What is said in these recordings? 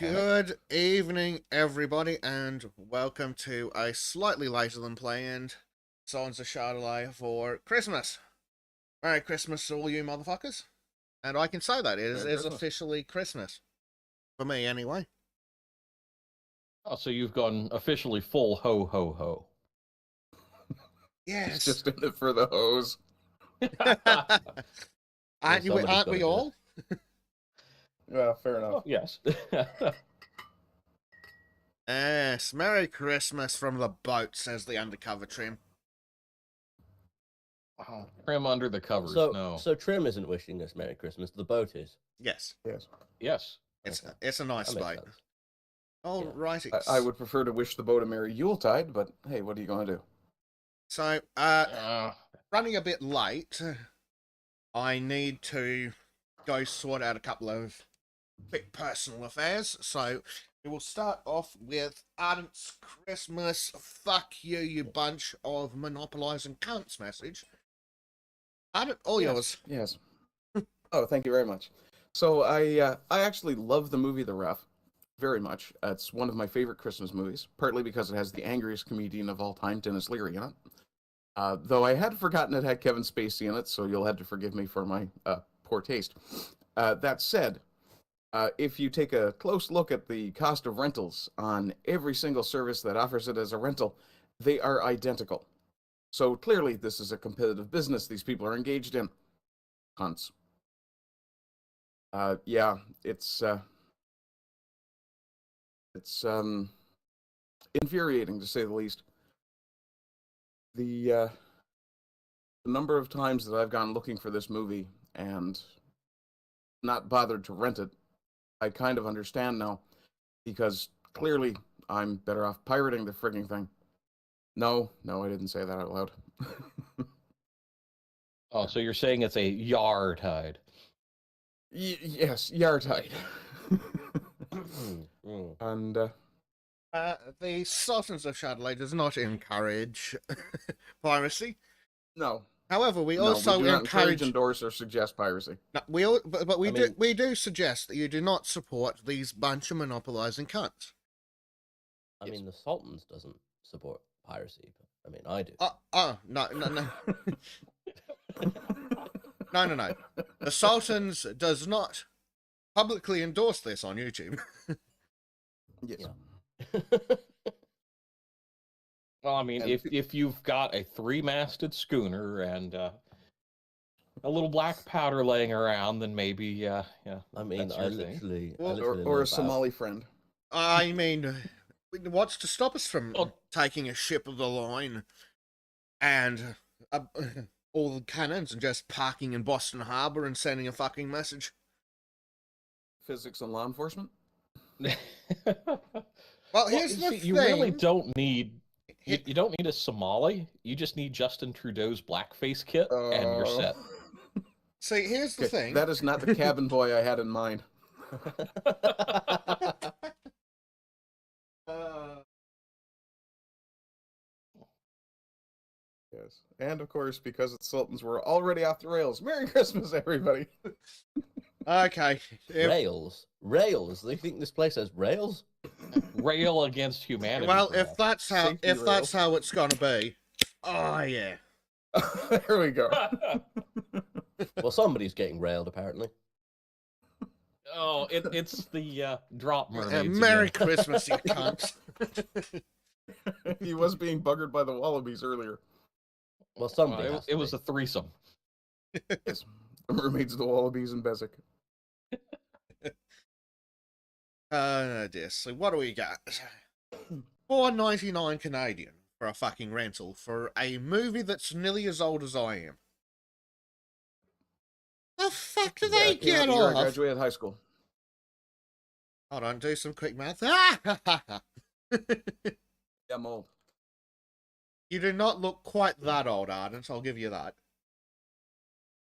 Good evening, everybody, and welcome to a slightly later than planned Sultans of Shadilay for Christmas. Merry Christmas to all you motherfuckers. And I can say that it is, Merry is Christmas. officially Christmas. For me, anyway. Oh, so you've gone officially full ho ho ho. He's Yes. just in it for the hose. aren't somebody's we gotta do all? Yeah, fair enough. Oh, yes. Yes. Merry Christmas from the boat, says the undercover trim. Trim under the covers. So, no. so Trim isn't wishing us Merry Christmas. The boat is. Yes. Yes. Yes. Okay. It's a nice That makes boat. sense. All Yeah. righty. I would prefer to wish the boat a Merry Yuletide, but hey, what are you going to do? So, running a bit late, I need to go sort out a couple of quick personal affairs. So we will start off with Ardent's Christmas "fuck you, you bunch of monopolising cunts" message. Ardent, all yours. Yes. Oh, thank you very much. So I actually love the movie The Ref very much. It's one of my favorite Christmas movies, partly because it has the angriest comedian of all time, Dennis Leary, in it. Though I had forgotten it had Kevin Spacey in it, so you'll have to forgive me for my poor taste. That said, if you take a close look at the cost of rentals on every single service that offers it as a rental, they are identical. So clearly, this is a competitive business these people are engaged in. Cunts. Yeah, it's infuriating to say the least. The number of times that I've gone looking for this movie and not bothered to rent it, I kind of understand now, because clearly I'm better off pirating the frigging thing. No, I didn't say that out loud. Oh, so you're saying it's a yard hide. Yes, Yartide. Mm. And The Sultans of Shadilay does not encourage piracy. no, However, we no, also we do not encourage, encourage. endorse, or suggest piracy. No, but I mean- we do suggest that you do not support these bunch of monopolising cunts. I mean, the Sultans doesn't support piracy, but I mean, I do. No. No. The Sultans does not publicly endorse this on YouTube. Yes. Yeah. Well, I mean, And if you've got a three-masted schooner and a little black powder laying around, then maybe, yeah. I mean, that's I your thing. literally, Well, I literally Or know a about- Somali friend. I mean, what's to stop us from Oh. taking a ship of the line and all the cannons and just parking in Boston Harbor and sending a fucking message? Physics and law enforcement. Well, here's the you really thing. don't need. You don't need a Somali. You just need Justin Trudeau's blackface kit, and you're set. See, here's the Okay, thing. that is not the cabin boy I had in mind. Yes. And of course, because the Sultans were already off the rails. Merry Christmas, everybody. Okay. Rails? Rails? They think this place has rails? Rail against humanity. Well, if perhaps. that's how it's gonna be, oh yeah. There we go. Well, somebody's getting railed, apparently. Oh, it's the drop mermaids. Merry again. Christmas, you cunts. He was being buggered by the wallabies earlier. Well, somebody It, has it to was be. a threesome. Yes. The mermaids, the wallabies, and Bezic. Dear. So what do we got? $4.99 Canadian for a fucking rental for a movie that's nearly as old as I am. The fuck do they get I off? graduated high school. Hold on, do some quick math. Yeah, I'm old. You do not look quite that old, Ardent, I'll give you that.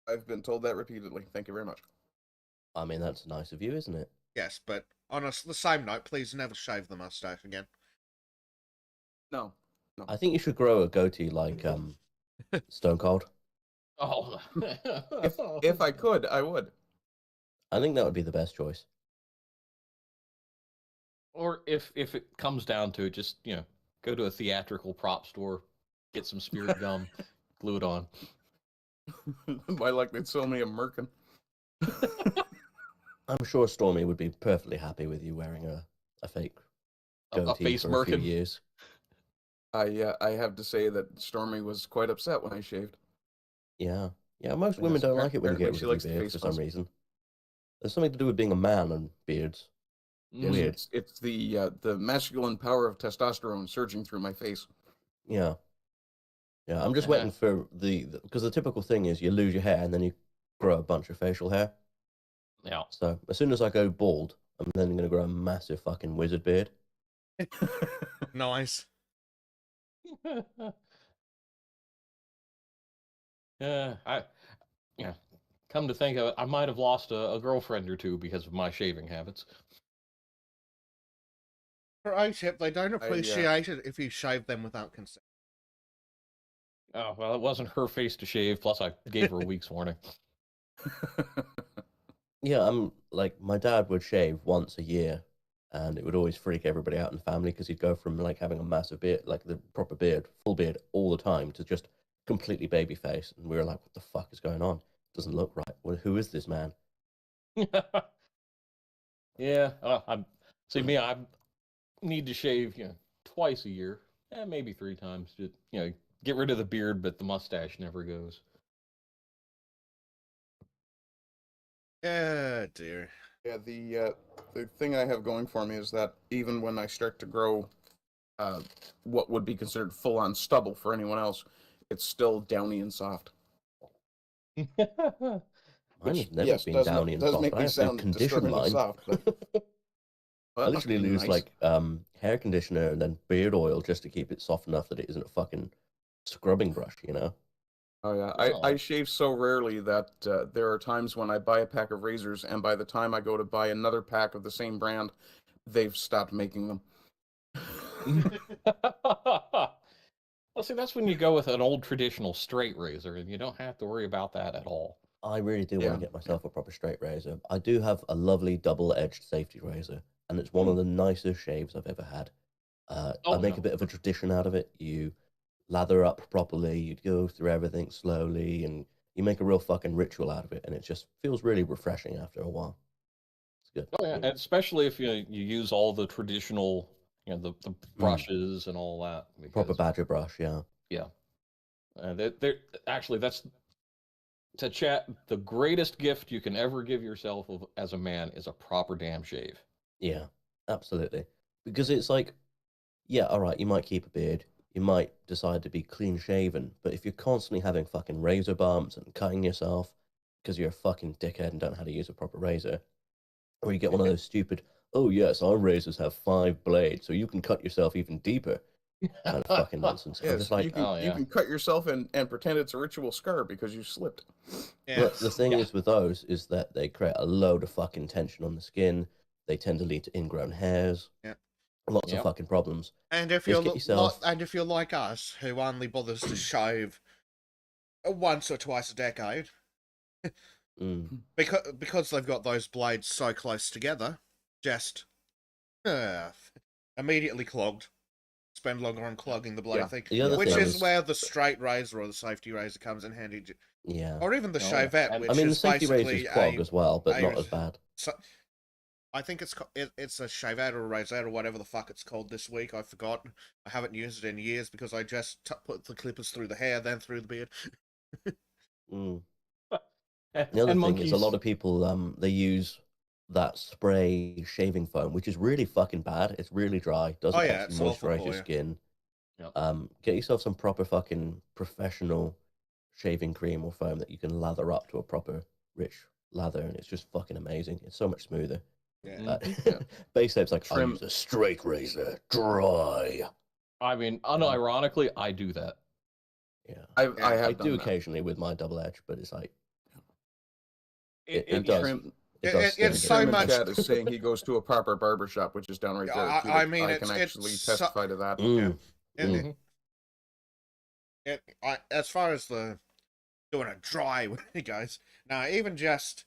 I've been told that repeatedly. Thank you very much. I mean, that's nice of you, isn't it? Yes, but on the same note, please never shave the mustache again. No. I think you should grow a goatee like Stone Cold. Oh. If I could, I would. I think that would be the best choice. if it comes down to it, just go to a theatrical prop store, get some spirit gum, glue it on. My luck, they'd sell me a merkin. I'm sure Stormy would be perfectly happy with you wearing a fake A goatee face for a few merkin. years. I have to say that Stormy was quite upset when I shaved. Yeah. Yeah, most Yes, women don't like it when you get apparently she rid of likes the your beard face for some mask. reason. There's something to do with being a man and beards. Yes, Weird. it's the masculine power of testosterone surging through my face. Yeah. Yeah, I'm just Uh-huh. waiting for because the typical thing is you lose your hair and then you grow a bunch of facial hair. Yeah. So as soon as I go bald, I'm then going to grow a massive fucking wizard beard. Nice. I yeah. Come to think of it, I might have lost a girlfriend or two because of my shaving habits. Pro tip, they don't I, appreciate it if you shave them without consent. Oh well, it wasn't her face to shave. Plus, I gave her a week's warning. Yeah, I'm like my dad would shave once a year, and it would always freak everybody out in the family because he'd go from like having a massive beard, like the proper beard, full beard all the time, to just completely baby face, and we were like, "What the fuck is going on? Doesn't look right. Well, who is this man?" Yeah, I see me. I need to shave, twice a year, maybe 3 times. To get rid of the beard, but the mustache never goes. Yeah, dear. Yeah, the thing I have going for me is that even when I start to grow what would be considered full-on stubble for anyone else, it's still downy and soft. Mine Which, has never yes, been downy and does soft. make I me have to sound condition disturbingly mine. soft, but I that must literally be lose nice. like hair conditioner and then beard oil just to keep it soft enough that it isn't a fucking scrubbing brush, you know? Oh yeah, Oh. I shave so rarely that there are times when I buy a pack of razors, and by the time I go to buy another pack of the same brand, they've stopped making them. Well, see, that's when you go with an old traditional straight razor, and you don't have to worry about that at all. I really do want Yeah, to get myself a proper straight razor. I do have a lovely double-edged safety razor, and it's one of the nicest shaves I've ever had. I Oh make a no. bit of a tradition out of it. You lather up properly, you go through everything slowly, and you make a real fucking ritual out of it, and it just feels really refreshing after a while. It's good. Oh yeah, and especially if you use all the traditional, the brushes and all that. Proper Because badger brush, yeah. yeah, they're actually that's to chat. The greatest gift you can ever give yourself as a man is a proper damn shave. Yeah, absolutely. Because it's like, yeah, all right, you might keep a beard, you might decide to be clean shaven, but if you're constantly having fucking razor bumps and cutting yourself because you're a fucking dickhead and don't know how to use a proper razor, or you get one of those stupid, oh yes, our razors have 5 blades, so you can cut yourself even deeper kind of fucking nonsense. I'm just yes, like, Oh you yeah. can cut yourself and pretend it's a ritual scar because you slipped. but the Yes. thing Yeah. is with those is that they create a load of fucking tension on the skin. They tend to lead to ingrown hairs, Yeah. lots of Yep. fucking problems. And if Just you're get yourself. if you're like us, who only bothers to shave once or twice a decade, because they've got those blades so close together, just uh, immediately clogged. Spend longer on clogging the bloody Yeah. thing, The other which thing is is, where the straight razor or the safety razor comes in handy, yeah. or even the Oh, yeah. shavette, And- I which mean, the is safety razors basically clog as well, but not a- as bad. So, I think it's a shavette or a razor or whatever the fuck it's called this week. I forgot. I haven't used it in years because I just put the clippers through the hair, then through the beard. Mm. and The other thing is, a monkeys. lot of people they use that spray shaving foam, which is really fucking bad. It's really dry, Oh doesn't yeah, actually it's awful moisturize for your you. skin. Yep. Get yourself some proper fucking professional shaving cream or foam that you can lather up to a proper rich lather, and it's just fucking amazing. It's so much smoother. Yeah. Mhm. Base Tape's like, I Trim. use a straight razor, dry. I mean, unironically, I do that. Yeah, I Yeah. I have do done that. occasionally with my double edge, but it's like It, it And yeah. does Trim, it does It- sting a it's bit so Trim in much- chat is saying he goes to a proper barber shop, which is downright I therapeutic. mean, I it's can actually so- testify to that. Mm, It, mm. as far as the doing a dry goes, now even just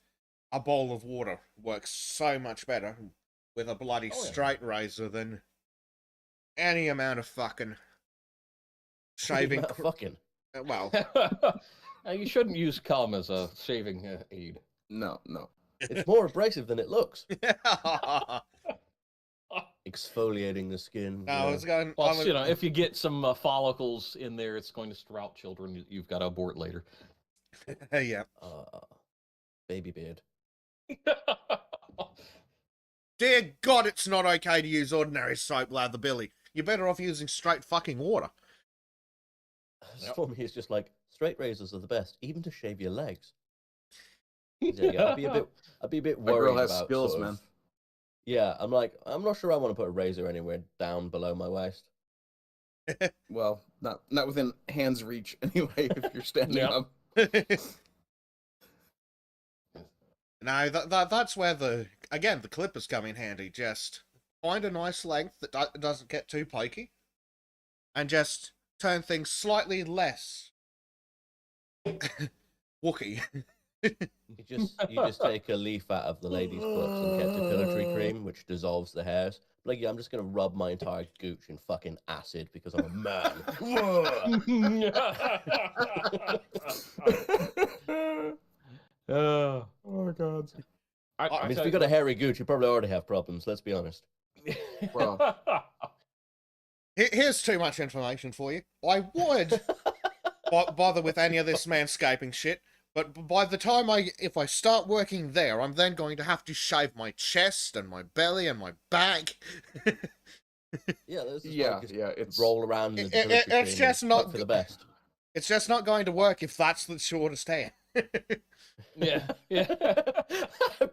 a bowl of water works so much better. with a bloody Oh, yeah. straight razor than any amount of fucking shaving. Amount of fucking. Well, You shouldn't use cum as a shaving aid. No. It's more abrasive than it looks. Exfoliating the skin. No, I was going. Plus, if you get some follicles in there, it's going to sprout children you've got to abort later. Yeah. Baby beard. Dear God, it's not okay to use ordinary soap, lather Billy. You're better off using straight fucking water. Yep. For me, it's just like straight razors are the best, even to shave your legs. Yeah, I'd be a bit My worried girl has about skills, sort of- man. Yeah, I'm not sure I want to put a razor anywhere down below my waist. Well, not within hand's reach anyway. If you're standing Yep. up. No, that's where the clippers come in handy. Just find a nice length that doesn't get too pokey, and just turn things slightly less wookie. You just take a leaf out of the lady's book and get depilatory cream, which dissolves the hairs. Like, yeah, I'm just gonna rub my entire gooch in fucking acid because I'm a man. Oh God. I mean, if you got a hairy gooch, you probably already have problems. Let's be honest. Well. Here's too much information for you. I would bother with any of this manscaping shit, but by the time if I start working there, I'm then going to have to shave my chest and my belly and my back. Yeah, there's It's roll around in the It- depilatory it's cream just and not hope for the best. It's just not going to work if that's the shortest hair. Yeah.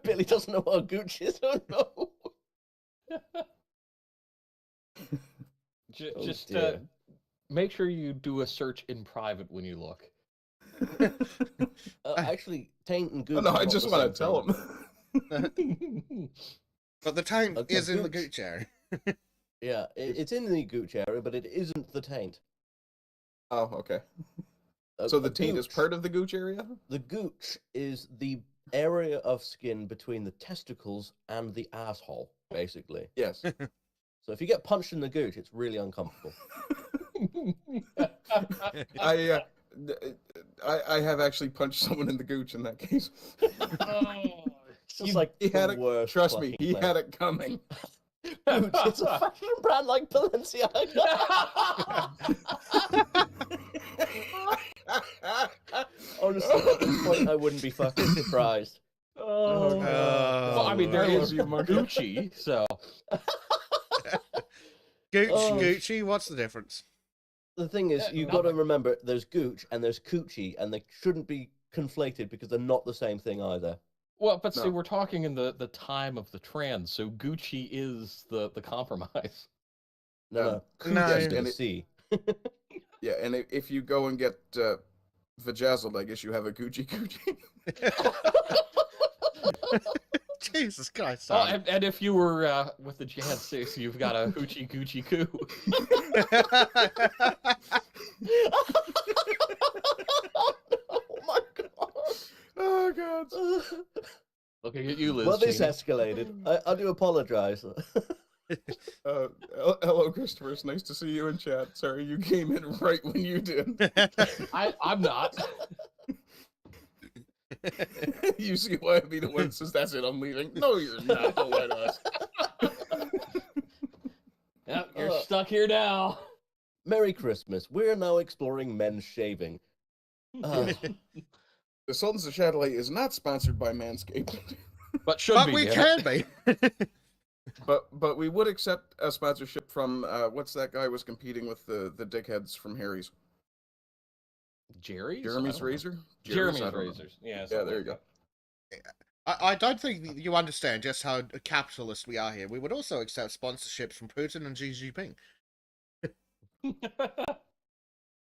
Billy doesn't know what a gooch is. Oh no. Just dear. make sure you do a search in private when you look. Actually, taint and gooch. Oh, no, are I not just the want to same tell thing. him. But the taint Okay, is in the gooch. gooch area. Yeah, it's in the gooch area, but it isn't the taint. Oh, okay. A- So the a taint is gooch- part of the gooch area? The gooch is the area of skin between the testicles and the asshole, basically. Yes. So if you get punched in the gooch, it's really uncomfortable. I have actually punched someone in the gooch in that case. It's just like He had the it. worst Trust me, fucking he place. had it coming. Gooch, it's a fashion brand like Balenciaga. Honestly, at this point, I wouldn't be fucking surprised. Oh, no. well, I mean, there I is love you, Mark. Gucci, so Gooch, Oh. Gucci, what's the difference? The thing is, Yeah, you've no, got to but- remember there's gooch and there's coochie, and they shouldn't be conflated because they're not the same thing either. well, but see, No. we're talking in the time of the trans, so Gucci is the compromise. No, No. no, coochie No. with And a it- C. Yeah, and if you go and get vajazzled, I guess you have a Gucci Gucci. Jesus Christ. Oh, Simon. and if you were with the Jazz 6, you've got a Hoochie Gucci Coo. Oh my god! Oh God. Looking at you, Liz. Well, this Cheney. escalated. I do apologize. Hello, Christopher. It's nice to see you in chat. Sorry, you came in right when you did. I'm not. You see why I'd be the one that says, that's it, I'm leaving. No, you're not. Don't let us. Yep, you're stuck here now. Merry Christmas. We're now exploring men's shaving. The Sultans of Shadilay is not sponsored by Manscaped, But should But be. we damn can it. be. but we would accept a sponsorship from what's that guy was competing with the dickheads from Harry's? Jerry's? Jeremy's I don't know. Razor. Jeremy's I don't know. razors. Yeah. Yeah, something there you like go. I don't think you understand just how capitalist we are here. We would also accept sponsorships from Putin and Xi Jinping. that.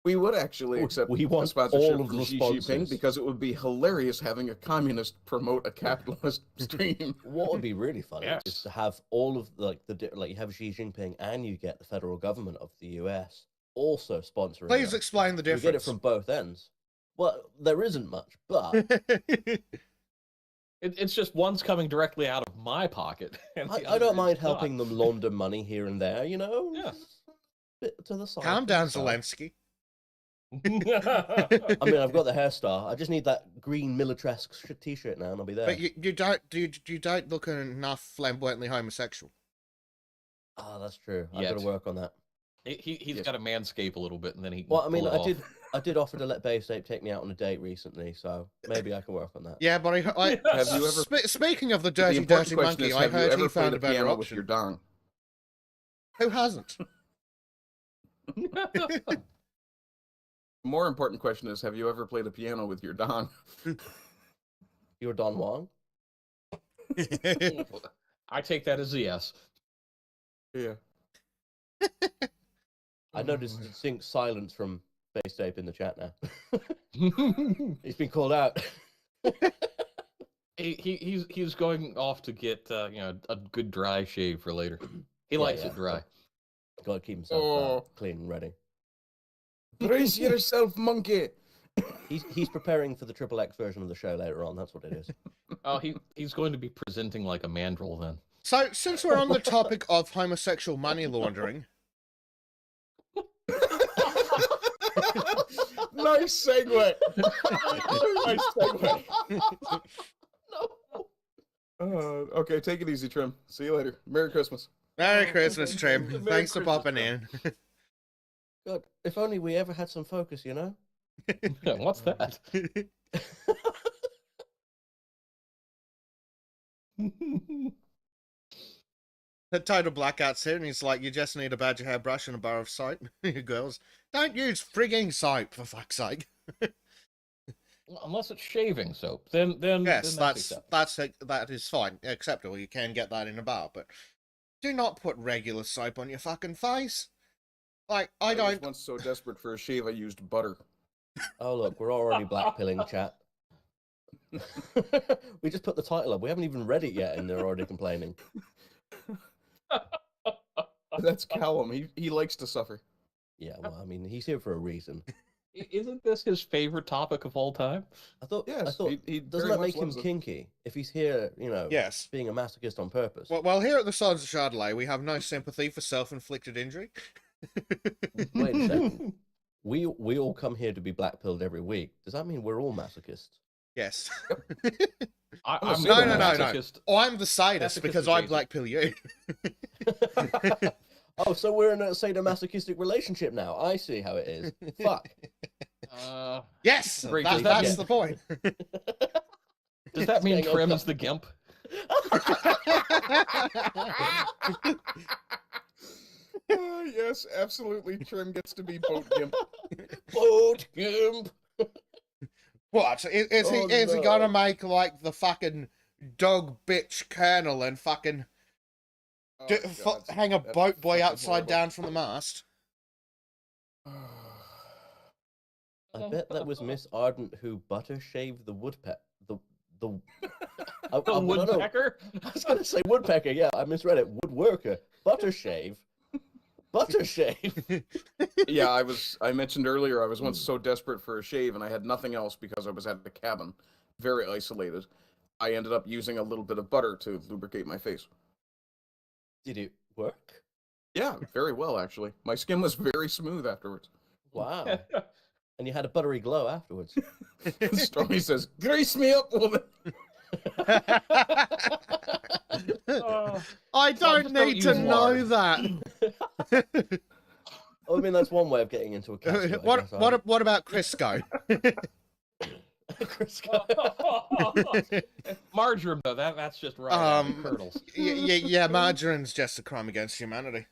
We would actually accept We a want sponsorship all of from the Xi Jinping sponsors. because it would be hilarious having a communist promote a capitalist stream. What would be really funny Yes. is to have all of like you have Xi Jinping and you get the federal government of the US also sponsoring. Please them. explain the We difference. get it from both ends. Well, there isn't much, but It's just one's coming directly out of my pocket. And the I other don't is mind not. helping them launder money here and there, you know? Yeah. Bit to the side. Calm bit to down, the side. Zelensky. I mean, I've got the hairstyle. I just need that green Militaresque t-shirt now, and I'll be there. But you don't look enough flamboyantly homosexual. Ah, that's true. I've Yet. got to work on that. He's Yes. got to manscape a little bit, and then he can Well, I mean, pull it off. I did offer to let Bayscape take me out on a date recently, so maybe I can work on that. Yeah, but I Have you ever- speaking of the The dirty, important dirty question monkey, is, I have you heard ever he played found a a better piano with your option. dong? Who hasn't? More important question is, have you ever played a piano with your dong? You're Don Juan? I take that as a yes. Yeah. I noticed distinct silence from Bayscape in the chat now. He's been called out. He's going off to get a good dry shave for later. He Yeah, likes yeah. it dry. Got to keep himself Oh. clean and ready. Brace yourself, monkey. He's preparing for the Triple X version of the show later on. That's what it is. Oh, he's going to be presenting like a mandrel then. So, since we're on the topic of homosexual money laundering, Nice segue. Nice segue. Okay, take it easy, Trim. See you later. Merry Christmas. Merry Christmas, Trim. Merry Thanks for Christmas, popping Trim. in. God, if only we ever had some focus, you know? What's that? The total blackouts here, and he's like, "You just need a badger hairbrush and a bar of soap." Girls, don't use frigging soap for fuck's sake. Unless it's shaving soap, then Yes, then acceptable. that is fine, acceptable. You can get that in a bar, but do not put regular soap on your fucking face. Like I was don't. once so desperate for a shave, I used butter. Oh, look, we're already blackpilling chat. We just put the title up. We haven't even read it yet, and they're already complaining. That's Callum. He likes to suffer. Yeah, well, I mean, he's here for a reason. Isn't this his favorite topic of all time? I thought, Yes, he doesn't very that much make him loves it. kinky if he's here, you know, Yes. being a masochist on purpose? Well, here at the Sultans of Shadilay, we have no sympathy for self-inflicted injury. Wait a second. We all come here to be blackpilled every week. Does that mean we're all masochists? Yes. I'm No, not a no, no, no. masochist. I'm the sadist Masochist because is I easy. blackpill you. Oh, so we're in a sadomasochistic relationship now. I see how it is. Fuck. Yes, Great that's definition. the point. Does that mean Staying on Trim top. is the gimp? Yes, absolutely. Trim gets to be boat gimp. Boat gimp. What? Is Oh, he no. gonna make like the fucking dog bitch colonel and fucking Oh, God, hang a that's boat boy fucking upside horrible. down from the mast? I bet that was Miss Ardent who butter shaved the woodpecker. The The no. woodpecker? I was gonna say woodpecker. Yeah, I misread it. Woodworker. Butter shave. Butter shave. Yeah, I mentioned earlier I was once so desperate for a shave and I had nothing else because I was at the cabin, very isolated. I ended up using a little bit of butter to lubricate my face. Did it work? Yeah, very well actually. My skin was very smooth afterwards. Wow. And you had a buttery glow afterwards. Stormy says, "Grease me up, woman." I don't just don't need to use know lard. that. Oh, I mean, that's one way of getting into a casket. I guess, What about Crisco? Marjoram, though, that's just right. Kernels. Yeah, margarine's just a crime against humanity.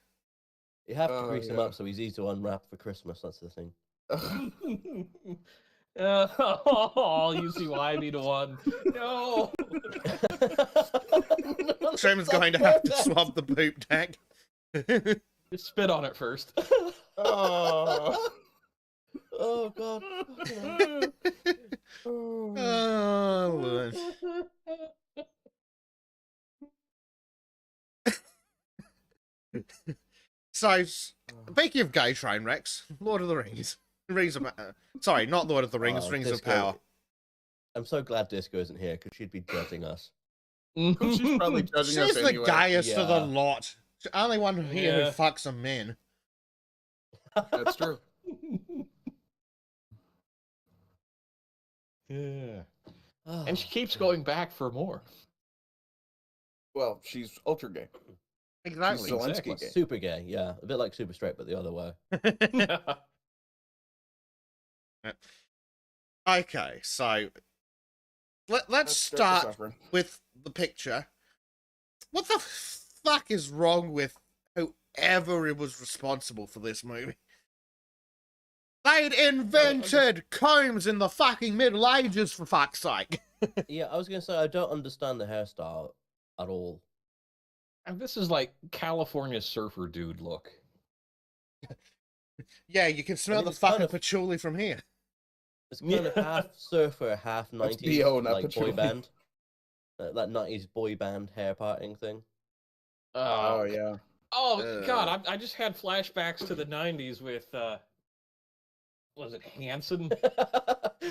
You have to Oh, grease him yeah. up so he's easy to unwrap for Christmas. That's the thing. Oh, you see why I need one. No. Trim's going to have to swab the poop deck. Just spit on it first. Oh. Oh God. Oh, Lord. So, speaking of gay train wrecks, Lord of the Rings. Rings of... sorry, not Lord of the Rings, Oh, Rings this of Power. I'm so glad Disco isn't here because she'd be judging us. She's probably judging us She's the anyway. gayest of the Yeah. lot. She's the only one here Yeah. who fucks a men. That's true. Yeah. And she keeps going back for more. Well, she's ultra gay. Exactly. Zelensky Exactly. gay. Super gay, yeah. A bit like Super Straight, but the other way. Okay, so let's That's the start suffering. with the picture. What the fuck is wrong with whoever was responsible for this movie? They'd invented combs in the fucking Middle Ages, for fuck's sake. Yeah, I was going to say, I don't understand the hairstyle at all. And this is like California surfer dude look. Yeah, you can smell mean, the it's kind fucking of- patchouli from here. It's kind of half surfer, half 90s B.O., not like boy patchouli. band. That 90s boy band hair parting thing. Oh, yeah. Oh God, I just had flashbacks to the '90s with was it Hanson?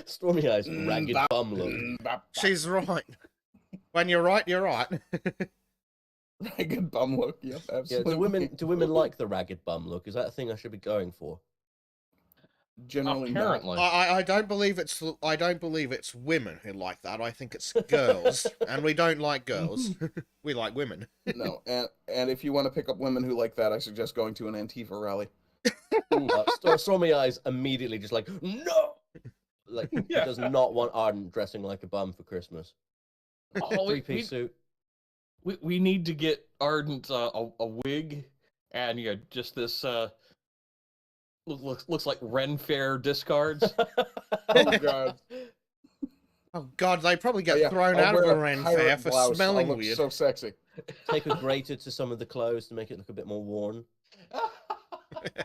Stormy Eyes, Mm, ragged bop, bum look. bop. She's right. When you're right, you're right. Ragged bum look. Yep, Yeah, absolutely. do women like the ragged bum look? Is that a thing I should be going for? Generally not. Apparently. I don't believe it's women who like that. I think it's girls, and we don't like girls. We like women. No, and if you want to pick up women who like that, I suggest going to an Antifa rally. Stormy Eyes immediately just like, no! Like, Yeah. does not want Arden dressing like a bum for Christmas. Oh, Three-piece suit. we need to get Ardent a wig and just this looks like Ren Fair discards. Oh god. Oh God, they probably get Yeah, thrown I'll out of wear the a Ren pirate Fair for blouse. smelling I'll look weird. so sexy. Take a grater to some of the clothes to make it look a bit more worn.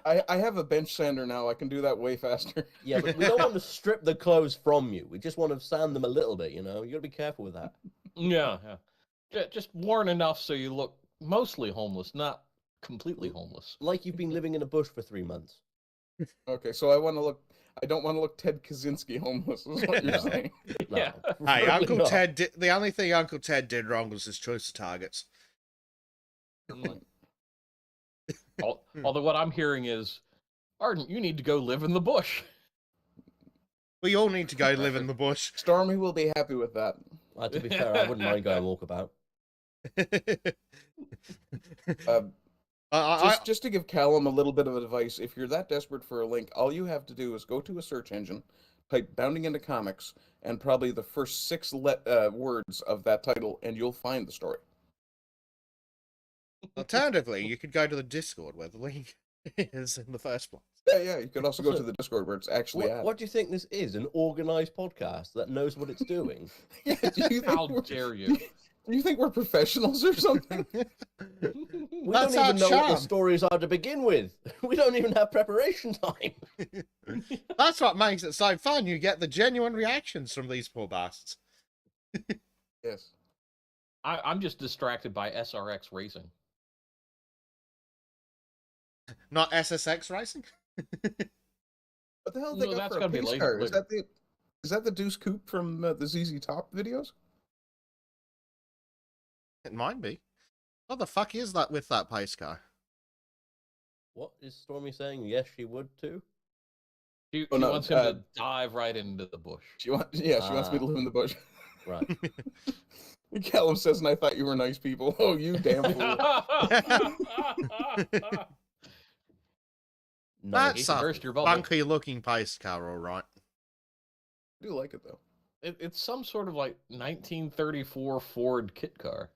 I have a bench sander now. I can do that way faster. Yeah, but we don't want to strip the clothes from you. We just want to sand them a little bit, you know? You gotta be careful with that. Yeah. Just worn enough so you look mostly homeless, not completely homeless. Like you've been living in a bush for 3 months. Okay, so I don't want to look Ted Kaczynski homeless, is what you're No. saying. No, Yeah. Hey, probably Uncle not. Ted did, the only thing Uncle Ted did wrong was his choice of targets. Although what I'm hearing is, Ardent, you need to go live in the bush. We all need to go live in the bush. Stormy will be happy with that. To be fair, I wouldn't mind going walkabout. Just to give Callum a little bit of advice, if you're that desperate for a link, all you have to do is go to a search engine, type Bounding into Comics, and probably the first 6 words of that title, and you'll find the story. Alternatively, you could go to the Discord where the link is in the first place. Yeah, you could also go to the Discord where it's actually at. What do you think this is? An organized podcast that knows what it's doing? Yeah, do you think How we're- dare you? Do you think we're professionals or something? We That's don't our even know what the charm. stories are to begin with. We don't even have preparation time. That's what makes it so fun. You get the genuine reactions from these poor bastards. Yes. I'm just distracted by SRX racing. Not SSX racing? What the hell No, they got that's for a gotta be pace later- car? Is later. that the Deuce Coupe from the ZZ Top videos? It might be. What the fuck is that with that pace car? What is Stormy saying? Yes, she would too. She Oh, no, wants him to dive right into the bush. She wants me to live in the bush. Right. Callum says, and I thought you were nice people. Oh, you damn fool. No, That's a burst your bubble. funky looking pace car, alright. I do like it, though. It's some sort of like 1934 Ford kit car.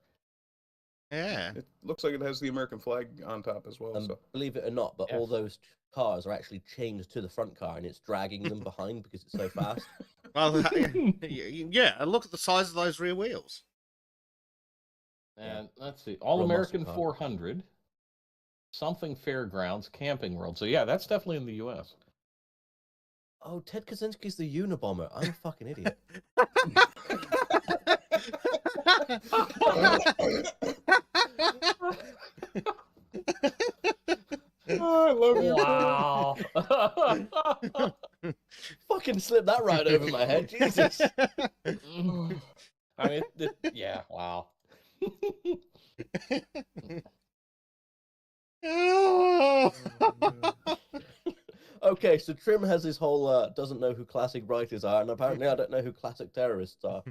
Yeah. It looks like it has the American flag on top as well. So believe it or not, but all Yes. those cars are actually chained to the front car, and it's dragging them behind because it's so fast. Well, yeah, and look at the size of those rear wheels. And let's see, All Real American muscle car. 400, something Fairgrounds, Camping World. So yeah, that's definitely in the U.S. Oh, Ted Kaczynski's the Unabomber. I'm a fucking idiot. I love you. Wow. Fucking slipped that right over my head. Jesus. Okay, so Trim has his whole doesn't know who classic writers are, and apparently I don't know who classic terrorists are.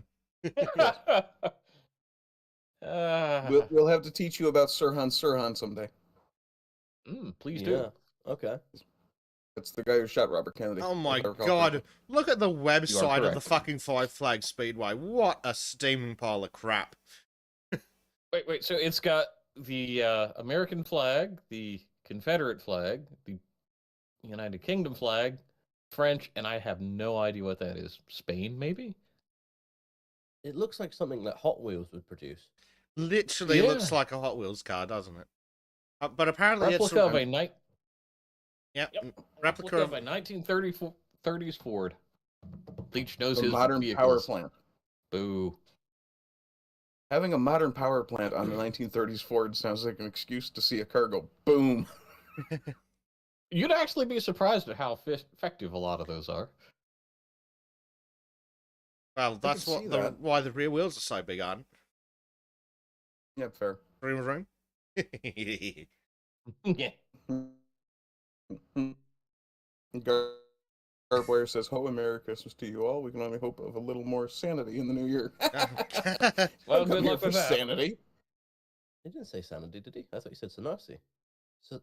We'll have to teach you about Sirhan someday. Please do. Yeah. Okay. That's the guy who shot Robert Kennedy. Oh my if I recall god. correctly. Look at the website of the correct. fucking Five Flag Speedway. What a steaming pile of crap. Wait. So it's got the American flag, the Confederate flag, the United Kingdom flag, French, and I have no idea what that is. Spain, maybe? It looks like something that Hot Wheels would produce. Literally Yeah. looks like a Hot Wheels car, doesn't it? But apparently Replica of a night. Yep. Replica of a 1930s Ford. Leach knows The his modern power vehicles. plant. Boo. Having a modern power plant on the 1930s Ford sounds like an excuse to see a car go boom. You'd actually be surprised at how effective a lot of those are. Well, that's can see what that. why the rear wheels are so big, aren't Yeah, fair. Room, room. Yeah. Garbwire says, "Ho, Merry Christmas to you all. We can only hope of a little more sanity in the new year." Well, Come good here luck for with that. sanity. He didn't say sanity, did he? I thought he said sanarsi. So,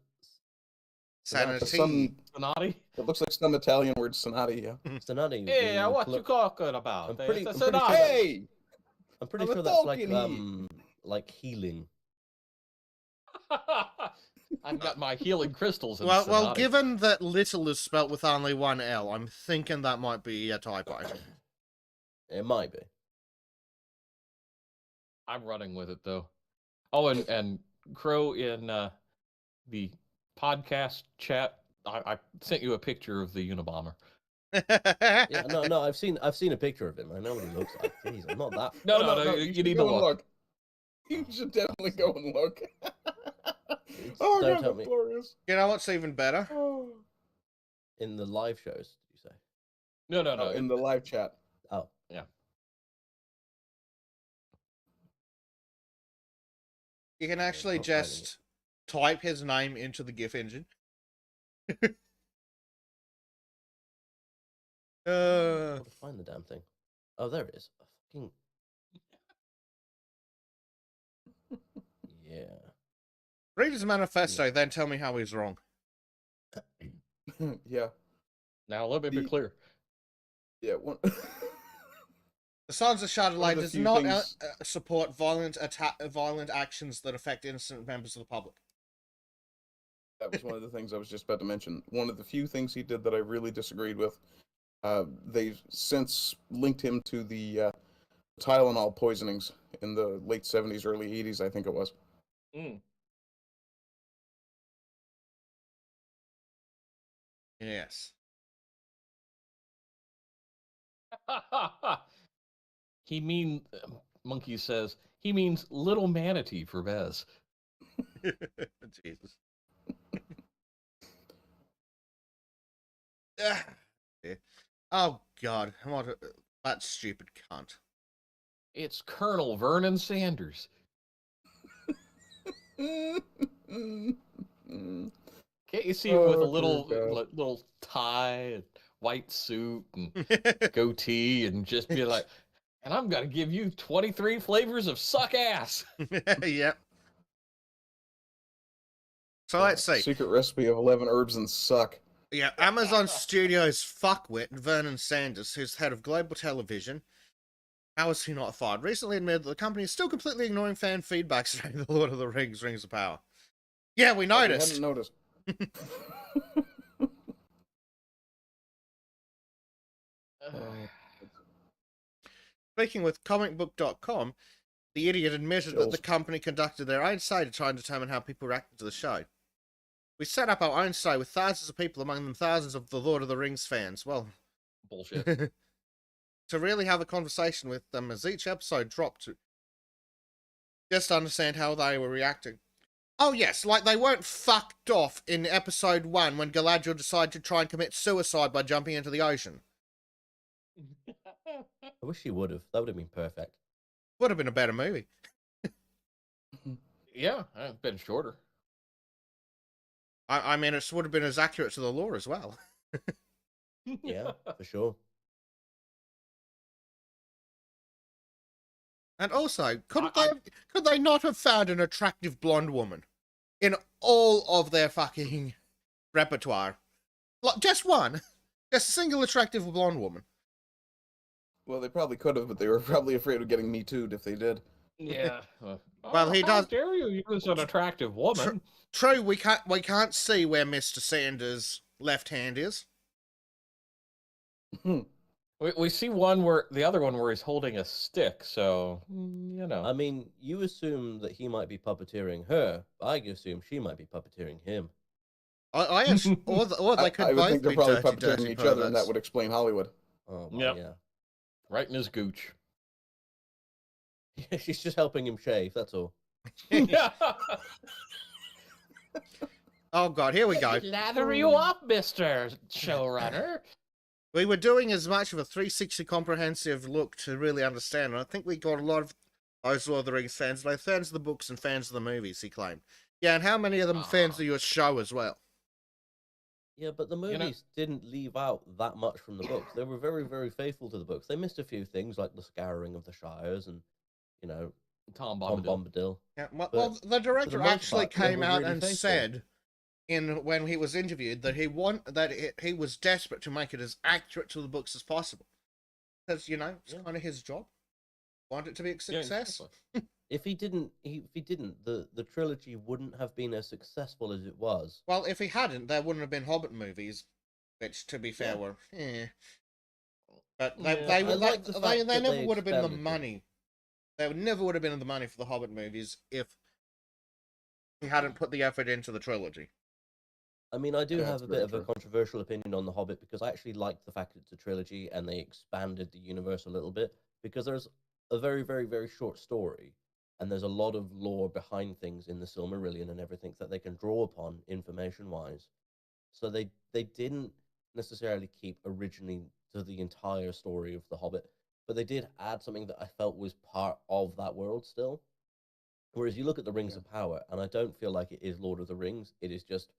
Sanity. Sonati? It looks like some Italian word, sanati. Yeah. sanati. Yeah, what you talking I'm about? pretty- It's a I'm pretty Sonati. sure Hey, I'm pretty I'm sure that's talking like healing. I've got my healing crystals in Well, Sonati. given that little is spelt with only one L, I'm thinking that might be a typo. It might be. I'm running with it, though. Oh, and Crow in the podcast chat, I sent you a picture of the Unabomber. Yeah, no, I've seen a picture of him. I know what he looks like. Jeez, I'm not that. No, you should need go to and look. You should definitely go and look. It's- Oh, don't God, tell that's me. glorious. You know what's even better? Oh. In the live shows, did you say? No. In the live chat. Oh, Yeah. You can actually not finding just type his name into the GIF engine. How to find the damn thing? Oh, there it is. A fucking. Yeah. Read his manifesto, then tell me how he's wrong. Yeah. Now, let me be The- clear. Yeah. One... The Sultans of One Shadilay of the does few not things- support violent actions that affect innocent members of the public. That was one of the things I was just about to mention. One of the few things he did that I really disagreed with. They've since linked him to the Tylenol poisonings in the late 70s, early 80s, I think it was. Yes. Monkey says, he means little manatee for Bez. Jesus. Ah, yeah. Oh, God. What that stupid cunt. It's Colonel Vernon Sanders. Can't you see him with a Oh, little dear God. little tie and white suit and goatee and just be like, and I'm going to give you 23 flavors of suck ass. Yep. So let's see. Secret recipe of 11 herbs and suck. Yeah, Amazon Studios fuckwit Vernon Sanders, who's head of global television. How is he not fired? Recently admitted that the company is still completely ignoring fan feedback saying the Lord of the Rings Rings of Power. Yeah, we I noticed. hadn't noticed. Speaking with comicbook.com, the idiot admitted that the Chills. company conducted their own study to try and determine how people reacted to the show. We set up our own study with thousands of people, among them thousands of the Lord of the Rings fans. Well, Bullshit. to really have a conversation with them as each episode dropped to just understand how they were reacting. Oh yes, like they weren't fucked off in episode 1 when Galadriel decided to try and commit suicide by jumping into the ocean. I wish he would have. That would have been perfect. Would have been a better movie. Yeah, it's been shorter. I mean, it would have been as accurate to the lore as well. Yeah, for sure. And also, I- could they not have found an attractive blonde woman in all of their fucking repertoire? Like, just one. Just a single attractive blonde woman. Well, they probably could have, but they were probably afraid of getting Me Too'd if they did. Yeah. Well, he how does- dare you use an attractive woman? True, we can't see where Mr. Sanders' left hand is. We see one where the other one where he's holding a stick, so you know. I mean, you assume that he might be puppeteering her. I assume she might be puppeteering him. Or they could I would both think they're be probably dirty, puppeteering dirty each other, and that perverts. would explain Hollywood. Oh, Yep. yeah. Right in his gooch. Yeah, she's just helping him shave, that's all. Oh god, here we go. Lather you up, Mister Showrunner. We were doing as much of a 360 comprehensive look to really understand, and I think we got a lot of those Lord of the Rings fans, both fans of the books and fans of the movies, he claimed. Yeah, and how many of them fans of your show as well? Yeah, but the You know- movies didn't leave out that much from the books. They were very, very faithful to the books. They missed a few things like the scouring of the Shires and, you know, Tom Tom Bombadil. Bombadil. Yeah, But well, the director most actually part, they came were out really and faithful. said, when he was interviewed, that he was desperate to make it as accurate to the books as possible, because it's kind of his job. Want it to be a Yeah, success. exactly. If he didn't, the trilogy wouldn't have been as successful as it was. Well, if he hadn't, there wouldn't have been Hobbit movies, which, to be fair, Yeah. were. But Yeah, they I like the fact they that never they would have been the expanded them. money. They never would have been the money for the Hobbit movies if he hadn't put the effort into the trilogy. I mean, I do Yeah, have that's a bit very of a true. controversial opinion on The Hobbit because I actually like the fact it's a trilogy and they expanded the universe a little bit because there's a very, very, very short story and there's a lot of lore behind things in the Silmarillion and everything that they can draw upon information-wise. So they didn't necessarily keep originally to the entire story of The Hobbit, but they did add something that I felt was part of that world still. Whereas you look at the Rings Yeah. of Power, and I don't feel like it is Lord of the Rings. It is just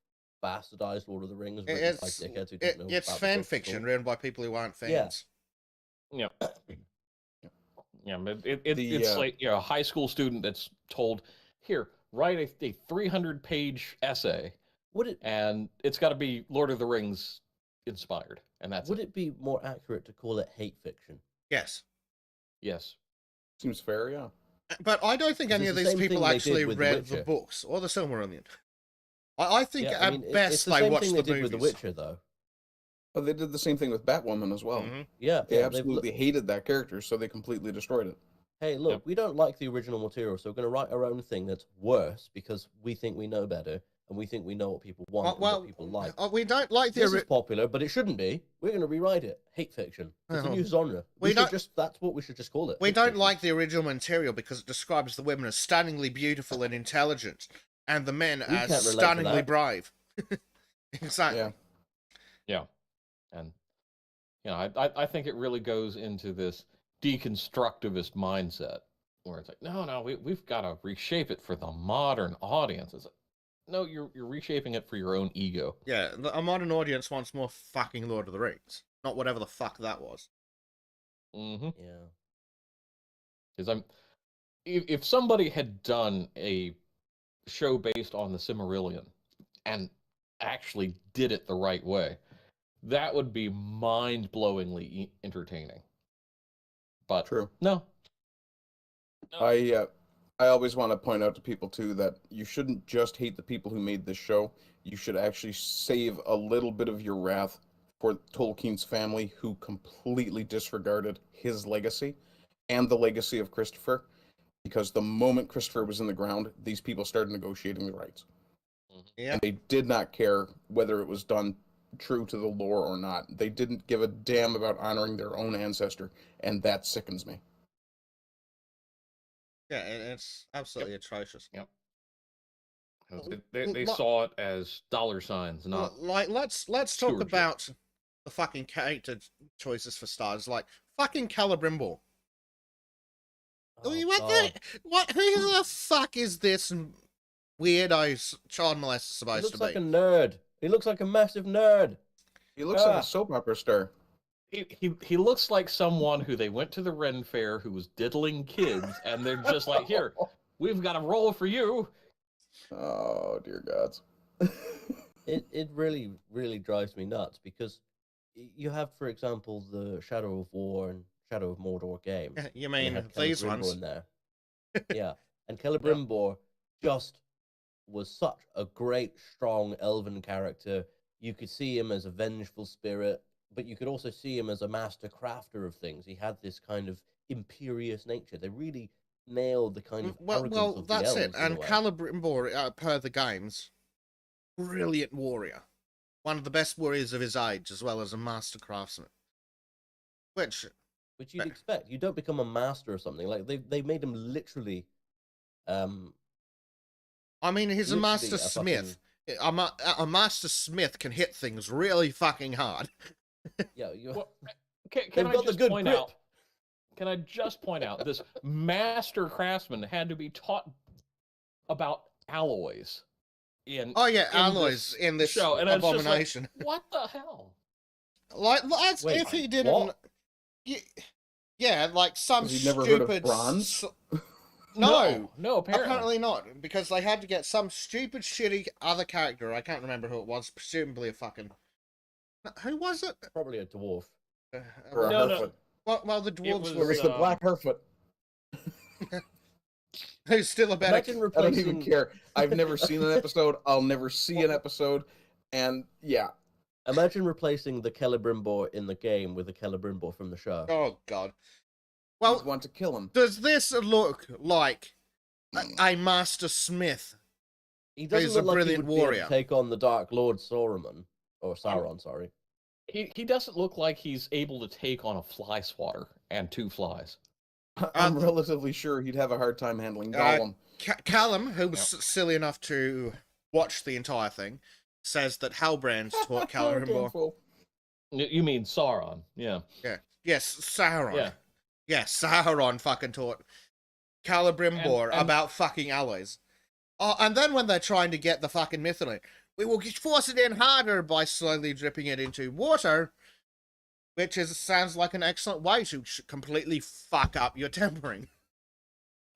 bastardized Lord of the Rings written by dickheads who don't know It's about the fan books at fiction all. written by people who aren't Yeah. fans. Yeah. Yeah, but it's The, like a high school student that's told, here, write a 300-page essay, Would it and it's got to be Lord of the Rings inspired, and that's would it. it be more accurate to call it hate fiction? Yes. Yes. Seems fair, yeah. But I don't think Because any it's of the these same people thing they actually did with The read the Witcher. books or the Silmarillion. I think Yeah, at I mean, it's best the they same watched thing the they did movies. with The Witcher, though. But they did the same thing with Batwoman as well. Mhm. Yeah, They yeah, absolutely hated that character, so they completely destroyed it. hey, look, Yep. we don't like the original material, so we're going to write our own thing that's worse because we think we know better and we think we know what people want and what people like. We don't like the This is popular, but it shouldn't be. We're going to rewrite it. Hate fiction. It's a Oh. new genre. We don't- That's what we should just call it. we hate don't fiction. like the original material because it describes the women as stunningly beautiful and intelligent, and the men We as can't relate to stunningly that. brave. Exactly. Yeah. Yeah. And I think it really goes into this deconstructivist mindset where it's like, no, we've got to reshape it for the modern audience. It's like, no, you're reshaping it for your own ego. Yeah, a modern audience wants more fucking Lord of the Rings, not whatever the fuck that was. Mm-hmm. Yeah. Because if somebody had done a show based on the Silmarillion and actually did it the right way, that would be mind-blowingly entertaining. But True. no. I always want to point out to people too that you shouldn't just hate the people who made this show. You should actually save a little bit of your wrath for Tolkien's family, who completely disregarded his legacy and the legacy of Christopher. Because the moment Christopher was in the ground, these people started negotiating the rights. Yeah. And they did not care whether it was done true to the lore or not. They didn't give a damn about honoring their own ancestor, and that sickens me. Yeah, it's absolutely atrocious. Yep. Well, They lo- saw it as dollar signs, not Like, let's talk stewardship. about the fucking character choices for starters. Like, fucking Celebrimbor. Oh, What God. who the fuck is this weirdo child molester He supposed looks to like be? a nerd. He looks like a massive nerd. He looks like a soap opera star. He looks like someone who they went to the Ren Fair who was diddling kids, and they're just like, here, we've got a role for you. Oh, dear gods. It really drives me nuts because you have, for example, the Shadow of War and Shadow of Mordor game. You and they mean had these Celebrimbor ones? in there. Yeah, and Celebrimbor just was such a great, strong elven character. You could see him as a vengeful spirit, but you could also see him as a master crafter of things. He had this kind of imperious nature. They really nailed the kind of arrogance of the that's elves it. in a And way. Celebrimbor, per the games, brilliant warrior. One of the best warriors of his age, as well as a master craftsman. Which You'd expect. You don't become a master or something. Like they made him literally. I mean, he's a Literally master a smith. A master smith can hit things really fucking hard. Yeah, you. Well, can They've I got the just good point grip. out? Can I just point out this master craftsman had to be taught about alloys in Oh yeah, in alloys in this show, and it's just like, abomination. what the hell? Like that's Wait, if he didn't. what? Yeah, like some Has he never heard of stupid bronze? No, no, apparently not, because they had to get some stupid, shitty other character. I can't remember who it was. Presumably a fucking. Who was it? Probably a dwarf. Or a No, Herfoot. Well, the dwarves was, It were was in. the Black Herfoot. Who's still a better? Imagine I replacing. don't even care. I've never seen an episode. I'll never see an episode. And yeah. Imagine replacing the Celebrimbor in the game with the Celebrimbor from the show. Oh God. Well, Well, want to kill him. does this look like a master smith? He doesn't He's look a like he brilliant would be able warrior. to take on the Dark Lord Sauron. Or Sauron, sorry. he doesn't look like he's able to take on a fly swatter and two flies. I'm relatively sure he'd have a hard time handling Gollum. Callum, who was silly enough to watch the entire thing, says that Halbrand taught Celebrimbor. Gameful. You mean Sauron? Yeah. Yeah. Yes, Sauron. Yeah. Yes, Sauron fucking taught Celebrimbor And- about fucking alloys. Oh, and then when they're trying to get the fucking mythology, we will force it in harder by slowly dripping it into water, which sounds like an excellent way to completely fuck up your tempering.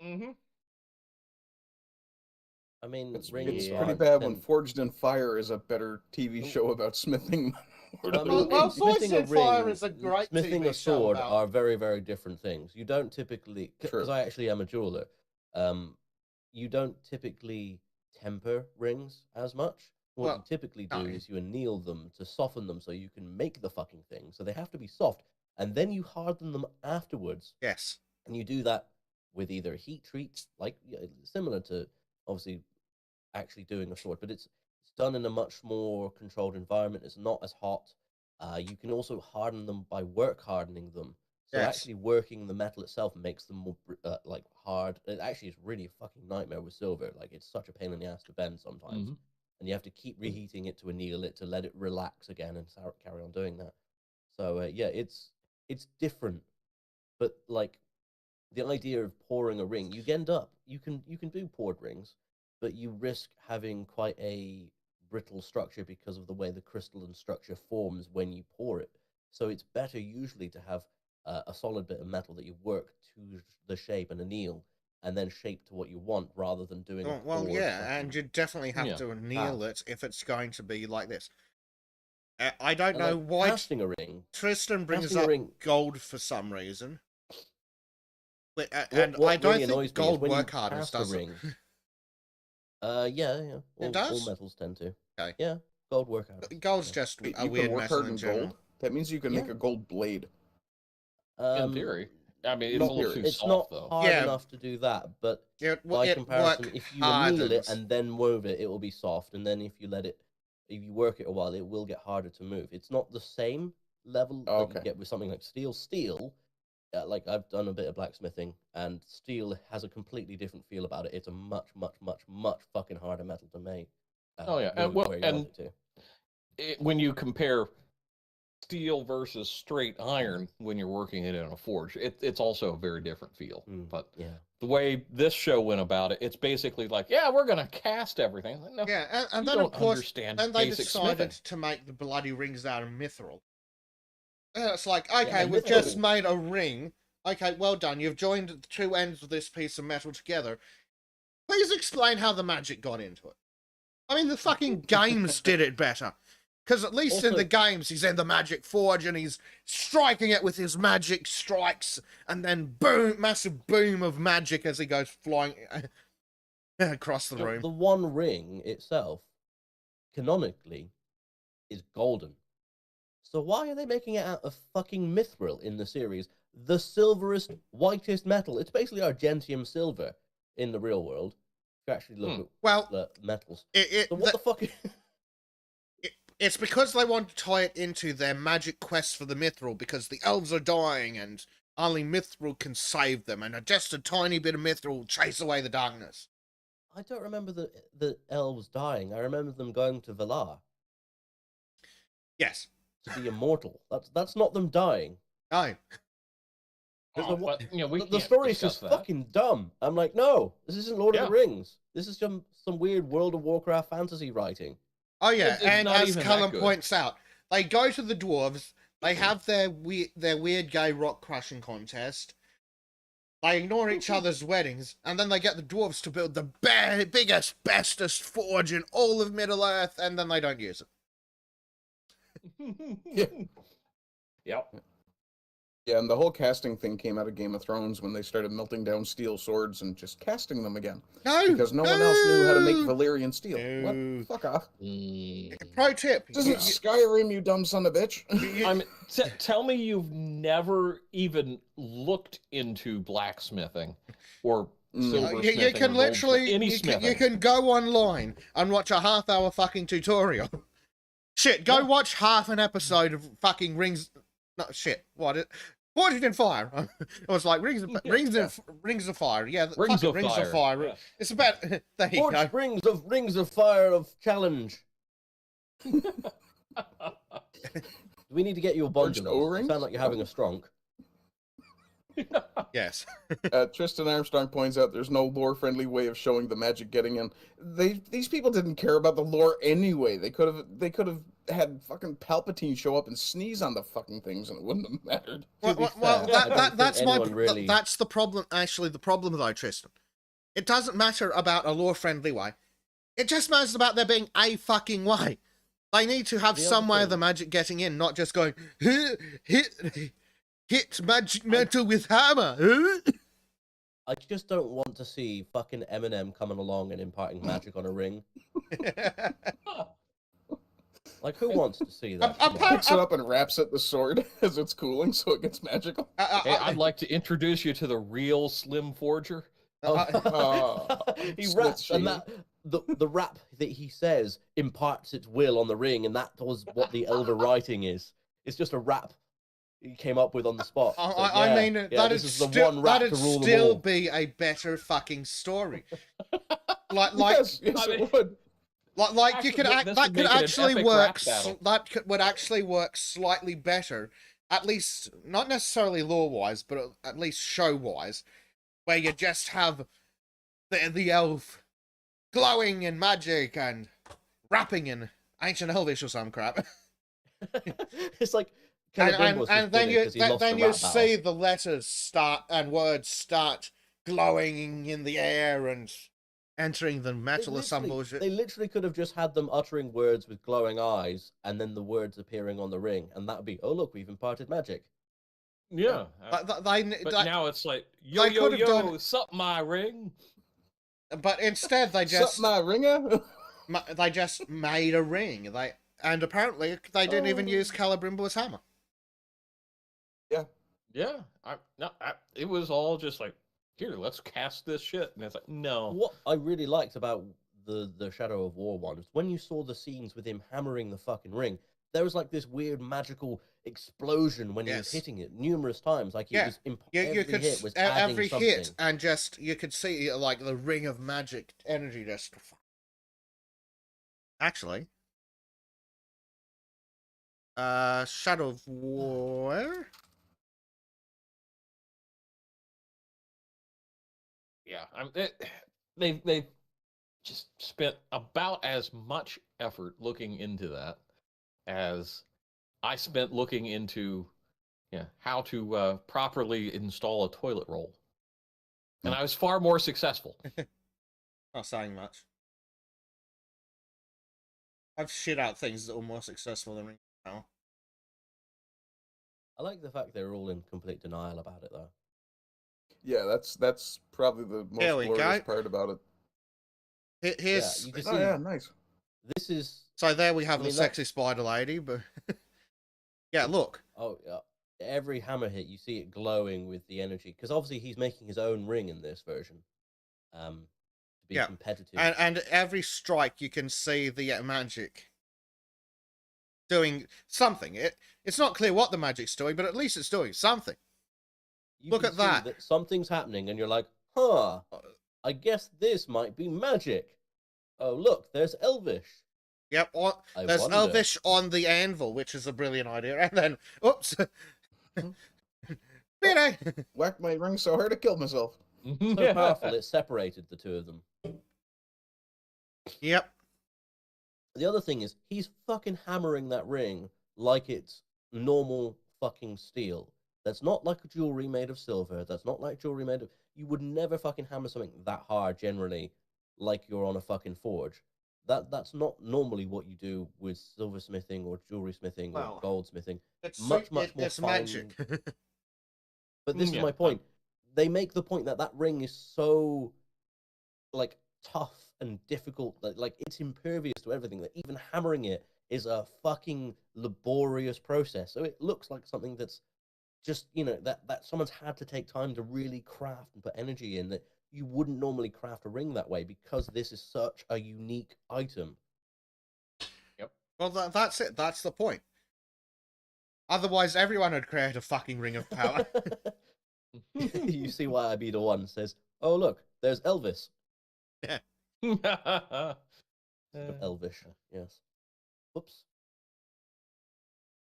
Mm-hmm. I mean, It's rings pretty are bad when then- Forged in Fire is a better TV show about smithing. I Well, mean, Forged smithing a in Fire ring, is a great smithing TV a show sword about- are very, very different things. You don't typically, True. because I actually am a jeweler, you don't typically temper rings as much. What Well, you typically do no. is you anneal them to soften them so you can make the fucking thing. So they have to be soft, and then you harden them afterwards. Yes. And you do that with either heat treats, like similar to obviously actually doing a sword, but it's done in a much more controlled environment. It's not as hot. You can also harden them by work hardening them. So Yes. actually working the metal itself makes them more like hard. It actually is really a fucking nightmare with silver. Like it's such a pain in the ass to bend sometimes, and you have to keep reheating it to anneal it to let it relax again and carry on doing that. So yeah, it's different, but like the idea of pouring a ring, you can do poured rings, but you risk having quite a brittle structure because of the way the crystalline structure forms when you pour it. So it's better usually to have a solid bit of metal that you work to the shape and anneal, and then shape to what you want rather than doing. Well, yeah, and you definitely have Yeah. to anneal it if it's going to be like this. I don't know like why casting a ring. Tristan brings casting a up ring- gold for some reason. And What I don't really annoys me think is gold when you work hardness cast a does it. ring. Yeah. All does? metals tend to. Okay. Yeah, gold work hardness. Gold's yeah. just Wait, a you weird can work metal hard in in general. gold? That means you can make Yeah. a gold blade. In theory. I mean, it's no, a little too It's soft, not though. hard Yeah. enough to do that, but It by comparison, work if you anneal it hardens. and then wove it, it will be soft, and then if you work it a while, it will get harder to move. It's not the same level that Okay. you get with something like steel. Steel, like I've done a bit of blacksmithing, and steel has a completely different feel about it. It's a much, much, much, much fucking harder metal to make. Oh, yeah, and move well, where you and- want it to. When you compare steel versus straight iron when you're working it in a forge, it's also a very different feel. Mm, But yeah. the way this show went about it, it's basically like, yeah, we're gonna cast everything. Like, no, Yeah, and you then don't of course, understand then they basic decided smithing. to make the bloody rings out of mithril. It's like, Yeah, okay, we've just mithril. made a ring. Okay, well done. You've joined the two ends of this piece of metal together. Please explain how the magic got into it. I mean, the fucking games did it better. Because at least in Also- the games, he's in the magic forge and he's striking it with his magic strikes, and then boom, massive boom of magic as he goes flying across the room. The One Ring itself, canonically, is golden. So why are they making it out of fucking mithril in the series? The silverest, whitest metal. It's basically Argentium silver in the real world. If you actually look at Well, the metals. it, So what the fuck? it's because they want to tie it into their magic quest for the mithril, because the elves are dying and only mithril can save them, and just a tiny bit of mithril will chase away the darkness. I don't remember the elves dying. I remember them going to Valar Yes. to be immortal. That's not them dying. No. Oh, but you know, we The can't story's discuss just that. fucking dumb. I'm like, no, this isn't Lord of Yeah. the Rings. This is some weird World of Warcraft fantasy writing. Oh yeah, It's and not as even that Cullen good. points out, they go to the dwarves. They have their weird gay rock crushing contest. They ignore each other's weddings, and then they get the dwarves to build the biggest, bestest forge in all of Middle Earth, and then they don't use it. Yep. Yeah, and the whole casting thing came out of Game of Thrones when they started melting down steel swords and just casting them again. No, Because no one else knew how to make no! Valyrian steel. No. What? Fuck off. Pro tip: This isn't Skyrim, you dumb son of a bitch. I mean, tell me you've never even looked into blacksmithing or silversmithing. you can or literally any you smithing. can go online and watch a half-hour fucking tutorial. Shit, go watch half an episode of fucking Rings. No shit, what? Forged in Fire. It was like Rings of Fire. Yeah, Rings fucking of Rings of Fire, Fire. yes. It's about there you Forged go. rings of fire of challenge. We need to get you a Forged bundle. You O-rings? sound like you're having a stronk. Yes. Tristan Armstrong points out there's no lore-friendly way of showing the magic getting in. These people didn't care about the lore anyway. They could have had fucking Palpatine show up and sneeze on the fucking things, and it wouldn't have mattered. To be Well, fair, I don't think that's anyone really. that's the problem. Actually, the problem though, Tristan, it doesn't matter about a lore-friendly way. It just matters about there being a fucking way. They need to have The some other way of thing- the magic getting in, not just going hit magic metal with hammer. I just don't want to see fucking Eminem coming along and imparting magic on a ring. Like, who wants to see that? I'm shit? part- Picks it up and wraps it the sword as it's cooling, so it gets magical. Hey, I'd like to introduce you to the real Slim Forger. He Split raps, and shade. the rap that he says imparts its will on the ring, and that was what the elder writing is. It's just a rap he came up with on the spot. It's like, I yeah, mean, yeah, that'd this is the still one rap that'd to rule them still all. be a better fucking story. Like Yes, I it mean- would. Like you could Actually, this that would could make it an actually epic work. rap battle. Would actually work slightly better, at least not necessarily lore wise, but at least show wise, where you just have the elf glowing in magic and rapping in ancient Elvish or some crap, It's like and Celebrimbus then was you because he lost then the you rap see the letters start and words start glowing in the air and entering the metal or some bullshit. They literally could have just had them uttering words with glowing eyes, and then the words appearing on the ring, and that would be, oh look, we've imparted magic. Yeah. But Now it's like, yo, they yo, could have yo, done- sup my ring? but instead they just Sup, my ringer? they just made a ring. And apparently they didn't even use Calibrimbo's hammer. Yeah. It was all just like, here, let's cast this shit. And it's like, no. What I really liked about the Shadow of War one was when you saw the scenes with him hammering the fucking ring, there was like this weird magical explosion when he was Yes. hitting it numerous times. Like Yeah. it was You every could hit was adding every something. hit and just you could see like the ring of magic energy just. Actually, Shadow of War. yeah, they've just spent about as much effort looking into that as I spent looking into how to properly install a toilet roll, and I was far more successful. Not saying much. I've shit out things that were more successful than Ring of Power. I like the fact they're all in complete denial about it, though. Yeah, that's probably the most Here we glorious go. part about it. Here's Yeah, you just Oh see. yeah, nice. This is. so there we have I the mean, sexy spider lady, but yeah, look. Oh, yeah. Every hammer hit, you see it glowing with the energy, because obviously he's making his own ring in this version, to be Yeah. competitive. And every strike you can see the magic doing something. It's not clear what the magic's doing, but at least it's doing something. You Look can at see that. something's happening, and you're like, huh, I guess this might be magic. Oh, look, there's Elvish. Yep, I there's wonder. Elvish on the anvil, which is a brilliant idea. And then, oops. Peter! Whacked my ring so hard I killed myself. So powerful, it separated the two of them. Yep. The other thing is, he's fucking hammering that ring like it's normal fucking steel. That's not like jewelry made of silver. That's not like jewelry made of... You would never fucking hammer something that hard, generally, like you're on a fucking forge. That's not normally what you do with silversmithing or jewelry smithing or goldsmithing. It's much more it's fine. magic. But this is my point. They make the point that that ring is so, like, tough and difficult, that, like, it's impervious to everything, that even hammering it is a fucking laborious process. So it looks like something that's just, that someone's had to take time to really craft and put energy in, that you wouldn't normally craft a ring that way, because this is such a unique item. Yep. Well, that's it. That's the point. Otherwise, everyone would create a fucking ring of power. You see why I be the one says, oh, look, there's Elvis. Yeah. Elvish, yes. Oops.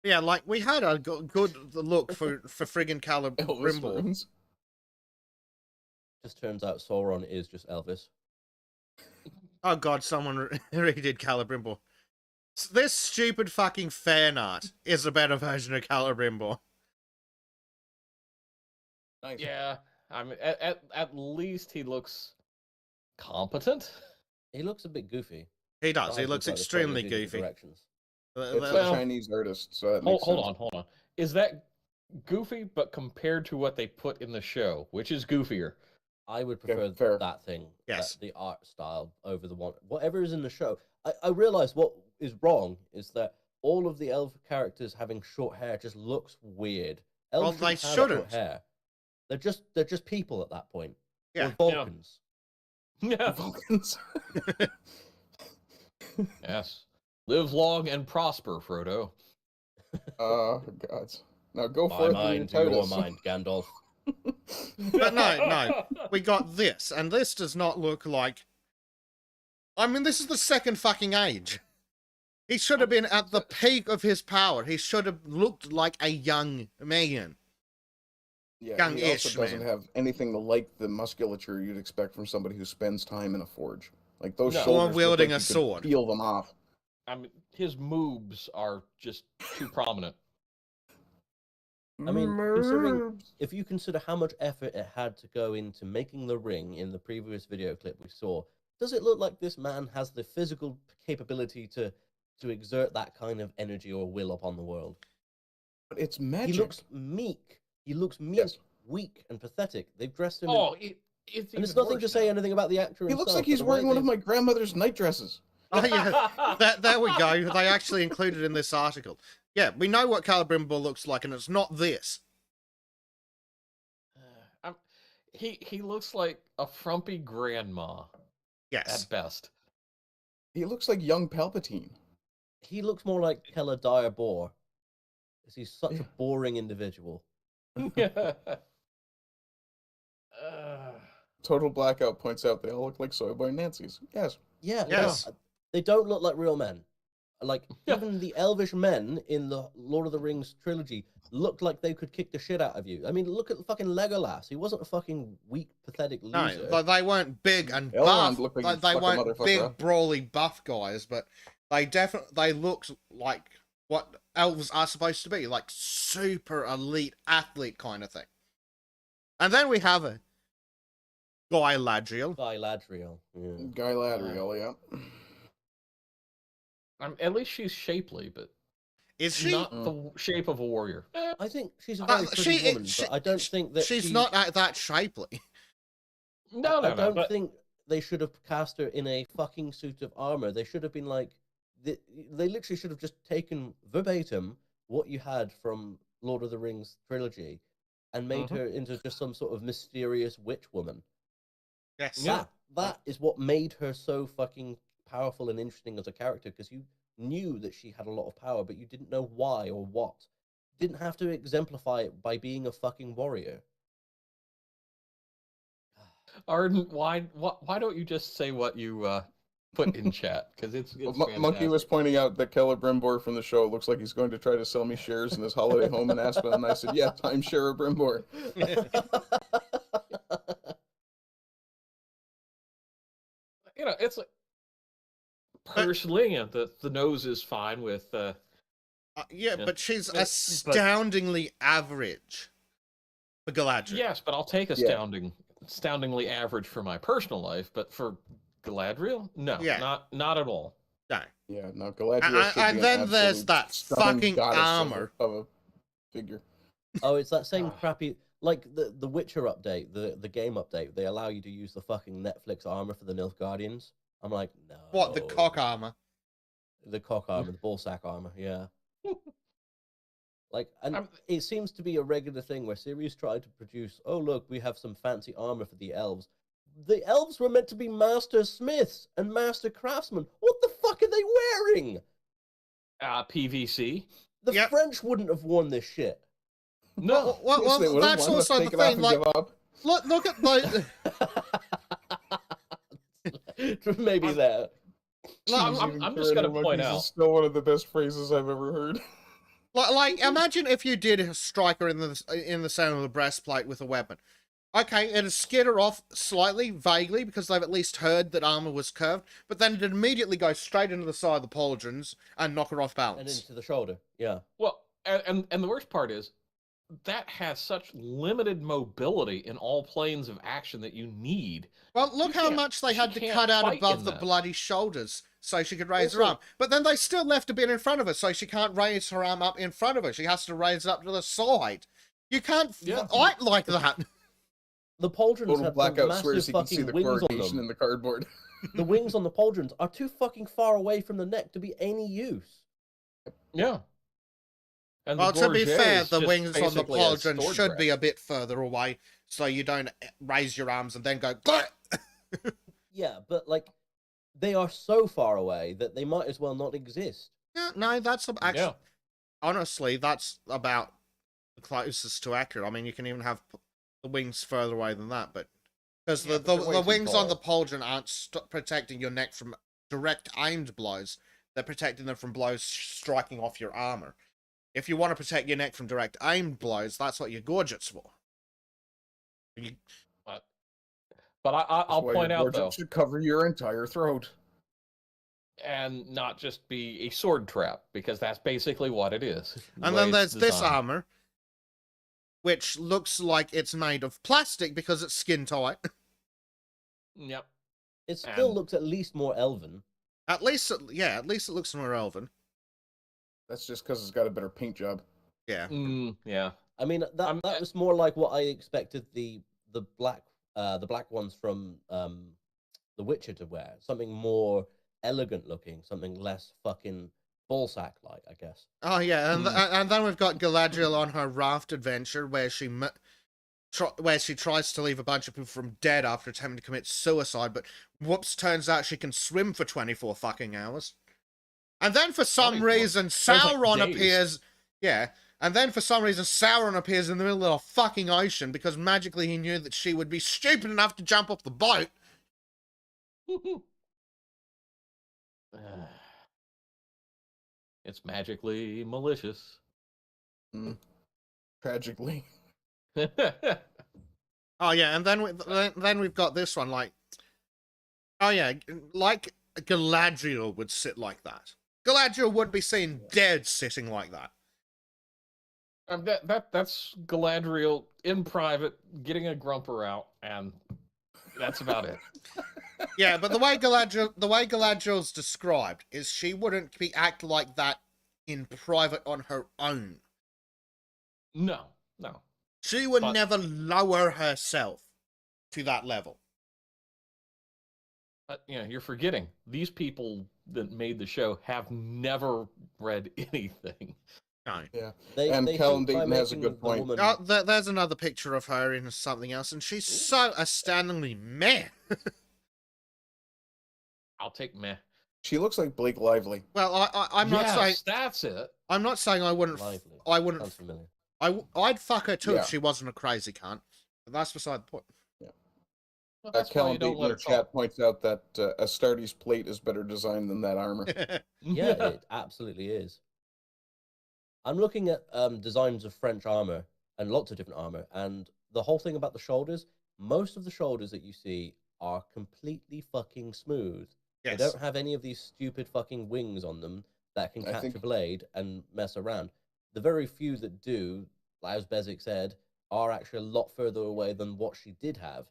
Yeah, like, we had a good look for friggin' Elvis Celebrimbor. runes. Just turns out Sauron is just Elvis. Oh god, someone redid Celebrimbor. This stupid fucking fan art is a better version of Celebrimbor. Nice. Yeah, I mean, at least he looks competent. He looks a bit goofy. He does. He Eyes looks look like they're extremely totally different goofy. directions. It's Well, a Chinese artist, so that makes sense. Hold on. Is that goofy, but compared to what they put in the show, which is goofier? I would prefer fair. that thing, Yes. the art style, over the one, whatever is in the show. I realize what is wrong is that all of the elf characters having short hair just looks weird. Elves Well, they shouldn't have shouldn't. short hair. They're just people at that point. Yeah. Or Vulcans. Yeah. Vulcans. Yes. Live long and prosper, Frodo. Oh, God. Now go My forth in mind to your your TARDIS. mind, Gandalf. But no. We got this, and this does not look like... I mean, this is the second fucking age. He should have been at the peak of his power. He should have looked like a young man. Yeah, he Young-ish also doesn't man. have anything like the musculature you'd expect from somebody who spends time in a forge. Like, those No. shoulders Or look wielding like a you could sword. peel them off. I mean, his moobs are just too prominent. I mean, considering, if you consider how much effort it had to go into making the ring in the previous video clip we saw, does it look like this man has the physical capability to exert that kind of energy or will upon the world? But it's magic. He looks meek. He looks meek, Yes. weak, and pathetic. They've dressed him Oh, in... it's And it's even nothing to worse say now. anything about the actor He himself. looks like he's but the way wearing one of they've- my grandmother's night dresses. Oh, yeah. There we go. They actually included in this article. Yeah, we know what Celebrimbor looks like, and it's not this. He looks like a frumpy grandma Yes. at best. He looks like young Palpatine. He looks more like Keller Diabor. Because he's such Yeah. a boring individual. Total Blackout points out they all look like Soy Boy Nancy's. Yes. Yeah, Yes. They don't look like real men. Like, Yeah. even the elvish men in the Lord of the Rings trilogy looked like they could kick the shit out of you. I mean, look at fucking Legolas. He wasn't a fucking weak, pathetic loser. No, they weren't big and Elrond buff. looked like They, he'd they fuck a weren't motherfucker big, up. brawly, buff guys, but they looked like what elves are supposed to be, like super elite athlete kind of thing. And then we have a Galadriel. Galadriel. Yeah. Galadriel, yeah. At least she's shapely, but Is she? not the shape of a warrior. I think she's a very pretty woman, but I don't think that she's not that shapely. No, I don't but think they should have cast her in a fucking suit of armor. They should have been like, they literally should have just taken verbatim what you had from Lord of the Rings trilogy and made her into just some sort of mysterious witch woman. Yes. Yeah. That is what made her so fucking powerful and interesting as a character, because you knew that she had a lot of power, but you didn't know why or what. Didn't have to exemplify it by being a fucking warrior. Arden, why don't you just say what you put in chat? Because it's Monkey was pointing out that Celebrimbor from the show looks like he's going to try to sell me shares in his holiday home in Aspen, and I said, yeah, timeshare of Brimbor. It's like, personally, the nose is fine with. Yeah, but she's But- astoundingly average for Galadriel. Yes, but I'll take astoundingly average for my personal life, but for Galadriel, no, Yeah. not at all. No. Yeah, no, Galadriel should And be then an there's absolute that stunning fucking goddess armor. of a figure. Oh, it's that same crappy, like the Witcher update, the game update. They allow you to use the fucking Netflix armor for the Nilfgaardians. I'm like, no. What, the cock armor? The cock armor, the ballsack armor, yeah. Like, and I'm- it seems to be a regular thing where series try to produce, oh, look, we have some fancy armor for the elves. The elves were meant to be master smiths and master craftsmen. What the fuck are they wearing? PVC. The Yep. French wouldn't have worn this shit. No. Yes, they would've. That's Why not also the take it off thing. and Like, give up? look at the. Maybe there. I'm just gonna point out. It's still one of the best phrases I've ever heard. Like, imagine if you did strike her in the center of the breastplate with a weapon. Okay, it'd skitter off slightly, vaguely, because they've at least heard that armor was curved, but then it'd immediately go straight into the side of the pauldrons and knock her off And balance. into the shoulder, yeah. Well, and the worst part is that has such limited mobility in all planes of action that you need. Well, look You how can't- much they she had to can't cut out fight above in the that. bloody shoulders so she could raise her Also- arm. But then they still left a bit in front of her, so she can't raise her arm up in front of her. She has to raise it up to the side. You can't Yeah. fight like that. The pauldrons Total have the blackout swears massive you can see fucking the wings on corrugation in them. the cardboard. The wings on the pauldrons are too fucking far away from the neck to be any use. Yeah. And Well, to be gorget fair, is the just wings on the basically a pauldron sword should be grab. a bit further away, so you don't raise your arms and then go. "Gleh!" Yeah, but like, they are so far away that they might as well not exist. Yeah, no, that's actually. Yeah. Honestly, that's about the closest to accurate. I mean, you can even have the wings further away than that, but because Yeah, but they're way the too wings on far. the pauldron aren't protecting your neck from direct aimed blows. They're protecting them from blows striking off your armor. If you want to protect your neck from direct aimed blows, that's what your gorget's for. But I'll That's why point your out gorget though, should cover your entire throat. and not just be a sword trap, because that's basically what it is. the And way then it's there's this designed. armor, which looks like it's made of plastic because it's skin tight. Yep. It still And- looks at least more elven. At least it looks more elven. That's just because it's got a better paint job. Yeah. Yeah. I mean, that was more like what I expected the black ones from The Witcher to wear. Something more elegant looking, something less fucking ballsack like, I guess. Oh yeah, and Hmm. and then we've got Galadriel on her raft adventure where she tries to leave a bunch of people from dead after attempting to commit suicide, but whoops, turns out she can swim for 24 fucking hours. And then for some 24. reason Sounds like Sauron days. appears. Yeah. And then for some reason Sauron appears in the middle of a fucking ocean because magically he knew that she would be stupid enough to jump off the boat. It's magically malicious. Tragically. Oh yeah, and then we've got this one, like, oh yeah, like Galadriel would sit like that. Galadriel would be seen dead sitting like that. That's Galadriel in private getting a grumper out, and that's about it. Yeah, but the way Galadriel's described is she wouldn't be act like that in private on her own. No. She would But- never lower herself to that level. You're forgetting these people that made the show have never read anything. No. Yeah. They, And they Callum think by Dayton has a making good the point. woman- Oh, there's another picture of her in something else, and she's so astoundingly meh. I'll take meh. She looks like Blake Lively. Well, I'm not saying Yes, that's it. I'm not saying I wouldn't. Lively. I wouldn't. Sounds familiar. I'd fuck her too Yeah. if she wasn't a crazy cunt. But that's beside the point. Well, that's why Callum you don't Dayton let in her the chat talk. points out that Astartes' plate is better designed than that armor. Yeah, it absolutely is. I'm looking at designs of French armor and lots of different armor, and the whole thing about the shoulders, most of the shoulders that you see are completely fucking smooth. Yes. They don't have any of these stupid fucking wings on them that can I catch think- a blade and mess around. The very few that do, as Bezic said, are actually a lot further away than what she did have.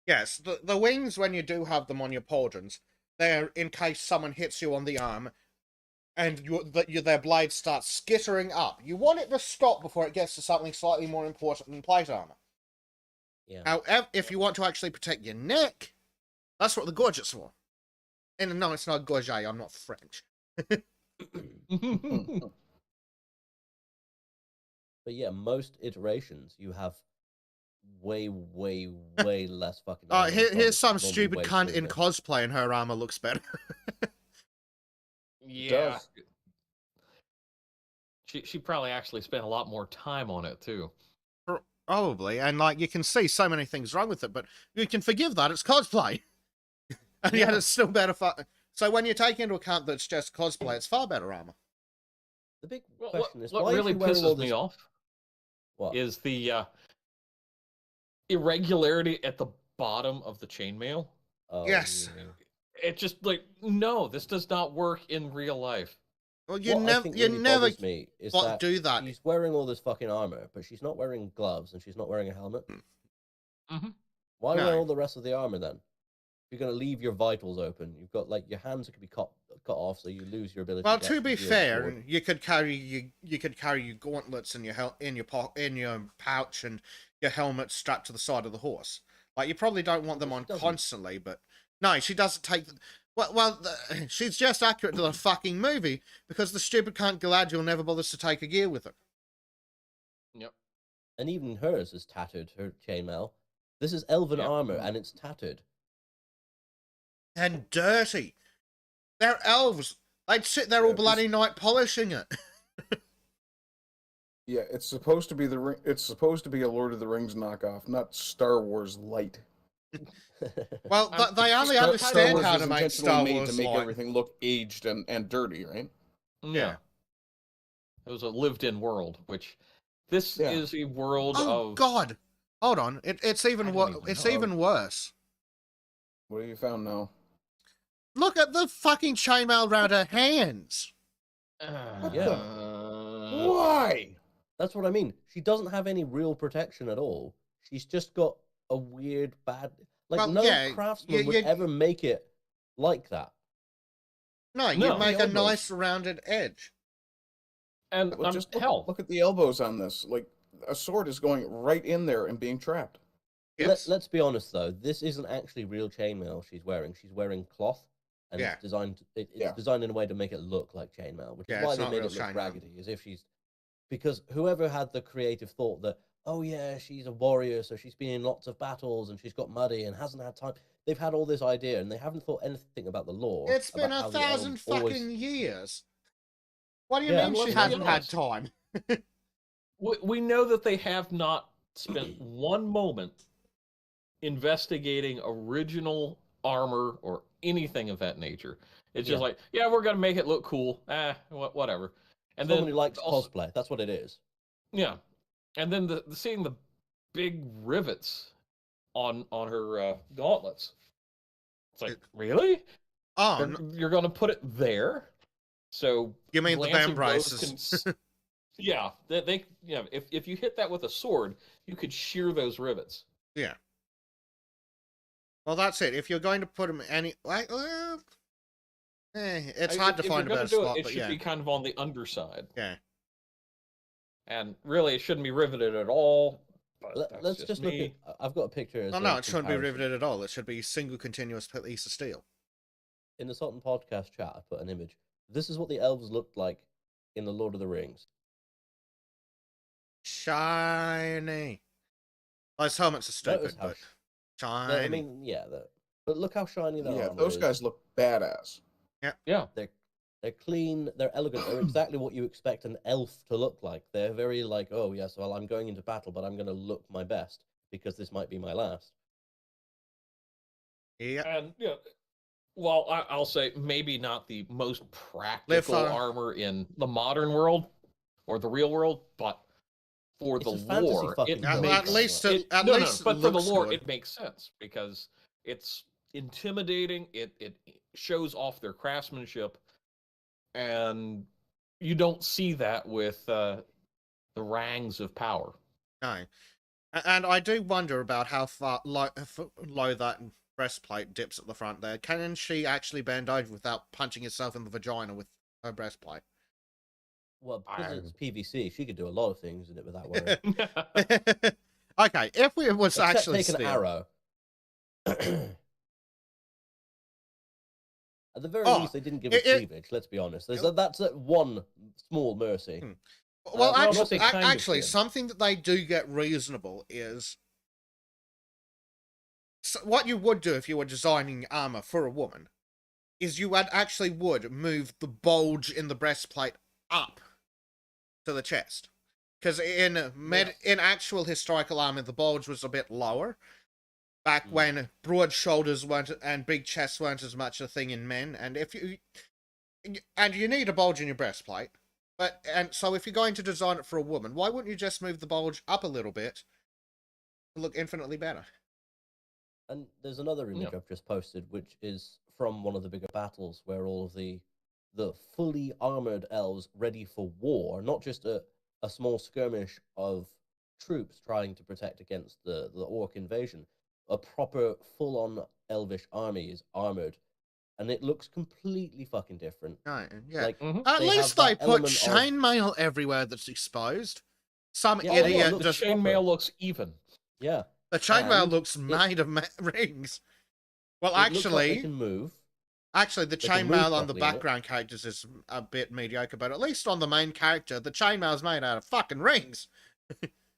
Yes, the wings, when you do have them on your pauldrons, they're in case someone hits you on the arm and their blade starts skittering up. You want it to stop before it gets to something slightly more important than plate armor. Yeah. However, if you want to actually protect your neck, that's what the gorget's for. And no, it's not gorget, I'm not French. But yeah, most iterations you have way, way, way less fucking. Oh, armor on the here's shoulders, some normally stupid way cunt in smoother. cosplay and her armor looks better. Yeah. does. She probably actually spent a lot more time on it too. Probably, and like you can see so many things wrong with it, but you can forgive that, it's cosplay. And yet Yeah. it's still better so when you take into account that it's just cosplay, it's far better armor. The big Well, question is what why really is she wearing all pisses this? me off What? is the irregularity at the bottom of the chainmail. Oh, Yes. yeah. It just like, no, this does not work in real life. Well, you What I never think you really never bothers me is that do that. she's wearing all this fucking armor, but she's not wearing gloves and she's not wearing a helmet. Mhm. Why No. wear all the rest of the armor then? If you're going to leave your vitals open, you've got like your hands that could be cut off, so you lose your ability. Well, to to actually be wield a fair, sword. you could carry your gauntlets in your pouch and your helmet strapped to the side of the horse. Like you probably don't want them Well, on she doesn't. constantly, but no, she doesn't take. She's just accurate to the fucking movie because the stupid cunt Galadriel never bothers to take a gear with her. Yep. And even hers is tattered. Her chainmail. This is elven Yeah. armor, and it's tattered. And dirty. They're elves. They'd sit there all Yeah, bloody night polishing it. Yeah, it's supposed to be it's supposed to be a Lord of the Rings knockoff, not Star Wars light. Well, they only Star understand Wars how was to make intentionally Star made Wars to make like. everything look aged and dirty, right? Yeah. It was a lived-in world, which this Yeah. is a world Oh of. God! Hold on, it's even I don't even it's know. even worse. What have you found now? Look at the fucking chainmail around her hands. What Yeah. the- Why? That's what I mean. She doesn't have any real protection at all. She's just got a weird bad. Like Well, no yeah, craftsman would you- ever make it like that. No, you No. make The a elbows. nice rounded edge. And Look, just hell, look at the elbows on this. Like a sword is going right in there and being trapped. Yes. Let's be honest though. This isn't actually real chainmail she's wearing. She's wearing cloth, and Yeah. it's designed. It's Yeah. designed in a way to make it look like chainmail, which Yeah, is why it's they not made real it look chainmail. raggedy, as if she's. Because whoever had the creative thought that, oh yeah, she's a warrior, so she's been in lots of battles and she's got muddy and hasn't had time. They've had all this idea and they haven't thought anything about the lore. It's been about how the 1,000 elves always- fucking years. What do you Yeah, mean let's she be hasn't had honest. time? we know that they have not spent one moment investigating original armor or anything of that nature. It's just Yeah. like, yeah, we're gonna make it look cool. Whatever. And Someone then who likes also, cosplay. That's what it is. yeah, and then seeing the big rivets on her gauntlets. It's like, really? Oh, You're gonna put it there? So you mean the band glancing blows can, braces? yeah, if you hit that with a sword, you could shear those rivets. Yeah. Well, that's it. If you're going to put them it's hard to If find you're a gonna better do spot, it but should yeah. be kind of on the underside. Yeah. And really, it shouldn't be riveted at all. But that's Let's just look me. at. I've got a picture. As Oh, a no, it shouldn't be comparison. riveted at all. It should be single continuous piece of steel. In the Sultan podcast chat, I put an image. This is what the elves looked like in the Lord of the Rings. Shiny. Those helmets are stupid, Notice how but shiny. I mean, yeah, but look how shiny their Yeah, armor those is. guys look badass. Yeah. They're clean, they're elegant, they're exactly what you expect an elf to look like. They're very like, oh yes, well I'm going into battle, but I'm going to look my best because this might be my last. Yeah. And well, I'll say maybe not the most practical armor in the modern world or the real world, but for It's the just fantasy lore, fucking it films, makes at least it, at no, least no, but for the looks lore, good. it makes sense because it's intimidating. It shows off their craftsmanship, and you don't see that with the rangs of power. No. And I do wonder about how far low that breastplate dips at the front there. Can she actually bend over without punching herself in the vagina with her breastplate? Well, because it's PVC, she could do a lot of things in it without worrying. Okay, if it was Except actually take an steel. arrow. At the very Oh, least, they didn't give it cleavage. Let's be honest. That's one small mercy. Well, I'm not actually, saying kind of actually, good. something that they do get reasonable is what you would do if you were designing armor for a woman is you would move the bulge in the breastplate up to the chest. Because in actual historical armor, the bulge was a bit lower. Back when broad shoulders weren't and big chests weren't as much a thing in men, and you need a bulge in your breastplate. So if you're going to design it for a woman, why wouldn't you just move the bulge up a little bit to look infinitely better? And there's another image I've just posted, which is from one of the bigger battles where all of the fully armored elves ready for war, not just a small skirmish of troops trying to protect against the orc invasion. A proper full-on elvish army is armored, and it looks completely fucking different. Right, yeah. Like, At least they put chainmail everywhere that's exposed. Some idiot the chainmail looks even. Yeah. The chainmail looks made of rings. Well, actually, they can move. Actually, the chainmail on the background characters is a bit mediocre, but at least on the main character, the chainmail's made out of fucking rings.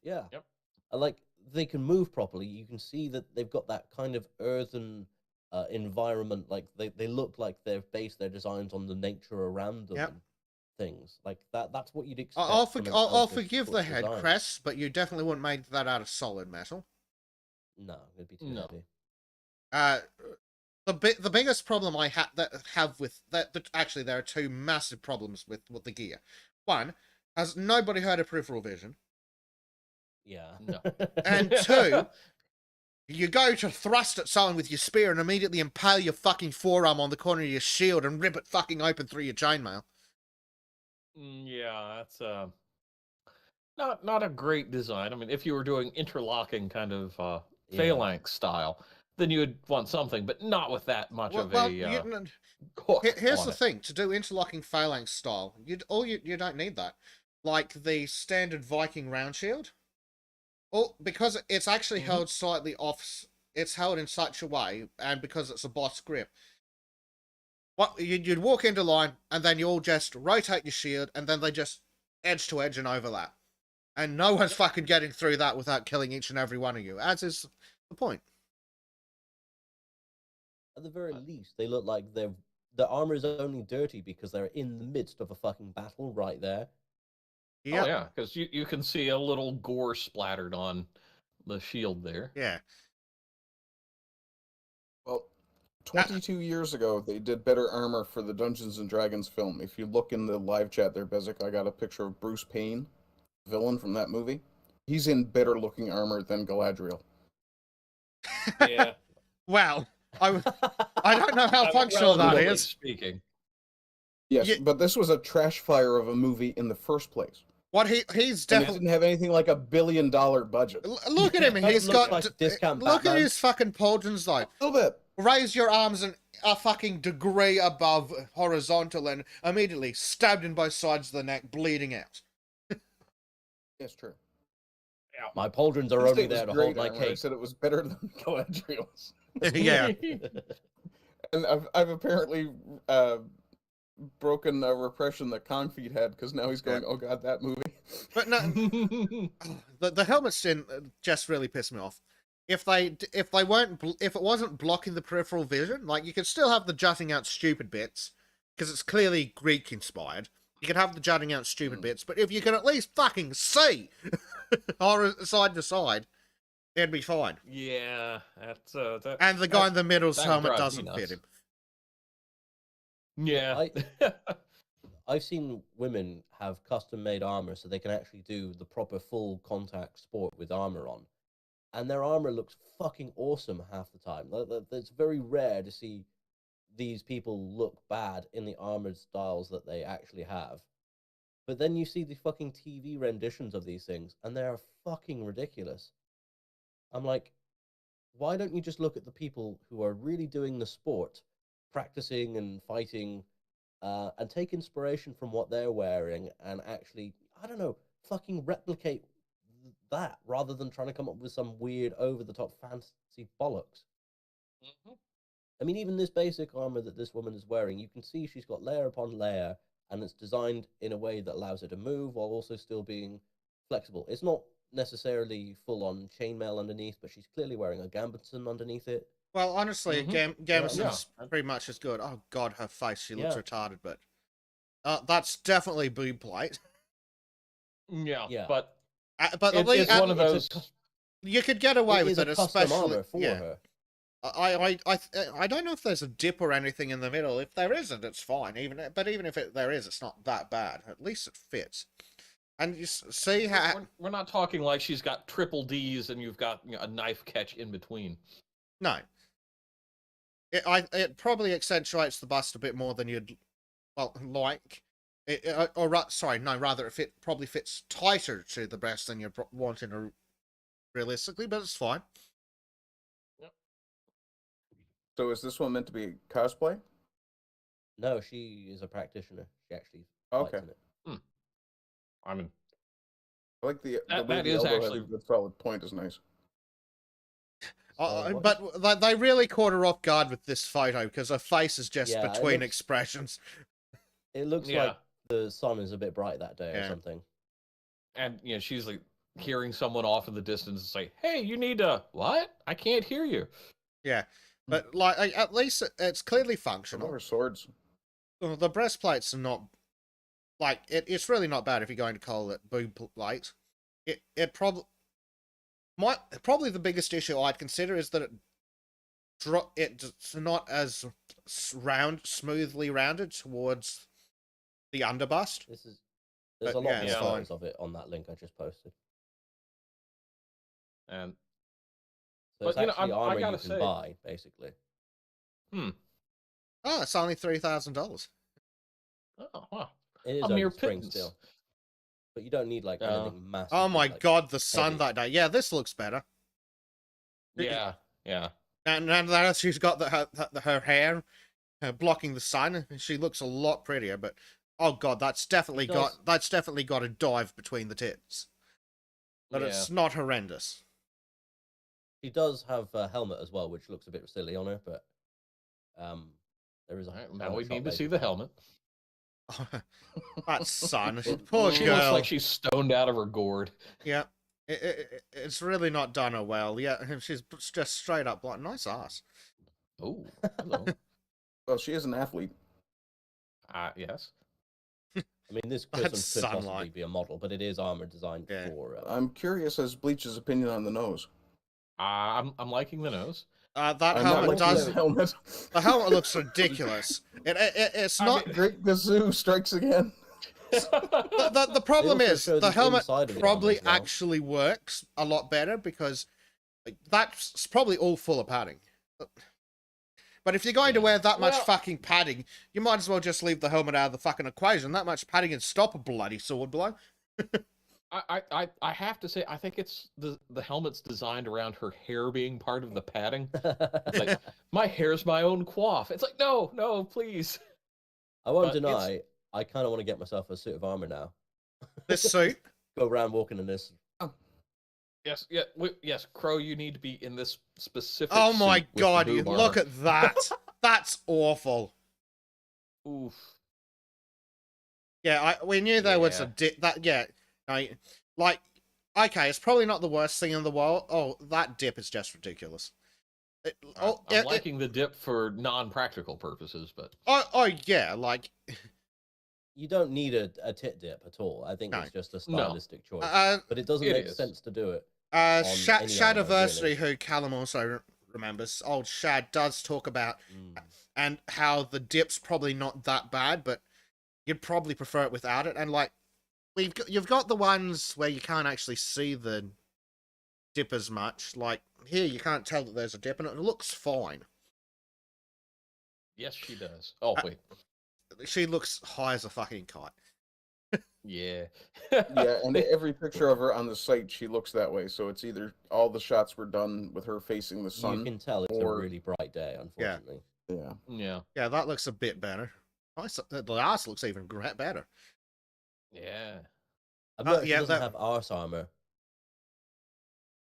Yeah. Yep. Like, they can move properly. You can see that they've got that kind of earthen environment. Like, they look like they've based their designs on the nature around them. Yep. Things like that. That's what you'd expect. I'll forgive the head crest, but you definitely wouldn't make that out of solid metal. No, it'd be too heavy. The biggest problem I have with that, actually, there are two massive problems with the gear. One, has nobody heard of peripheral vision? Yeah. No. And two, you go to thrust at someone with your spear and immediately impale your fucking forearm on the corner of your shield and rip it fucking open through your chainmail. Yeah, that's not a great design. I mean, if you were doing interlocking kind of phalanx style, then you would want something, but not with that much of a here's the thing: to do interlocking phalanx style, you don't need that. Like the standard Viking round shield, because it's actually held slightly off. It's held in such a way, and because it's a boss grip. What you'd walk into line, and then you all just rotate your shield, and then they just edge to edge and overlap, and no one's fucking getting through that without killing each and every one of you. As is the point. At the very least, they look like their armor is only dirty because they're in the midst of a fucking battle right there. Yep. Oh yeah, because you can see a little gore splattered on the shield there. Yeah. Well, 22 years ago, they did better armor for the Dungeons and Dragons film. If you look in the live chat there, Bezic, I got a picture of Bruce Payne, villain from that movie. He's in better looking armor than Galadriel. Yeah. Well, I don't know how functional that Relatively is. Speaking. Yes, Yeah. but this was a trash fire of a movie in the first place. What he's And it definitely didn't have anything like $1 billion budget. look at him. That He's looks got like discount look at Batman. his fucking pauldrons though. A little bit. Raise your arms a fucking degree above horizontal and immediately stabbed in both sides of the neck, bleeding out. Yes, true. My pauldrons are Didn't say only it was there to great hold my armor, I cake. said it was better than Galadriel's. Yeah. And I've apparently broken a repression that Confeed had, because now he's going, oh god, that movie. But no, the helmets didn't just really piss me off. If it wasn't blocking the peripheral vision, like you could still have the jutting out stupid bits because it's clearly Greek inspired. You could have the jutting out stupid bits, but if you can at least fucking see or side to side, it'd be fine. Yeah, that's that. And the guy in the middle's that helmet drives me doesn't fit nuts. him. Yeah. I've seen women have custom-made armor so they can actually do the proper full contact sport with armor on, and their armor looks fucking awesome half the time. It's very rare to see these people look bad in the armored styles that they actually have. But then you see the fucking TV renditions of these things, and they are fucking ridiculous. I'm like, why don't you just look at the people who are really doing the sport, practicing and fighting, and take inspiration from what they're wearing and actually, I don't know, fucking replicate that rather than trying to come up with some weird over-the-top fantasy bollocks. Mhm. I mean, even this basic armor that this woman is wearing, you can see she's got layer upon layer, and it's designed in a way that allows her to move while also still being flexible. It's not necessarily full-on chainmail underneath, but she's clearly wearing a gambeson underneath it. Well, honestly, Gamison's Yeah. pretty much as good. Oh god, her face, she looks Yeah. retarded, but that's definitely boob plate. Yeah, but But at it's least one of those. you could get away It with is a it, custom especially armor for yeah. her. I don't know if there's a dip or anything in the middle. If there isn't, it's fine. Even if there is, it's not that bad. At least it fits. And you see how We're not talking like she's got triple D's and you've got a knife catch in between. no. It probably accentuates the bust a bit more than you'd like. Rather it probably fits tighter to the breast than you're wanting realistically, but it's fine. So is this one meant to be cosplay? No, she is a practitioner. She actually Okay. fights in it. I mean, I like the That- way that the is elbow has actually- a good solid point is nice. So what? But they really caught her off guard with this photo because her face is just Yeah, it between looks- expressions. It looks Yeah. like the sun is a bit bright that day or Yeah. something. and she's like hearing someone off in the distance and say, "Hey, you need to what? I can't hear you." Yeah, but like at least it's clearly I love functional. her swords. Well, the breastplates are not like it's really not bad if you're going to call it boob plate. It probably the biggest issue I'd consider is that it's not as smoothly rounded towards the underbust. There's But a lot yeah, more it's fine. photos of it on that link I just posted. And So it's But, actually I armor you gotta can say- buy, basically. Oh, it's only $3,000. oh wow, It is a only mere spring pittance. still. But you don't need like Oh. anything massive. Oh my like, god, the sun heavy. that day. Yeah, this looks better. Yeah. And then she's got her hair blocking the sun. She looks a lot prettier. But oh god, that's definitely does. got a dive between the tits. But Yeah. it's not horrendous. She does have a helmet as well, which looks a bit silly on her, but there is a All right, now helmet we shot need to see later. the helmet. That sun, poor She girl. looks like she's stoned out of her gourd. Yeah, it's really not done her well. Yeah, she's just straight up like nice ass. Oh, hello. Well, she is an athlete. Yes. I mean, this That's Christmas could possibly sunlight. be a model, but it is armor designed Yeah. for. I'm curious as Bleach's opinion on the nose. I'm liking the nose. That I'm not helmet looking at does. the helmet. The helmet looks ridiculous. It's I not. mean- Great Gazoo strikes again. The problem also is show the the helmet inside of the armor probably as well. actually works a lot better because like, that's probably all full of padding. But if you're going to Yeah. wear that much Well- fucking padding, you might as well just leave the helmet out of the fucking equation. That much padding can stop a bloody sword blow. I have to say, I think it's the helmet's designed around her hair being part of the padding. It's like, my hair's my own coif. It's like, no, please. I won't but it's- deny, I kind of want to get myself a suit of armor now. This suit. Go around walking in this. Yes, yes, Crow, you need to be in this specific. Oh my suit with the god! boob Look armor. at that. That's awful. Oof. Yeah, we knew there was a Yeah. dip. That yeah, like okay, it's probably not the worst thing in the world. Oh, that dip is just ridiculous. I'm liking the dip for non-practical purposes, but oh yeah, like You don't need a tit dip at all. I think No. it's just a No. stylistic choice. But it doesn't It make is. sense to do it. on any Shadiversary, armor, really. who Callum also remembers, old Shad does talk about Mm. and how the dip's probably not that bad, but you'd probably prefer it without it. And like you've got the ones where you can't actually see the dip as much. Like here, you can't tell that there's a dip, and it looks fine. yes, she does. Oh wait, She looks high as a fucking kite. yeah. Yeah, and every picture of her on the site, she looks that way. So it's either all the shots were done with her facing the sun. You can tell it's or- a really bright day, unfortunately. Yeah. Yeah, Yeah, that looks a bit better. The ass looks even better. yeah. I'm not, she yeah, doesn't that- have arse armor.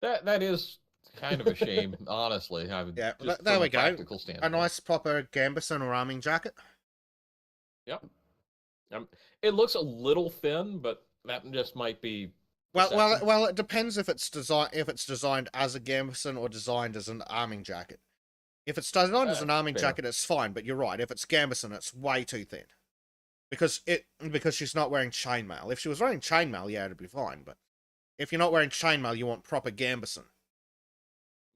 That is kind of a shame, honestly. I would, Yeah, just there from we a go. practical A standpoint. nice proper Gambison or arming jacket. It looks a little thin, but that just might be. perception. Well, it depends if it's designed as a Gambison or designed as an arming jacket. If it's designed as an arming fair. jacket, it's fine. But you're right. If it's Gambison, it's way too thin. Because she's not wearing chainmail. If she was wearing chainmail, yeah, it'd be fine. But if you're not wearing chainmail, you want proper Gambison.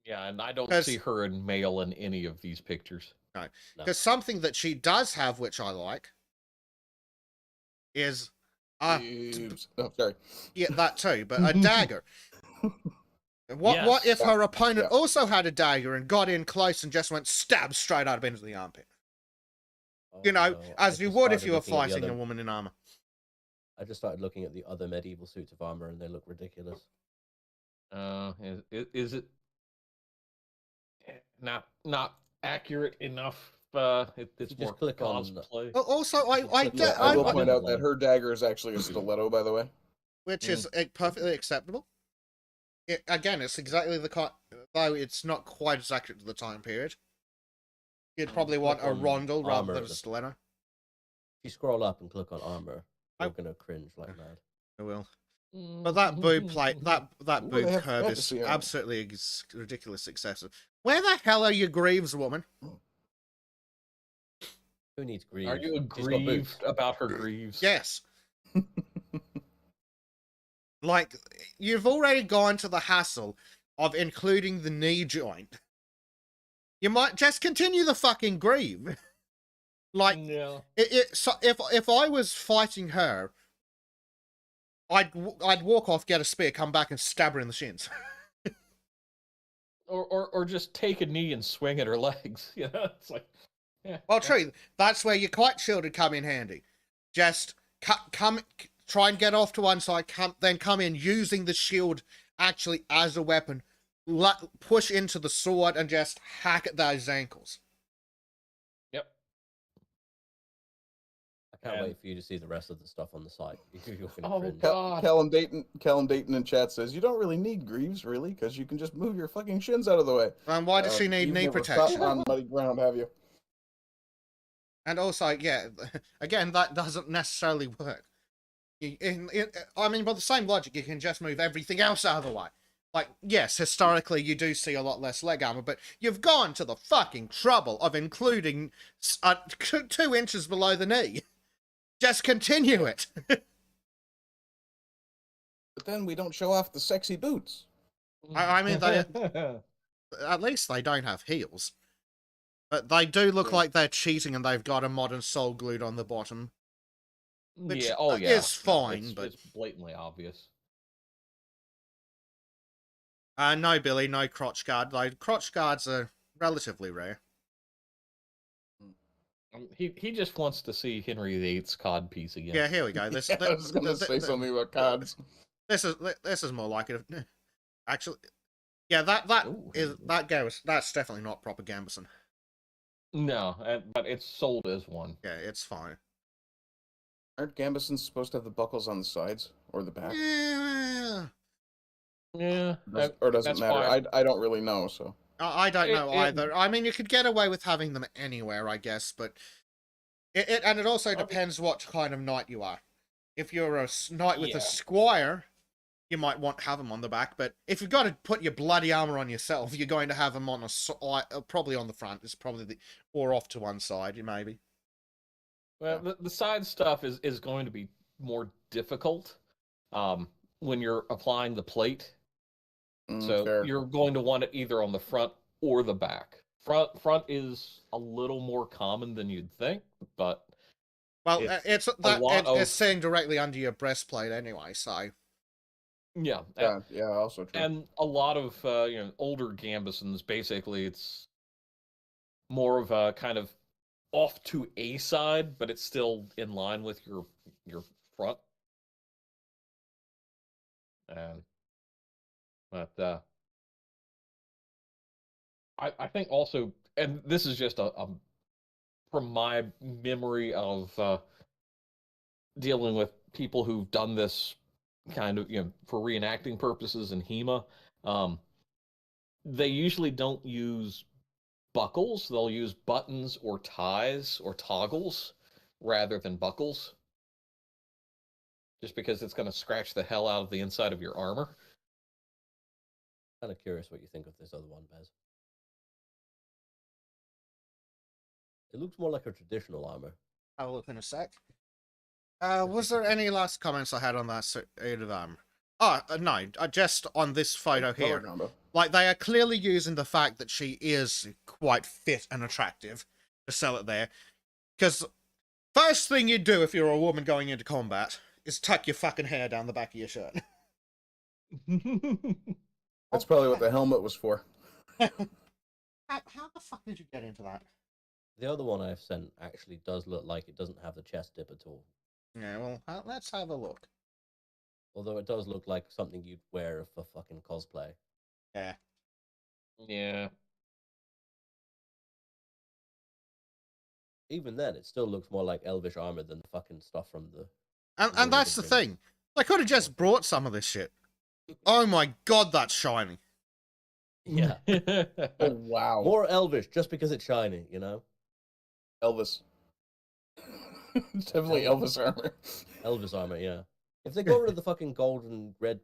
Yeah, and I don't 'Cause- see her in male in any of these pictures. No. Because something that she does have, which I like, is Boobs. Oh, sorry. yeah, that too, but a dagger. What if her opponent Yeah. also had a dagger and got in close and just went stab straight up into the armpit? You know, Oh, no, as I you just would if started you were looking at the fighting a other- woman in armor. I just started looking at the other medieval suits of armor and they look ridiculous. Is it not accurate enough? It's You more just click on- cosplay. Also, I I will I point didn't out that like- her dagger is actually a stiletto, by the way. which is perfectly acceptable. Again, it's exactly the kind, though it's not quite as accurate to the time period. You'd probably want a click on rondel rather armor than at a the- stiletto. If you scroll up and click on armor, I- you're gonna cringe like mad. I will. But that boob plate, that Ooh, boob they have curve is fantasy armor. absolutely ridiculous excessive. Where the hell are your greaves, woman? Who needs greaves? Are you She's got boobs. aggrieved about her greaves? Yes. Like, you've already gone to the hassle of including the knee joint. You might just continue the fucking greave. Like, No. so if I was fighting her, I'd walk off, get a spear, come back, and stab her in the shins. Or just take a knee and swing at her legs. You know, it's like, yeah. Well, yeah. true. That's where your kite shield would come in handy. Just try and get off to one side, then come in using the shield actually as a weapon. Push into the sword and just hack at those ankles. Yep. I can't And- wait for you to see the rest of the stuff on the site. You're gonna Oh, cringe. God. Callum Dayton in chat says you don't really need greaves, really, because you can just move your fucking shins out of the way. And why does she need You've knee never protection? fought on muddy ground, have you? And also, yeah, again, that doesn't necessarily work. I mean, by the same logic, you can just move everything else out of the way. Like, yes, historically, you do see a lot less leg armor, but you've gone to the fucking trouble of including 2 inches below the knee. Just continue it. But then we don't show off the sexy boots. I mean, they, At least they don't have heels. But they do look Yeah. like they're cheating and they've got a modern soul glued on the bottom. Which yeah. Oh yeah. is fine, but it's blatantly obvious. no, Billy, no crotch guard. Like, crotch guards are relatively rare. He just wants to see Henry VIII's cod piece again. Yeah, here we go. This Yeah, I was gonna say something about cards. This is more like it. Actually, yeah, that Ooh, is that goes. That's definitely not proper Gambison. No, but it's sold as one. Yeah, it's fine. Aren't Gambesons supposed to have the buckles on the sides or the back? Yeah, Yeah, Or does it that's matter? fine. I don't really know. So I don't know It- either. I mean, you could get away with having them anywhere, I guess, but it also depends what kind of knight you are. If you're a knight with Yeah. a squire, you might want to have them on the back, but if you've got to put your bloody armor on yourself, you're going to have them on probably on the front. It's probably or off to one side, maybe. Well, the side stuff is going to be more difficult when you're applying the plate. So fair. you're going to want it either on the front or the back. Front is a little more common than you'd think, but Well, It's a lot it's of- sitting directly under your breastplate anyway, so yeah, Yeah, also true. and a lot of older Gambesons, basically it's more of a kind of off to a side, but it's still in line with your front. And but I think also, and this is just a from my memory of dealing with people who've done this kind of for reenacting purposes in HEMA, they usually don't use buckles. They'll use buttons or ties or toggles rather than buckles, just because it's going to scratch the hell out of the inside of your armor. Kind of curious what you think of this other one, Bez. It looks more like a traditional armor. I'll look in a sec. Was there any last comments I had on that suit of armor? Oh, no, just on this photo Color here. combo. Like, they are clearly using the fact that she is quite fit and attractive to sell it there. Because first thing you do if you're a woman going into combat is tuck your fucking hair down the back of your shirt. That's probably what the helmet was for. How the fuck did you get into that? The other one I've sent actually does look like it doesn't have the chest dip at all. Yeah, well, let's have a look. Although it does look like something you'd wear for fucking cosplay. Yeah. Yeah. Even then, it still looks more like elvish armor than the fucking stuff from the... And Lord of that's the the Rings. thing. They could have just brought some of this shit. Oh my god, that's shiny. Yeah. Oh wow, More elvish just because it's shiny, you know? Elvis. Definitely Elvis armor. Elvis armor, yeah. If they got rid of the fucking gold and red, or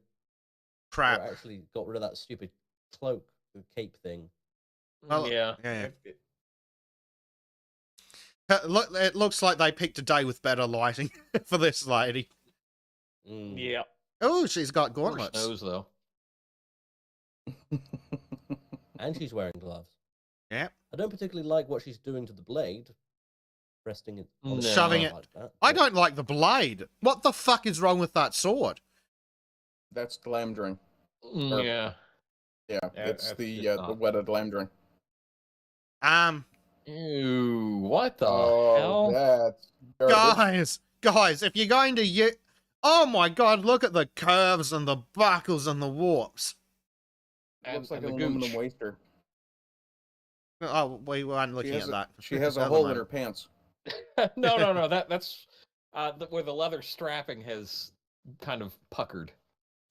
Crap. actually got rid of that stupid cloak, the cape thing. Well, yeah. yeah. Look, it looks like they picked a day with better lighting for this lady. Mm. Yeah. Oh, she's got Worse gauntlets. nose though. And she's wearing gloves. Yeah. I don't particularly like what she's doing to the blade. Resting it on No. its Shoving side it. like that, I but- don't like the blade. What the fuck is wrong with that sword? That's glamdring. Yeah. Yeah, Yeah, it's that's the just the not- wetted glamdring. Ew, what the Oh, hell? that's garbage. guys, if you're going to use... Oh my god, look at the curves and the buckles and the warps. It looks like and an the aluminum gooch. waster. Oh, we weren't She looking has at a, that. she has a Never hole mind. in her pants. No. That's where the leather strapping has kind of puckered.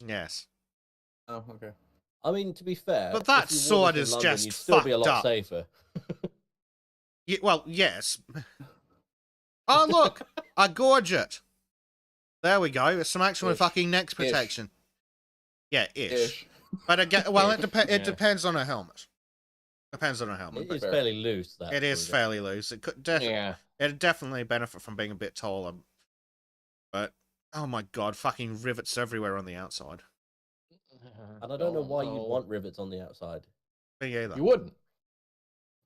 Yes. Oh, okay. I mean, to be fair, But that if you wore sword this is in London, just you'd still be a fucked lot up. safer. Well, yes. Oh, look! A gorget. There we go. It's some actual Ish. fucking neck Ish. protection. Yeah, ish. Ish. But again, well, it Yeah. depends on a helmet. Depends on a helmet. It is fair. fairly loose. That It is sort of- fairly loose. It could Yeah. it'd definitely benefit from being a bit taller. But oh my god, fucking rivets everywhere on the outside. And I don't know why no. you'd want rivets on the outside. Me either. You wouldn't.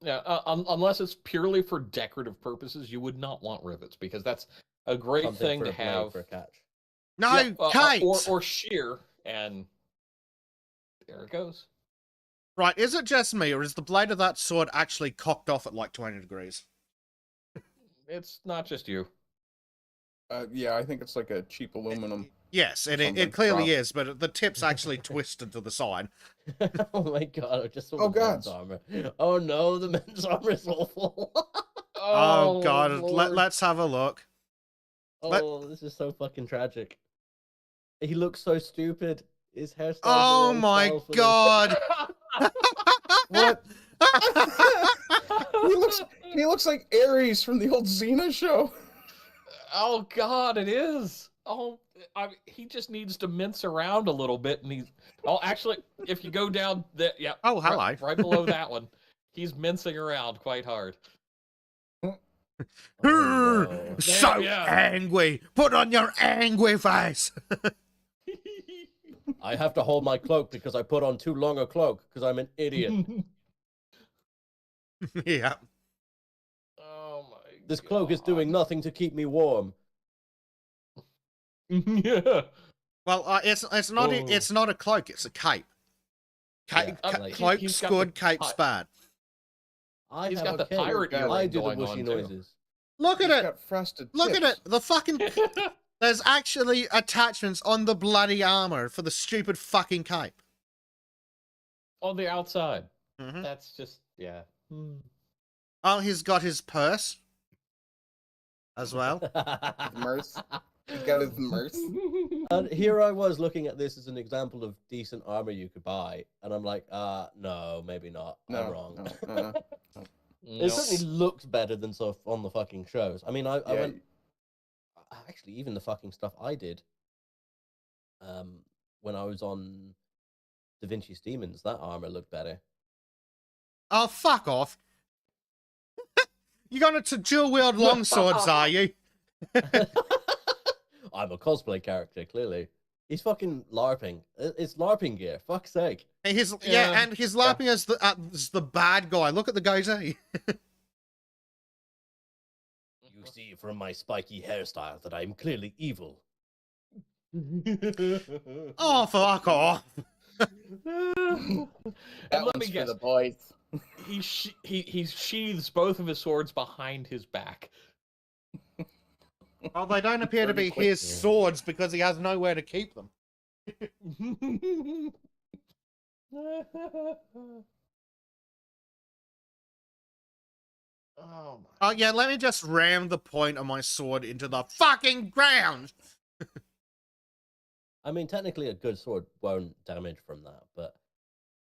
Yeah, unless it's purely for decorative purposes, you would not want rivets because that's a great Something thing for to a blade have. for a catch. No, Yeah, Kate! or shear, and there it goes. Right, is it just me, or is the blade of that sword actually cocked off at like 20 degrees? It's not just you. Yeah, I think it's like a cheap aluminum. Yes, it Something clearly prop. is, but the tip's actually twisted to the side. Oh my god, I just saw Oh, the men's God. armor. Oh no, the men's armor is awful. Oh, God, Lord. let's have a look. Oh, this is so fucking tragic. He looks so stupid. His hairstyle's the Oh wrong my style for this. God! What? he looks like Ares from the old Xena show. Oh God, it is. Oh, he just needs to mince around a little bit, and he's. Oh, actually, if you go down that, yeah. Oh, hello. Right below that one, he's mincing around quite hard. Oh, no. So Yeah. angry! Put on your angry face! I have to hold my cloak because I put on too long a cloak because I'm an idiot. Yeah. Oh my. This cloak is doing nothing to keep me warm. Yeah. Well, it's not Oh. it's not a cloak, it's a cape. Yeah, like, Cloak's he's got good, the cape's bad. I He's have got a the cape. pirate I earring do the going mushy on, too. noises. Look at He's it! got frosted Look at tips. it! The fucking... There's actually attachments on the bloody armor for the stupid fucking cape. On the outside. Mhm. That's just Oh, he's got his purse as well. Mirth. He's got his mirth. And here I was looking at this as an example of decent armor you could buy, and I'm like, no, maybe not. I'm wrong. No. It certainly looks better than stuff on the fucking shows. I mean, I Yeah, went. Actually, even the fucking stuff I did when I was on Da Vinci's Demons, that armor looked better. Oh, fuck off. You're going to dual wield longswords, are you? I'm a cosplay character, clearly. He's fucking LARPing. It's LARPing gear. Fuck's sake. Yeah, and he's laughing as the bad guy. Look at the goatee. You see from my spiky hairstyle that I'm clearly evil. Oh, fuck off. And That let me one's for guess. the boys. He sheathes both of his swords behind his back. Well, they don't appear to be Pretty quick, his yeah. swords because he has nowhere to keep them. Oh my. Oh, yeah, let me just ram the point of my sword into the fucking ground. I mean, technically, a good sword won't damage from that, but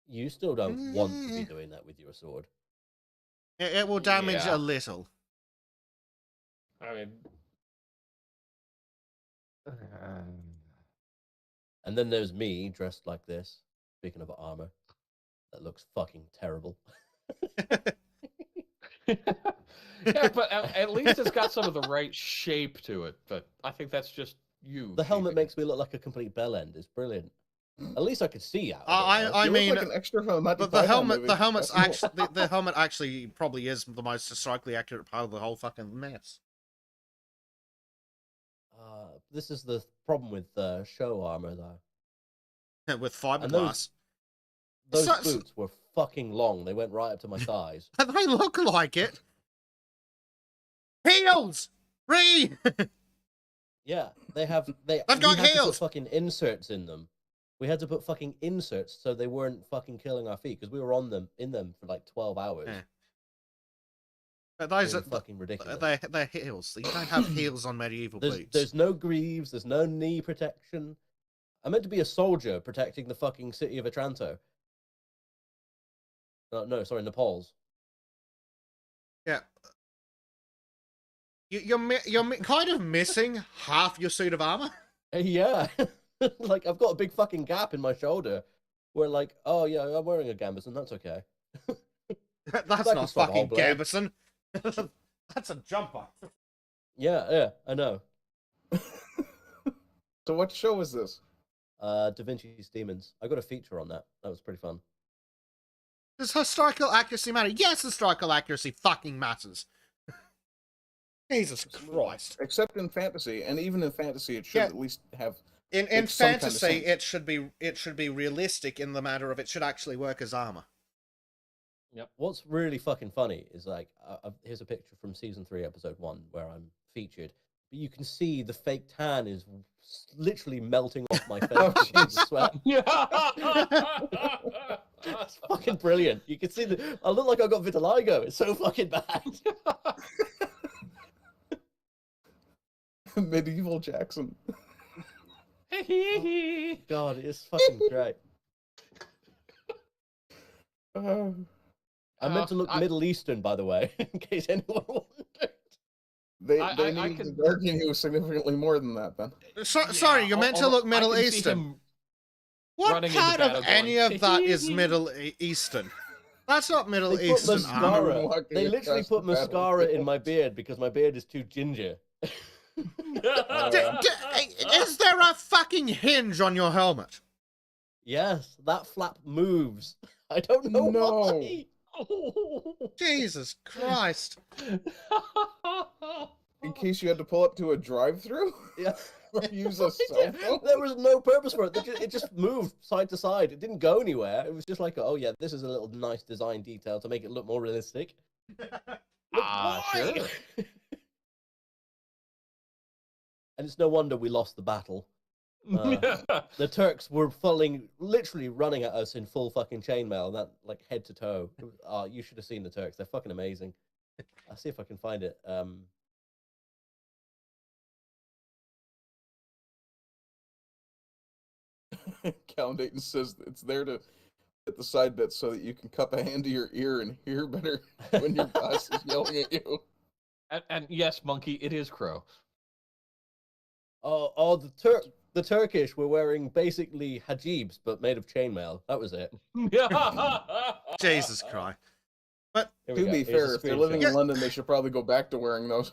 you still don't want to be doing that with your sword. It will damage Yeah. a little. I mean. And then there's me dressed like this. Speaking of armor, that looks fucking terrible. Yeah, but at least it's got some of the right shape to it. But I think that's just you. The helmet shaping it. makes me look like a complete bellend. It's brilliant. At least I could see out. I You mean, look like an extra from a Monty but the Python helmet, movie. the helmet's That's cool. actually, the helmet actually probably is the most historically accurate part of the whole fucking mess. This is the problem with show armor, though. With And fiberglass. Those So- boots were fucking long. They went right up to my thighs. They look like it. Heels! Yeah, they have. They've we got had to put heels! fucking inserts in them. We had to put fucking inserts so they weren't fucking killing our feet because we were in them for like 12 hours. Yeah. But those Really are fucking ridiculous. they're heels. You don't have heels on medieval boots. There's no greaves. There's no knee protection. I meant to be a soldier protecting the fucking city of Otranto. No, sorry, Nepal's. Yeah. You're kind of missing half your suit of armor. Yeah, like I've got a big fucking gap in my shoulder. Where like, oh yeah, I'm wearing a gambeson. That's okay. That's That can not stop a whole fucking blade. Gambison. That's a jumper. Yeah, I know. So what show was this? Da Vinci's Demons. I got a feature on that. That was pretty fun. Does historical accuracy matter? Yes, historical accuracy fucking matters. Jesus Christ. Except in fantasy, and even in fantasy, it should Yeah. at least have In make some kind of fantasy, sense. it should be realistic in the matter of it should actually work as armor. Yep. What's really fucking funny is like, here's a picture from season 3, episode 1, where I'm featured. But you can see the fake tan is literally melting off my face. Oh, with the sweat. Yeah. It's fucking brilliant. You can see I look like I got vitiligo. It's so fucking bad. Medieval Jackson. God, it's fucking great. I meant to look Middle Eastern, by the way, in case anyone wondered. They I needed could- to darken you significantly more than that, then. Sorry, you're meant to look Middle Eastern. What running into part of battle any going, of that is Middle Eastern? That's not Middle They put Eastern armor. mascara. Walking They literally across the put mascara in battlefield. my beard because my beard is too ginger. Is there a fucking hinge on your helmet? Yes, that flap moves. I don't know No. why. Jesus Christ. In case you had to pull up to a drive-through? Yeah. Or use a cell phone? There was no purpose for it. It just moved side to side. It didn't go anywhere. It was just like, oh yeah, this is a little nice design detail to make it look more realistic. Why? Sure. And it's no wonder we lost the battle. The Turks were literally running at us in full fucking chainmail, that like head to toe. You should have seen the Turks. They're fucking amazing. I'll see if I can find it. Cal Dayton says it's there to hit the side bit so that you can cup a hand to your ear and hear better when your boss is yelling at you. and yes, Monkey, it is Crow. The Turkish were wearing basically hijabs, but made of chainmail. That was it. Jesus Christ. Here we To go. be Here's a fair, if they're living screenshot. in London, they should probably go back to wearing those.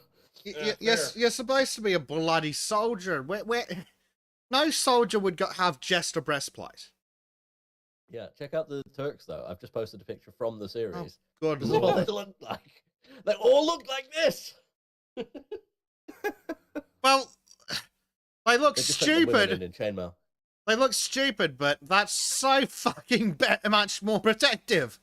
Yes, you're supposed to be a bloody soldier. No soldier would have just a breastplate. Yeah, check out the Turks though. I've just posted a picture from the series. Good This is what lord. they look like. They all look like this. Well, they look They just sent the women stupid. in chainmail. They look stupid, but that's so fucking much more protective.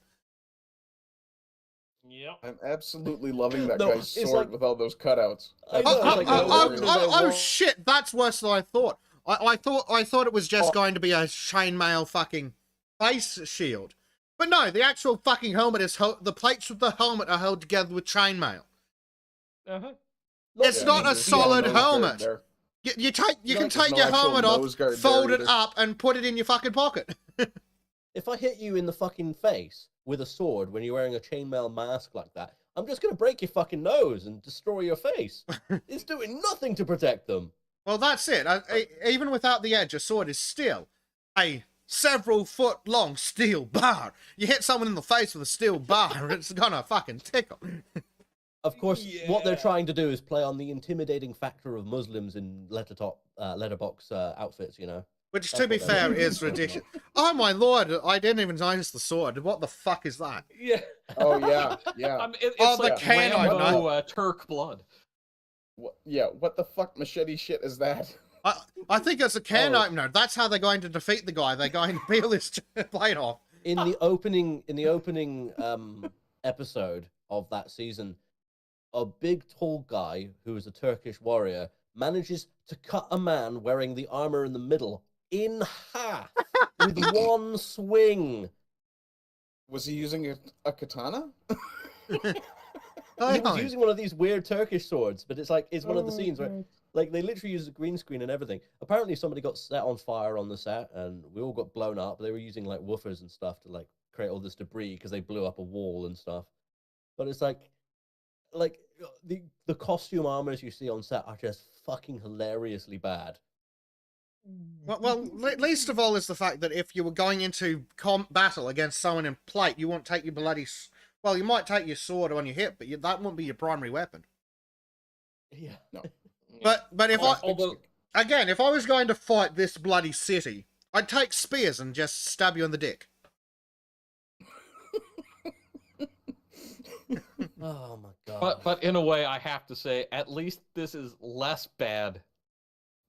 Yep. I'm absolutely loving that No, guy's it's sword like- with all those cutouts. I That's know, it's like, Oh shit, that's worse than I thought. I thought it was just Oh. going to be a chainmail fucking face shield. But no, the actual fucking helmet is the plates of the helmet are held together with chainmail. Uh-huh. It's not a there's solid no nose guard helmet. there. You can There's take no your actual helmet nose off, guard fold there it either. up, and put it in your fucking pocket. If I hit you in the fucking face with a sword when you're wearing a chainmail mask like that, I'm just gonna break your fucking nose and destroy your face. It's doing nothing to protect them. Well, that's it. Even without the edge, a sword is still a several foot long steel bar. You hit someone in the face with a steel bar, it's gonna fucking tickle. Of course, what they're Yeah. trying to do is play on the intimidating factor of Muslims in letterbox outfits, you know. Which, That's to be what they're fair, doing. is ridiculous. Oh my lord, I didn't even notice the sword. What the fuck is that? Yeah. Oh, yeah, yeah. It's Oh, the like can I Rambo, know. Turk blood. What the fuck machete shit is that? I think it's a can Oh. opener. That's how they're going to defeat the guy. They're going to peel his plate off. In the opening episode of that season, a big tall guy who is a Turkish warrior manages to cut a man wearing the armor in the middle in half with one swing. Was he using a katana? He was using one of these weird Turkish swords, but it's one of the Oh, scenes where God. like they literally use a green screen and everything. Apparently somebody got set on fire on the set and we all got blown up. They were using like woofers and stuff to like create all this debris because they blew up a wall and stuff. But it's like the costume armors you see on set are just fucking hilariously bad. Well, least of all is the fact that if you were going into battle against someone in plate, you won't take your bloody... Well, you might take your sword on your hip, but that won't be your primary weapon. Yeah. No. But if Although, if I was going to fight this bloody city, I'd take spears and just stab you in the dick. Oh my god. But in a way, I have to say, at least this is less bad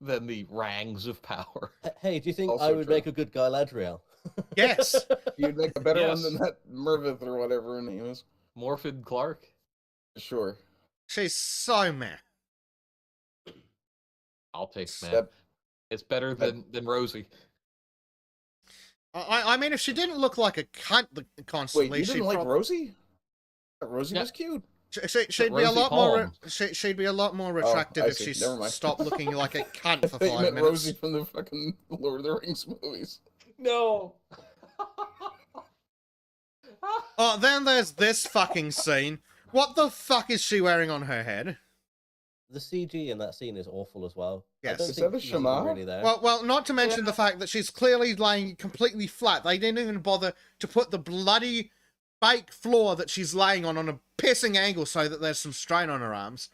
than the Rangs of Power. Hey, do you think Also I would true. make a good Galadriel? Yes. You'd make a better one Yes. than that Mervith or whatever her name is. Morfydd Clark. Sure. She's so meh. I'll take man. That- It's better than Rosie. I mean, if she didn't look like a cunt constantly, Wait, you didn't like Rosie? Rosie Yeah. was cute. she'd be a Rosie lot more. Palm. She'd be a lot more Oh, attractive I if see. she Never mind. stopped looking like a cunt for I thought you 5 meant minutes. Rosie from the fucking Lord of the Rings movies. No. Oh, then there's this fucking scene. What the fuck is she wearing on her head? The CG in that scene is awful as well. Yes. I don't Is think that a she's even Shema? really there. Well, not to mention the fact that she's clearly laying completely flat. They didn't even bother to put the bloody fake floor that she's laying on a pissing angle so that there's some strain on her arms.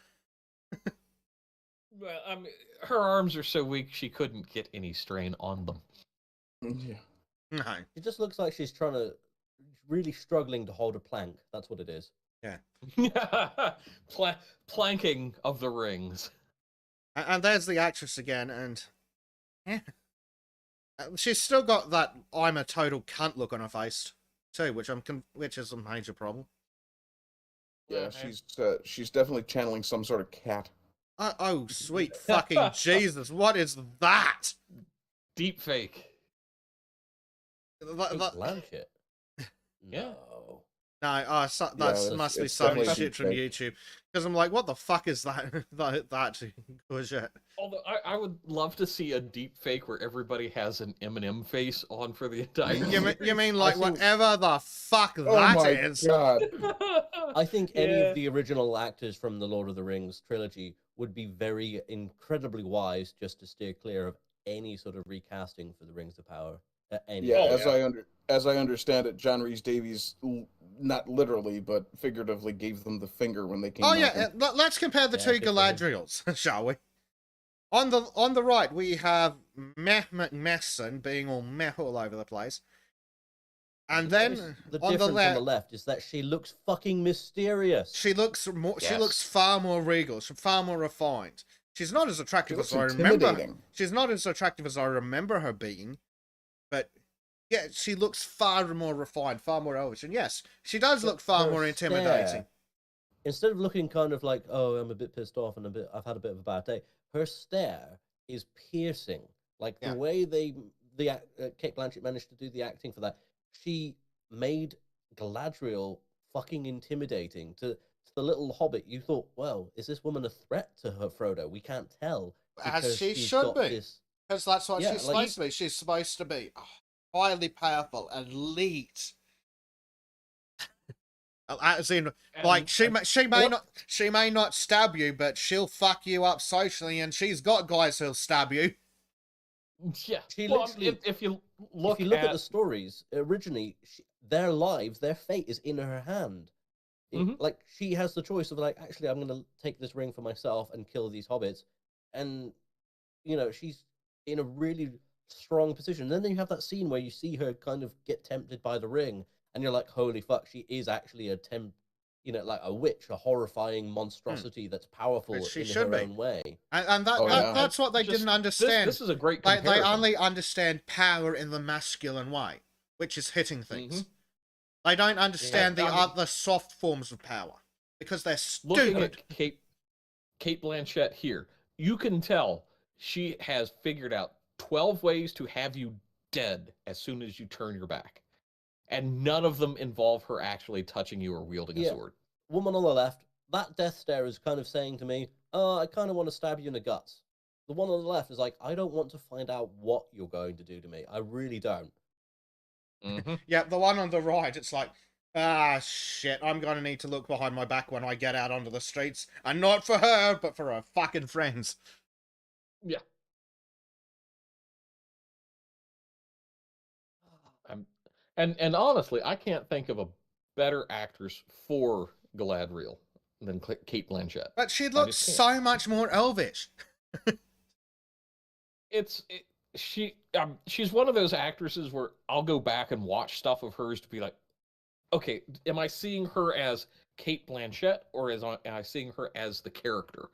Well, I mean, her arms are so weak she couldn't get any strain on them. Yeah. No. It just looks like she's really struggling to hold a plank. That's what it is. Planking of the rings. And there's the actress again, and yeah, she's still got that "I'm a total cunt" look on her face too, which is a major problem. Yeah, she's definitely channeling some sort of cat. Oh, sweet fucking Jesus! What is that? Deep fake. That- Kate that- Blanchett. Yeah. No. No, that it's- must be it's some definitely shit from deepfake. YouTube. Because I'm like, what the fuck is that? that shit. Although I would love to see a deep fake where everybody has an Eminem face on for the entire. You mean like think- whatever the fuck Oh that my is? god. I think any Yeah. of the original actors from the Lord of the Rings trilogy would be very incredibly wise just to steer clear of any sort of recasting for the Rings of Power. Any Yeah, Oh, as I understand it, John Rhys Davies, not literally but figuratively, gave them the finger when they came. Oh yeah, knocking. let's compare the Yeah, two good for him. Galadriels, shall we? On the right, we have Meh McMesson being all meh all over the place, and then the on difference the on left, the left is that she looks fucking mysterious. she looks more. She Yes. looks far more regal. She's far more refined. She's not as She attractive looks as I remember. intimidating. She's not as attractive as I remember her being, but yeah, she looks far more refined, far more elvish. And yes, she does look far Her more intimidating. stare, instead of looking kind of like, oh, I'm a bit pissed off and I've had a bit of a bad day, her stare is piercing. Like Yeah. the way Kate Blanchett managed to do the acting for that, she made Galadriel fucking intimidating to the little hobbit. You thought, well, is this woman a threat to her Frodo? We can't tell. As because she she's should got be. this- Because that's what Yeah, she's like- supposed to be. She's supposed to be highly powerful, elite. As in, like she may not stab you, but she'll fuck you up socially, and she's got guys who'll stab you. Yeah. She Well, literally- if you look, if you look at the stories, originally, their lives, their fate is in her hand. Mhm. Like, she has the choice of, like, actually, I'm going to take this ring for myself and kill these hobbits. And, she's in a really strong position. Then you have that scene where you see her kind of get tempted by the ring, and you're like, holy fuck, she is actually like a witch, a horrifying monstrosity that's powerful Which she in should her be. own way. And Oh, yeah. that's what they Just- didn't understand. This is a great They comparison. only understand power in the masculine way, which is hitting things. They don't understand the I mean- other soft forms of power because they're Looking stupid. at Kate Blanchett here, you can tell she has figured out 12 ways to have you dead as soon as you turn your back. And none of them involve her actually touching you or wielding a Yeah. sword. Woman on the left, that death stare is kind of saying to me, I kind of want to stab you in the guts. The one on the left is like, I don't want to find out what you're going to do to me. I really don't. Mhm. Yeah, the one on the right, it's like, shit, I'm gonna need to look behind my back when I get out onto the streets. And not for her, but for her fucking friends. Yeah. And honestly, I can't think of a better actress for Galadriel than Kate Blanchett. But she just looks can't. so much more elvish. She's one of those actresses where I'll go back and watch stuff of hers to be like, okay, am I seeing her as Kate Blanchett, or am I seeing her as the character?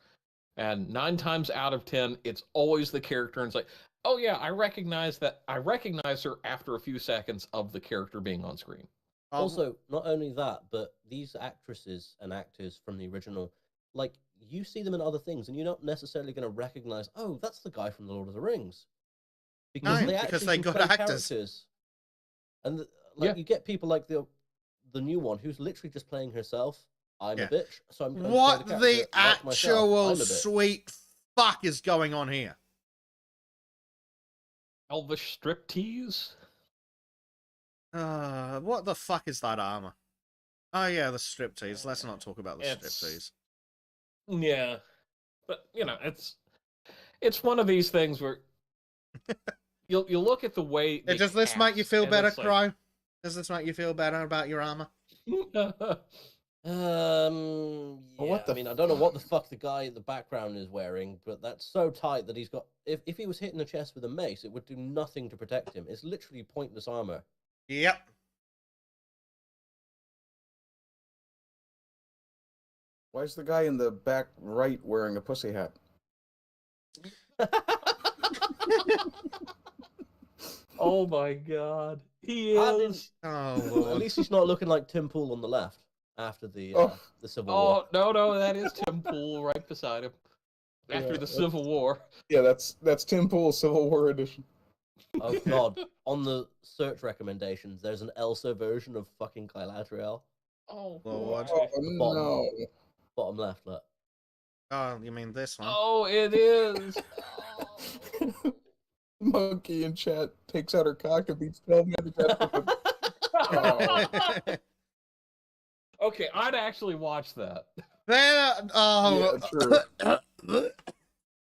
And 9 times out of 10, it's always the character, and it's like, oh yeah, I recognize her after a few seconds of the character being on screen. Also, not only that, but these actresses and actors from the original, like, you see them in other things, and you're not necessarily going to recognize, oh, that's the guy from The Lord of the Rings. Because No, they because actually they can got play actors. characters. And, like, you get people like the new one, who's literally just playing herself. I'm a bitch, so I'm going to what play the the character like myself. I'm actual a bitch. sweet fuck is going on here? Elvish striptease? What the fuck is that armor? Oh yeah, the striptease. Let's not talk about the striptease. Yeah, but you know, it's one of these things where you look at the way. Does this make you feel better, like... Crow? Does this make you feel better about your armor? Yeah, I mean, I don't know what the fuck the guy in the background is wearing, but that's so tight that he's got. If he was hitting the chest with a mace, it would do nothing to protect him. It's literally pointless armor. Yep. Why is the guy in the back right wearing a pussy hat? Oh my god, he is. Oh Lord. At least he's not looking like Tim Pool on the left after the Civil War. Oh no, that is Tim Pool right beside him after the Civil War. Yeah, that's Tim Pool's Civil War edition. Oh god, on the search recommendations, there's an Elsa version of fucking Galadriel. Oh Lord. Oh no! Bottom left, look. Oh, you mean this one? Oh, it is. Monkey in chat takes out her cock and beats 12 men to death with it. Oh. Okay, I'd actually watch that. There. Oh. Yeah, true.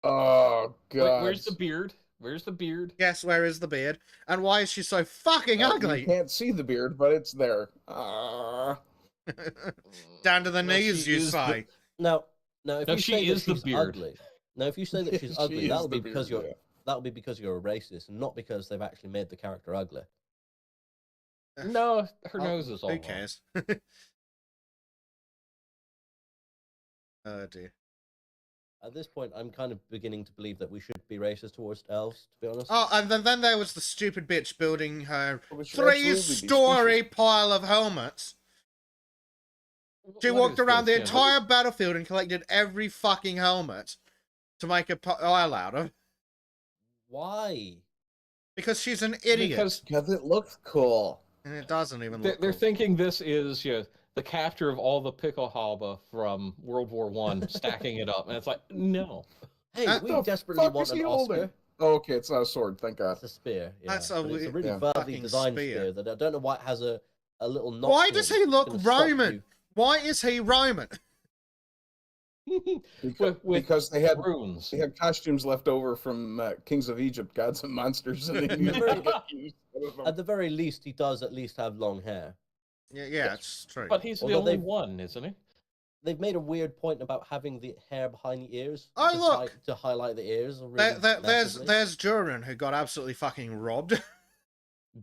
Oh god. Wait, where's the beard? Where's the beard? Yes, where is the beard? And why is she so fucking ugly? You can't see the beard, but it's there. Down to the No, knees, she you is say. No, if No, you she say that is the she's beard. ugly. No, if you say that she's She ugly, is that'll the be because beard, you're that'll be because you're a racist, and not because they've actually made the character ugly. No, her nose is all Who wrong. cares? Oh dear. At this point, I'm kind of beginning to believe that we should be racist towards elves, to be honest. Oh, and then there was the stupid bitch building her We should absolutely be 3-story species. pile of helmets. She What walked is around this, the yeah? entire battlefield and collected every fucking helmet to make a pile out of. Why? Because she's an idiot. Because it looks cool. And it doesn't even They're look cool. thinking this is the capture of all the pickelhaube from World War One, stacking it up, and it's like, no. Hey, we the desperately fuck want is an he Oscar. holding? Oh, okay, it's not a sword, thank God. It's a spear. Yeah, That's but it's a really yeah. badly fucking designed spear. spear that I don't know why it has a little knot. Why to does it he that's look gonna stop Roman? you. Why is he Roman? with Because they had runes. costumes left over from Kings of Egypt, Gods and Monsters, and they needed to get used. At the very least, he does at least have long hair. Yeah, it's true. But he's the Although only they've- one, isn't he? They've made a weird point about having the hair behind the ears. Oh, to look! to highlight the ears. Really There's massively. Durin, who got absolutely fucking robbed.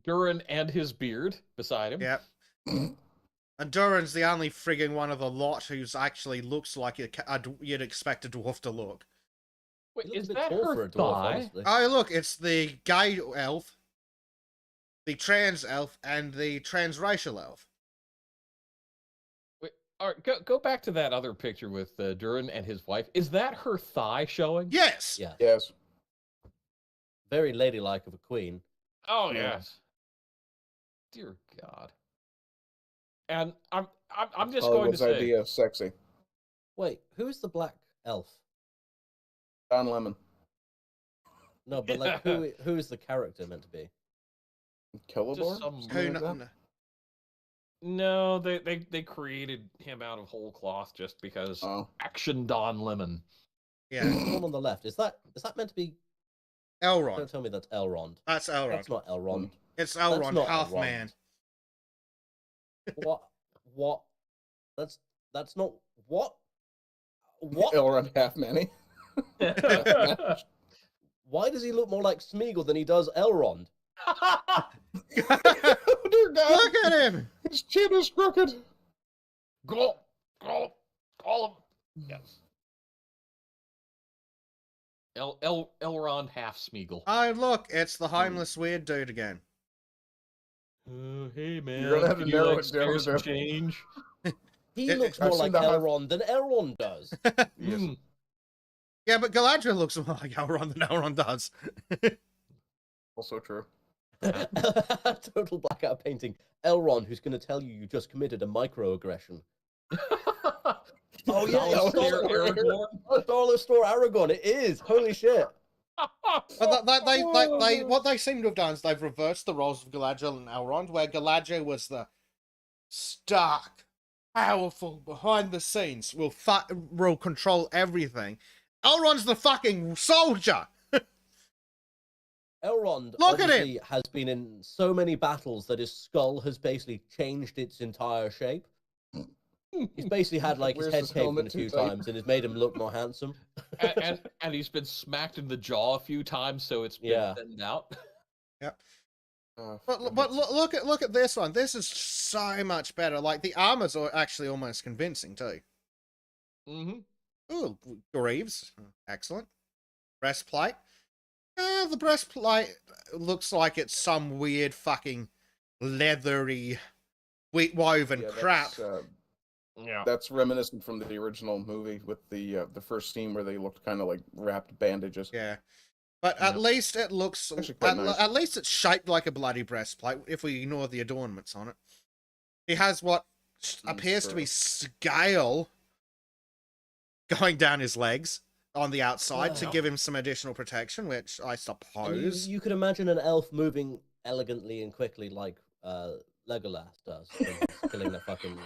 Durin and his beard beside him. Yep. And Durin's the only frigging one of the lot who's actually looks like you'd expect a dwarf to look. Wait, He looks is a bit that tall her for a dwarf, thigh? honestly. Oh, look, it's the gay elf, the trans elf, and the transracial elf. Wait, all right, go back to that other picture with Durin and his wife. Is that her thigh showing? Yes! Yeah, Yes. very ladylike of a queen. Oh Yeah. yes. Dear God. And I'm just going to Hollywood's say, idea of sexy. Wait, who's the black elf? Don Lemon. No, but like, who is the character meant to be? Celeborn? some- Something Who like kn- that? no, they created him out of whole cloth just because Oh. Action Don Lemon. Yeah, The one on the left. Is that meant to be? Elrond. Don't tell me that's Elrond. That's Elrond. That's not Elrond. It's That's Elrond, not half Elrond. man. What? What? That's not what? What? Elrond Half Manny. Why does he look more like Smeagol than he does Elrond? Oh, dear God. Look at him! His chin is crooked. Go, call him. Yes. Elrond half Smeagol. Oh, look, it's the homeless weird dude again. Hey man, You're gonna have to can you narrow like it spare down some a bit. change? He It- looks I've more seen like the hunt. Elrond than Elrond does. Yes. Mm. Yeah, but Galadriel looks more like Elrond than Elrond does. Also true. Total blackout painting. Elrond, who's going to tell you just committed a microaggression. Oh yeah, Dollar it's Store Aragorn. Dollar Store Aragorn. It is. Holy shit. But what they seem to have done is they've reversed the roles of Galadriel and Elrond, where Galadriel was the stark, powerful, behind the scenes, will control everything. Elrond's the fucking soldier. Elrond Look at obviously has been in so many battles that his skull has basically changed its entire shape. He's basically had like his Wears head his caved in helmet a too few tight. times and it's made him look more handsome. and he's been smacked in the jaw a few times, so it's been Yeah. thinned out. But look at this one. This is so much better. Like the armor's actually almost convincing too. Mm-hmm. Ooh, greaves, excellent. Breastplate. The breastplate looks like it's some weird fucking leathery, wheat woven Yeah, crap. Yeah. That's reminiscent from the original movie with the first scene where they looked kind of like wrapped bandages. Yeah. But at least it looks, Actually quite nice. at least it's shaped like a bloody breastplate, if we ignore the adornments on it. He has what appears to be scale going down his legs on the outside to Wow. give him some additional protection, which I And suppose. you could imagine an elf moving elegantly and quickly like Legolas does when he's killing that fucking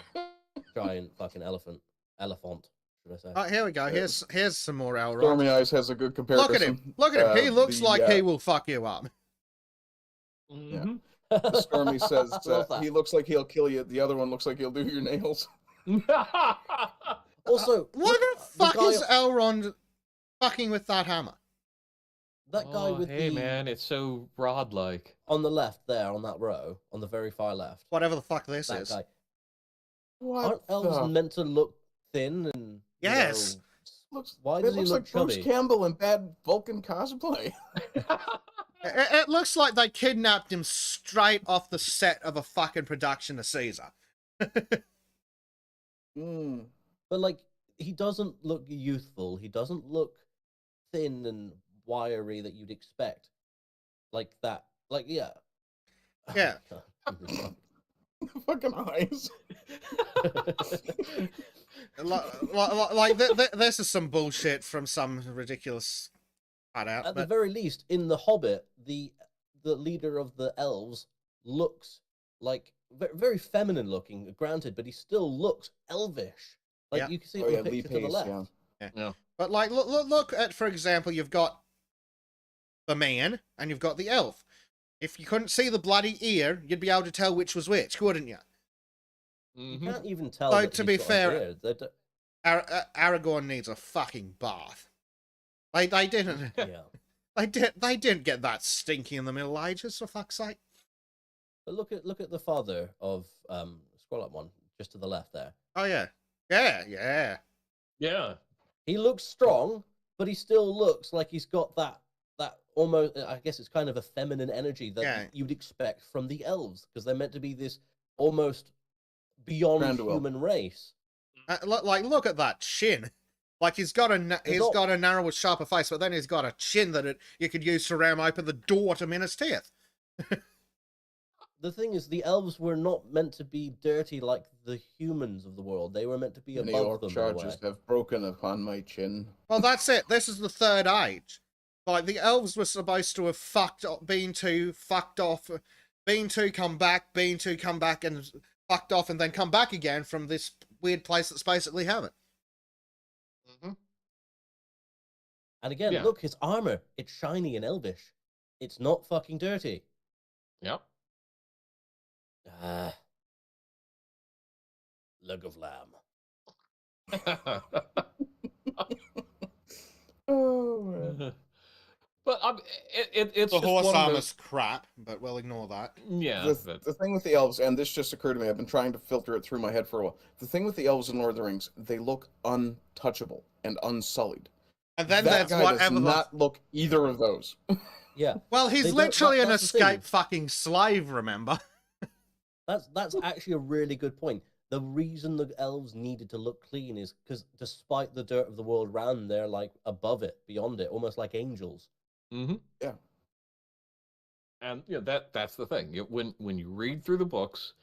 giant fucking elephant, should I say? Oh, here we go. Yeah. Here's some more Elrond. Stormy Eyes has a good comparison. Look at him. Look at him. He looks like he he will fuck you up. Mm-hmm. Stormy says Love that. he looks like he'll kill you. The other one looks like he'll do your nails. Also, Why the the fuck guy- is Elrond fucking with that hammer? that guy Oh, with hey the man, it's so rod-like. on the left there on that row, on the very far left. Whatever the fuck this That is. guy. What? Aren't elves the- meant to look thin and Yes. Looks, Why it does he looks look like Bruce chubby? Campbell in bad Vulcan cosplay. It looks like they kidnapped him straight off the set of a fucking production of Caesar. Mm. But like, he doesn't look youthful. He doesn't look thin and wiry that you'd expect. Like that. Like yeah. Yeah. Fucking eyes. This is some bullshit from some ridiculous cutout. At the But very least, in The Hobbit, the leader of the elves looks like very feminine looking, granted, but he still looks elvish. Like Yeah. you can see it Oh on yeah, the Lee picture to the Pace, left. yeah. But like, look at, for example, you've got the man and you've got the elf. If you couldn't see the bloody ear, you'd be able to tell which was which, couldn't you? You Mm-hmm. can't even tell. Though, that to he's be got an fair, ear. Aragorn needs a fucking bath. They didn't Yeah. they didn't get that stinky in the Middle Ages, for fuck's sake. But look at the father of scroll up one just to the left there. Oh yeah, yeah. Yeah. He looks strong, but he still looks like he's got that almost. I guess it's kind of a feminine energy that Yeah. you'd expect from the elves because they're meant to be this almost beyond Thranduil. human race. Look at that chin. Like he's got a narrower, sharper face, but then he's got a chin that you could use to ram open the door to Minas Tirith. The thing is, the elves were not meant to be dirty like the humans of the world. They were meant to be Many above orc them. In a charges way. have broken upon my chin. Well, that's it. This is the Third Age. Like the elves were supposed to have been to come back, and fucked off, and then come back again from this weird place that's basically heaven. Mm-hmm. And again, Yeah. look, his armor. It's shiny and elvish. It's not fucking dirty. Yep. Ah. Leg of lamb. Oh, man. But it's The just horse one of armor's those. crap, but we'll ignore that. Yeah, The thing with the elves, and this just occurred to me, I've been trying to filter it through my head for a while. The thing with the elves in Lord of the Rings, they look untouchable and unsullied. And then That there's guy does whatever the... not look either of those. Yeah. Well, he's They don't- literally an that's the thing. escaped fucking slave, remember? That's actually a really good point. The reason the elves needed to look clean is because despite the dirt of the world around, they're like above it, beyond it, almost like angels. mm-hmm. Yeah. And that's the thing. When you read through the books,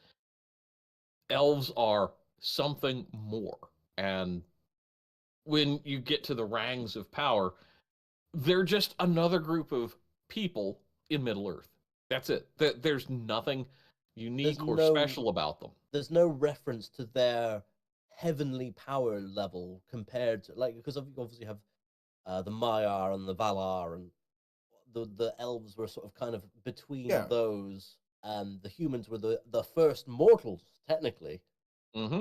elves are something more. And when you get to the rangs of power, they're just another group of people in Middle Earth. That's it. There's nothing unique or special about them. There's no reference to their heavenly power level compared to, like, because you obviously have the Maiar and the Valar, and the elves were sort of kind of between those, and the humans were the first mortals, technically. Mm-hmm.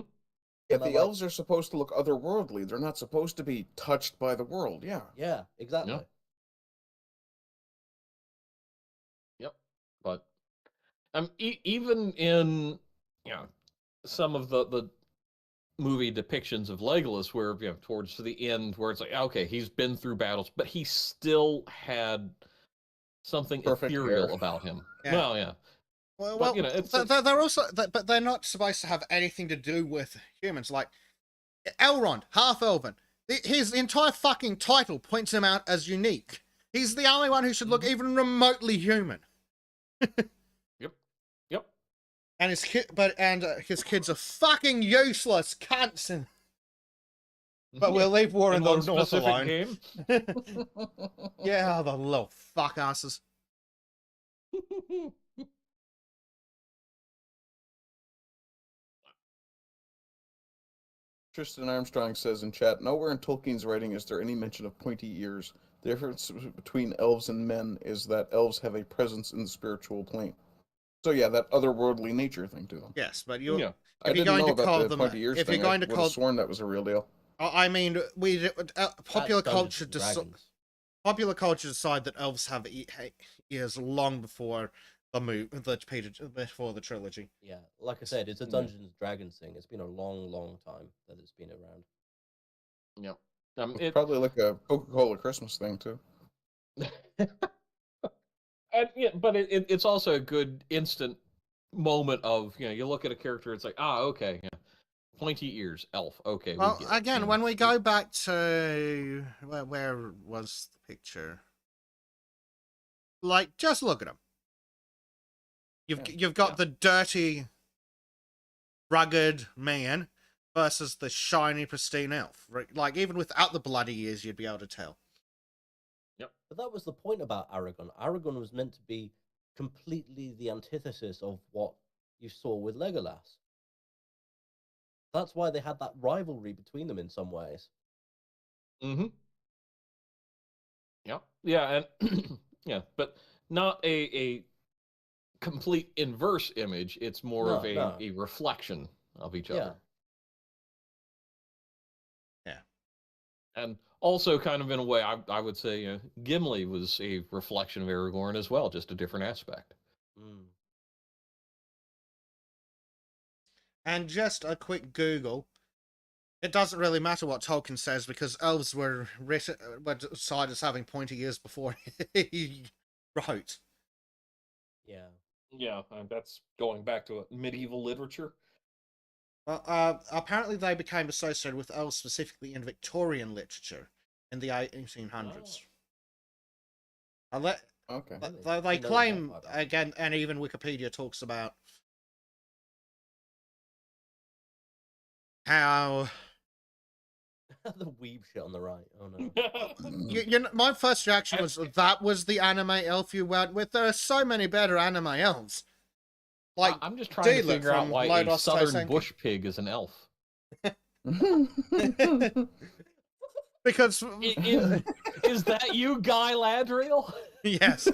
Yeah, the elves are supposed to look otherworldly. They're not supposed to be touched by the world. Yeah. Yeah, exactly. Yeah. Yep. But even in some of the movie depictions of Legolas, where towards the end, where it's like, okay, he's been through battles, but he still had something Perfect ethereal hair. about him. Yeah. Well, yeah. Well, it's they're also, but they're not supposed to have anything to do with humans. Like Elrond, half elven. His entire fucking title points him out as unique. He's the only one who should look even remotely human. Yep. And his kids are fucking useless cunts. But we'll leave War in the one North specific alone. game. Yeah, the little fuck asses. Tristan Armstrong says in chat, nowhere in Tolkien's writing is there any mention of pointy ears. The difference between elves and men is that elves have a presence in the spiritual plane. So yeah, that otherworldly nature thing to them. Yes, but you're... Yeah. I didn't know about the pointy ears if thing. you're going to I would call... have sworn that was a real deal. I mean, popular That's culture Dungeons and popular culture decide that elves have ears long before before the trilogy. Yeah, like I said, it's a Dungeons and Dragons thing. It's been a long, long time that it's been around. Yep. It's probably like a Coca-Cola Christmas thing too. And, but it's also a good instant moment of you look at a character, it's like, okay, pointy ears, elf, okay. Well, again, when we go back to where was the picture? Like, just look at him. You've got the dirty, rugged man versus the shiny, pristine elf. Right? Like, even without the bloody ears, you'd be able to tell. Yep. But that was the point about Aragon. Aragon was meant to be completely the antithesis of what you saw with Legolas. That's why they had that rivalry between them in some ways. Mm-hmm. Yep. Yeah, and but not a complete inverse image. It's more of a reflection of each other. Yeah. And also, kind of in a way, I would say Gimli was a reflection of Aragorn as well, just a different aspect. Mm. And just a quick Google. It doesn't really matter what Tolkien says because elves were decided as having pointy ears before he wrote. Yeah. Yeah, that's going back to medieval literature. Well, apparently they became associated with elves specifically in Victorian literature in the 1800s. Okay. They claim, again, and even Wikipedia talks about how... The weeb shit on the right. Oh no. My first reaction was that was the anime elf you went with. There are so many better anime elves. Like, I'm just trying to figure out why a Lodos southern Tosenki. bush pig is an elf. Because is that you, Guy Ladriel? yes,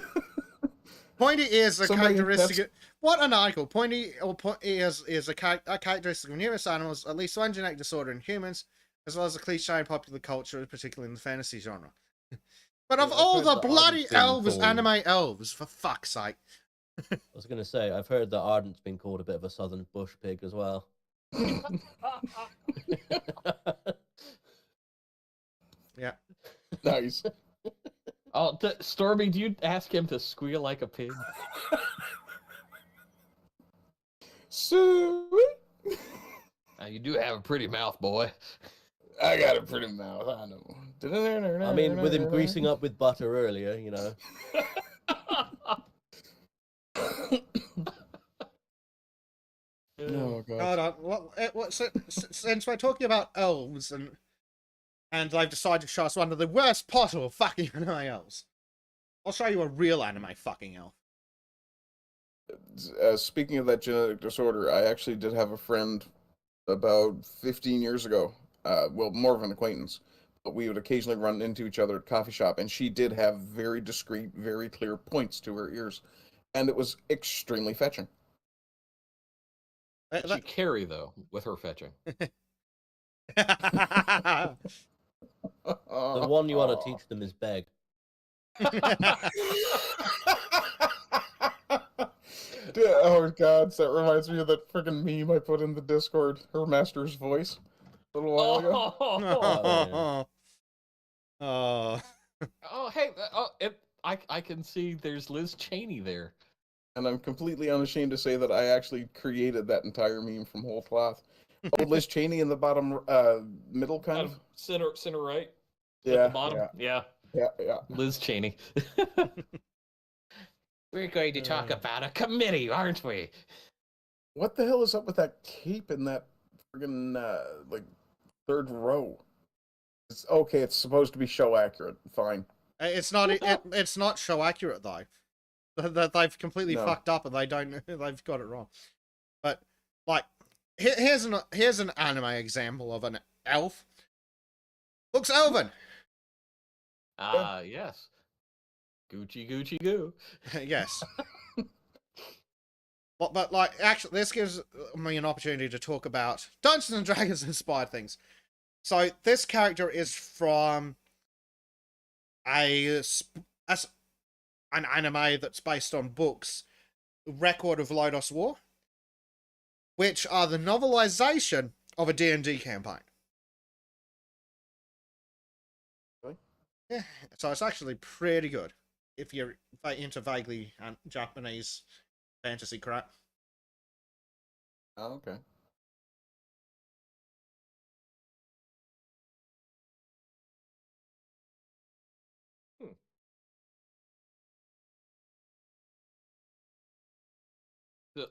pointy ears are characteristic. What an article! Pointy ears is a characteristic of numerous animals, at least one genetic disorder in humans, as well as a cliche in popular culture, particularly in the fantasy genre. But of I've all heard the that bloody Ardent's been elves, called- anime elves, for fuck's sake. I was going to say, I've heard that Ardent's been called a bit of a southern bush pig as well. Yeah. Nice. Oh, Stormy, do you ask him to squeal like a pig? Sweet. You do have a pretty mouth, boy. I got a pretty mouth, I know. I mean, with him greasing up with butter earlier, you know. Oh, God. Hold on. Since we're talking about elves and they've decided to show us one of the worst possible fucking anime elves, I'll show you a real anime fucking elf. Speaking of that genetic disorder, I actually did have a friend about 15 years ago. Well, more of an acquaintance, but we would occasionally run into each other at coffee shop, and she did have very discreet, very clear points to her ears, and it was extremely fetching. Did she carry, though, with her fetching? The one you want to teach them is beg. Oh, God, that reminds me of that freaking meme I put in the Discord, her master's voice, a little while ago. Oh, oh. Oh, hey, I can see there's Liz Cheney there. And I'm completely unashamed to say that I actually created that entire meme from whole cloth. Oh, Liz Cheney in the bottom middle, kind of? Center right. Yeah, At the bottom. yeah. Yeah. Yeah. Liz Cheney. We're going to talk about a committee, aren't we? What the hell is up with that cape in that friggin' like third row? It's okay. It's supposed to be show accurate. Fine. It's not. It's not show accurate though. They've completely No. fucked up and they don't. They've got it wrong. But like, here's an anime example of an elf. Looks elven. Yes. Gucci goo. Yes. But like, actually, this gives me an opportunity to talk about Dungeons and Dragons inspired things. So this character is from an anime that's based on books, Record of Lodos War, which are the novelization of a D&D campaign. Really? Yeah, so it's actually pretty good if you're into vaguely Japanese fantasy crap. Oh, okay.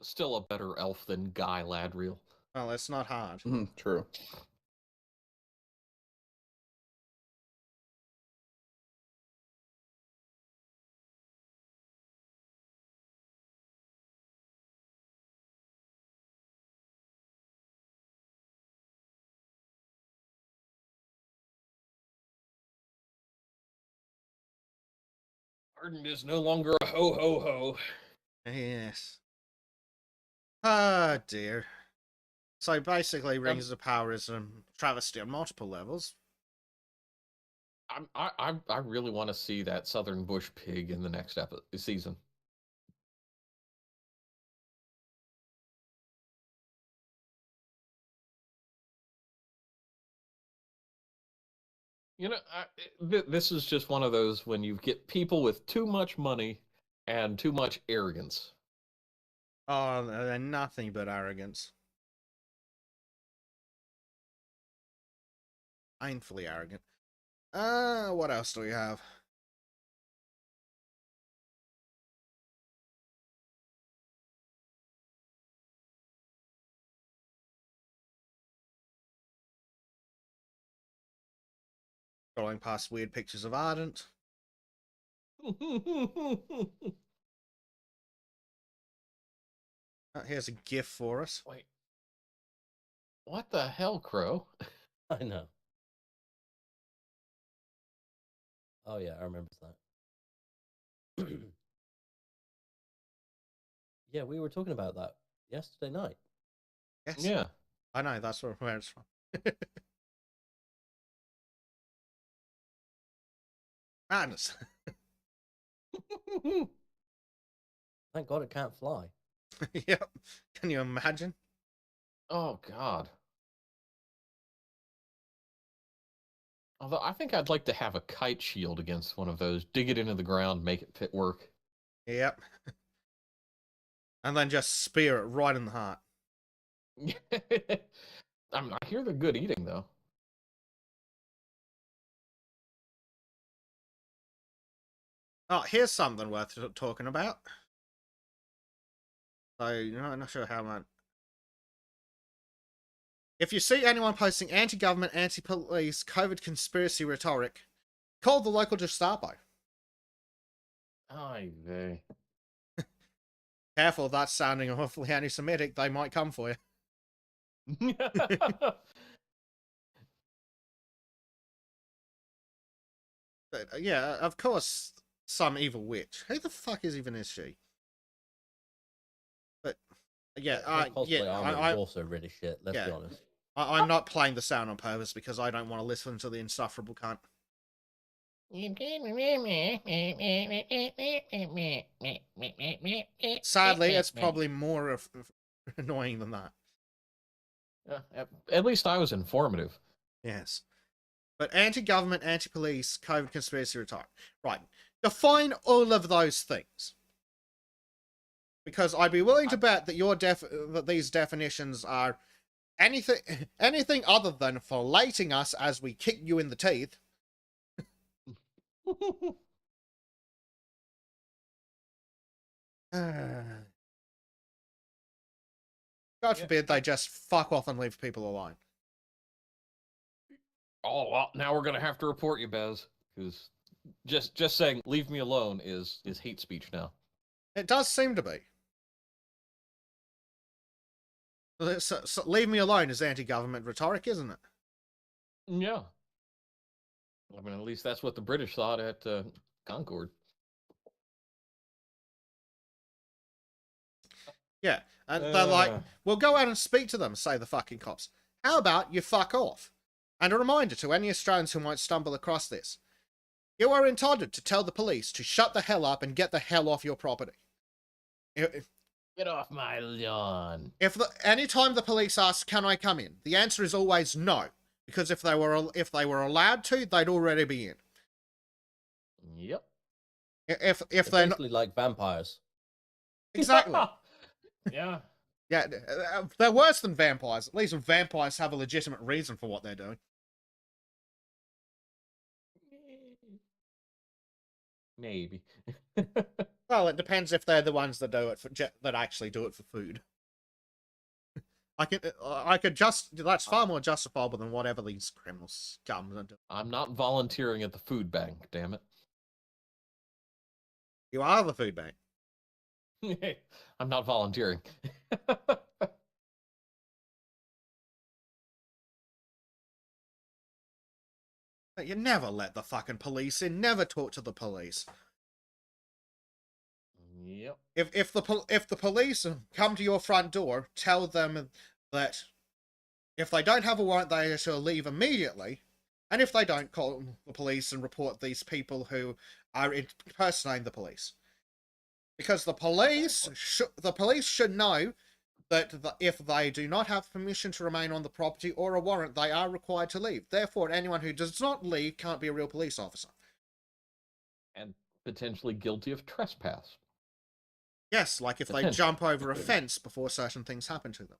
Still a better elf than Guy Ladriel. Well, it's not hard. True. Arden is no longer a ho-ho-ho. Yes. Ah, dear. So basically, Rings of Power is a travesty on multiple levels. I really want to see that Southern Bush pig in the next season. You know, this is just one of those when you get people with too much money and too much arrogance. Oh, they're nothing but arrogance. Painfully arrogant. What else do we have? Scrolling past weird pictures of Ardent. Here's a GIF for us. Wait. What the hell, Crow? I know. Oh yeah, I remember that. Yeah, we were talking about that yesterday night. Yes. Yeah. I know, that's where it's from. Madness. Thank God it can't fly. Yep. Can you imagine? Oh God. Although I think I'd like to have a kite shield against one of those. Dig it into the ground, make it fit work. Yep. And then just spear it right in the heart. I hear they're good eating though. Oh, here's something worth talking about. So, I'm not sure how much. If you see anyone posting anti-government, anti-police, COVID conspiracy rhetoric, call the local Gestapo. Ay vey. Careful, that's sounding awfully anti-Semitic. They might come for you. But, yeah, of course, some evil witch. Who the fuck is she? But yeah, Her cosplay armor I, is also really shit. Let's be honest. I'm not playing the sound on purpose because I don't want to listen to the insufferable cunt. Sadly, it's probably more annoying than that. At least I was informative. Yes. But anti-government, anti-police, COVID conspiracy rhetoric. Right. Define all of those things. Because I'd be willing to bet that that these definitions are anything other than filleting us as we kick you in the teeth. God forbid they just fuck off and leave people alone. Oh well, now we're gonna have to report you, Bez, because just saying "leave me alone" is hate speech now. It does seem to be. So leave me alone is anti-government rhetoric, isn't it? Yeah. I mean, at least that's what the British thought at Concord. Yeah, and they're like, we'll go out and speak to them, say the fucking cops. How about you fuck off? And a reminder to any Australians who might stumble across this. You are entitled to tell the police to shut the hell up and get the hell off your property. Get off my lawn. Anytime the police ask, can I come in? The answer is always no. Because if they were allowed to, they'd already be in. Yep. If They're they're not... basically like vampires. Exactly. Yeah. Yeah, they're worse than vampires. At least vampires have a legitimate reason for what they're doing. Maybe. Well, it depends if they're the ones that do it that actually do it for food. I could that's far more justifiable than whatever these criminal scum are doing. I'm not volunteering at the food bank, damn it. You are the food bank. I'm not volunteering. You never let the fucking police in. Never talk to the police. Yep. If the police come to your front door, tell them that if they don't have a warrant, they shall leave immediately. And if they don't, call the police and report these people who are impersonating the police. Because the police should know that if they do not have permission to remain on the property or a warrant, they are required to leave. Therefore, anyone who does not leave can't be a real police officer. And potentially guilty of trespass. Yes, like if they jump over a fence before certain things happen to them.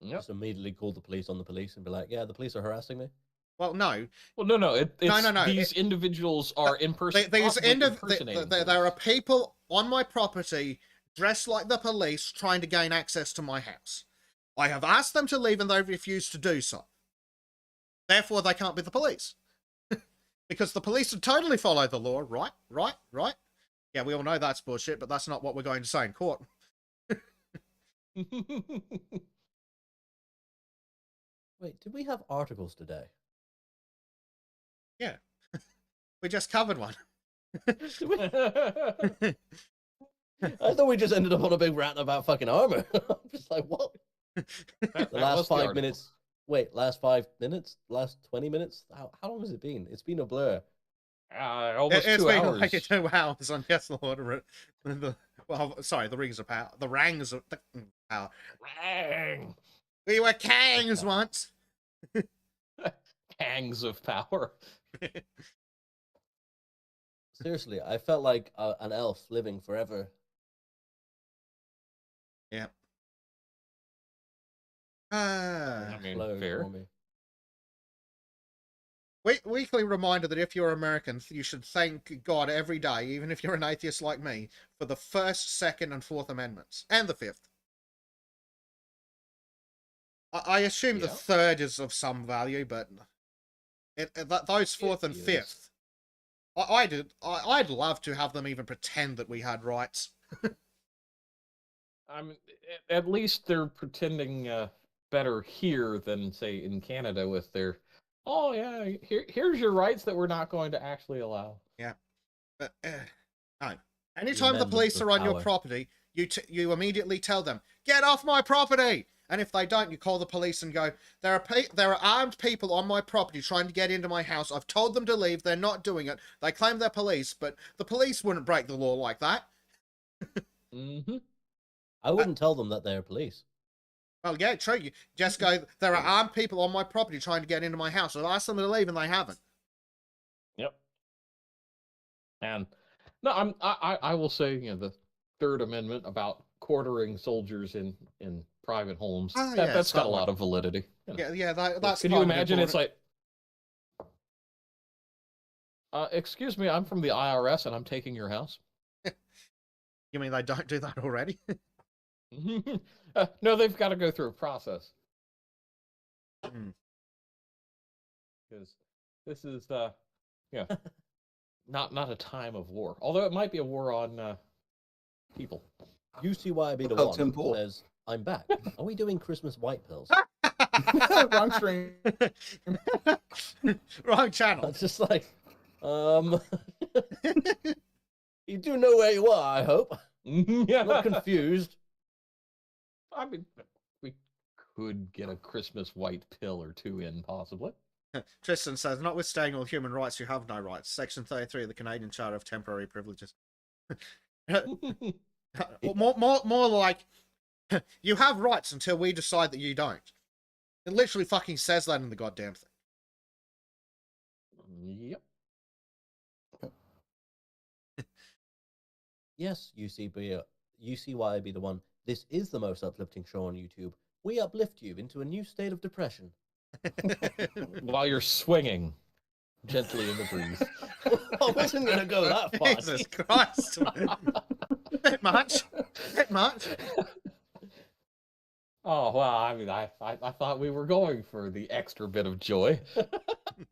Yep. Just immediately call the police on the police and be like, yeah, the police are harassing me. Well, no. Well, no. No. These individuals are impersonating. There are people on my property dressed like the police trying to gain access to my house. I have asked them to leave and they've refused to do so. Therefore, they can't be the police. Because the police would totally follow the law, right? Yeah, we all know that's bullshit, but that's not what we're going to say in court. Wait, did we have articles today? Yeah. We just covered one. I thought we just ended up on a big rant about fucking armor. I'm just like, what? The last 5 minutes. Wait, last 5 minutes? Last 20 minutes? How long has it been? It's been a blur. Almost It's 2 been hours. like 2 hours on Yes Lord. Sorry, the Rings of Power. The Rangs of Power. Rang! We were kangs once. Hangs of power. Seriously, I felt like an elf living forever. Yeah. I mean, Flowed fair. for me. Weekly reminder that if you're American, you should thank God every day, even if you're an atheist like me, for the First, Second, and Fourth Amendments, and the Fifth. I assume the Yeah. third is of some value, but those fourth and It is. fifth, I'd love to have them even pretend that we had rights. I mean, at least they're pretending better here than, say, in Canada with their, oh yeah, here's your rights that we're not going to actually allow. Yeah, but no. Anytime the amendments police of are on your power. property, you immediately tell them, "Get off my property!" And if they don't, you call the police and go, there are armed people on my property trying to get into my house. I've told them to leave. They're not doing it. They claim they're police, but the police wouldn't break the law like that. Mm-hmm. I wouldn't tell them that they're police. Well, yeah, true. You just go, there are armed people on my property trying to get into my house. I've asked them to leave and they haven't. Yep. And no, I will say, the Third Amendment about quartering soldiers in private homes, Oh, that's yes, got that a lot one. of validity. Yeah, that's Can you kind of imagine? It's important. like, excuse me, I'm from the IRS and I'm taking your house. You mean they don't do that already? No, they've got to go through a process. Hmm. Because this is, not a time of war. Although it might be a war on people. UCYB the Oh, one Tim Pool. says, I'm back. Are we doing Christmas white pills? Wrong stream. Wrong channel. It's just like, you do know where you are, I hope. Yeah. Not confused. I mean, we could get a Christmas white pill or two in, possibly. Tristan says, notwithstanding all human rights, you have no rights. Section 33 of the Canadian Charter of Temporary Privileges. more like, you have rights until we decide that you don't. It literally fucking says that in the goddamn thing. Yep. Yes, UCYB the one. This is the most uplifting show on YouTube. We uplift you into a new state of depression. While you're swinging gently in the breeze. I wasn't going to go that far. Jesus Christ. Bit much. Bit much. Oh, well, I mean, I thought we were going for the extra bit of joy.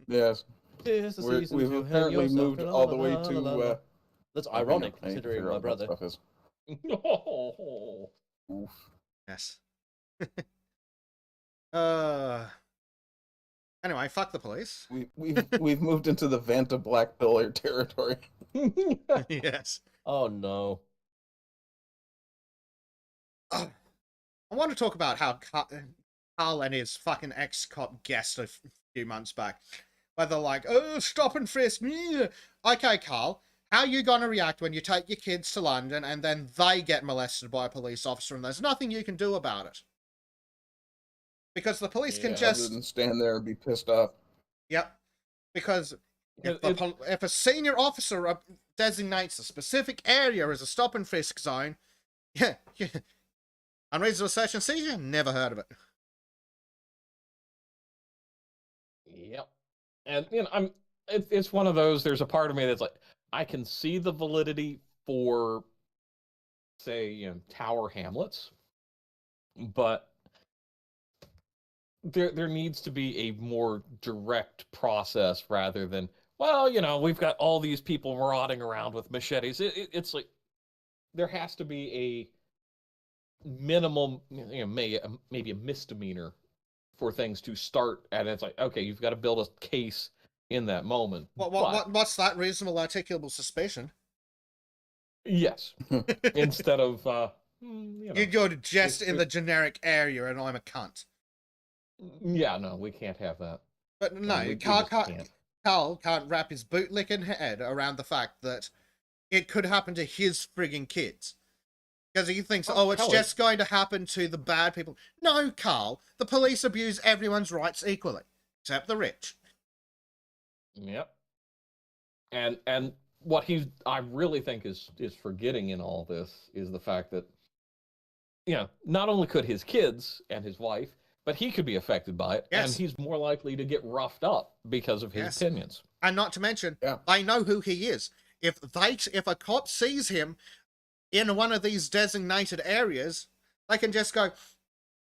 Yes. Tis the season We've to hang apparently yourself, moved all the way to. That's hang ironic, on, I need to considering figure my out what brother. stuff is. Oof. Yes. Anyway, fuck the police. We've moved into the Vanta Black Pillar territory. Yes. Oh no. I want to talk about how Carl and his fucking ex-cop guest a few months back, where they're like, "Oh, stop and frisk me." Okay, Carl, how are you gonna react when you take your kids to London and then they get molested by a police officer and there's nothing you can do about it? Because the police can Other just... than stand there and be pissed off. Yep. Because if a senior officer designates a specific area as a stop and frisk zone, yeah. Unreasonable search and seizure? Never heard of it. Yep. And it's one of those, there's a part of me that's like, I can see the validity for, say, Tower Hamlets, but there needs to be a more direct process rather than, well, we've got all these people marauding around with machetes. It's like, there has to be a minimum, maybe a misdemeanor for things to start, and it's like, okay, you've got to build a case in that moment. What's that? Reasonable articulable suspicion? Yes. Instead of You're just in the generic area and I'm a cunt. Yeah, no, we can't have that. But no, we just can't. Carl can't wrap his bootlicking head around the fact that it could happen to his frigging kids. Because he thinks, Oh, it's hell, just going to happen to the bad people. No, Carl, the police abuse everyone's rights equally, except the rich. Yep. And what I really think is forgetting in all this is the fact that, not only could his kids and his wife, but he could be affected by it, Yes. and he's more likely to get roughed up because of his Yes. opinions. And not to mention, Yeah. I know who he is. If a cop sees him in one of these designated areas, they can just go,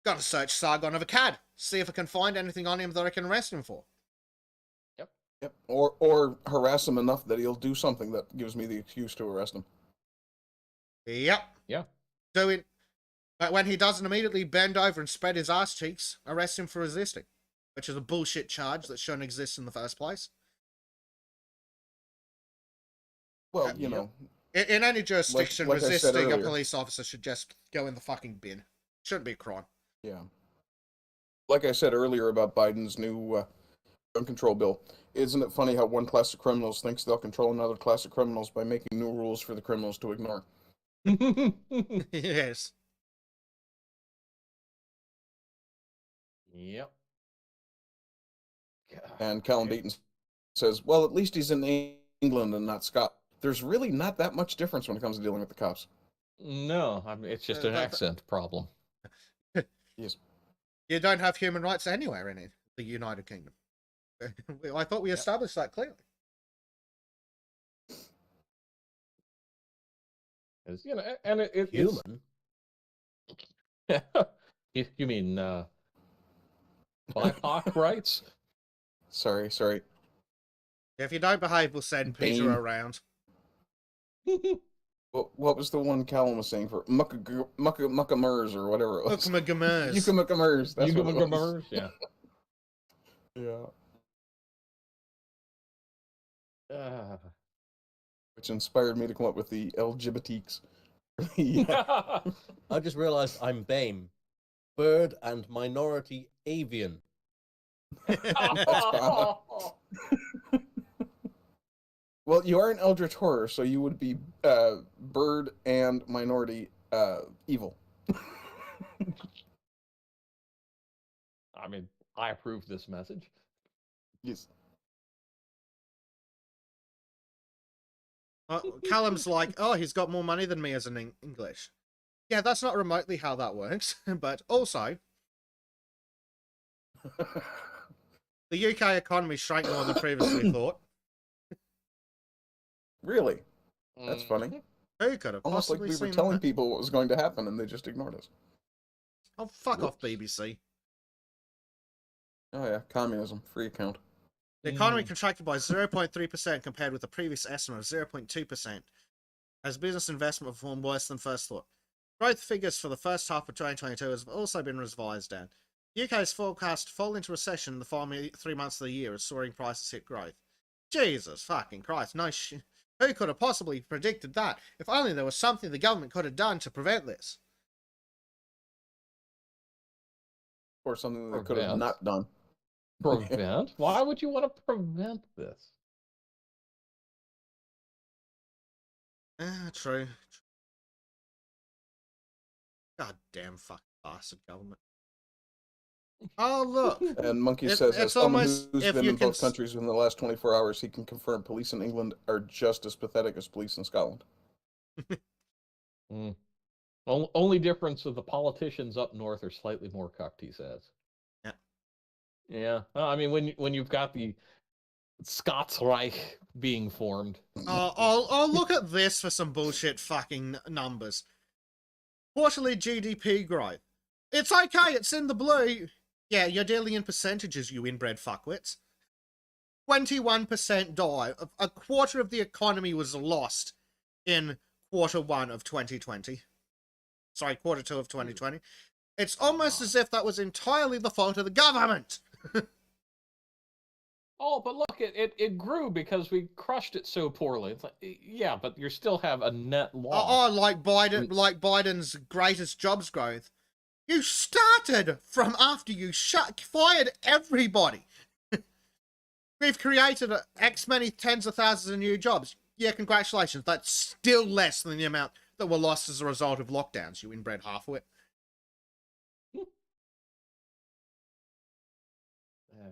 got to search Sargon of Akkad, see if I can find anything on him that I can arrest him for. Yep. Or harass him enough that he'll do something that gives me the excuse to arrest him. Yep. Yeah. But when he doesn't immediately bend over and spread his ass cheeks, arrest him for resisting, which is a bullshit charge that shouldn't exist in the first place. Well, In any jurisdiction, like I said resisting a earlier. police officer should just go in the fucking bin. Shouldn't be a crime. yeah. Like I said earlier about Biden's new gun control bill, isn't it funny how one class of criminals thinks they'll control another class of criminals by making new rules for the criminals to ignore? Yes. Yep. God. And Callum Beaton says, well, at least he's in England and not Scotland. There's really not that much difference when it comes to dealing with the cops. No, it's just an accent problem. Yes. You don't have human rights anywhere in the United Kingdom. I thought we established that clearly. And it's Human? You mean BIPOC rights? Sorry. If you don't behave, we'll send Peter Bane. around. What was the one Callum was saying for Muckamers or whatever it was? Muckamers. Muckamers. That's what it was. Yeah. Yeah. Which inspired me to come up with the LGBTs. Yeah. I just realised I'm BAME. Bird and Minority Avian. Well, you are an Eldritch Horror, so you would be bird and minority evil. I mean, I approve this message. Yes. Callum's like, he's got more money than me as an English. Yeah, that's not remotely how that works. But also, the UK economy shrank more than previously thought. Really? That's funny. Who could have Almost like possibly we were seen telling that? people what was going to happen and they just ignored us. Oh, fuck off, Whoops. BBC. Oh yeah, communism, free account. The economy contracted by 0.3% compared with the previous estimate of 0.2%, as business investment performed worse than first thought. Growth figures for the first half of 2022 have also been revised down. The UK is forecast to fall into recession in the following 3 months of the year as soaring prices hit growth. Jesus fucking Christ, no shit. Who could have possibly predicted that? If only there was something the government could have done to prevent this. Or something they could have Prevent. not done. Prevent? Why would you want to prevent this? True. Goddamn fucking bastard government. Oh, look. And Monkey It- says, it's as someone almost- who's if been you in can both countries in the last 24 hours, he can confirm police in England are just as pathetic as police in Scotland. Only difference of the politicians up north are slightly more cucked, he says. Yeah. Yeah. I mean, when you've got the Scots Reich being formed. Oh, look at this for some bullshit fucking numbers. Quarterly GDP growth. It's okay, it's in the blue. Yeah, you're dealing in percentages, you inbred fuckwits. 21% die. A quarter of the economy was lost in Q1 of 2020. Sorry, Q2 of 2020. It's almost as if that was entirely the fault of the government. Oh, but look, it grew because we crushed it so poorly. It's like, yeah, but you still have a net loss. Like Biden's greatest jobs growth. You started from after you fired everybody. We've created X many tens of thousands of new jobs. Yeah, congratulations. That's still less than the amount that were lost as a result of lockdowns, you inbred halfwit.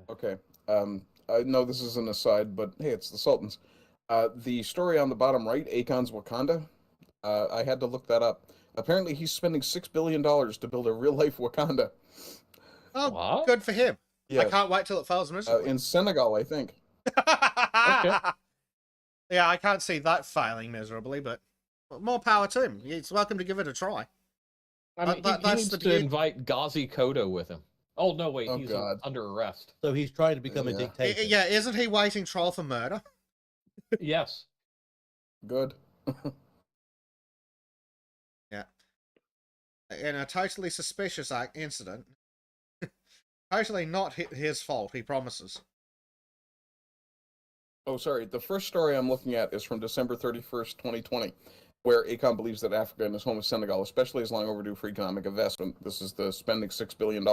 Okay. I know this is an aside, but hey, it's the Sultans. The story on the bottom right, Akon's Wakanda. I had to look that up. Apparently, he's spending $6 billion to build a real-life Wakanda. Oh, What? good for him. I Yes. can't wait till it fails miserably. In Senegal, I think. Okay. Yeah, I can't see that failing miserably, but more power to him. He's welcome to give it a try. I mean, he that's needs the to beauty. invite Ghazi Kodo with him. Oh, no, wait, Oh, he's God. under arrest. So he's trying to become a Yeah. dictator. Yeah, isn't he waiting trial for murder? Yes. Good. Yeah. In a totally suspicious incident. Totally not his fault, he promises. Oh, sorry. The first story I'm looking at is from December 31st, 2020, where Akon believes that Africa and his home is Senegal, especially is long overdue for economic investment. This is the spending $6 billion.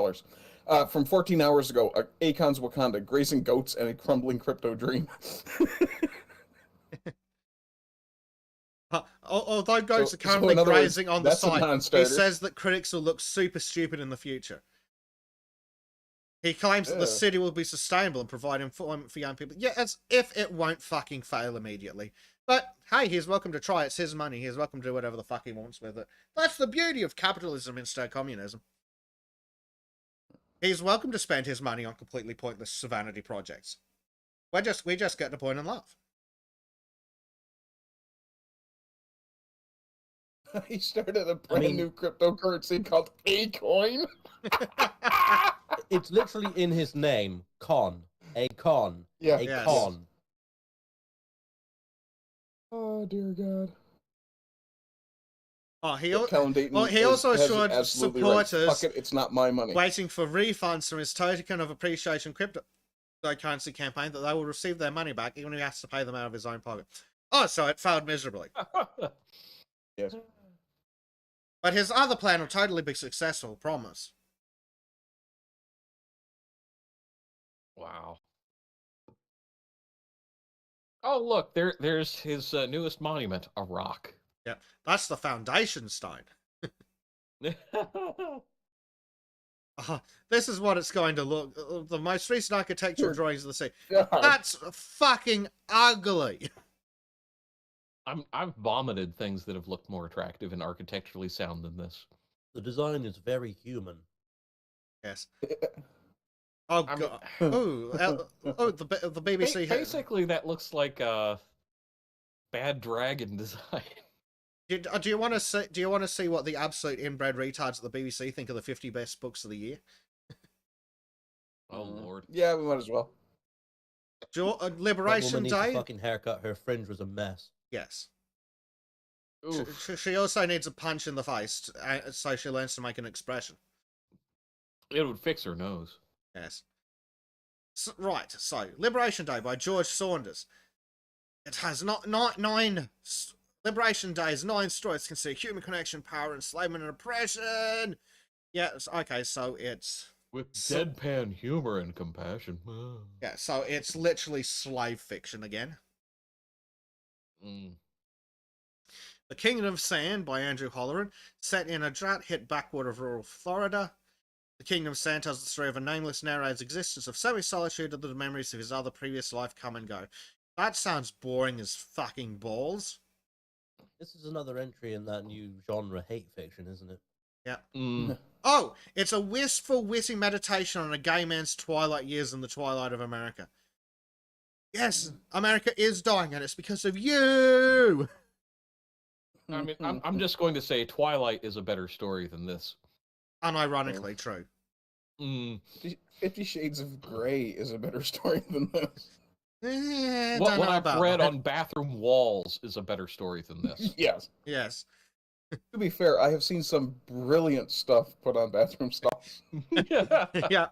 From 14 hours ago, Akon's Wakanda, grazing goats and a crumbling crypto dream. Although goats are So currently in other words, grazing on the that's a site, he non-starter. says that critics will look super stupid in the future. He claims that the Yeah. city will be sustainable and provide employment for young people. Yeah, as if it won't fucking fail immediately. But hey, he's welcome to try. It's his money. He's welcome to do whatever the fuck he wants with it. That's the beauty of capitalism instead of communism. He's welcome to spend his money on completely pointless vanity projects. We just get the point and laugh. He started a brand new cryptocurrency called A-Coin. It's literally in his name. Con. A con. Yeah. A Yes. con. Oh, dear God. Oh, he Callum Dayton well, he also has it assured absolutely right. supporters Fuck it, it's not my money. waiting for refunds from his token of appreciation cryptocurrency campaign that they will receive their money back even if he has to pay them out of his own pocket. Oh, so it failed miserably. Yes. But his other plan will totally be successful, promise. Wow. Oh, look, there's his newest monument, a rock. Yeah, that's the foundation stone. This is what it's going to look. The most recent architectural drawings of the city. God. That's fucking ugly. I've vomited things that have looked more attractive and architecturally sound than this. The design is very human. Yes. Oh I mean- god. The BBC. Basically, that looks like a bad dragon design. Do you want to see? Do you want to see what the absolute inbred retards at the BBC think of the 50 best books of the year? Oh Lord. Yeah, we might as well. That woman Liberation needs a Day. fucking haircut. Her fringe was a mess. Yes. Oof. She also needs a punch in the face, so she learns to make an expression. It would fix her nose. Yes. Right. So, Liberation Day by George Saunders. It has nine. Liberation Day is 9 stories consider human connection, power, enslavement, and oppression. Yes. Okay. So it's With deadpan humor and compassion. yeah. So it's literally slave fiction again. Mm. The Kingdom of Sand by Andrew Holleran, set in a drought-hit backwater of rural Florida. The Kingdom of Sand tells the story of a nameless narrator's existence of semi-solitude and the memories of his other previous life come and go. That sounds boring as fucking balls. This is another entry in that new genre, hate fiction, isn't it? Yeah. Mm. Oh, it's a wistful, witty meditation on a gay man's twilight years in the twilight of America. Yes, America is dying, and it's because of you! I mean, I'm just going to say Twilight is a better story than this. Unironically true. Mm. 50 Shades of Grey is a better story than this. What Don't know I've about read that. on bathroom walls is a better story than this. Yes. Yes. To be fair, I have seen some brilliant stuff put on bathroom stalls. Yeah.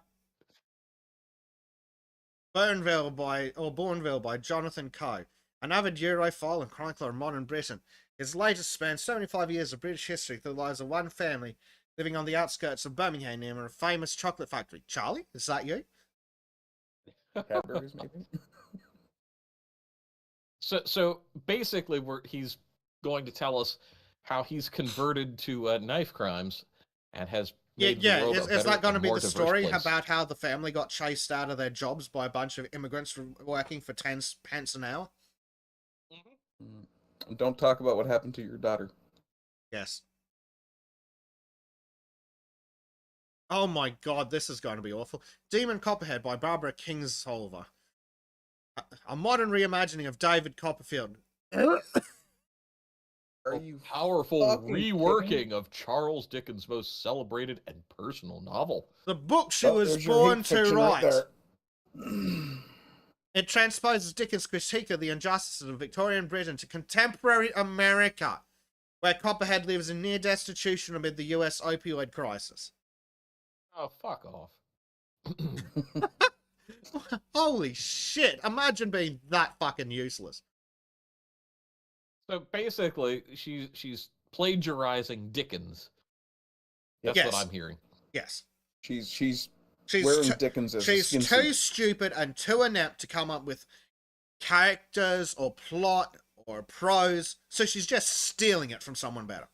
Bourneville by Jonathan Coe, an avid Europhile and chronicler of modern Britain. His latest spans 75 years of British history through the lives of one family living on the outskirts of Birmingham near a famous chocolate factory. Charlie, is that you? Cadbury's, maybe? So basically, he's going to tell us how he's converted to knife crimes and has Yeah, made the yeah. world a Is better that going to and be more the diverse story place. about how the family got chased out of their jobs by a bunch of immigrants working for 10 pence an hour? Don't talk about what happened to your daughter. Yes. Oh my god, this is going to be awful. Demon Copperhead by Barbara Kingsolver. A modern reimagining of David Copperfield. Are A you powerful fucking kidding? reworking of Charles Dickens' most celebrated and personal novel. The book she Oh, was there's your born hate to fiction right write. there. It transposes Dickens' critique of the injustices of Victorian Britain to contemporary America, where Copperhead lives in near destitution amid the US opioid crisis. Oh, fuck off. Holy shit, imagine being that fucking useless. So basically, she's plagiarizing Dickens. That's Yes. what I'm hearing. Yes. She's She's wearing t- Dickens as a she's skin too suit. stupid and too inept to come up with characters or plot or prose, so she's just stealing it from someone better.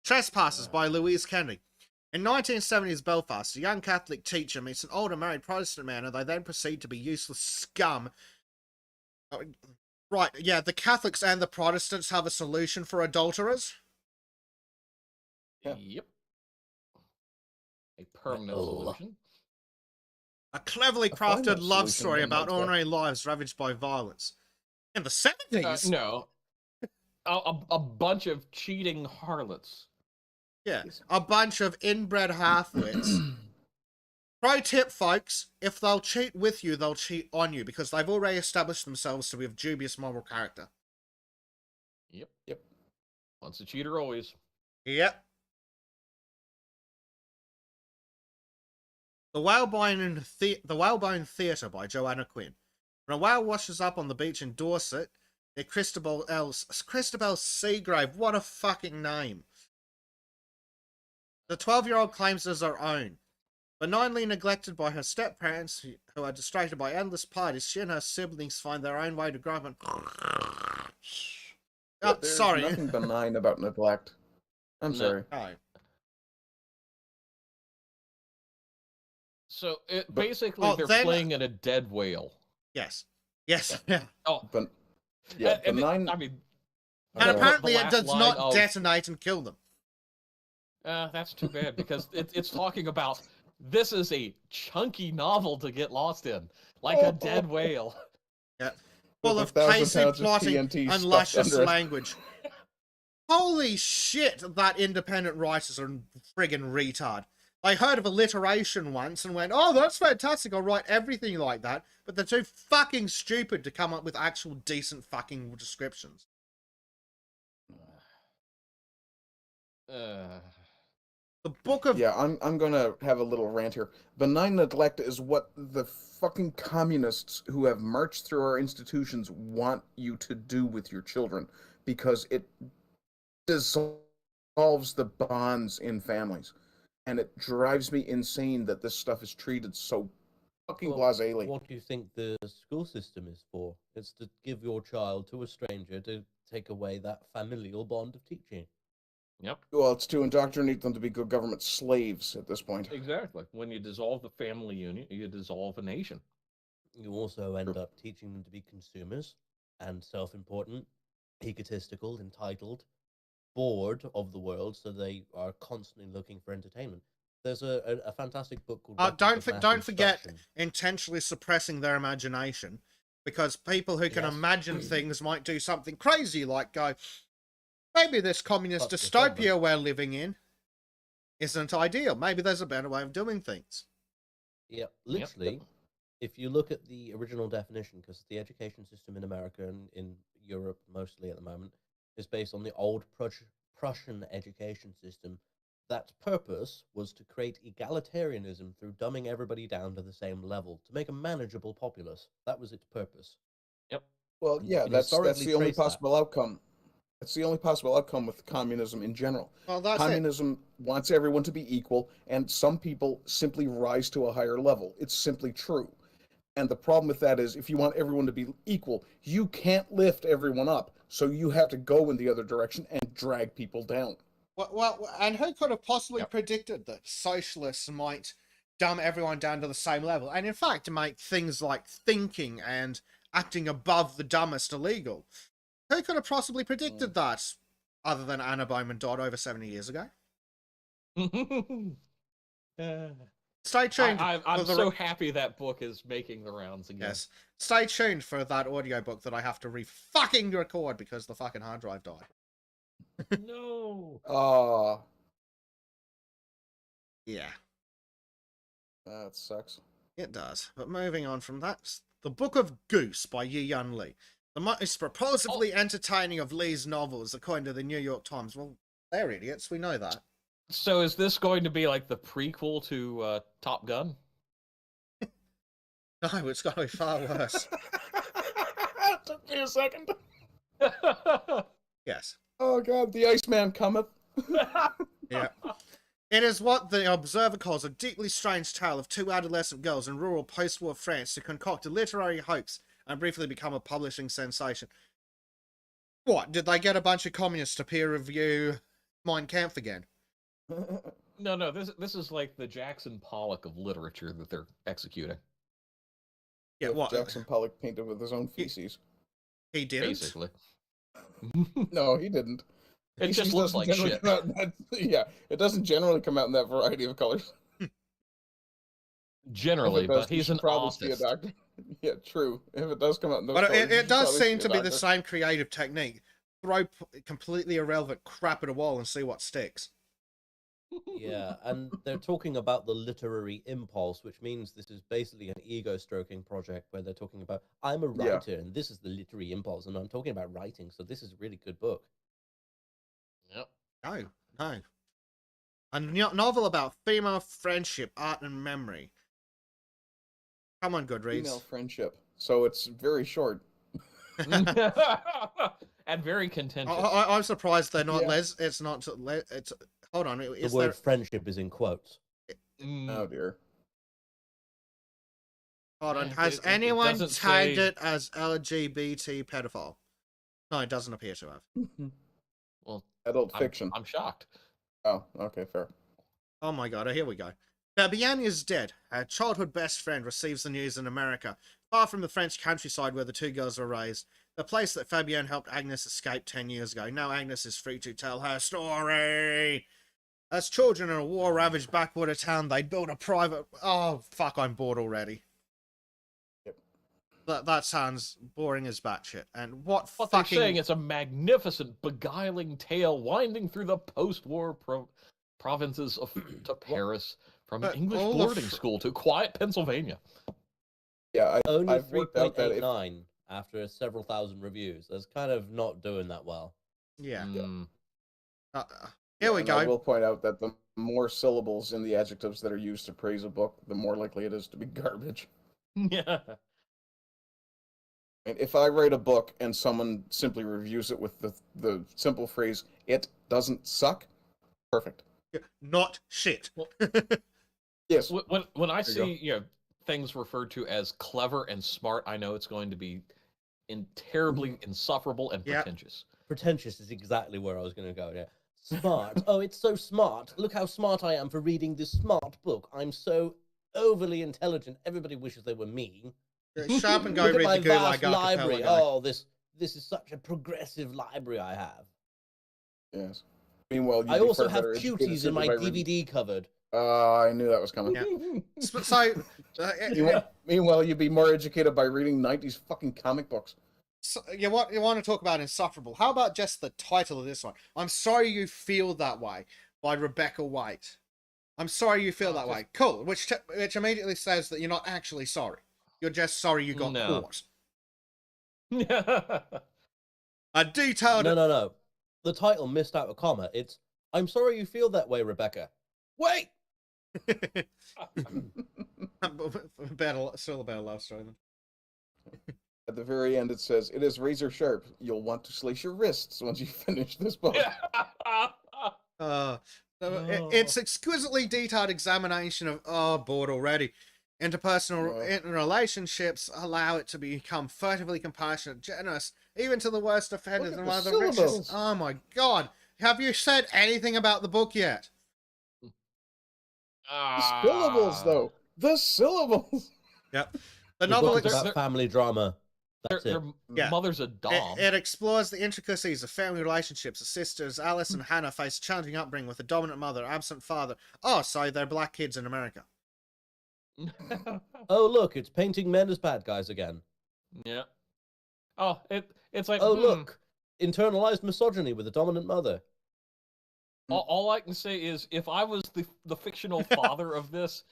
Trespassers by Louise Kennedy. In 1970s Belfast, a young Catholic teacher meets an older married Protestant man, and they then proceed to be useless scum. Right, yeah, the Catholics and the Protestants have a solution for adulterers. Yeah. Yep. A permanent Oh. solution. A cleverly A fine crafted love solution, story one about might say. ordinary lives ravaged by violence. In the 70s? No. A bunch of cheating harlots. Yeah, a bunch of inbred half-wits. Pro tip, folks, if they'll cheat with you, they'll cheat on you, because they've already established themselves to be of dubious moral character. Yep. Once a cheater, always. Yep. The Whalebone Theatre by Joanna Quinn. When a whale washes up on the beach in Dorset, near Christabel Seagrave, what a fucking name. The 12-year-old claims it as her own. Benignly neglected by her step-parents, who are distracted by endless parties, she and her siblings find their own way to grow up and... Oh, There's sorry. nothing benign about neglect. I'm No. sorry. Oh. So But- basically, they're then- playing in a dead whale. Yes. Yes. Yeah. Oh, But yeah, and benign. I mean, And Uh, apparently the it last does line not of- detonate and kill them. That's too bad because it's talking about this is a chunky novel to get lost in, like a dead whale. Yeah. Full With of 1,000 pacey pounds of plotting TNT and stuffed luscious under it. language. Holy shit, that independent writers are friggin' retard. They heard of alliteration once and went, oh, that's fantastic, I'll write everything like that. But they're too fucking stupid to come up with actual decent fucking descriptions. The Book of... Yeah, I'm gonna have a little rant here. Benign neglect is what the fucking communists who have marched through our institutions want you to do with your children, because it dissolves the bonds in families, and it drives me insane that this stuff is treated so fucking Well, blasely. What do you think the school system is for? It's to give your child to a stranger to take away that familial bond of teaching. Yep, Well, it's to indoctrinate them to be good government slaves at this point. exactly. When you dissolve the family union, you dissolve a nation. You also end True. up teaching them to be consumers and self-important, egotistical, entitled, bored of the world, so they are constantly looking for entertainment. There's a fantastic book called Weapons of Mass don't forget Instruction. intentionally suppressing their imagination, because people who can Yes. imagine things might do something crazy, like go, maybe this communist Fuck the government. dystopia we're living in isn't ideal. Maybe there's a better way of doing things. Yeah, literally, if you look at the original definition, because the education system in America and in Europe mostly at the moment is based on the old Prussian education system, that purpose was to create egalitarianism through dumbing everybody down to the same level, to make a manageable populace. That was its purpose. Well, And yeah, you can that's historically the only trace that. possible outcome. That's the only possible outcome with communism in general. Well, that's it. Communism wants everyone to be equal, and some people simply rise to a higher level. It's simply true. And the problem with that is, if you want everyone to be equal, you can't lift everyone up. So you have to go in the other direction and drag people down. Well, and who could have possibly predicted that socialists might dumb everyone down to the same level, and in fact make things like thinking and acting above the dumbest illegal? Who could have possibly predicted that, other than Anna Bowman Dodd over 70 years ago? Stay tuned. I'm so happy that book is making the rounds again. Yes. Stay tuned for that audiobook that I have to fucking record because the fucking hard drive died. No. Yeah. That sucks. It does. But moving on from that, The Book of Goose by Yi Yun Lee. The most propulsively entertaining of Lee's novels, according to the New York Times. Well, they're idiots. We know that. So is this going to be like the prequel to Top Gun? No, it's going to be far worse. Took me a second. Yes. Oh god, the Iceman cometh. Yeah. It is what the Observer calls a deeply strange tale of two adolescent girls in rural post-war France who concoct a literary hoax and briefly become a publishing sensation. What, did they get a bunch of communists to peer review Mein Kampf again? No, this is like the Jackson Pollock of literature that they're executing. Yeah, what? Jackson Pollock painted with his own feces. He didn't? Basically. No, he didn't. It just looks like shit. Yeah, it doesn't generally come out in that variety of colors. Generally, but he's an probably artist. See a doctor. Yeah, true. If it does come out in those But colors, it does seem to be the doctor. same creative technique. Throw completely irrelevant crap at a wall and see what sticks. Yeah, and they're talking about the literary impulse, which means this is basically an ego-stroking project where they're talking about, I'm a writer, and this is the literary impulse, and I'm talking about writing, so this is a really good book. Yep. No. A novel about female friendship, art, and memory. Come on, Goodreads. Female friendship. So it's very short. And very contentious. I'm surprised they're not Yeah. It's not. It's hold on. The Is word there? friendship is in quotes. Oh dear. Hold on. It- Has it anyone doesn't tagged say- it as LGBT pedophile? No, it doesn't appear to have. Well, Adult fiction. I'm shocked. Oh, okay, fair. Oh my god, here we go. Fabienne is dead. Her childhood best friend receives the news in America, far from the French countryside where the two girls were raised. The place that Fabienne helped Agnes escape 10 years ago. Now Agnes is free to tell her story. As children in a war-ravaged backwater town, they'd build a private... Oh, fuck, I'm bored already. Yep. That sounds boring as batshit. And what What fucking... they're saying, it's a magnificent, beguiling tale winding through the post-war provinces of to Paris, from an But English all the boarding school to quiet Pennsylvania. Yeah, Only I've worked out that if 3.89 after several thousand reviews. That's kind of not doing that well. Yeah. Mm. Here we and I go. will point out that the more syllables in the adjectives that are used to praise a book, the more likely it is to be garbage. Yeah. And if I write a book and someone simply reviews it with the simple phrase, "It doesn't suck," perfect. Not shit. Yes. When I There you see things referred to as clever and smart, I know it's going to be terribly insufferable and Yeah. pretentious. Pretentious is exactly where I was going to go. Yeah. Smart. Oh, it's so smart. Look how smart I am for reading this smart book. I'm so overly intelligent. Everybody wishes they were me. Sharp and go Look at read my the Gulag vast library. Archipelago. Oh, this is such a progressive library I have. Yes. Meanwhile, you'd I be also far have better educated cuties in my simply by reading- DVD cupboard. I knew that was coming. Yeah. So, Meanwhile, you'd be more educated by reading 90s fucking comic books. so you want to talk about insufferable? How about just the title of this one? I'm sorry you feel that way by Rebecca White. I'm sorry you feel that way. Cool. Which immediately says that you're not actually sorry. You're just sorry you got No. caught. A detailed. No. The title missed out a comma. It's I'm sorry you feel that way, Rebecca. Wait. Still a better love story than. At the very end, it says, "It is razor sharp. You'll want to slice your wrists once you finish this book." It's exquisitely detailed examination of bored already. Interpersonal relationships allow it to become furtively compassionate, generous, even to the worst offenders Look and at one of the the richest. syllables. Oh my god! Have you said anything about the book yet? The syllables, though. The syllables. Yep. The The novel book is ex- about family drama. That's Their it. Yeah. mother's a dom. It explores the intricacies of family relationships. The sisters, Alice and Hannah, face a challenging upbringing with a dominant mother, absent father. Oh, sorry, they're black kids in America. Oh, look, it's painting men as bad guys again. Yeah. Oh, it's like Oh, look, internalized misogyny with a dominant mother. All I can say is, if I was the fictional father of this,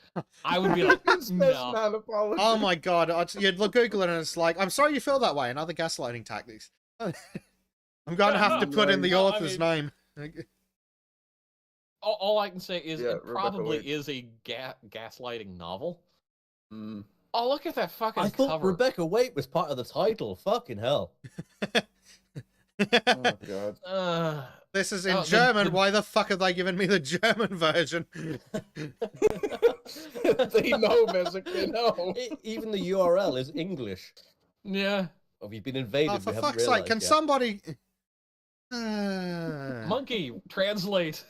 I would be like, no. Oh my god, you'd look Google it and it's like, I'm sorry you feel that way. Another gaslighting tactics. I'm going to have to put in the No, I author's mean- name. All I can say is Yeah, it Rebecca probably Wade. is a gaslighting novel. Mm. Oh, look at that fucking I thought cover. Rebecca Waite was part of the title. Fucking hell. Oh god. This is in Oh, German. Why the fuck have they given me the German version? They know, Mezek, they know. Even the URL is English. Yeah. Oh, we've been invaded. Oh, for we haven't fuck's sake, realised can yet. somebody... Monkey, translate.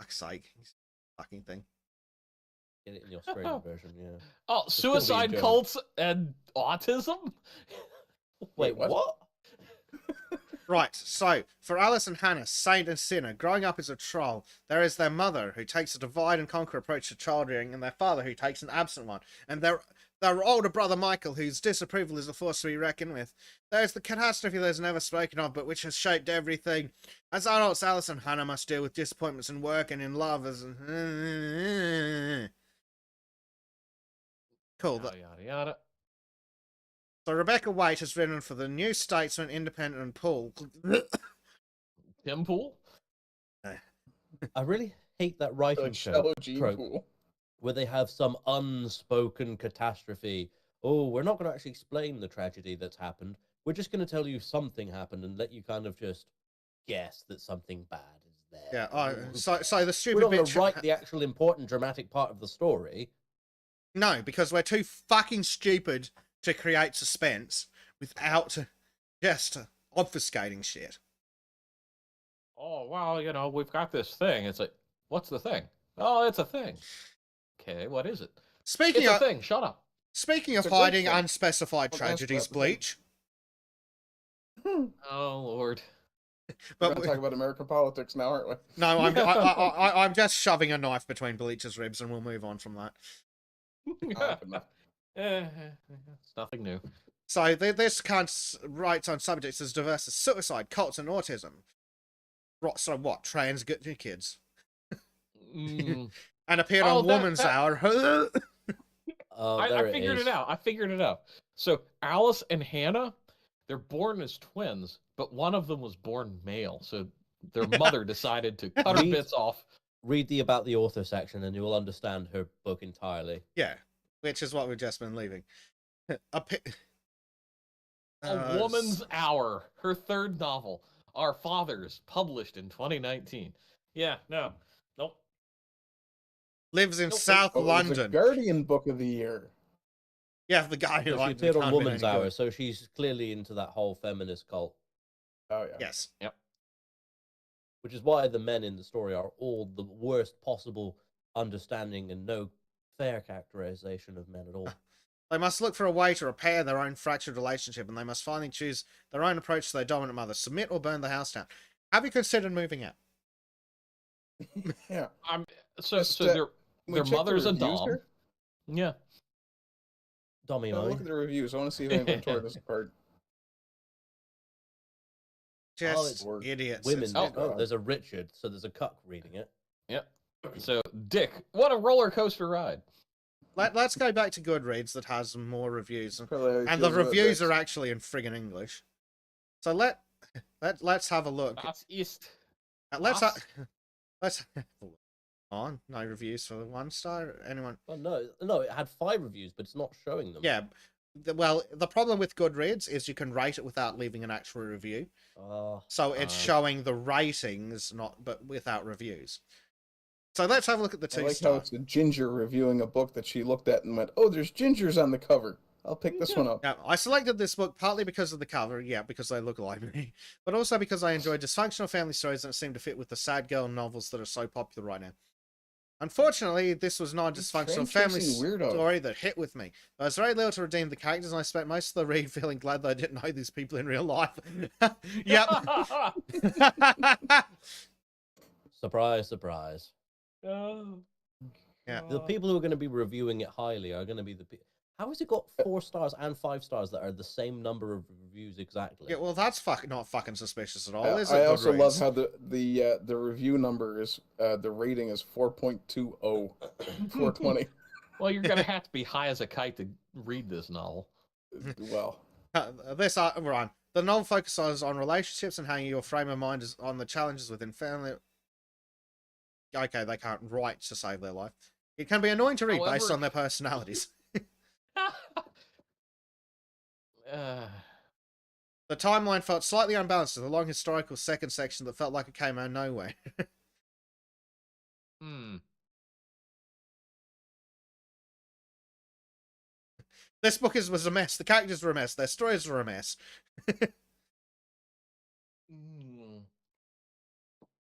Fuck's sake. Fucking thing. Get it in the Australian version, yeah. Oh, still be in suicide German. cults and autism? Wait, what? Right, so, for Alice and Hannah, saint and sinner, growing up as a troll, there is their mother, who takes a divide-and-conquer approach to child rearing, and their father, who takes an absent one, and their older brother Michael, whose disapproval is a force to be reckoned with. There's the catastrophe that is never spoken of, but which has shaped everything. As adults, Alice and Hannah must deal with disappointments in work and in love as... Cool. Yada, yada, yada. So Rebecca Waite has written for the New Statesman, Independent, and Pool. Tim Pool? I really hate that writing Like trope, shallow gene trope pool. where they have some unspoken catastrophe. Oh, we're not going to actually explain the tragedy that's happened. We're just going to tell you something happened and let you kind of just guess that something bad is there. Yeah, so the we're stupid not going bitch... to write the actual important dramatic part of the story. No, because we're too fucking stupid to create suspense without just obfuscating shit. Oh, well, we've got this thing. It's like, what's the thing? Oh, it's a thing. Okay, what is it? Speaking It's a of thing. Shut up. speaking of It's a great hiding thing. unspecified Well, that's tragedies, the thing. Bleach. Oh, Lord. We're But gonna talk about American politics now, aren't we? no, I'm just shoving a knife between Bleach's ribs, and we'll move on from that. good enough. It's nothing new. So this cunt writes on subjects as diverse as suicide, cults, and autism. So what? Trans kids. Mm. And appeared Oh, on Woman's Hour. Oh, I there it figured is. it out. I figured it out. So Alice and Hannah, they're born as twins, but one of them was born male. So their mother decided to cut her Read- bits off. Read the about the author section and you will understand her book entirely. Yeah, which is what we've just been leaving. A Woman's Hour, her third novel, Our Fathers, published in 2019. Yeah, no, nope. Lives in Nope. South Oh, it was the London. Guardian Book of the Year. Yeah, the guy who So she liked appeared on can't be Woman's any good. Hour, so she's clearly into that whole feminist cult, Oh yeah. Yes. which is why the men in the story are all the worst possible understanding and no fair characterization of men at all. They must look for a way to repair their own fractured relationship, and they must finally choose their own approach to their dominant mother, submit or burn the house down. Have you considered moving out? Yeah. So Just, their we check the mother's a reviews dom. here? Yeah. Dommy Look at the reviews. I want to see if anybody tore this apart. Just it's idiots. women. It's- Oh, Oh, God. there's a Richard, so there's a cuck reading it. Yep. So Dick, what a roller coaster ride. Let's go back to Goodreads that has more reviews. Probably And the feels a bit reviews vexed. are actually in friggin' English. So let's have a look. Das ist. Let's Was? let's have a look. On, no reviews for the 1-star. Anyone? Oh no, it had 5 reviews, but it's not showing them. Yeah. Well, the problem with Goodreads is you can rate it without leaving an actual review. So it's showing the ratings, but without reviews. So let's have a look at the I like 2-star. how it's a ginger reviewing a book that she looked at and went, "Oh, there's gingers on the cover. I'll pick this one up." Now, I selected this book partly because of the cover, yeah, because they look like me, but also because I enjoy dysfunctional family stories that seem to fit with the sad girl novels that are so popular right now. Unfortunately, this was not a dysfunctional family story that hit with me. There was very little to redeem the characters, and I spent most of the read feeling glad that I didn't know these people in real life. Yep. Surprise, surprise. Oh. Yeah. The people who are going to be reviewing it highly are going to be the people. How has it got 4 stars and 5 stars that are the same number of reviews exactly? Yeah, well, that's not fucking suspicious at all, is it? I also love Goodreads? how the review number is the rating is 4.20, 420. Well, you're gonna have to be high as a kite to read this novel. Well, Ryan. The novel focuses on relationships and how your frame of mind is on the challenges within family. Okay, they can't write to save their life. It can be annoying to read based However- on their personalities. The timeline felt slightly unbalanced with a long historical second section that felt like it came out of nowhere. This book was a mess. The characters were a mess. Their stories were a mess.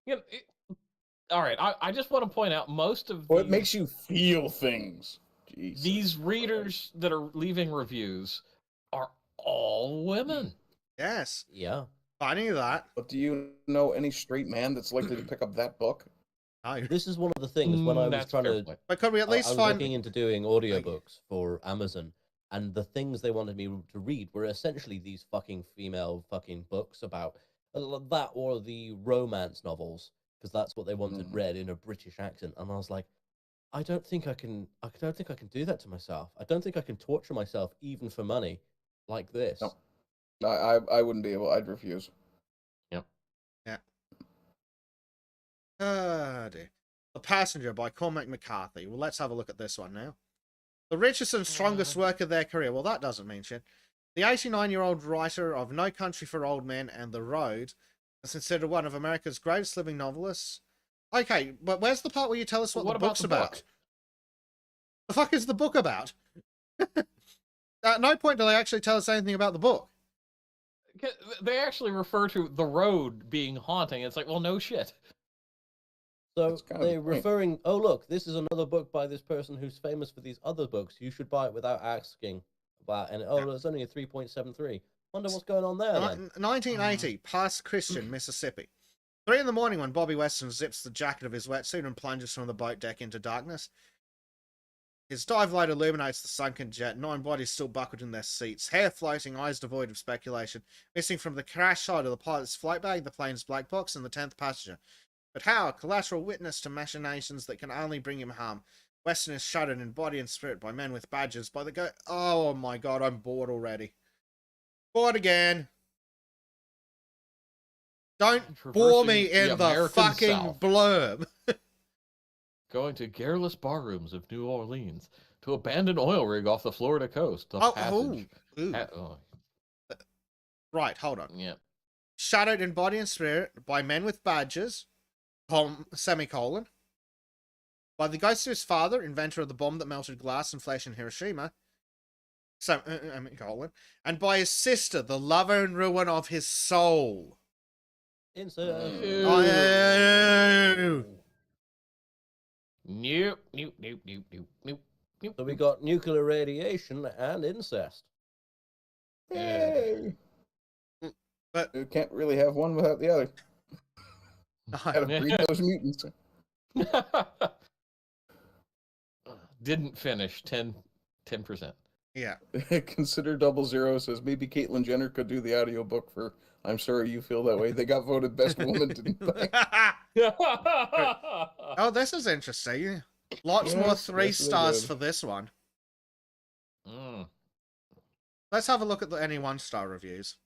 Yeah, all right. I just want to point out most of it makes you feel things. Jesus. these readers that are leaving reviews are all women. Yes. Yeah. Funny that. But do you know any straight man that's likely to pick up that book? No. This is one of the things when I was That's a trying fair to. point. But could we at I least was find... looking into doing audiobooks for Amazon, and the things they wanted me to read were essentially these fucking female fucking books about that or the romance novels, because that's what they wanted read in a British accent. And I was like, I don't think I can do that to myself. I don't think I can torture myself even for money like this. No. I wouldn't be able. I'd refuse. Yep. Yeah. Dear. The Passenger by Cormac McCarthy. Well, let's have a look at this one now. The richest and strongest work of their career. Well, that doesn't mean shit. The 89-year-old writer of No Country for Old Men and The Road is considered one of America's greatest living novelists. Okay, but where's the part where you tell us what the book's about? The fuck is the book about? At no point do they actually tell us anything about the book. They actually refer to the road being haunting. It's like, well, no shit. So they're referring, oh, look, this is another book by this person who's famous for these other books. You should buy it without asking about it. And, oh, it's only a 3.73. Wonder what's going on there, then. 1980, past Christian, Mississippi. 3 in the morning when Bobby Weston zips the jacket of his wetsuit and plunges from the boat deck into darkness. His dive light illuminates the sunken jet, 9 bodies still buckled in their seats, hair floating, eyes devoid of speculation, missing from the crash site of the pilot's flight bag, the plane's black box, and the 10th passenger. But how, a collateral witness to machinations that can only bring him harm, Weston is shuddered in body and spirit by men with badges, by the Oh my god, I'm bored already. Bored again. Don't bore me in the fucking South. blurb. Going to garrulous barrooms of New Orleans, to abandoned oil rig off the Florida coast, the passage. Ooh. Right, hold on. Yeah. Shadowed in body and spirit by men with badges, semicolon, by the ghost of his father, inventor of the bomb that melted glass and flesh in Hiroshima, semicolon, and by his sister, the lover and ruin of his soul. Insert. Oh. Nope. So we got nuclear radiation and incest. Yay! But you can't really have one without the other. Gotta breed those mutants. Didn't finish 10%. Yeah. Consider 00 says maybe Caitlyn Jenner could do the audiobook for I'm Sorry You Feel That Way. They got voted best woman, didn't they? Oh, this is interesting. Lots more 3 stars for this one. Let's have a look at any 1-star reviews.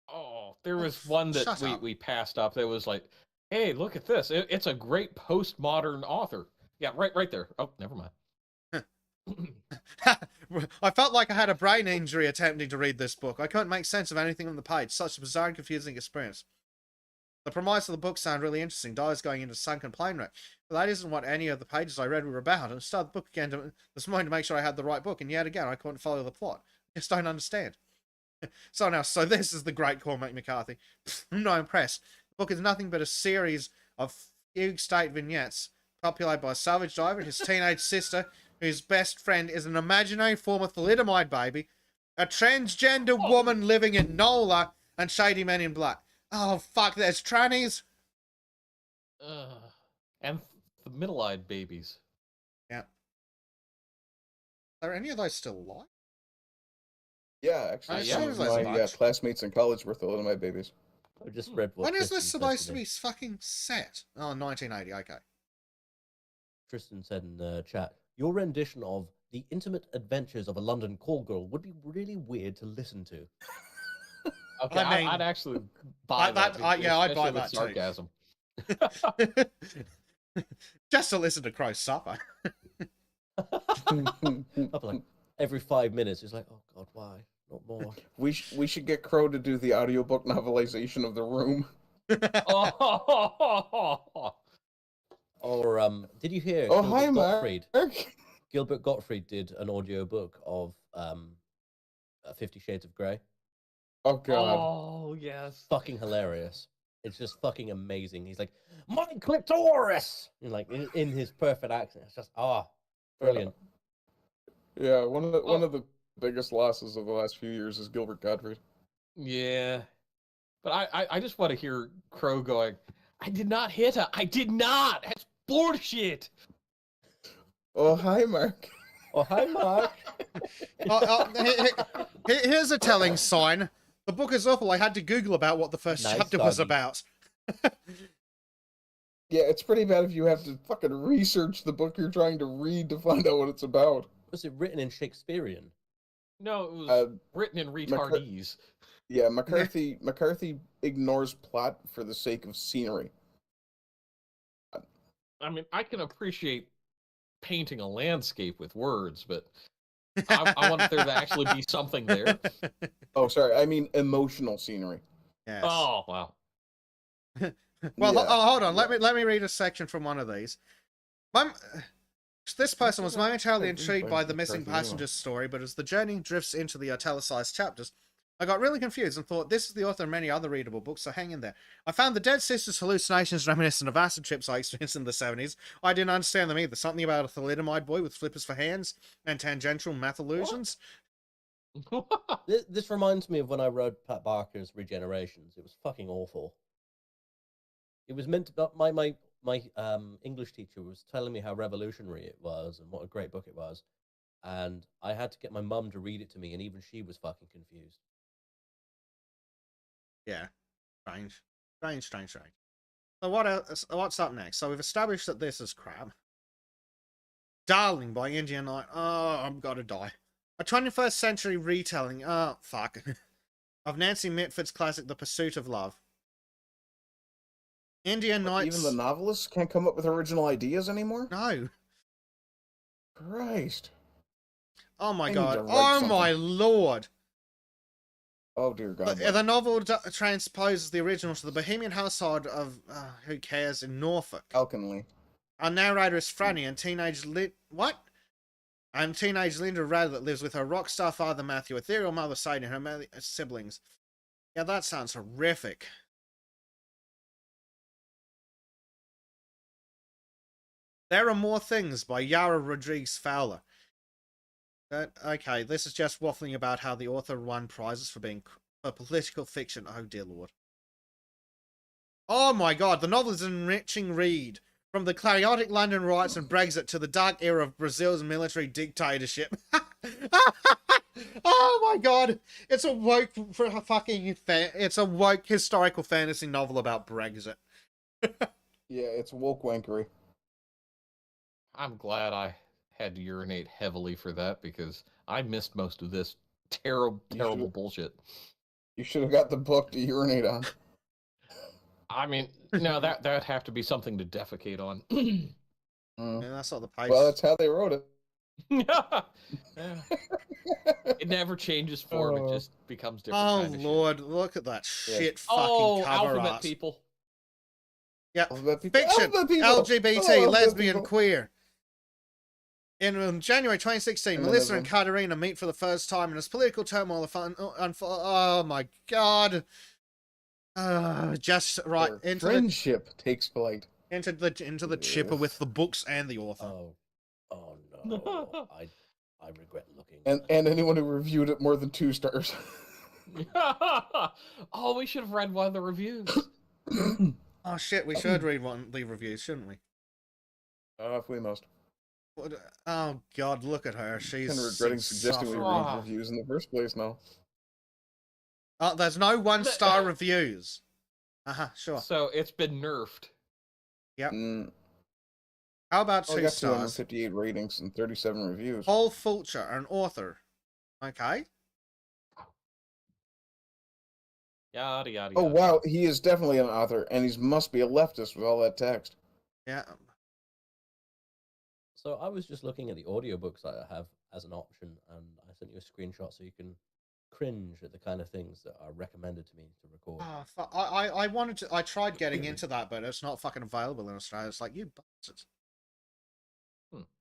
Oh, there was one that we passed up. That was like, Hey, look at this. It's a great postmodern author. Yeah, right there. Oh, never mind. I felt like I had a brain injury attempting to read this book. I couldn't make sense of anything on the page. Such a bizarre and confusing experience. The premise of the book sounded really interesting. Dives going into sunken plane wreck. But that isn't what any of the pages I read were about. And I started the book again this morning to make sure I had the right book. And yet again, I couldn't follow the plot. Just don't understand. So this is the great Cormac McCarthy. I'm not impressed. The book is nothing but a series of fugue state vignettes populated by a savage diver and his teenage sister, whose best friend is an imaginary form of thalidomide baby, a transgender woman living in NOLA, and shady men in black. Oh, fuck, there's trannies. And the middle-eyed babies. Yeah. Are any of those still alive? Yeah, actually, Yeah. some of my classmates in college were thalidomide babies. I just read what. When is Tristan this said supposed to me. be fucking set? Oh, 1980, okay. Tristan said in the chat, your rendition of The Intimate Adventures of a London Call Girl would be really weird to listen to. Okay, I mean, I'd actually buy that. I'd buy especially with that too. sarcasm. Just to listen to Crow's Supper. I'll be like, every 5 minutes, it's like, oh god, why? Not more. We should get Crow to do the audiobook novelization of The Room. Or did you hear? Oh, Gilbert hi, Gottfried. Mark. Gilbert Gottfried did an audiobook of 50 Shades of Grey. Oh god. Oh yes. Fucking hilarious. It's just fucking amazing. He's like, my clitoris! And like in his perfect accent. It's just brilliant. Yeah, one of the biggest losses of the last few years is Gilbert Gottfried. Yeah. But I just want to hear Crow going, I did not hit her. I did not. That's bullshit. Oh, hi, Mark. Oh, hi, Mark. Here's a telling sign. The book is awful. I had to Google about what the first Nice chapter was doggy. about. Yeah, it's pretty bad if you have to fucking research the book you're trying to read to find out what it's about. Was it written in Shakespearean? No, it was written in retardese. Yeah, McCarthy ignores plot for the sake of scenery. I mean, I can appreciate painting a landscape with words, but I want there to actually be something there. Oh, sorry, I mean emotional scenery. Yes. Oh, wow. Well, Yeah. hold on. Let me read a section from one of these. This person was momentarily intrigued by the missing passenger's story, but as the journey drifts into the italicized chapters, I got really confused and thought, this is the author of many other readable books, so hang in there. I found the Dead Sisters' hallucinations reminiscent of acid trips I experienced in the 70s. I didn't understand them either. Something about a thalidomide boy with flippers for hands and tangential math illusions. This reminds me of when I read Pat Barker's Regenerations. It was fucking awful. It was meant to. My English teacher was telling me how revolutionary it was and what a great book it was, and I had to get my mum to read it to me, and even she was fucking confused. Yeah. Strange. So what's up next? So we've established that this is crap. Darling by India Knight. Oh, I'm gotta die. A 21st century retelling, fuck, of Nancy Mitford's classic The Pursuit of Love. Indian Knights... Even the novelists can't come up with original ideas anymore? No. Christ. Oh my I need god. to write Oh something. my lord. Oh dear God. The novel transposes the original to the bohemian household of, who cares, in Norfolk. Alconley. Our narrator is Franny, and teenage teenage Linda Radlett lives with her rock star father Matthew, ethereal mother Sadie, and her siblings. Yeah, that sounds horrific. There Are More Things by Yara Rodriguez Fowler. Okay, this is just waffling about how the author won prizes for political fiction. Oh dear lord. Oh my god, the novel is an enriching read. From the chaotic London riots and Brexit to the dark era of Brazil's military dictatorship. Oh my god, it's a woke it's a woke historical fantasy novel about Brexit. Yeah, it's woke wankery. I'm glad I had to urinate heavily for that because I missed most of this terrible bullshit. You should have got the book to urinate on. I mean, no, that'd have to be something to defecate on. Mm. Yeah, that's not the page. Well, that's how they wrote it. Yeah. It never changes form. It Oh. just becomes different Oh kind of Lord, look at that Yeah. shit fucking Oh, cover alphabet art. people. Yep. Alphabet people. Fiction, Alphabet people. LGBT, Oh, alphabet lesbian, people. queer. In January 2016, And then Melissa there's and Katerina meet for the first time in this political turmoil. Oh my god. Just right Their into friendship takes flight. into the chipper with the books and the author. Oh no! I regret looking. And anyone who reviewed it more than 2 stars. Oh, we should have read one of the reviews. Oh shit, we should read one of the reviews, shouldn't we? If we must. Oh god, look at her. She's And regretting suggesting we suffering. read reviews in the first place now. There's no 1-star reviews. Sure. So it's been nerfed. Yep. Mm. How about I 2 got stars? 258 ratings and 37 reviews. Paul Fulcher, an author. Okay. Yada yada. Oh yada. wow, he is definitely an author, and he must be a leftist with all that text. Yeah. So I was just looking at the audiobooks that I have as an option, and I sent you a screenshot so you can cringe at the kind of things that are recommended to me to record. I wanted to. I tried getting into that, but it's not fucking available in Australia. It's like, you bastards.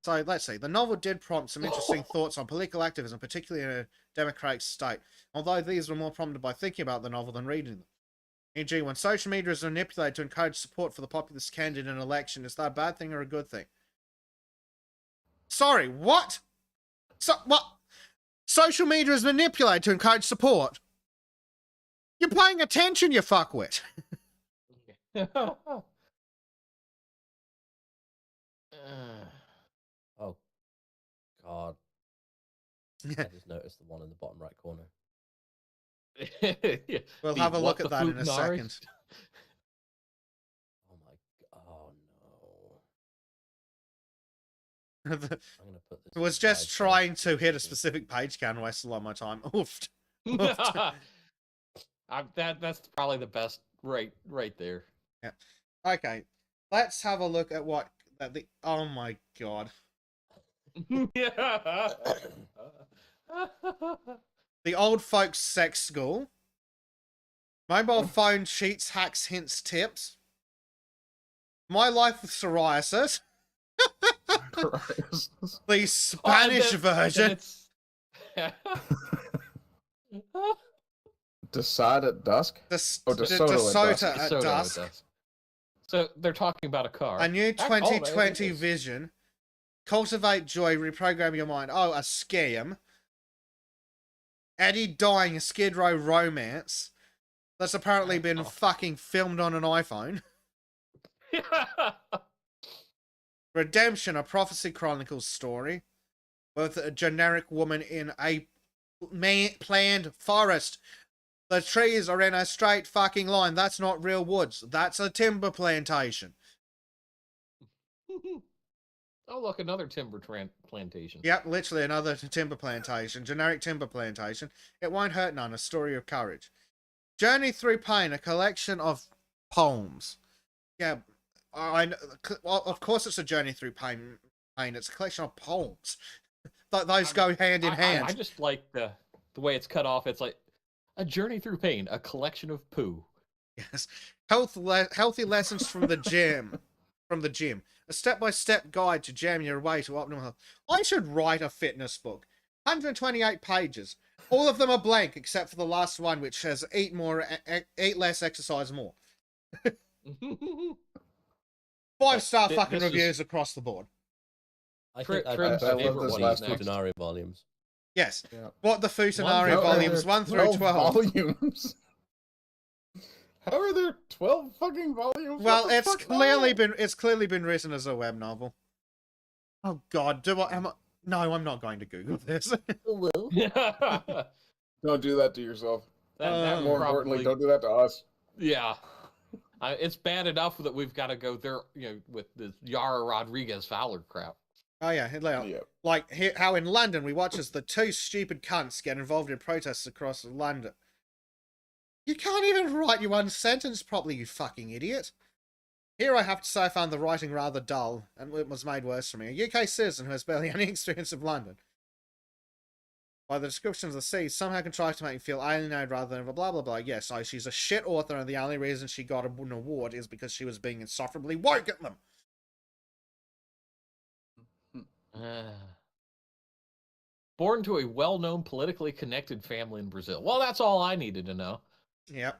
So let's see. The novel did prompt some interesting thoughts on political activism, particularly in a democratic state, although these were more prompted by thinking about the novel than reading them. E.g., when social media is manipulated to encourage support for the populist candidate in an election, is that a bad thing or a good thing? Sorry, what? What? Social media is manipulated to encourage support? You're paying attention, you fuckwit. Oh, God. I just noticed the one in the bottom right corner. We'll have a look at that in a second. Oh my god! Oh no! I'm gonna put this. I was just trying to hit a specific page count, wasted a lot of my time. Oofed. That's probably the best right there. Yeah. Okay. Let's have a look at what the. Oh my god. The old folks sex school. Mobile phone cheats, hacks, hints, tips. My life with psoriasis. The Spanish version. Decide at dusk? DeSoto at dusk. So they're talking about a car. A new 2020 vision. Cultivate joy, reprogram your mind. Oh, a scam. Eddie dying, a Skid Row romance. That's apparently been fucking filmed on an iPhone. Redemption, a Prophecy Chronicles story. With a generic woman in a planned forest. The trees are in a straight fucking line. That's not real woods. That's a timber plantation. Oh, look, another timber plantation. Yep, literally another timber plantation. Generic timber plantation. It won't hurt none. A story of courage. Journey Through Pain, a collection of poems. Yeah, well, of course it's a journey through pain. It's a collection of poems. Those go hand in hand. I just like the way it's cut off. It's like a journey through pain, a collection of poo. Yes, healthy lessons from the gym. A step-by-step guide to jam your way to optimal health. I should write a fitness book. 128 pages. All of them are blank except for the last one, which says eat less, exercise more. 5-star fucking reviews across the board. I think I Trim's love favorite those one last is two next. Denari volumes. Yes. Yeah. What the Futanari volumes 1 through 12. Volumes. How are there 12 fucking volumes? Well, it's clearly been written as a web novel. Oh God, No, I'm not going to Google this. Well, Don't do that to yourself. That More importantly, don't do that to us. Yeah. It's bad enough that we've got to go there, with this Yara Rodriguez Fowler crap. Oh yeah, like how in London we watch as the two stupid cunts get involved in protests across London. You can't even write your one sentence properly, you fucking idiot. Here I have to say I found the writing rather dull, and it was made worse for me. A UK citizen who has barely any experience of London. By the description of the sea, somehow contrived to make me feel alienated rather than blah blah blah. Yes, so she's a shit author, and the only reason she got an award is because she was being insufferably woke at them. Born to a well-known politically connected family in Brazil. Well, that's all I needed to know. Yep.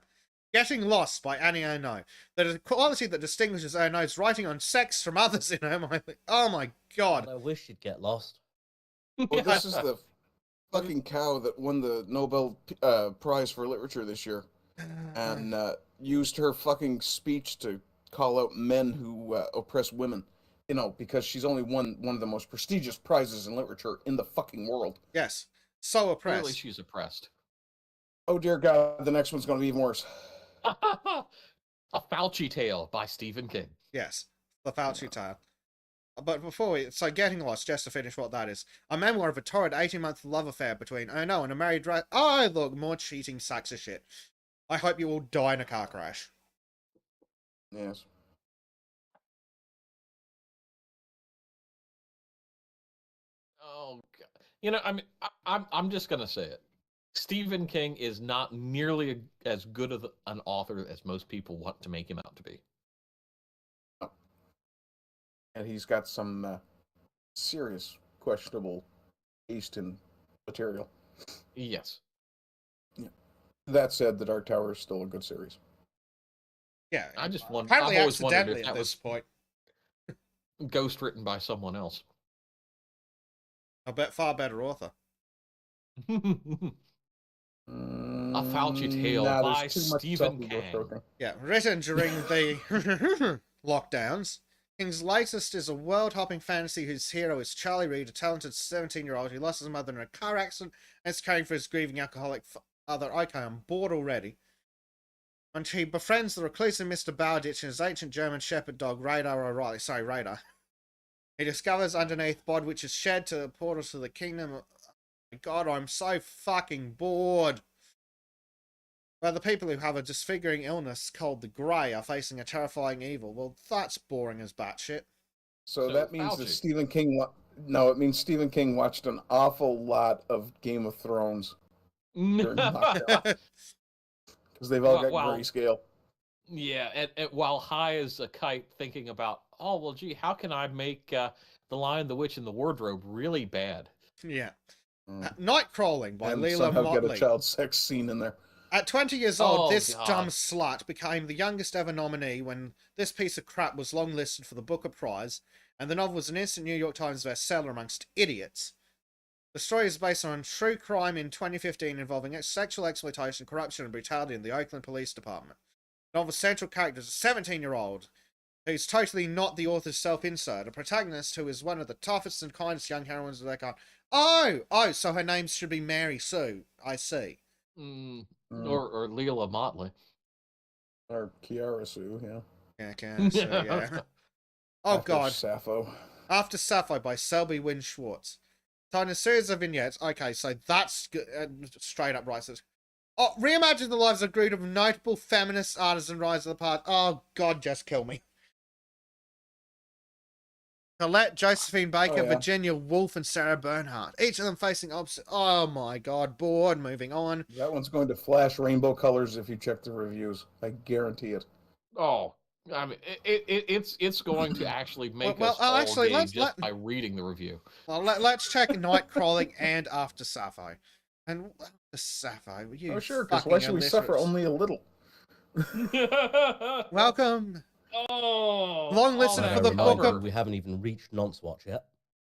Getting Lost by Annie Ono. The quality that distinguishes Ono's writing on sex from others in her mind. Oh my god. I wish you'd get lost. Well, this is the fucking cow that won the Nobel Prize for Literature this year, and used her fucking speech to call out men who oppress women. You know, because she's only won one of the most prestigious prizes in literature in the fucking world. Yes. So oppressed. Clearly she's oppressed. Oh dear God, the next one's going to be even worse. A Fauci Tale by Stephen King. Yes. The Fauci Tale. But before we... So Getting Lost, just to finish what that is. A memoir of a torrid 18-month love affair between Ono and a married... Oh, look, more cheating sacks of shit. I hope you all die in a car crash. Yes. Oh, God. You know, I mean, I'm just gonna say it. Stephen King is not nearly as good of an author as most people want to make him out to be. And he's got some serious questionable taste in material. Yes. Yeah. That said, The Dark Tower is still a good series. Yeah. I just wondered. Apparently I've always wondered accidentally if at that this was point. ghost written by someone else. I bet far better author. A Fauci Tale by there's too much Stephen King. self-ego-stroking. Yeah, written during the lockdowns. King's latest is a world-hopping fantasy whose hero is Charlie Reed, a talented 17-year-old who lost his mother in a car accident and is caring for his grieving alcoholic father. Okay, I'm bored already. And he befriends the reclusive Mr. Bowditch and his ancient German shepherd dog, Radar O'Reilly. Sorry, Radar. He discovers underneath Bod, which is shed to the portals to the kingdom. Oh my god, I'm so fucking bored. Well, the people who have a disfiguring illness called the Grey are facing a terrifying evil. Well, that's boring as batshit. So So, that means that Fauci. Stephen King... No, it means Stephen King watched an awful lot of Game of Thrones during lockdown. Because they've all got Well, grayscale. Yeah, and while high as a kite, thinking about, oh well, gee, how can I make The Lion, the Witch, and the Wardrobe really bad? Yeah. Mm. Nightcrawling by And Leela somehow get a Motley. child sex scene in there. At 20 years old, Oh, this God. dumb slut became the youngest ever nominee when this piece of crap was long listed for the Booker Prize, and the novel was an instant New York Times bestseller amongst idiots. The story is based on true crime in 2015 involving sexual exploitation, corruption, and brutality in the Oakland Police Department. The novel's central character is a 17-year-old who's totally not the author's self-insert, a protagonist who is one of the toughest and kindest young heroines of their kind. Oh, so her name should be Mary Sue. I see. Mm. Or Leela Motley. Or Kiara Sue, yeah. Yeah, okay, so, yeah. Oh, After God. Sappho. After Sapphire by Selby Wynne Schwartz. Telling a series of vignettes. Okay, so that's straight up right. So, oh, reimagine the lives of a group of notable feminist artists and rise of the past. Oh, God, just kill me. Colette, Josephine Baker, yeah. Virginia Woolf, and Sarah Bernhardt. Each of them facing opposite. Oh, my God. Bored. Moving on. That one's going to flash rainbow colors if you check the reviews. I guarantee it. Oh, I mean, it's going to actually make Well, us all actually, gay let's- just by reading the review. Well, let's check Nightcrawling and After Sapphire. And After Sapphire, you Oh, sure, because fucking why should we suffer illiterates. only a little? Welcome. Oh, Long listen that for the Reminder, book of- we haven't even reached Nonce Watch yet.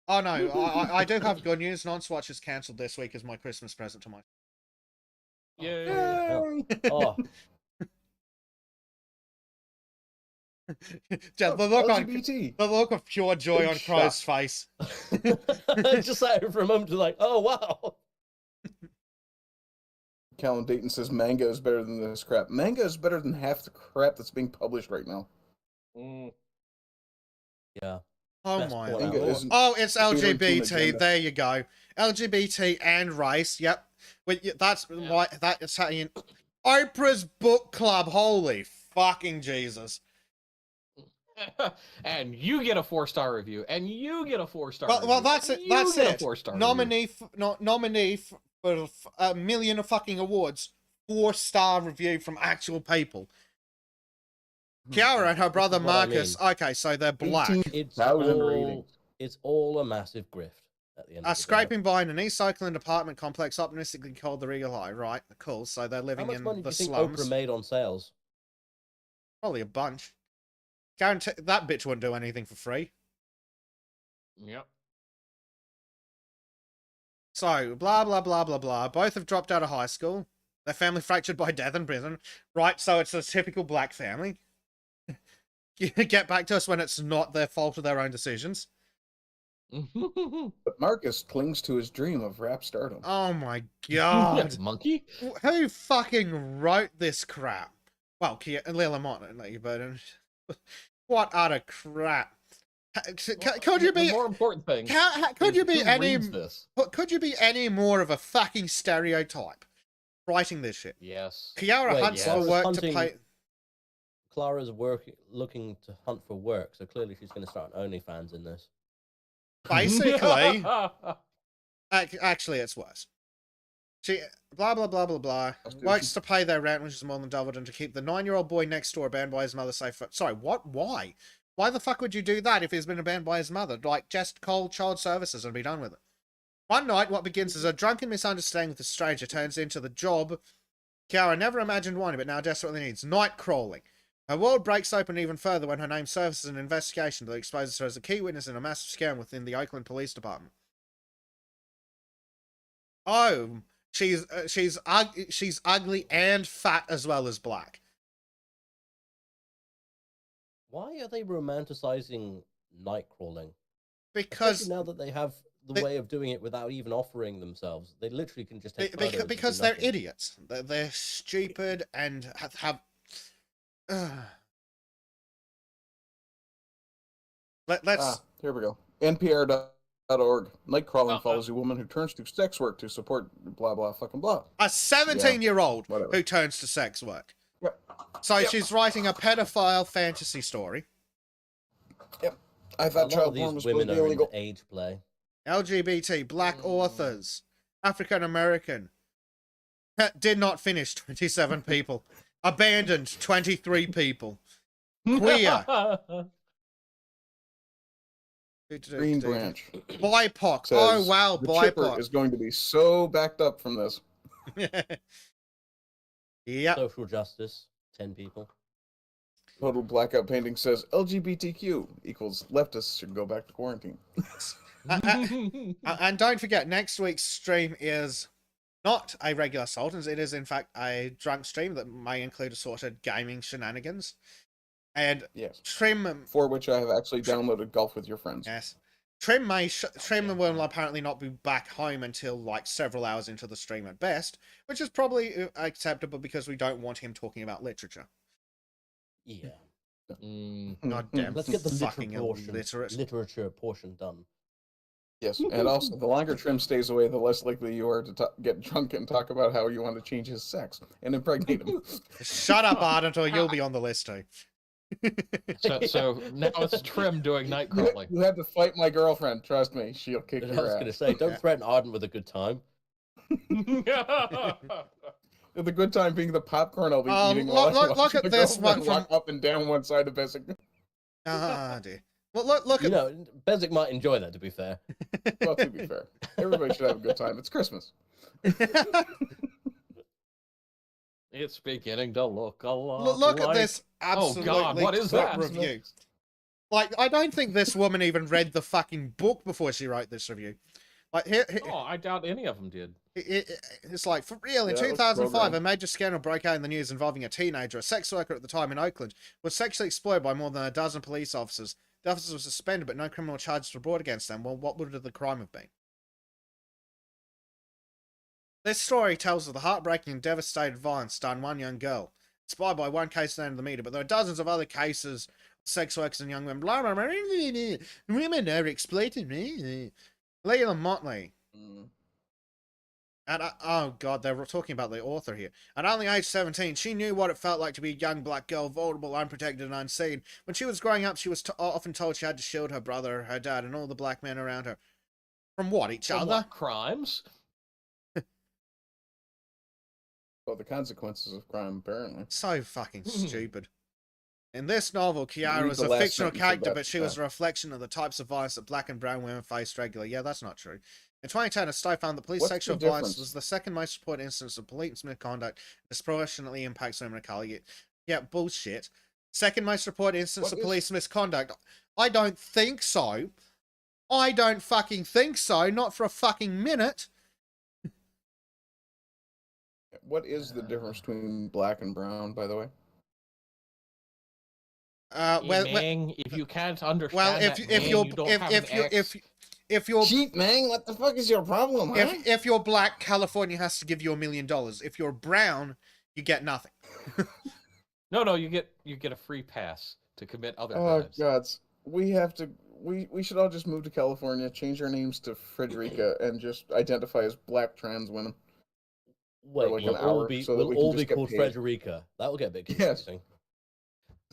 Oh no, I do have good news. Non-Swatch is cancelled this week as my Christmas present to my. Yay. Oh, Just the look on LGBT. the look of pure joy Big on Crow's face. just sat here for a moment to like, oh wow. Callum Dayton says manga is better than this crap. Manga is better than half the crap that's being published right now. Yeah. Oh Best my point lord. out. Manga isn't Oh, it's catering to an LGBT. agenda. There you go. LGBT and race. Yep. That's Yeah. why that's how you. Oprah's book club. Holy fucking Jesus. And you get a 4-star review, and you get a 4-star review. Well, that's and it. you That's get it. A 4-star Nominee for a million of fucking awards. 4-star review from actual people. Kiara and her brother what I Marcus. Okay, so they're black. 18,000 ratings. It's all a massive grift at the end of the day. Scraping by in an East Oakland apartment complex optimistically called the Regal High. Right, cool. So they're How living much in money do the you think slums. Oprah made on sales? Probably a bunch. Guarantee that bitch wouldn't do anything for free. Yep. So, blah, blah, blah, blah, blah. Both have dropped out of high school. Their family fractured by death in prison. Right, so it's a typical black family. Get back to us when it's not their fault of their own decisions. But Marcus clings to his dream of rap stardom. Oh my god. Monkey? Who fucking wrote this crap? Well, Lila Motley, but what utter crap. Could you be The more important thing? could you be who any reads this? could you be any more of a fucking stereotype writing this shit? Yes. Kiara Wait, hunts yes. for work to Hunting- pay. Clara's looking to hunt for work, so clearly she's going to start an OnlyFans in this. Basically, actually, it's worse. She blah blah blah blah blah works to pay their rent, which is more than doubled, and to keep the 9-year-old boy next door abandoned by his mother safe. Sorry, what? Why? Why the fuck would you do that if he's been abandoned by his mother? Like, just call child services and be done with it. One night, what begins as a drunken misunderstanding with a stranger turns into the job Kiara never imagined wanting, but now desperately needs: night crawling. Her world breaks open even further when her name surfaces an investigation that exposes her as a key witness in a massive scam within the Oakland Police Department. Oh, she's ugly and fat as well as black. Why are they romanticizing night crawling? Because Especially now that they have the way of doing it without even offering themselves, they literally can just take photos and because do they're nothing. idiots. They're stupid and have. Let's. Here we go. NPR.org. Night crawling Oh, follows a woman who turns to sex work to support blah blah fucking blah. A 17-year-old whatever. who turns to sex work. Yep. So Yep. she's writing a pedophile fantasy story. Yep. I A thought lot of child porn these was supposed women to be are illegal. into age play. LGBT, black authors, African American. Did not finish 27 people. Abandoned 23 people. Queer. Green Branch BIPOC. says Oh wow, the chipper BIPOC. is going to be so backed up from this. Yep. Social justice, 10 people. Total Blackout Painting says LGBTQ equals leftists should go back to quarantine. And don't forget, next week's stream is not a regular Sultans. It is, in fact, a drunk stream that may include assorted gaming shenanigans. And Yes. Trim, For which I have actually downloaded Golf with Your Friends. yes, Trim will apparently not be back home until like several hours into the stream at best, which is probably acceptable because we don't want him talking about literature. Yeah. God damn, Let's get the fucking literature illiterate. portion done. Yes, and also, the longer Trim stays away, the less likely you are to get drunk and talk about how you want to change his sex and impregnate him. Shut up, Ardent, or you'll be on the list too. So now it's Trim doing night crawling. You had to fight my girlfriend. Trust me, she'll kick I was your going to ass. say, don't threaten Arden with a good time. The good time being the popcorn I'll be Oh, eating. look- while I look watch at my this one girlfriend walk up and down one side of Bessic. Ah, dear. Well, look You at know, Bezic might enjoy that, to be fair. Well, to be fair, everybody should have a good time. It's Christmas. It's beginning to look a lot. Look at like... this absolutely what is crap that? review. Like, I don't think this woman even read the fucking book before she wrote this review. Like, here Oh, I doubt any of them did. it's like, for real, in Yeah, it was 2005, a programmed. major scandal broke out in the news involving a teenager, a sex worker at the time in Oakland, was sexually exploited by more than a dozen police officers. The officers were suspended, but no criminal charges were brought against them. Well, what would the crime have been? This story tells of the heartbreaking and devastating violence done one young girl. Inspired by one case known in the media, but there are dozens of other cases of sex workers and young women. Blah, blah, blah, women are exploited. Leila Motley. And oh god, they were talking about the author here. At only age 17, she knew what it felt like to be a young black girl, vulnerable, unprotected, and unseen. When she was growing up, she was often told she had to shield her brother, her dad, and all the black men around her. From what, each From other? what crimes? Well, the consequences of crime, apparently. So fucking stupid. In this novel, Kiara Read was the a last fictional sentence of character, that, but she was a reflection of the types of violence that black and brown women faced regularly. Yeah, that's not true. In 2010, a study found that police What's the sexual violence difference? was the second most reported instance of police misconduct, disproportionately impacts women of color. Yeah, bullshit. Second most reported instance What of is- police misconduct. I don't think so. I don't fucking think so. Not for a fucking minute. What is the difference between black and brown, by the way? Mang, if you can't understand that, if Mang, you're you don't have an X. if you're Cheap, man. What the fuck is your problem, huh? if you're black, California has to give you $1 million. If you're brown, you get nothing. No, you get a free pass to commit other Oh crimes. gods, we have to. We should all just move to California, change our names to Frederica, and just identify as black trans women. Wait, like we'll an all hour be, so that we'll we can all just be get called paid. Frederica. That will get a bit confusing.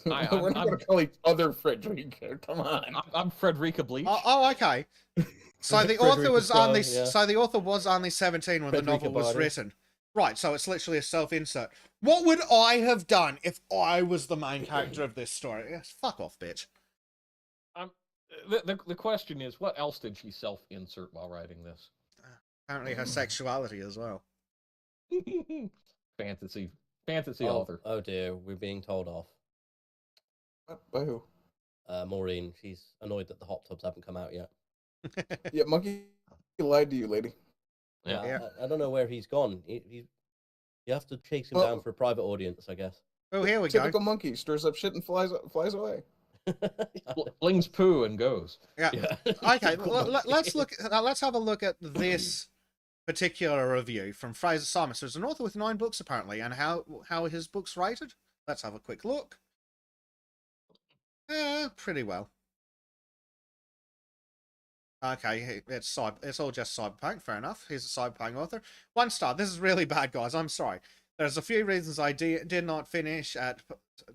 Hi, We're not I'm- going to call each other Frederica. Come on. I'm Frederica Bleach. Oh, okay. So the Frederica author was only Starr, yeah. so the author was only 17 when the Frederica novel was Barney. written. Right, so it's literally a self-insert. What would I have done if I was the main character of this story? Yes, fuck off, bitch. The question is, what else did she self-insert while writing this? Apparently her sexuality as well. Fantasy Oh, author. oh dear, we're being told off. What? By who? Maureen, she's annoyed that the hot tubs haven't come out yet. Yeah, monkey lied to you, lady. Yeah. Yeah. I don't know where he's gone. You have to chase him Well- down for a private audience, I guess. Oh, here we go. Typical monkey stirs up shit and flies away. Flings poo and goes. Yeah. Yeah. Okay, let's look. Let's have a look at this particular review from Fraser Simon. So, he's an author with 9 books apparently, and how are his books rated? Let's have a quick look. Pretty well. Okay, it's all just cyberpunk. Fair enough. He's a cyberpunk author. 1 star. This is really bad, guys. I'm sorry. There's a few reasons I did not finish at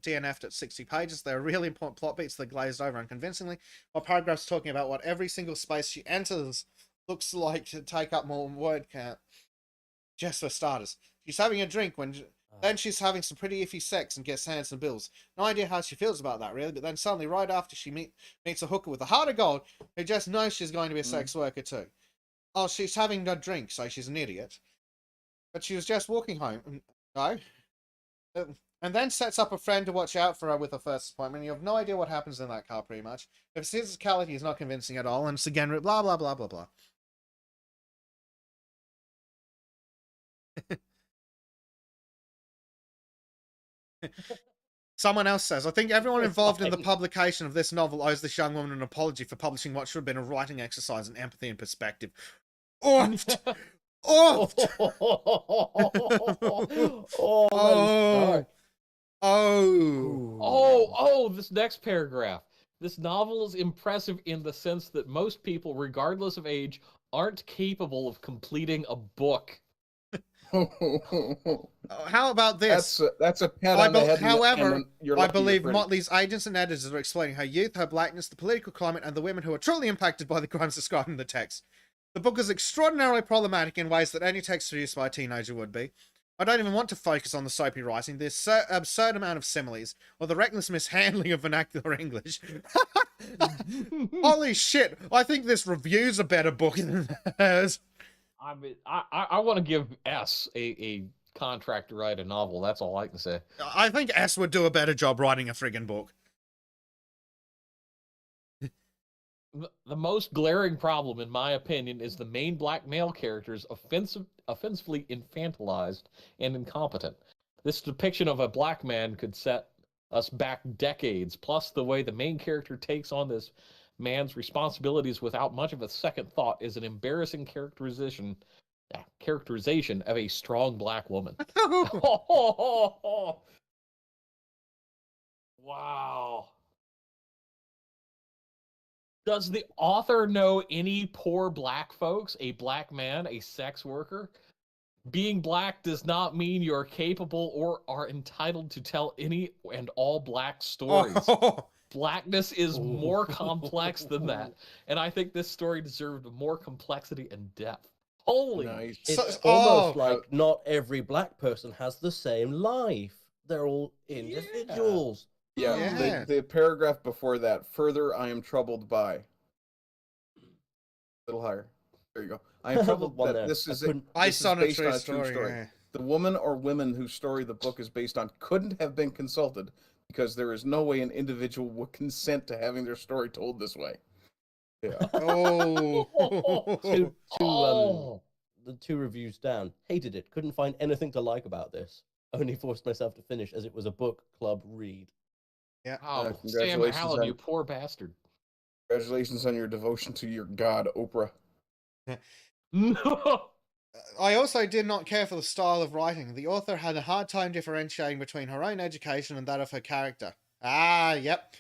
DNF'd at 60 pages. There are really important plot beats that glazed over unconvincingly. While paragraphs talking about what every single space she enters looks like to take up more word count. Just for starters, she's having a drink then she's having some pretty iffy sex and gets handsome bills. No idea how she feels about that, really, but then suddenly, right after she meets a hooker with a heart of gold who just knows she's going to be a sex worker too. Oh, she's having a drink, so she's an idiot. But she was just walking home. No. And then sets up a friend to watch out for her with her first appointment. You have no idea what happens in that car, pretty much. If physicality is not convincing at all, and it's again, blah, blah, blah, blah, blah. Someone else says, I think everyone involved in the publication of this novel owes this young woman an apology for publishing what should have been a writing exercise in empathy and perspective. Oofed! Oofed! Oh, Oh, this next paragraph. This novel is impressive in the sense that most people, regardless of age, aren't capable of completing a book. How about this? That's a pat on the head. However, you're I lucky believe you're pretty. Motley's agents and editors are explaining her youth, her blackness, the political climate, and the women who are truly impacted by the crimes described in the text. The book is extraordinarily problematic in ways that any text produced by a teenager would be. I don't even want to focus on the soapy writing, the absurd amount of similes, or the reckless mishandling of vernacular English. Holy shit, I think this review's a better book than hers. I mean, I want to give S a contract to write a novel. That's all I can say. I think S would do a better job writing a friggin' book. The most glaring problem, in my opinion, is the main black male characters offensively infantilized and incompetent. This depiction of a black man could set us back decades, plus the way the main character takes on this man's responsibilities without much of a second thought is an embarrassing characterization of a strong black woman. Wow. Does the author know any poor black folks, a black man, a sex worker, being black does not mean you're capable or are entitled to tell any and all black stories. Oh, Blackness is more complex than that. And I think this story deserved more complexity and depth. Holy Nice. It's So- almost oh. like not every black person has the same life. They're all individuals. Yeah, Yeah. The paragraph before that, further, I am troubled by. A little higher. There you go. I am The troubled one that there. this I is couldn't- based on a based true on a story. Yeah. The woman or women whose story the book is based on couldn't have been consulted because there is no way an individual would consent to having their story told this way. Yeah. Oh. The 2 reviews down. Hated it. Couldn't find anything to like about this. Only forced myself to finish as it was a book club read. Yeah. Oh, Sam Congratulations Allen, on- you poor bastard. Congratulations on your devotion to your god, Oprah. No. I also did not care for the style of writing. The author had a hard time differentiating between her own education and that of her character. Ah, yep.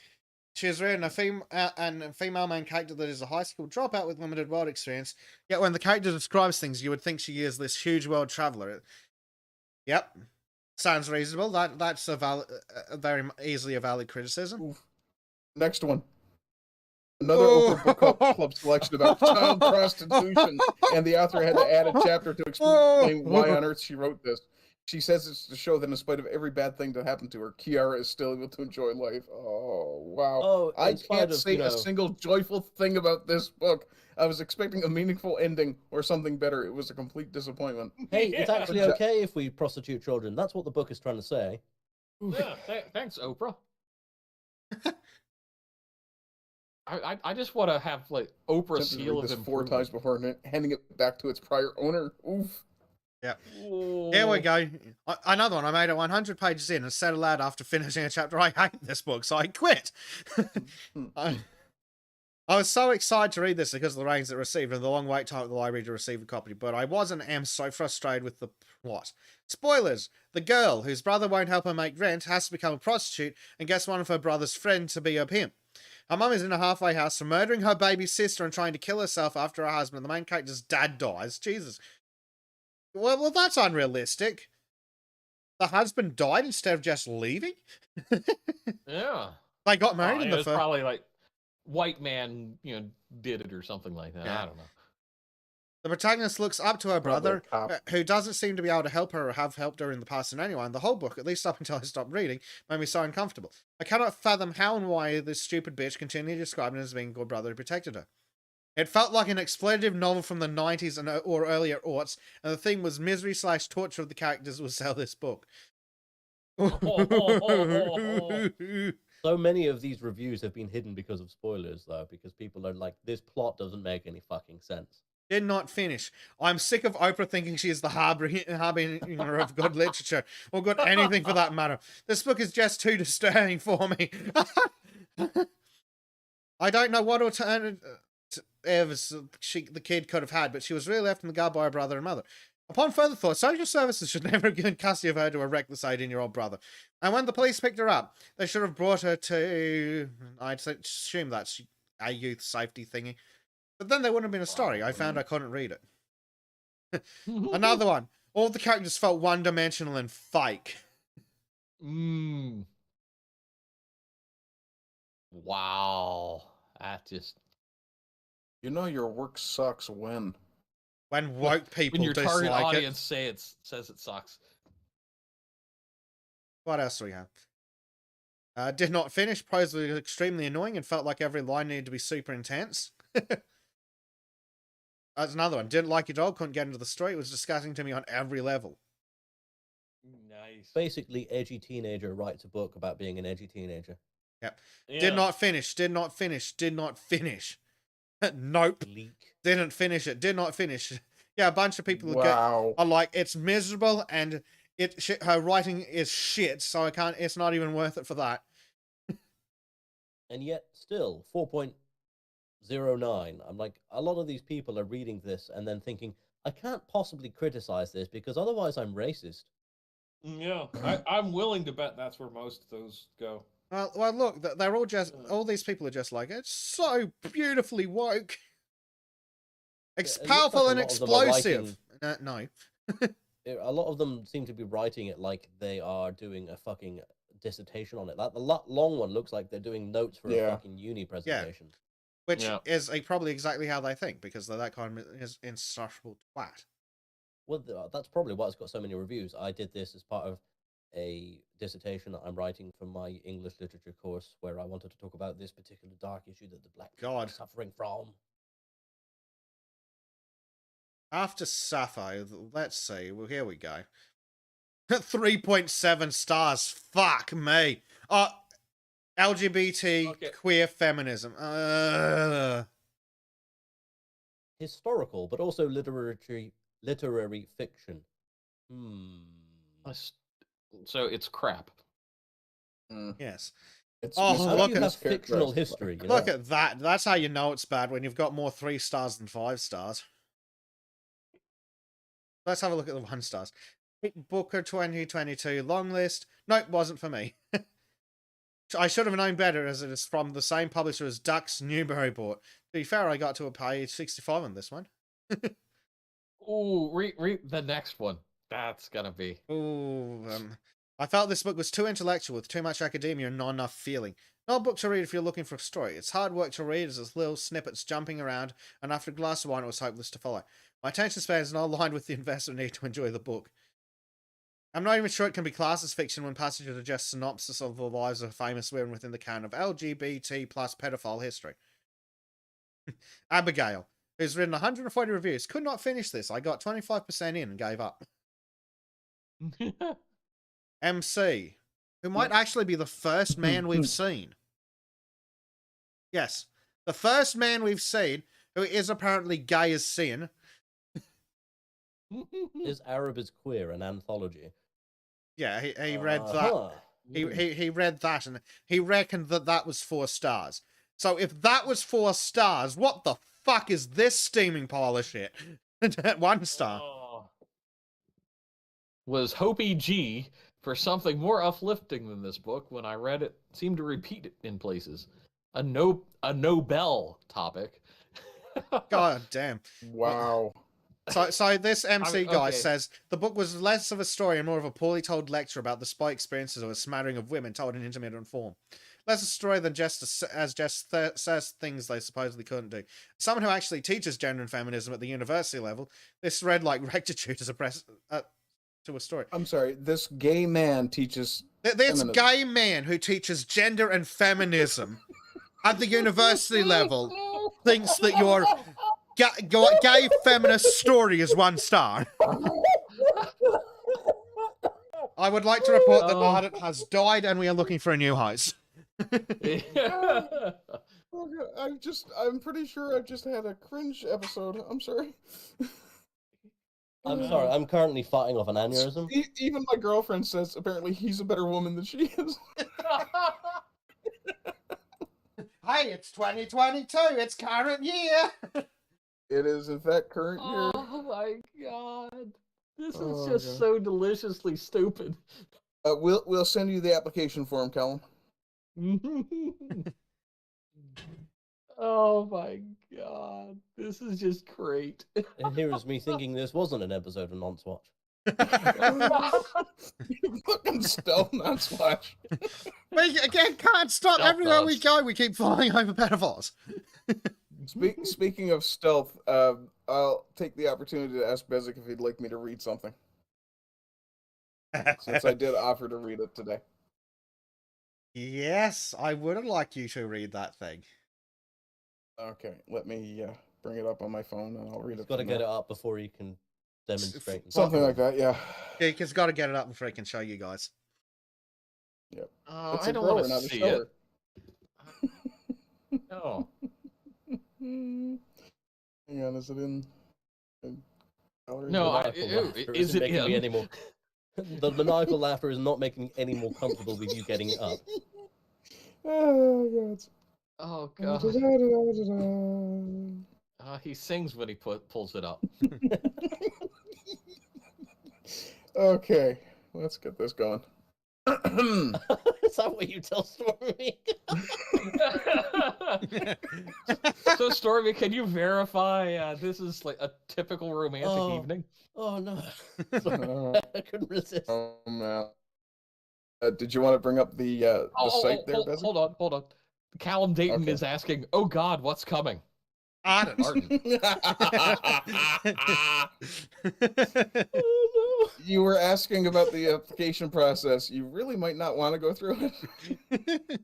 She has written a female main character that is a high school dropout with limited world experience, yet when the character describes things, you would think she is this huge world traveler. Yep. Sounds reasonable. That's a very easily a valid criticism. Next one. Another Oprah Book Club selection about child prostitution, and the author had to add a chapter to explain why on earth she wrote this. She says it's to show that in spite of every bad thing that happened to her, Kiara is still able to enjoy life. Oh, wow. Oh, I in spite can't of, say a single joyful thing about this book. I was expecting a meaningful ending or something better. It was a complete disappointment. Hey, it's Yeah. actually okay if we prostitute children. That's what the book is trying to say. Yeah, thanks, Oprah. I just want to have like Oprah's Attempted to seal read of this 4 improvement. times before handing it back to its prior owner. Oof. Yeah. Ooh. Here we go. Another one. I made it 100 pages in and said aloud after finishing a chapter, I hate this book, so I quit. I was so excited to read this because of the ratings it received and the long wait time at the library to receive a copy, but I was and am so frustrated with the plot. Spoilers! The girl, whose brother won't help her make rent, has to become a prostitute and gets one of her brother's friends to be a pimp. Her mum is in a halfway house for murdering her baby sister and trying to kill herself after her husband. The main character's dad dies. Jesus. Well, that's unrealistic. The husband died instead of just leaving? Yeah. They got married in It the was first... probably like white man, did it or something like that. Yeah. I don't know. The protagonist looks up to her Probably brother, a cop. who doesn't seem to be able to help her or have helped her in the past in any way. And the whole book, at least up until I stopped reading, made me so uncomfortable. I cannot fathom how and why this stupid bitch continued describing as being a good brother who protected her. It felt like an exploitative novel from the 90s or earlier aughts, and the theme was misery/torture of the characters will sell this book. So many of these reviews have been hidden because of spoilers, though, because people are like, this plot doesn't make any fucking sense. Did not finish. I'm sick of Oprah thinking she is the harbinger of good literature, or good anything for that matter. This book is just too disturbing for me. I don't know what alternative the kid could have had, but she was really left in the guard by her brother and mother. Upon further thought, social services should never have given custody of her to a reckless 18-year-old brother. And when the police picked her up, they should have brought her to... I'd assume that's a youth safety thingy. But then there wouldn't have been a story. I found I couldn't read it. Another one. All the characters felt one-dimensional and fake. Wow. That just... You know your work sucks when. When woke people When your target dislike it. audience says it sucks. What else do we have? Did not finish. Prose was extremely annoying and felt like every line needed to be super intense. That's another one. Didn't like it all. Couldn't get into the story. It was disgusting to me on every level. Nice. Basically, edgy teenager writes a book about being an edgy teenager. Yep. Yeah. Did not finish. Did not finish. Did not finish. Nope. Leak. Didn't finish it. Did not finish. Yeah, a bunch of people Wow. are like, it's miserable and her writing is shit, so I can't. It's not even worth it for that. And yet, still, 4.09. I'm like, a lot of these people are reading this and then thinking, I can't possibly criticize this because otherwise I'm racist. Yeah, I'm willing to bet that's where most of those go. Well, look, they're all just. All these people are just like, it's so beautifully woke. it looks Powerful like and a lot of them are explosive. No. a lot of them seem to be writing it like they are doing a fucking dissertation on it. That the long one looks like they're doing notes for a Yeah. fucking uni presentation. Which Yeah. is probably exactly how they think, because they're that kind of insufferable twat. Well, that's probably why it's got so many reviews. I did this as part of a dissertation that I'm writing for my English literature course, where I wanted to talk about this particular dark issue that the black people are God. suffering from. After Sappho, let's see. Well, here we go. 3.7 stars. Fuck me. LGBT Okay. queer feminism. Historical, but also literary fiction. So it's crap. Yes. It's Oh, How look do you at have fictional history? You Look know? at that. That's how you know it's bad, when you've got more 3 stars than 5 stars. Let's have a look at the 1 stars. Booker 2022 long list. Nope, wasn't for me. I should have known better, as it is from the same publisher as Duck's Newbury Port. To be fair, I got to a page 65 on this one. Ooh, read the next one. That's gonna be. Ooh, I felt this book was too intellectual, with too much academia and not enough feeling. Not a book to read if you're looking for a story. It's hard work to read, as there's little snippets jumping around, and after a glass of wine it was hopeless to follow. My attention span is not aligned with the investor need to enjoy the book. I'm not even sure it can be classed as fiction when passages are just synopsis of the lives of famous women within the canon of LGBT plus pedophile history. Abigail, who's written 140 reviews, could not finish this. I got 25% in and gave up. MC, who might actually be the first man we've seen. Yes, the first man we've seen who is apparently gay as sin. Is Arab is Queer an anthology? Yeah, he read that. He read that, and he reckoned that was 4 stars. So if that was 4 stars, what the fuck is this steaming pile of shit? 1 star. Was Hopi G for something more uplifting than this book. When I read it, seemed to repeat it in places. A Nobel topic. God damn. Wow. So this MC guy okay. says the book was less of a story and more of a poorly told lecture about the spy experiences of a smattering of women told in intermittent form. Less a story than just says things they supposedly couldn't do. Someone who actually teaches gender and feminism at the university level, this read like rectitude as to a story. I'm sorry, this gay man teaches This feminism. gay man who teaches gender and feminism at the university level thinks that your gay feminist story is 1 star. I would like to report that Ardent has died and we are looking for a new host. I'm pretty sure I've just had a cringe episode. I'm sorry. I'm sorry, I'm currently fighting off an aneurysm. Even my girlfriend says apparently he's a better woman than she is. Hey, it's 2022. It's current year. It is, in fact, current year. Oh my god. This is Oh, just God. so deliciously stupid. We'll send you the application form, Callum. Oh my god. This is just great. And here is me thinking this wasn't an episode of Nonce Watch. Fucking stealth non-splash. We again can't stop. Stealth Everywhere we dogs. go, we keep flying over pedophiles. Speaking of stealth, I'll take the opportunity to ask Bezic if he'd like me to read something, since I did offer to read it today. Yes, I would like you to read that thing. Okay, let me bring it up on my phone and I'll read it. Got to from get there. it up before you can demonstrate. and Something stuff. like that, yeah. Geek has got to get it up before he can show you guys. Yep. Oh, It's I a don't grower, want to not a see shower. it. No. Hang on, is it in gallery? No, Maniacal laughter is isn't it making me in? any more... The maniacal laughter is not making me any more comfortable with you getting it up. Oh, God. Oh Da, god. da, da, da, da. He sings when he pulls it up. Okay, let's get this going. Is that what you tell Stormy? So, Stormy, can you verify this is like a typical romantic evening? Oh no. Oh, I couldn't resist. man. Did you want to bring up the site there, Bezzy? Hold on. Callum Dayton Okay. is asking, "Oh God, what's coming?" Ardent. Oh You were asking about the application process. You really might not want to go through it.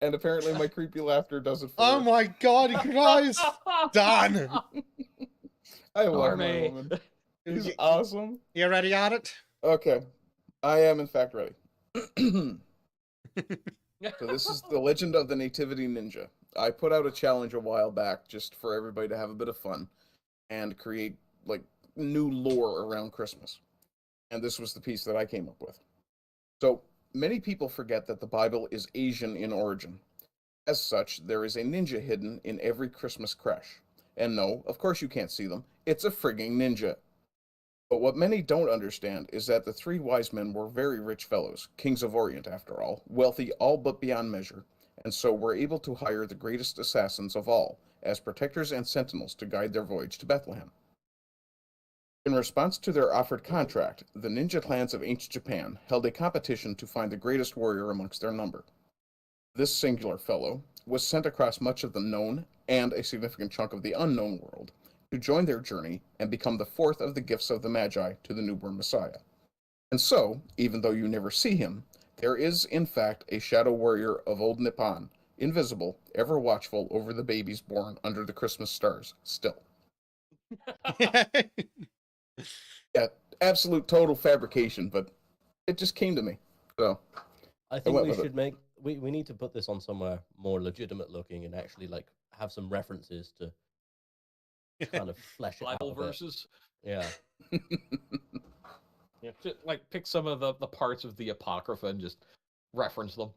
And apparently my creepy laughter does it for Oh her. my God, Christ! Done. I love my Stormy. woman. She's awesome. You ready, Ardent? Okay. I am in fact ready. So this is the Legend of the Nativity Ninja. I put out a challenge a while back just for everybody to have a bit of fun and create like new lore around Christmas. And this was the piece that I came up with. So many people forget that the Bible is Asian in origin. As such, there is a ninja hidden in every Christmas creche. And no, of course you can't see them. It's a frigging ninja. But what many don't understand is that the three wise men were very rich fellows, kings of Orient after all, wealthy all but beyond measure, and so were able to hire the greatest assassins of all as protectors and sentinels to guide their voyage to Bethlehem. In response to their offered contract, the ninja clans of ancient Japan held a competition to find the greatest warrior amongst their number. This singular fellow was sent across much of the known and a significant chunk of the unknown world to join their journey and become the fourth of the gifts of the Magi to the newborn Messiah. And so, even though you never see him, there is, in fact, a shadow warrior of old Nippon, invisible, ever watchful over the babies born under the Christmas stars, still. Yeah, absolute total fabrication, but it just came to me. So I think went we with it. should make we need to put this on somewhere more legitimate looking and actually like have some references to kind of flesh it out Bible a bit. verses. Yeah. Yeah, just, like pick some of the parts of the Apocrypha and just reference them.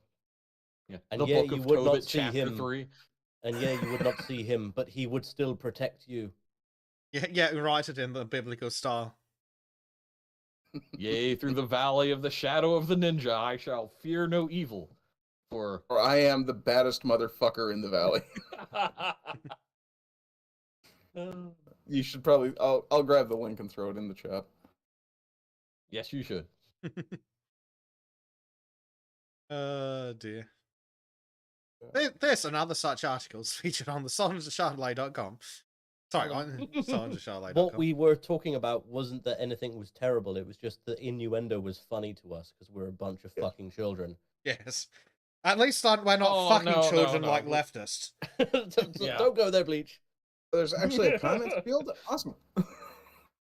Yeah, And the yeah, Book you of would not Tobit, see chapter him. 3. And yeah, you would not see him, but he would still protect you. Yeah, write it in the biblical style. Yea, through the valley of the shadow of the ninja, I shall fear no evil. For Or I am the baddest motherfucker in the valley. You should probably. I'll grab the link and throw it in the chat. yes, you should. Dear. This and other such articles featured on the sultansofshadilay.com. Sorry, sultansofshadilay.com. What we were talking about wasn't that anything was terrible. It was just the innuendo was funny to us because we're a bunch of fucking children. Yes. At least we're not fucking children like leftists. Don't go there, Bleach. There's actually a comments field. Awesome.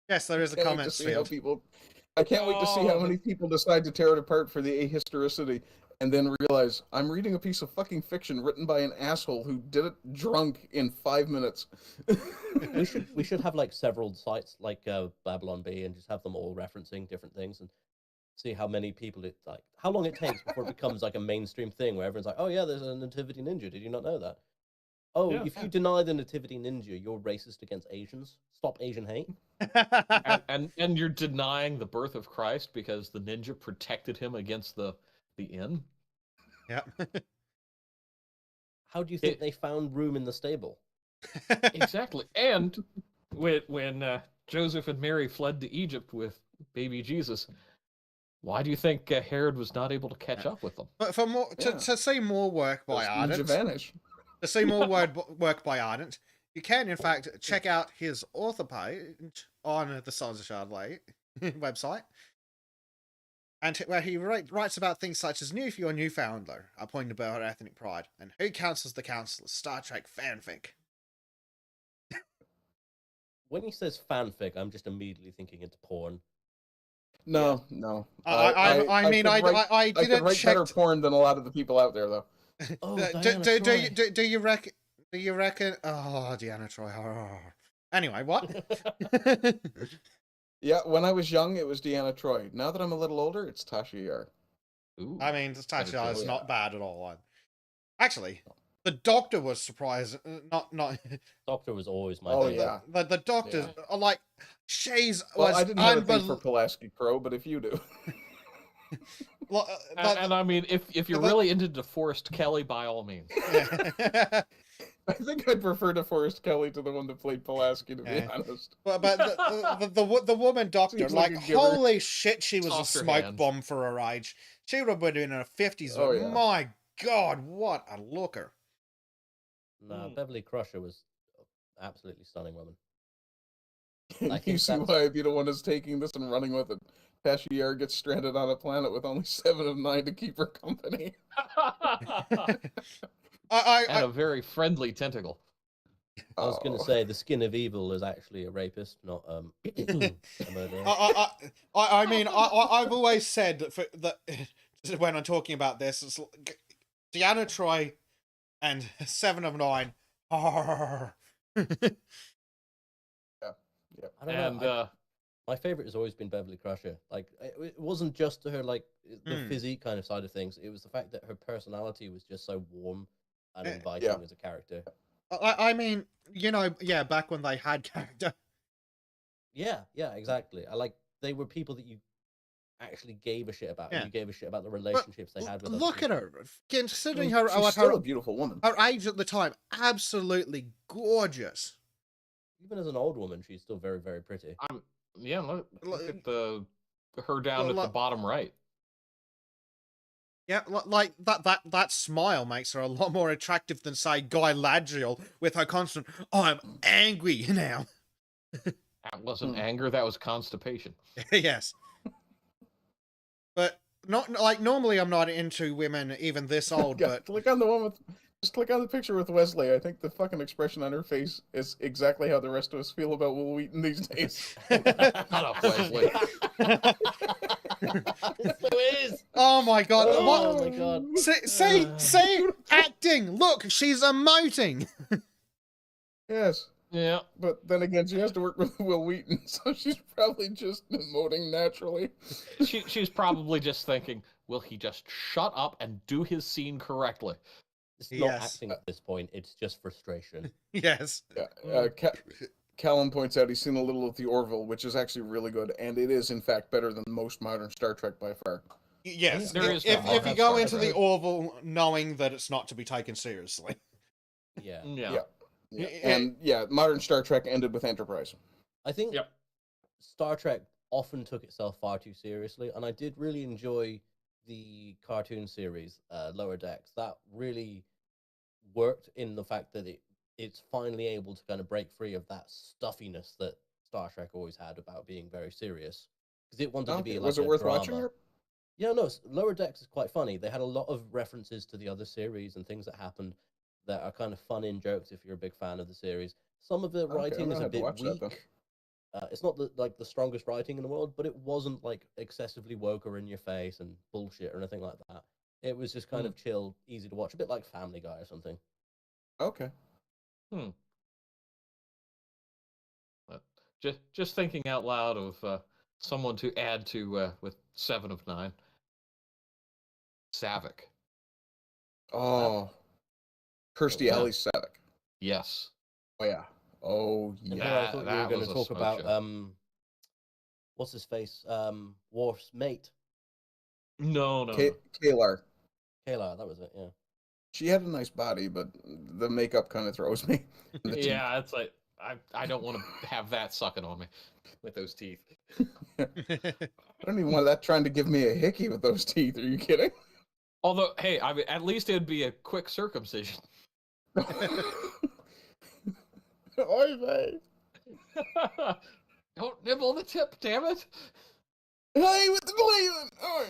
Yes, there is a comments field. I can't wait to see how many people decide to tear it apart for the ahistoricity and then realize I'm reading a piece of fucking fiction written by an asshole who did it drunk in 5 minutes. we should have like several sites like Babylon Bee and just have them all referencing different things and see how many people it like how long it takes before it becomes like a mainstream thing where everyone's like, oh yeah, there's a nativity ninja. Did you not know that? Oh, Yeah. if you deny the nativity ninja, you're racist against Asians. Stop Asian hate. and you're denying the birth of Christ because the ninja protected him against the inn. Yeah. How do you think they found room in the stable? Exactly. And when Joseph and Mary fled to Egypt with baby Jesus, why do you think Herod was not able to catch up with them? But for more to see more work by Ardent, to see more work by Ardent, you can in fact check out his author page on the Sultans of Shadilay website, and where he writes about things such as New for Newfoundler, a point about ethnic pride, and Who Counsels the Counselors, Star Trek fanfic. When he says fanfic, I'm just immediately thinking it's porn. No. I mean, I could didn't write check. better porn than a lot of the people out there, though. Oh, do you reckon? Do you reckon? Oh, Deanna Troy. Oh. Anyway, what? Yeah, when I was young, it was Deanna Troy. Now that I'm a little older, it's Tasha Yar. Ooh, I mean, Tasha Yar is not bad at all. Actually, the Doctor was surprised. Not. Doctor was always my. Oh favorite. yeah. The Doctor, like Shays Well, was. I didn't have a thing for Pulaski Crow, but if you do. Well, And I mean, if you're really into DeForest Kelly, by all means. yeah. I think I'd prefer DeForest Kelly to the one that played Pulaski, to be Yeah. honest. but the woman doctor, Seems like like, a giver. holy shit, she was a Softer smoke hands. bomb for her age. She would have been in her 50s. Oh, But yeah. my God, what a looker. No, Mm. Beverly Crusher was absolutely stunning woman. I You think see that's- why I'd be the one that's taking this and running with it. Tashier gets stranded on a planet with only 7 of 9 to keep her company. And a very friendly tentacle. I was going to Oh. say the skin of evil is actually a rapist, not a murderer. I mean, I've always said that when I'm talking about this, it's like, Deanna Troi and 7 of 9. I don't And know. My favorite has always been Beverly Crusher. Like, it wasn't just her, like, the physique kind of side of things. It was the fact that her personality was just so warm and inviting as a character. I mean, you know, yeah, back when they had character. Yeah, exactly. They were people that you actually gave a shit about. Yeah. And you gave a shit about the relationships they had with other Look at people. her. Considering She's her, still a beautiful woman. her age at the time, absolutely gorgeous. Even as an old woman, she's still very, very pretty. Yeah, look at her down at the bottom right. Yeah, like that smile makes her a lot more attractive than, say, Guy Ladriel with her constant, "Oh, I'm angry now." That wasn't anger, that was constipation. Yes. But not like normally I'm not into women even this old, Yeah, but click on the one with. Just click on the picture with Wesley. I think the fucking expression on her face is exactly how the rest of us feel about Will Wheaton these days. Shut up, Wesley. So it is. oh my God. Oh What? my god. See, acting. Look, she's emoting. Yes, Yeah. but then again, she has to work with Will Wheaton, so she's probably just emoting naturally. She's probably just thinking, will he just shut up and do his scene correctly? It's not Yes. acting at this point, it's just frustration. Yes. Callum points out he's seen a little of the Orville, which is actually really good, and it is in fact better than most modern Star Trek by far. Yes. There is If no you go Star into the Trek. Orville knowing that it's not to be taken seriously. Yeah. Yeah. And modern Star Trek ended with Enterprise. I think Yep. Star Trek often took itself far too seriously, and I did really enjoy the cartoon series, Lower Decks. That really worked in the fact that it's finally able to kind of break free of that stuffiness that Star Trek always had about being very serious. Because it wanted to be like was it a worth drama. watching? Or? Yeah, no, Lower Decks is quite funny. They had a lot of references to the other series and things that happened that are kind of fun in jokes if you're a big fan of the series. Some of the Okay, writing I'm is gonna a have to bit watch that, then. weak. It's not the strongest writing in the world, but it wasn't like excessively woke or in your face and bullshit or anything like that. It was just kind of chill, easy to watch, a bit like Family Guy or something. Okay. Just thinking out loud of someone to add to with 7 of 9. Savick. Oh, Kirstie Yeah. Alley Savick. Yes. Oh yeah. Oh And yeah. here I thought you were that going was to a talk smoke about show. What's his face? Worf's mate, No. Kalar. Kayla. That was it. Yeah. She had a nice body, but the makeup kind of throws me. And the teeth. Yeah, it's like I don't want to have that sucking on me with those teeth. I don't even want that trying to give me a hickey with those teeth. Are you kidding? Although, hey, I mean, at least it'd be a quick circumcision. Oy vey. Don't nibble the tip, damn it! Hey, with the bleeding. Oy.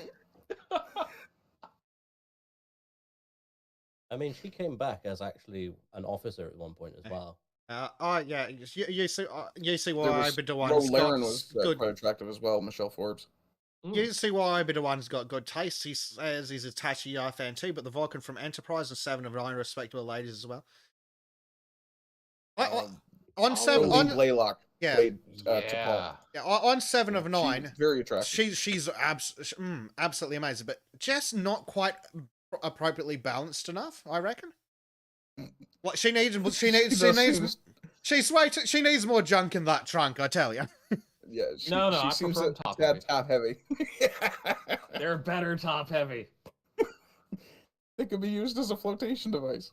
I mean, she came back as actually an officer at one point as well. Yeah, you see why There I've was, been the Ro one's got Laren was good. quite attractive as well. Michelle Forbes. You see why I've been the one's got good taste. He says he's a Tachi fan too, but the Vulcan from Enterprise and 7 of 9 respectable ladies as well. On 7 Lee on Blaylock yeah. played Yeah. T'Pol. Yeah, on 7 of 9, She's very attractive. she's absolutely amazing, but just not quite appropriately balanced enough, I reckon. What she needs she needs more junk in that trunk, I tell you. Yeah, she No, I seems prefer a top tad heavy. top heavy. They're better top heavy. They could be used as a flotation device.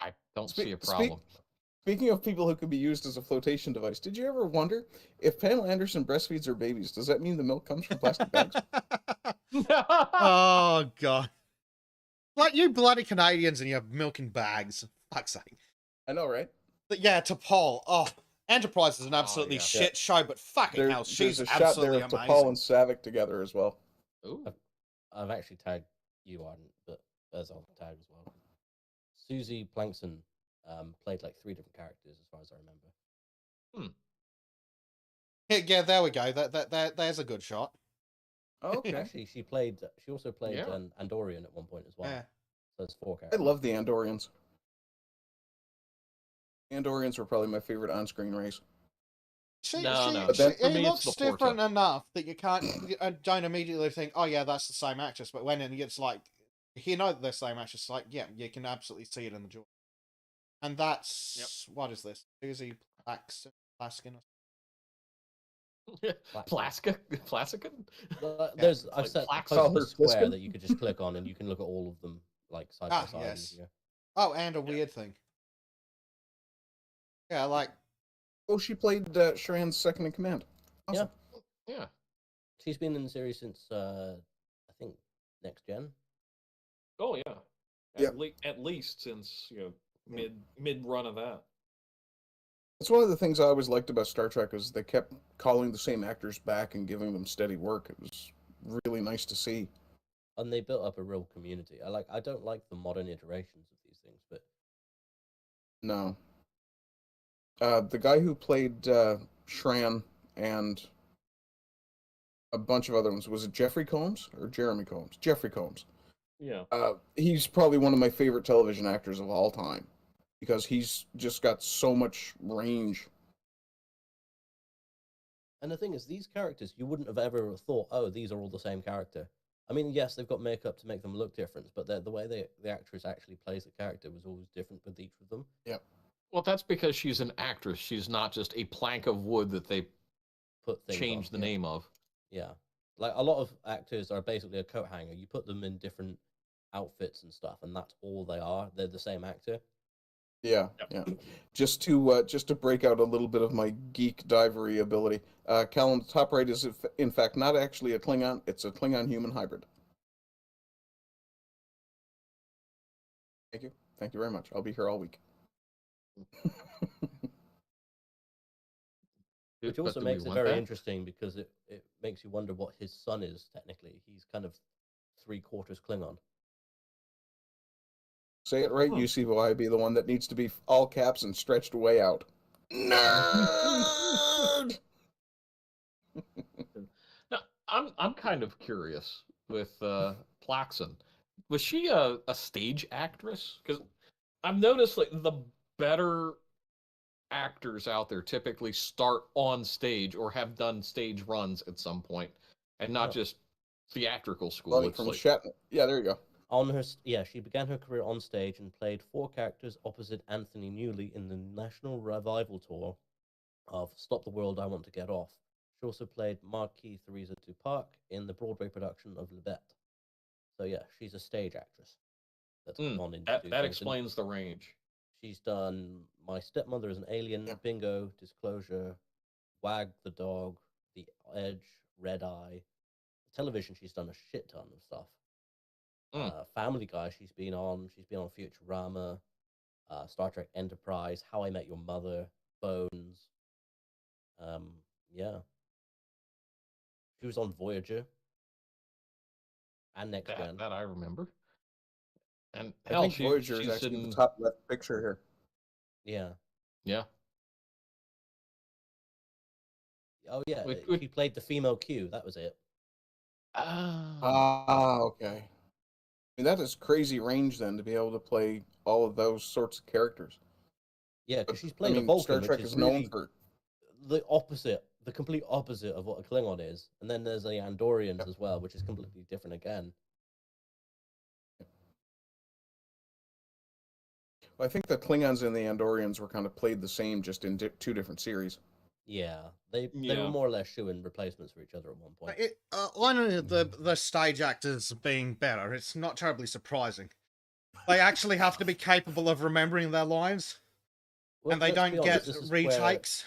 I don't Spe- see a speak- problem. Speaking of people who could be used as a flotation device, did you ever wonder if Pamela Anderson breastfeeds her babies, does that mean the milk comes from plastic bags? Oh god. Like you bloody Canadians and your milk in bags. Fuck's sake. I know, right? But yeah, to Paul. Oh, Enterprise is an Oh, absolutely yeah. shit show, but fucking hell, she's There's a shot there absolutely of T'Pol amazing. and Savick together as well. Ooh. I've actually tagged you on, but there's on tag as well. Susie Plankton played like 3 different characters, as far as I remember. Yeah, there we go. There's a good shot. Oh, okay. Actually, she also played Yeah. an Andorian at one point as well. Yeah. So there's 4 I characters. love the Andorians. Andorians were probably my favorite on-screen race. No. But then- For me, It it's looks the Porta. different enough that you don't immediately think, oh yeah, that's the same actress. But when it's like, you know they're the same actress, like, yeah, you can absolutely see it in the jaw. And that's, what is this? Susie Plaskin? Plaskican? There's it's I've like set Plax- posted a Color square Pliskin? that you could just click on, and you can look at all of them like side by side. Yes. Yeah. Oh, and a weird thing. Yeah, like, Oh, she played Shran's second in command. Awesome. Yeah. She's been in the series since I think Next Gen. Oh yeah. Yeah. At least since mid run of that. It's one of the things I always liked about Star Trek is they kept calling the same actors back and giving them steady work. It was really nice to see. And they built up a real community. I don't like the modern iterations of these things, but No. The guy who played Shran and a bunch of other ones, was it Jeffrey Combs or Jeremy Combs? Jeffrey Combs. Yeah. He's probably one of my favorite television actors of all time because he's just got so much range. and the thing is, these characters you wouldn't have ever thought, oh, these are all the same character. I mean, yes, they've got makeup to make them look different, but the way the actress actually plays the character was always different with each of them. Yep. Well, that's because she's an actress. She's not just a plank of wood that they Put things changed the on. name of. Yeah, like a lot of actors are basically a coat hanger. You put them in different outfits and stuff, and that's all they are. They're the same actor. Yeah, yeah. Just to break out a little bit of my geek divery ability, Callum, the top right is in fact not actually a Klingon; it's a Klingon-human hybrid. Thank you very much. I'll be here all week. Which But also do we makes it want very that? interesting because it makes you wonder what his son is technically. He's kind of 3/4 Klingon. Say it right, UCY, be the one that needs to be all caps and stretched way out. Nerd! Now, I'm kind of curious with Plaxon. Was she a stage actress? Because I've noticed like the better actors out there typically start on stage or have done stage runs at some point, and not Oh. just theatrical school. Like It's from like, Shatner. Yeah, there you go. She began her career on stage and played 4 characters opposite Anthony Newley in the national revival tour of Stop the World, I Want to Get Off. She also played Marquis Theresa Duparc in the Broadway production of Libet. So yeah, she's a stage actress that's gone into that things. And explains the range. she's done My Stepmother is an Alien, Yeah. Bingo, Disclosure, Wag the Dog, The Edge, Red Eye. Television, she's done a shit ton of stuff. Family Guy, she's been on Futurama, Star Trek Enterprise, How I Met Your Mother, Bones. Yeah. She was on Voyager and Next Gen. That I remember. And I hell, think Voyager is she's actually in, the top left picture here. Yeah. yeah. Oh yeah, Would- she played the female Q. That was it. Okay. I mean, that is crazy range then to be able to play all of those sorts of characters. Yeah, But, because she's playing a I mean, Vulcan, Star Trek which is known really for. the complete opposite of what a Klingon is. And then there's the Andorians as well, which is completely different again. I think the Klingons and the Andorians were kind of played the same, just in 2 different series. Yeah, they Yeah. were more or less shoo-in replacements for each other at one point. I know the stage actors being better. It's not terribly surprising. They actually have to be capable of remembering their lines, Well, and they let's be don't honest, get this is retakes.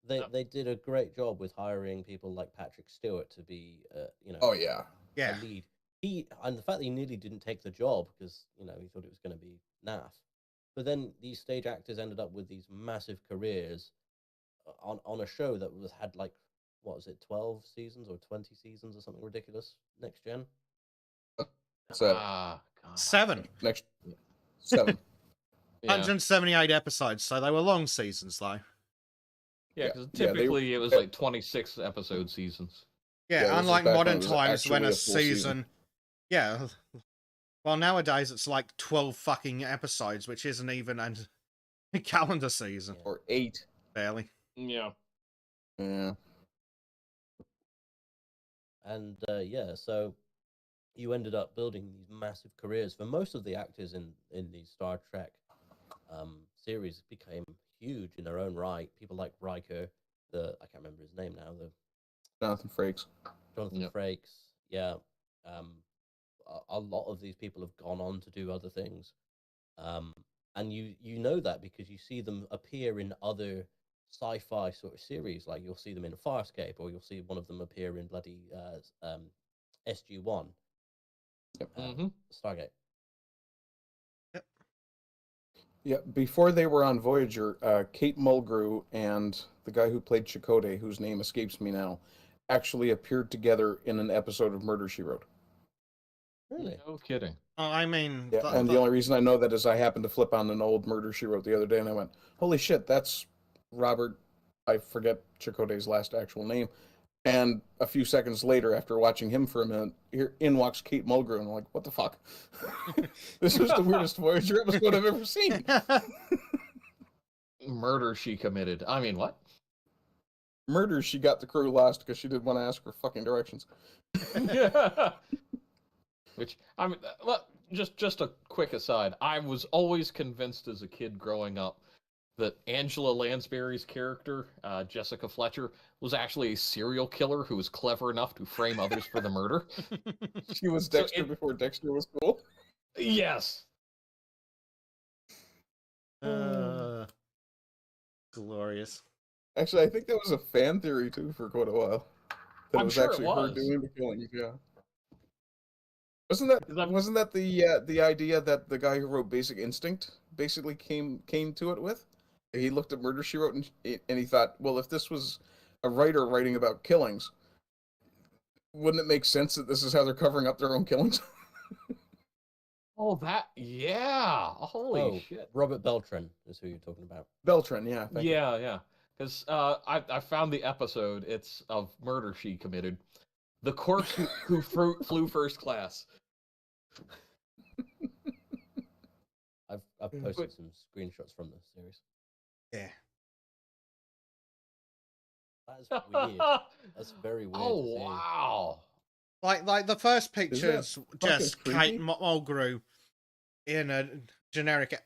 where they did a great job with hiring people like Patrick Stewart to be, Oh yeah. Yeah, a lead. And the fact that he nearly didn't take the job because he thought it was going to be naff. But then these stage actors ended up with these massive careers on a show that had like, what was it, 12 seasons or 20 seasons or something ridiculous. Next Gen. So God. 7. next 7. Yeah. 178 episodes, so they were long seasons, though. Yeah, Yeah, because yeah, they- typically it was like 26 episode seasons. Yeah, Yeah, this was unlike back when modern it was times when actually a a full season. Yeah. Well, nowadays it's like 12 fucking episodes, which isn't even a calendar season, Yeah. Or 8. barely. Yeah. Yeah. And so you ended up building these massive careers for most of the actors in the Star Trek series. Became huge in their own right. People like Riker, I can't remember his name now, the Jonathan Frakes. Jonathan Yep. Frakes. Yeah, a lot of these people have gone on to do other things, and you know that because you see them appear in other sci-fi sort of series. Like you'll see them in Farscape, or you'll see one of them appear in bloody SG-1, Stargate. Yeah, before they were on Voyager, Kate Mulgrew and the guy who played Chakotay, whose name escapes me now, actually appeared together in an episode of Murder, She Wrote. Really? No kidding. I mean, Yeah, and the only reason I know that is I happened to flip on an old Murder, She Wrote the other day, and I went, holy shit, that's Robert, I forget Chakotay's last actual name. And a few seconds later, after watching him for a minute, here in walks Kate Mulgrew, and I'm like, what the fuck? This was the weirdest Voyager episode I've ever seen. Murder she committed. I mean, what? Murder, she got the crew lost because she didn't want to ask for fucking directions. Yeah. Which I mean, just a quick aside. I was always convinced as a kid growing up that Angela Lansbury's character, Jessica Fletcher, was actually a serial killer who was clever enough to frame others for the murder. She was Dexter before Dexter was cool. Yes. Glorious. Actually, I think that was a fan theory too for quite a while. That I'm it was sure it actually her was. doing the killings. Yeah. Because I'm- Wasn't that the idea that the guy who wrote Basic Instinct basically came to it with? He looked at Murder, She Wrote, and he thought, well, if this was a writer writing about killings, wouldn't it make sense that this is how they're covering up their own killings? Oh, yeah. Holy shit. Robert Beltran is who you're talking about. Beltran, yeah. Thank you. Yeah. Because I found the episode. It's of murder she committed. The corpse who flew first class. I've posted some screenshots from the series. Yeah. That is weird. That's very weird. Oh to see. wow. Like the first picture's just fucking Kate creepy? Mulgrew in a generic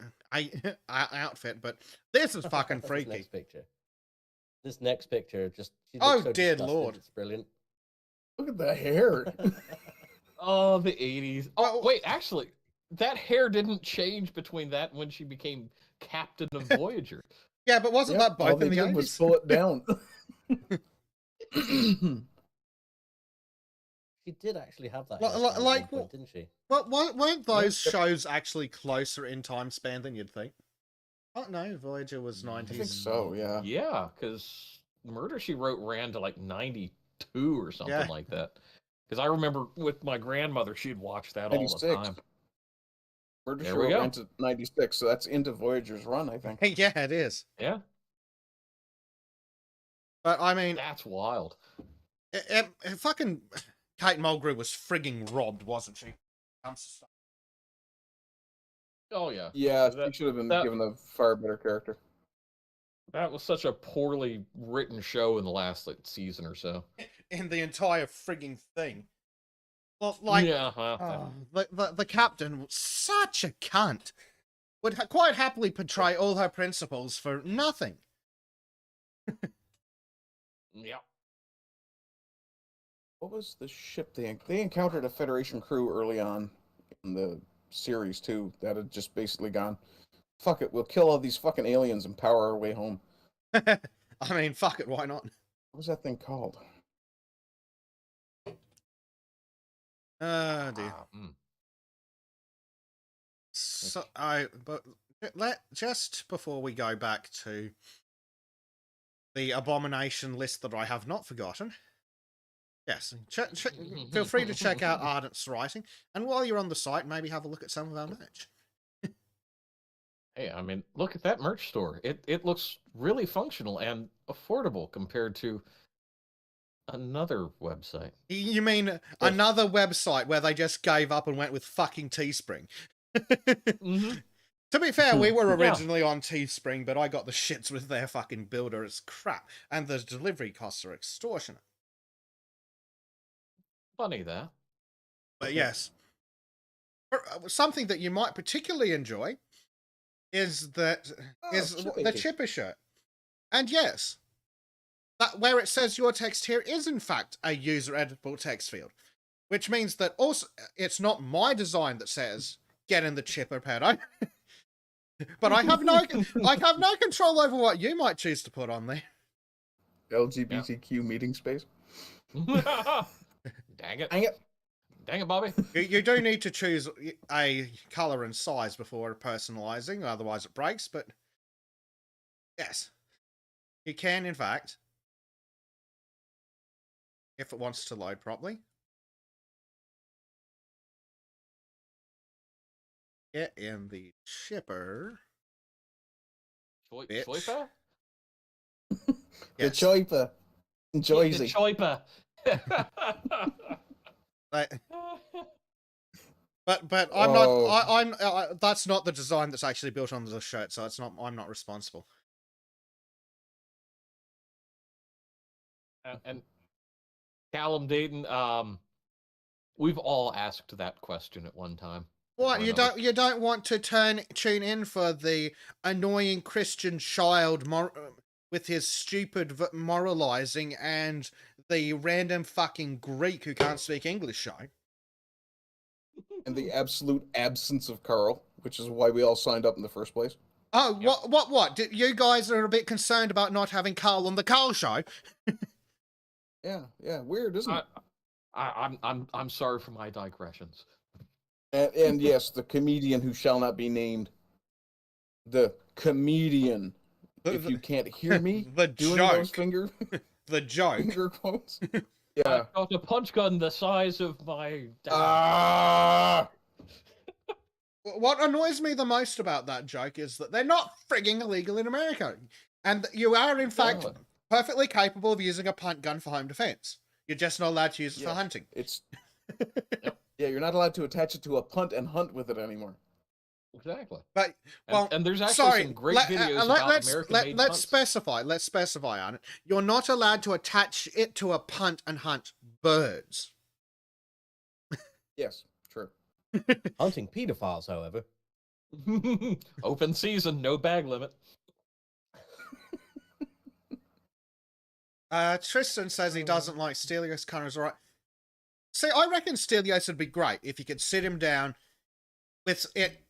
outfit, but this is fucking This freaky. next picture just. She Oh, looks so dear disgusted, Lord. It's brilliant. Look at the hair. Oh, the 80s. Oh, Well- wait, actually, that hair didn't change between that and when she became captain of Voyager. Yeah, but wasn't Yeah, that all both they in the did was 80s? pull it down. She did actually have that. Well, hairstyle at one like, point, didn't she? Well, weren't those Yep. shows actually closer in time span than you'd think? Oh no, Voyager was 90s. I think so, yeah. Yeah, because Murder She Wrote ran to like 92 or something Yeah. like that. Because I remember with my grandmother, she'd watch that all the 96. time. Murder, She There we Wrote go. ran to 96, so that's into Voyager's run, I think. Yeah, it is. Yeah, But I mean, that's wild. fucking Kate Mulgrew was frigging robbed, wasn't she? Oh yeah, Yeah, That- she should have been that- given a far better character. that was such a poorly written show in the last like season or so. In the entire frigging thing. Well, like, yeah, well, the captain was such a cunt. Would quite happily portray all her principles for nothing. Yeah. What was the ship they encountered a Federation crew early on in the series too that had just basically gone, fuck it, we'll kill all these fucking aliens and power our way home. I mean, fuck it, why not? What was that thing called? Oh dear. Mm. So just before we go back to the abomination list that I have not forgotten. Yes, feel free to check out Ardent's writing, and while you're on the site, maybe have a look at some of our merch. Hey, I mean, look at that merch store. It looks really functional and affordable compared to another website. You mean another website where they just gave up and went with fucking Teespring? Mm-hmm. To be fair, we were Yeah. originally on Teespring, but I got the shits with their fucking builder. It's crap, and the delivery costs are extortionate. Funny that. But yes, something that you might particularly enjoy is the Chipper shirt. And yes, that where it says your text here is in fact a user editable text field, which means that also it's not my design that says get in the Chipper pedo. But I have no control over what you might choose to put on there. LGBTQ meeting space. Dang it. Dang it. Dang it, Bobby. You do need to choose a color and size before personalizing, otherwise it breaks. But yes, you can, in fact, if it wants to load properly, get in the Chipper. Bitch. Choipa? The Yes. choipa. The Joyzy. choipa. But I'm not. I'm. That's not the design that's actually built on the shirt, so it's not. I'm not responsible. And Callum Dayton, we've all asked that question at one time. What, or you another. don't want to tune in for the annoying Christian child with his stupid moralizing and the random fucking Greek who can't speak English show. And the absolute absence of Carl, which is why we all signed up in the first place. Oh, Yep. what? You guys are a bit concerned about not having Carl on the Carl show? Yeah, weird, isn't it? I'm sorry for my digressions. And yes, the comedian who shall not be named. The comedian. If you can't hear me, the doing joke. those The joke. finger quotes. Yeah. I've got a punch gun the size of my dad. Ah! What annoys me the most about that joke is that they're not frigging illegal in America. And you are, in fact, perfectly capable of using a punt gun for home defense. You're just not allowed to use it for Yes. hunting. It's yeah, you're not allowed to attach it to a punt and hunt with it anymore. Exactly. But, well, and there's actually sorry, some great videos about American-made let's punts. specify on it. You're not allowed to attach it to a punt and hunt birds. Yes, true. Hunting pedophiles, however. Open season, no bag limit. Tristan says he doesn't like Stelios. Connor's alright. See, I reckon Stelios would be great if you could sit him down with it.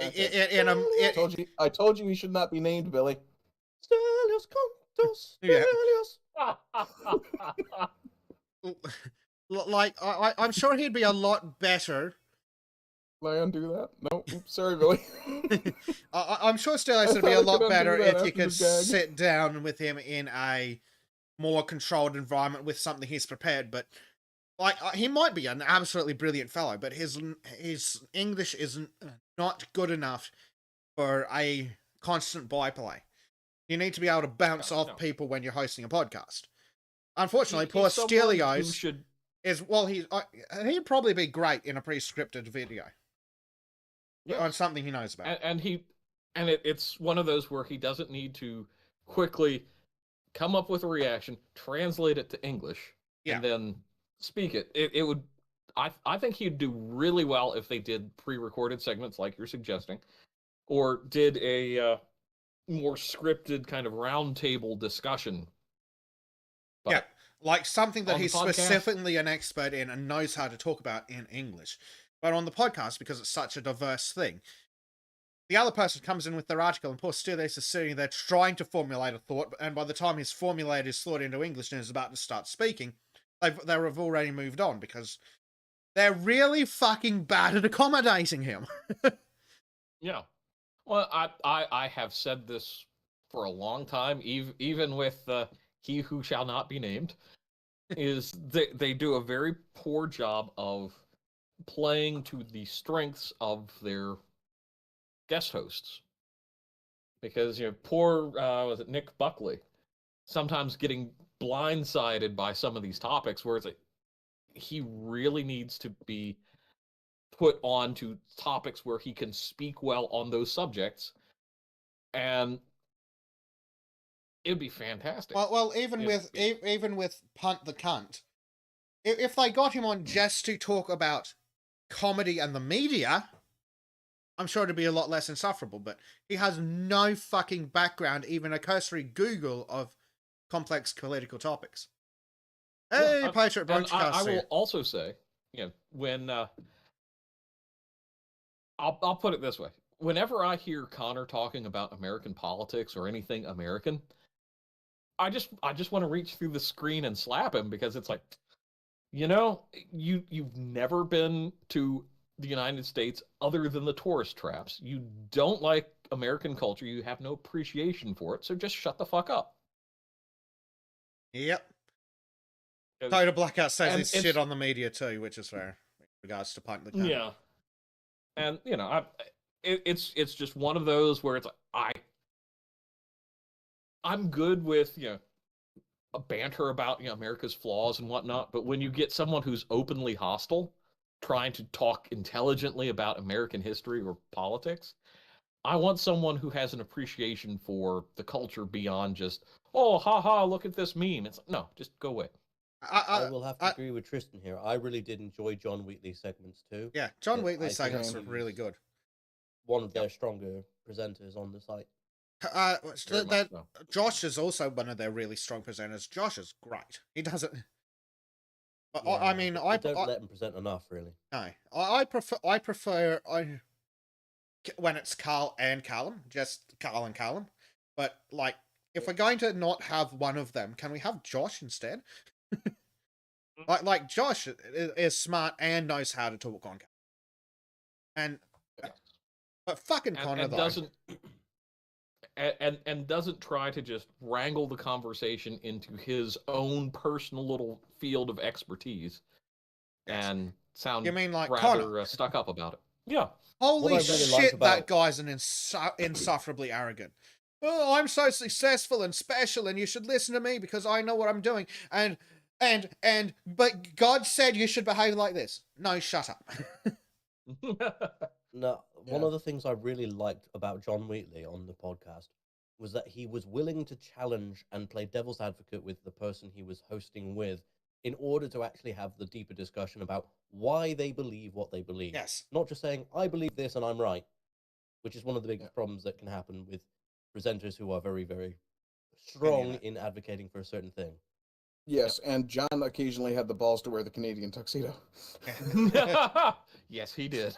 I told you he should not be named Billy. Stelios Contos. Yeah. Stelios. Like, I'm sure he'd be a lot better. Can I undo that? No, oops, sorry, Billy. I'm sure Stelios would be a thought I lot could better undo that if you after could the gag. sit down with him in a more controlled environment with something he's prepared. But like, he might be an absolutely brilliant fellow, but his English isn't not good enough for a constant byplay. You need to be able to bounce off people when you're hosting a podcast. Unfortunately, poor Stelios should. is, well, he'd probably be great in a pre-scripted video. Yeah. On something he knows about. It's one of those where he doesn't need to quickly come up with a reaction, translate it to English, and then speak it. It would. I think he'd do really well if they did pre-recorded segments like you're suggesting, or did a more scripted kind of roundtable discussion But Yeah, like something that on the he's podcast? specifically an expert in and knows how to talk about in English. But on the podcast, because it's such a diverse thing, the other person comes in with their article, and poor Studios is sitting there trying to formulate a thought, and by the time he's formulated his thought into English and is about to start speaking, they've already moved on because they're really fucking bad at accommodating him. Yeah. Well, I have said this for a long time, even with He Who Shall Not Be Named, is they do a very poor job of playing to the strengths of their guest hosts. Because, poor, was it Nick Buckley, sometimes getting blindsided by some of these topics where it's like, he really needs to be put on to topics where he can speak well on those subjects, and it'd be fantastic. Well, even with Punt the Cunt, if they got him on just to talk about comedy and the media, I'm sure it'd be a lot less insufferable. But he has no fucking background, even a cursory Google of complex political topics. Hey, Yeah, Patriot and Brunchcast I will here. also say, when I'll put it this way: whenever I hear Connor talking about American politics or anything American, I just want to reach through the screen and slap him, because it's like, you've never been to the United States other than the tourist traps. You don't like American culture. You have no appreciation for it. So just shut the fuck up. Yep. 'Cause- Total Blackout says and it's it's- shit on the media too, which is fair in regards to Punt the Cunt. Yeah. And it's just one of those where it's like, I'm good with a banter about America's flaws and whatnot, but when you get someone who's openly hostile trying to talk intelligently about American history or politics, I want someone who has an appreciation for the culture beyond just, oh, haha, look at this meme. It's like, no, just go away. I will have to agree with Tristan here. I really did enjoy John Wheatley's segments too. Yeah, John Yeah, Wheatley's I think segments are he's really good. One of their stronger presenters on the site. Very much so. Josh is also one of their really strong presenters. Josh is great. He doesn't. Yeah, I mean, they I don't let him present enough, really. no, I prefer when it's Carl and Callum, just Carl and Callum. But like, if we're going to not have one of them, can we have Josh instead? like Josh is smart and knows how to talk on camera. And but fucking Connor and though. doesn't and doesn't try to just wrangle the conversation into his own personal little field of expertise and sound You mean like rather Connor? Stuck up about it. Yeah. Holy What I really like shit, that about- guy's an insufferably arrogant. Oh, I'm so successful and special, and you should listen to me because I know what I'm doing. But God said you should behave like this. No, shut up. No, one Yeah. of the things I really liked about John Wheatley on the podcast was that he was willing to challenge and play devil's advocate with the person he was hosting with in order to actually have the deeper discussion about why they believe what they believe. Yes. Not just saying, I believe this and I'm right, which is one of the biggest problems that can happen with presenters who are very, very strong in advocating for a certain thing. Yes, and John occasionally had the balls to wear the Canadian tuxedo. Yes, he did.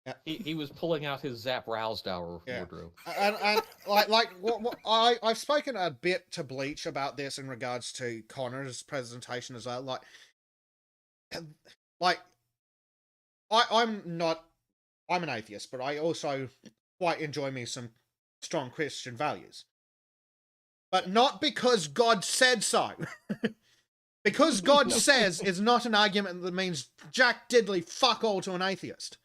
Yeah. He was pulling out his Zap Rousdower Yeah. wardrobe. And what I've spoken a bit to Bleach about this in regards to Connor's presentation as well. I'm an atheist, but I also quite enjoy me some strong Christian values. But not because God said so. Because God says is not an argument that means Jack Diddley fuck all to an atheist.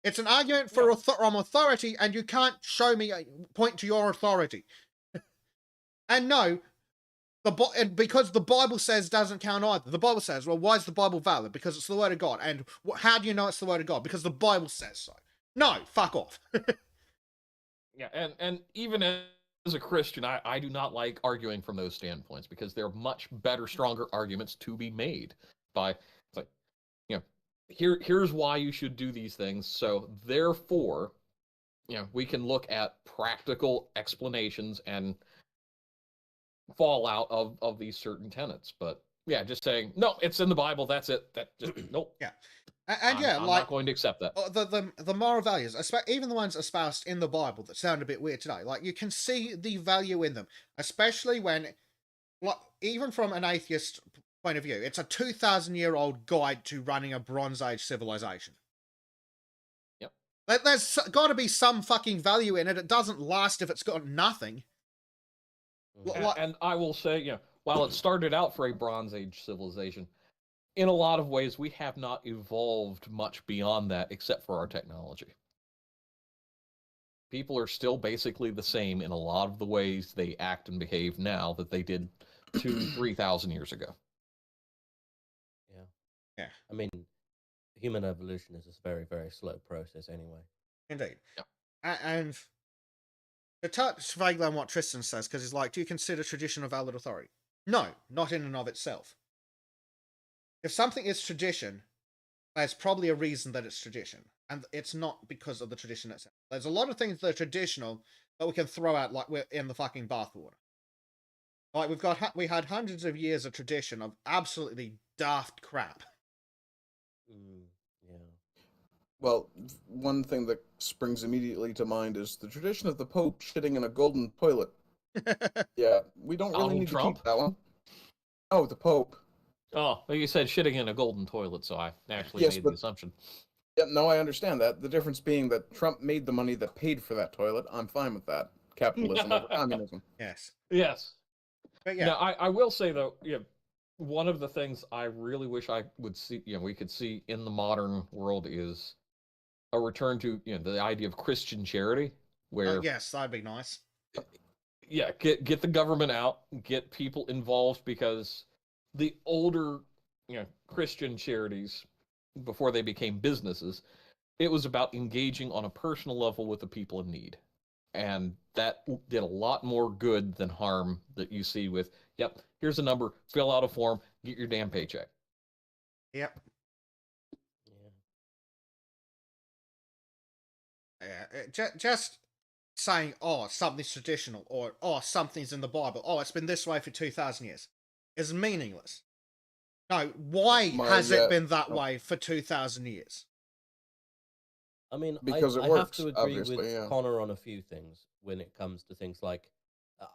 It's an argument for from authority, and you can't show me point to your authority. And no, and because the Bible says doesn't count either. The Bible says, well, why is the Bible valid? Because it's the word of God. And how do you know it's the word of God? Because the Bible says so. No, fuck off. Yeah, and even as a Christian, I do not like arguing from those standpoints, because there are much better, stronger arguments to be made by, it's like, here's why you should do these things. So therefore, we can look at practical explanations and fallout of these certain tenets. But yeah, just saying no, it's in the Bible. That's it. That just nope. And I'm yeah, like not going to accept that. the moral values, even the ones espoused in the Bible that sound a bit weird today, like you can see the value in them, especially when, like, even from an atheist point of view, it's a 2,000-year-old guide to running a Bronze Age civilization. Yep. There's got to be some fucking value in it. It doesn't last if it's got nothing. And I will say, while it started out for a Bronze Age civilization, in a lot of ways, we have not evolved much beyond that except for our technology. People are still basically the same in a lot of the ways they act and behave now that they did 3,000 years ago. Yeah. I mean, human evolution is a very, very slow process anyway. Indeed. Yeah. And to touch vaguely on what Tristan says, because he's like, do you consider tradition a valid authority? No, not in and of itself. If something is tradition, there's probably a reason that it's tradition. And it's not because of the tradition itself. There's a lot of things that are traditional that we can throw out like we're in the fucking bathwater. Like we had hundreds of years of tradition of absolutely daft crap. Yeah. Well, one thing that springs immediately to mind is the tradition of the Pope shitting in a golden toilet. Yeah, we don't really Donald need Trump? to keep that one. Oh, the Pope. Oh, well, you said shitting in a golden toilet, so I naturally Yes, made but- the assumption. Yeah, no, I understand that. The difference being that Trump made the money that paid for that toilet. I'm fine with that. Capitalism over communism. Yes. Yes. But yeah. Now, I will say, though, one of the things I really wish I would see, we could see in the modern world is a return to, the idea of Christian charity, where, yes, that'd be nice. yeah, get the government out, get people involved, because the older, Christian charities, before they became businesses, it was about engaging on a personal level with the people in need. And that did a lot more good than harm that you see with, yep, here's a number, fill out a form, get your damn paycheck. Yep. Yeah. Just saying, oh, something's traditional, or oh, something's in the Bible, oh, it's been this way for 2,000 years, is meaningless. No, why has it been that way for 2,000 years? I mean, Because it I works, have to agree with obviously, yeah. Connor on a few things when it comes to things like,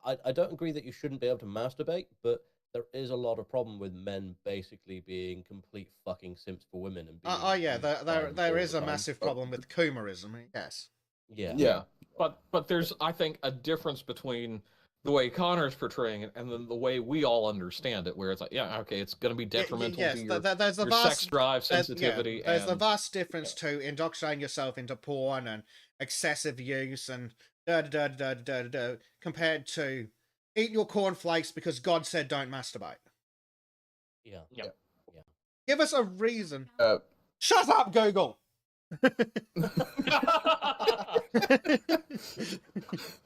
I don't agree that you shouldn't be able to masturbate, but there is a lot of problem with men basically being complete fucking simps for women and being. Yeah, there is a time. massive problem with coomerism. Yes. Yeah. But there's, I think, a difference between the way Connor's portraying it and then the way we all understand it, where it's like, yeah, okay, it's going to be detrimental yes, to your, there's a your vast, sex drive, sensitivity. there's a and vast difference to indoctrinating yourself into porn and excessive use and compared to eat your cornflakes because God said don't masturbate. Yeah. Give us a reason. Uh, Shut up, Google.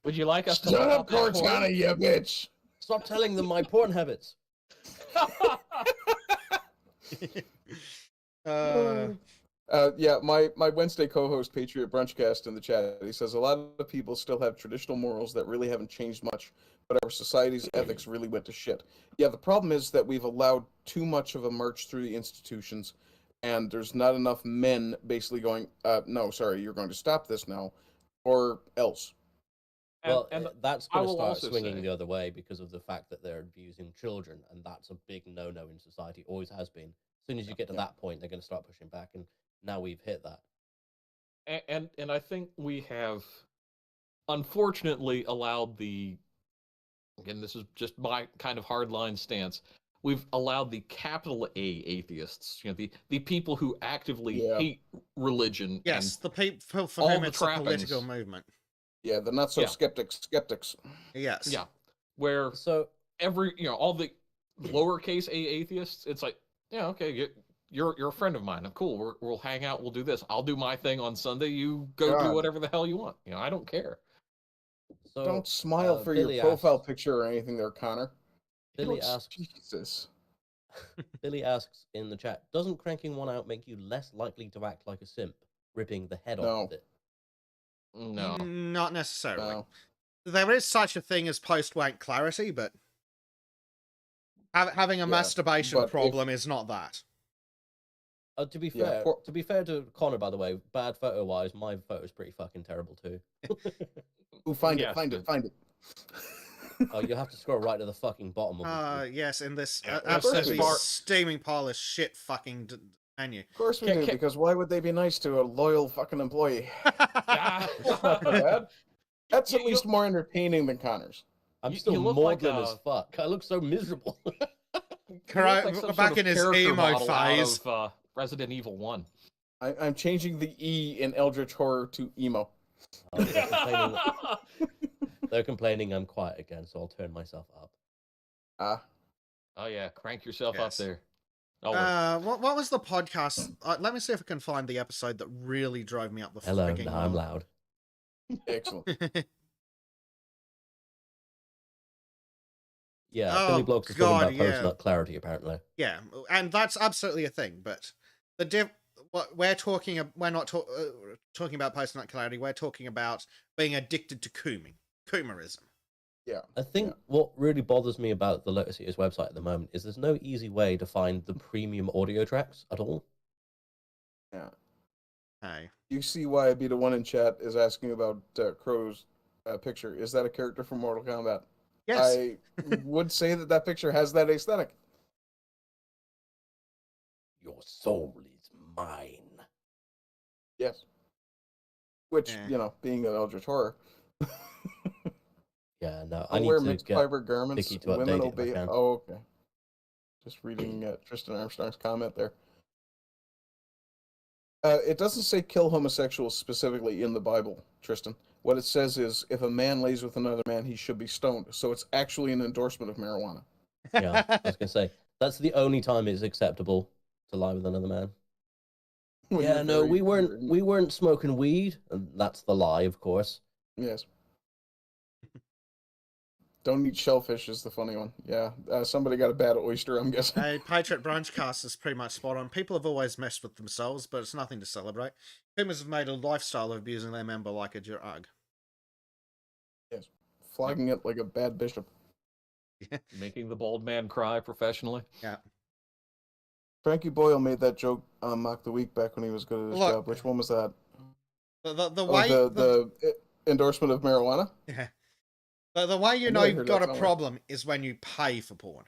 Would you like us to Shut look up, up that porn? Cortana, you bitch! Stop telling them my porn habits. Yeah, my Wednesday co-host Patriot Brunchcast in the chat, he says a lot of people still have traditional morals that really haven't changed much, but our society's ethics really went to shit. Yeah, the problem is that we've allowed too much of a march through the institutions, and there's not enough men basically going, no, sorry, you're going to stop this now, or else. Well, and that's I going to will start also swinging say- the other way because of the fact that they're abusing children, and that's a big no-no in society. Always has been. As soon as you get to that point, they're going to start pushing back, and now we've hit that. And I think we have, unfortunately, allowed again, this is just my kind of hardline stance, we've allowed the capital A atheists, the people who actively hate religion. Yes, and the people for all whom the it's a political trappings. movement. Yeah, the not so Yeah. skeptics. Yes. Yeah, where So all the lowercase a atheists, it's like, yeah, okay, you're a friend of mine. Cool. We'll hang out. We'll do this. I'll do my thing on Sunday. You go do God. whatever the hell you want. I don't care. So, Don't smile for Billy your profile asks- picture or anything there, Connor. Billy Looks- asks. Jesus. Billy asks in the chat, doesn't cranking one out make you less likely to act like a simp, ripping the head No. off of it? No. Not necessarily. No. There is such a thing as post-wank clarity, but Having a Yeah, masturbation but if- problem is not that. To be Yeah, fair, for- to be fair to Connor, by the way, bad photo wise, my photo's pretty fucking terrible too. Ooh, find Yes, it. Oh, you have to scroll right to the fucking bottom of it. Yes, in this Yeah, absolutely as far- steaming pile of shit fucking menu. Of course we Ca- do, ca- because why would they be nice to a loyal fucking employee? Ah. That's not too bad. That's at You- least more entertaining than Connor's. I'm you still look like maudlin a- as fuck. I look so miserable. You look Correct, like some back sort of in his character emo model out phase. of Resident Evil 1. I'm changing the E in Eldritch Horror to emo. Oh, they're complaining I'm quiet again, so I'll turn myself up. Ah, Oh yeah, crank yourself up Yes. there. Oh, what was the podcast? Let me see if I can find the episode that really drove me up the Hello, freaking now I'm wall. loud. excellent. Yeah, Oh, Billy Bloggs is God, talking about yeah. post-nut clarity, apparently. Yeah, and that's absolutely a thing. But what we're talking, we're not talking about post-nut clarity. We're talking about being addicted to coomerism. Yeah. I think Yeah. what really bothers me about the Lotus Eaters website at the moment is there's no easy way to find the premium audio tracks at all. Yeah. Hey, You see why Be the One in chat is asking about Crow's picture. Is that a character from Mortal Kombat? yes, I would say that picture has that aesthetic. Your soul is mine. Yes. Which, Yeah. being an Eldritch Horror. Yeah, no, I I'll need wear to mixed get... fiber garments. Vicky to Women update it if I obey. can. Oh, okay. Just reading Tristan Armstrong's comment there. It doesn't say kill homosexuals specifically in the Bible, Tristan. What it says is if a man lays with another man, he should be stoned. So it's actually an endorsement of marijuana. Yeah, I was going to say, that's the only time it's acceptable to lie with another man. When Yeah, you're no, very- we weren't smoking weed, and that's the lie, of course. Yes. Don't eat shellfish is the funny one. Yeah, somebody got a bad oyster, I'm guessing. Hey, Patriot Brunchcast is pretty much spot on. People have always messed with themselves, but it's nothing to celebrate. Boomers have made a lifestyle of abusing their member like a drug. Yes. Flogging it like a bad bishop. making the bald man cry professionally. Frankie Boyle made that joke on Mock the Week back when he was good at his Look, job. Which one was that? The way the endorsement of marijuana? yeah. The way you I know knew I you've heard got that a somewhere. problem is when you pay for porn.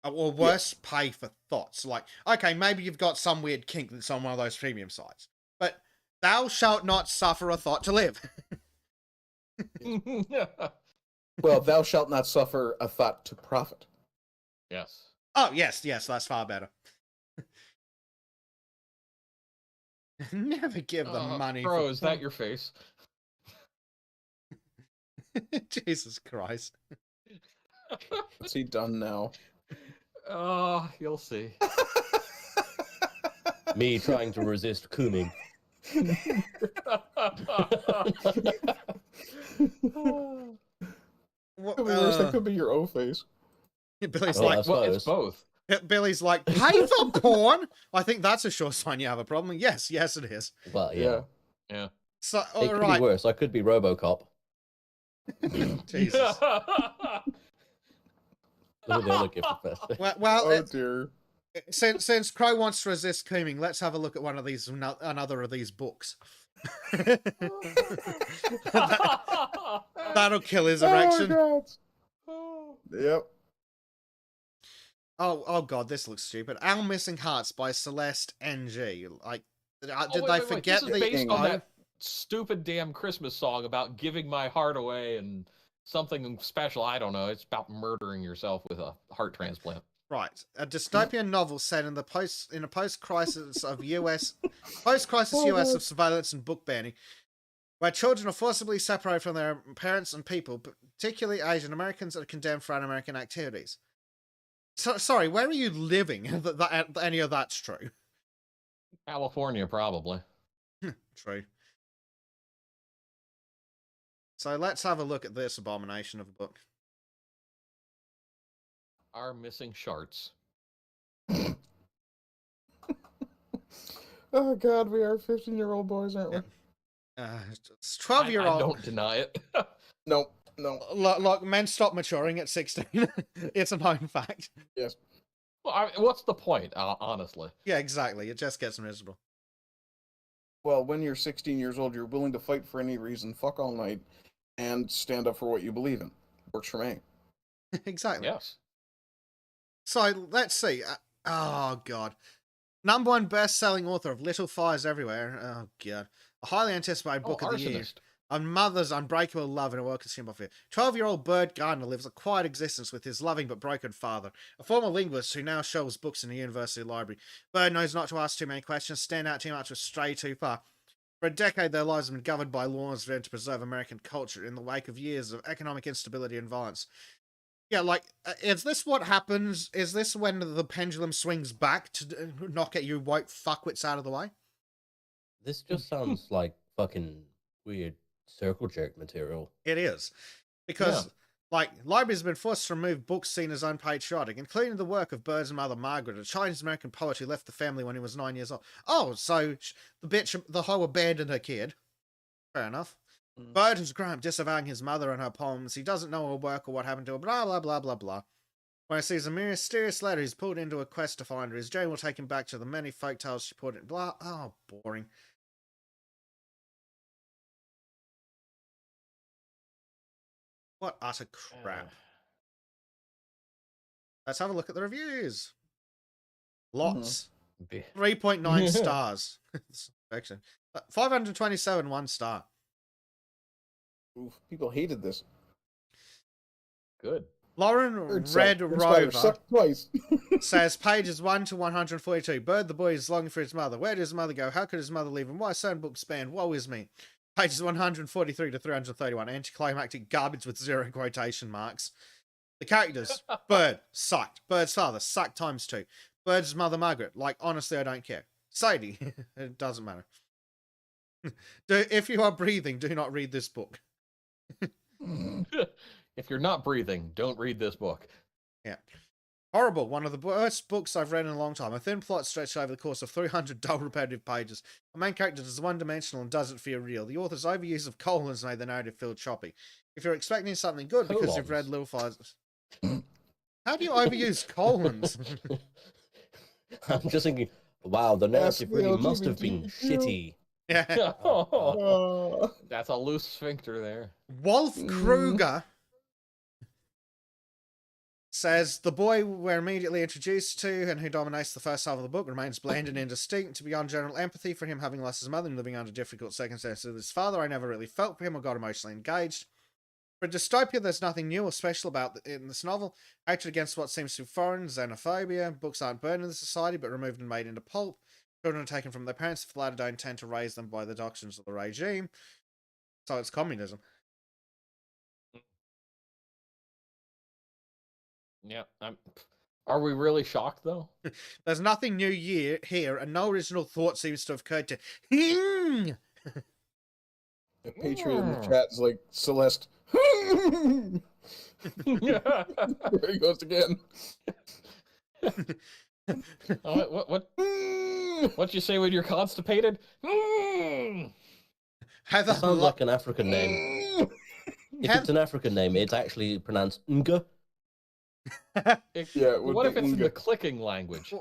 Or worse, pay for thoughts. Like, okay, maybe you've got some weird kink that's on one of those premium sites, but thou shalt not suffer a thought to live. Well, thou shalt not suffer a thought to profit. Yes. Oh, yes, that's far better. Never give them money Bro, for is that your face? Jesus Christ. What's he done now? Oh, you'll see. Me trying to resist cooming. What, Could be worse. That could be your O face. Billy's Well, like, I Well, it's suppose. both. Billy's like, pay for porn? I think that's a sure sign you have a problem. Yes, it is. But yeah, Yeah. So, it all could right. be worse. I could be RoboCop. Jesus. Look at the other gift professor. Well, Oh dear. since Crow wants to resist cooming, let's have a look at one of these, another of these books. That'll kill his erection. Yep. Oh god, this looks stupid. Our Missing Hearts by Celeste NG. Like, did Oh, they wait. forget This the is based on oh, that stupid damn Christmas song about giving my heart away and something special. I don't know. It's about murdering yourself with a heart transplant. Right, a dystopian novel set in a post-crisis of US of surveillance and book banning, where children are forcibly separated from their parents and people, particularly Asian Americans, are condemned for un-American activities. So, sorry, where are you living? that any of that's true? California, probably. True. So let's have a look at this abomination of a book. Are missing sharts. Oh God, we are 15-year-old boys, aren't we? It's I 12-year-old. don't deny it. Nope. No. Look, men stop maturing at 16. It's a known fact. Yes. Well, what's the point, honestly? Yeah, exactly. It just gets miserable. Well, when you're 16 years old, you're willing to fight for any reason, fuck all night, and stand up for what you believe in. Works for me. Exactly. Yes. So let's see. Oh god, #1 best-selling author of Little Fires Everywhere. Oh god, a highly anticipated book of the year. Arsonist. A mother's unbreakable love in a world consumed by fear. 12-year-old Bird Gardner lives a quiet existence with his loving but broken father, a former linguist who now shelves books in the university library. Bird knows not to ask too many questions, stand out too much, or stray too far. For a decade, their lives have been governed by laws meant to preserve American culture in the wake of years of economic instability and violence. Yeah, like, is this what happens? Is this when the pendulum swings back to not get you woke fuckwits out of the way? This just sounds like fucking weird circle jerk material. It is. Because, like, libraries have been forced to remove books seen as unpatriotic, including the work of Bird's mother, Margaret, a Chinese-American poet who left the family when he was 9 years old. Oh, so the hoe abandoned her kid. Fair enough. Bird has grown up disavowing his mother and her poems. He doesn't know her work or what happened to her, blah, blah, blah, blah, blah. When he sees a mysterious letter, he's pulled into a quest to find her. His journey will take him back to the many folk tales she put in. Blah. Oh, boring. What utter crap. Let's have a look at the reviews. Lots. 3.9 stars. Perfection. 527 1 star. Oof, people hated this. Good. Bird Lauren sucked. Red Bird Spider Rover sucked twice. says pages 1 to 142. Bird the boy is longing for his mother. Where did his mother go? How could his mother leave him? Why certain books banned? Woe is me. Pages 143 to 331. Anticlimactic garbage with 0 quotation marks. The characters. Bird, sucked. Bird's father, sucked times 2. Bird's mother, Margaret. Like, honestly, I don't care. Sadie, it doesn't matter. If you are breathing, do not read this book. If you're not breathing, don't read this book. Yeah. Horrible. One of the worst books I've read in a long time. A thin plot stretched over the course of 300 dull, repetitive pages. The main character is one-dimensional and doesn't feel real. The author's overuse of colons made the narrative feel choppy. If you're expecting something good because you've read Little Fires... How do you overuse colons? I'm just thinking, wow, the narrative really must have been shitty. Yeah. That's a loose sphincter there. Wolf Kruger says the boy we're immediately introduced to and who dominates the first half of the book remains bland and indistinct. Beyond general empathy for him having lost his mother and living under difficult circumstances with his father, I never really felt for him or got emotionally engaged. For dystopia, there's nothing new or special about in this novel. Hatred against what seems to be foreign, xenophobia. Books aren't burned in the society, but removed and made into pulp. Children are taken from their parents if the latter don't intend to raise them by the doctrines of the regime. So it's communism. Yeah. Are we really shocked, though? There's nothing new here, and no original thought seems to have occurred to him. The Patriot in the chat is like, Celeste. There he goes again. What you say when you're constipated? Heather It sounds like an African name. If it's an African name, it's actually pronounced Nga. Yeah, it would What if be it's in the Nga. clicking language?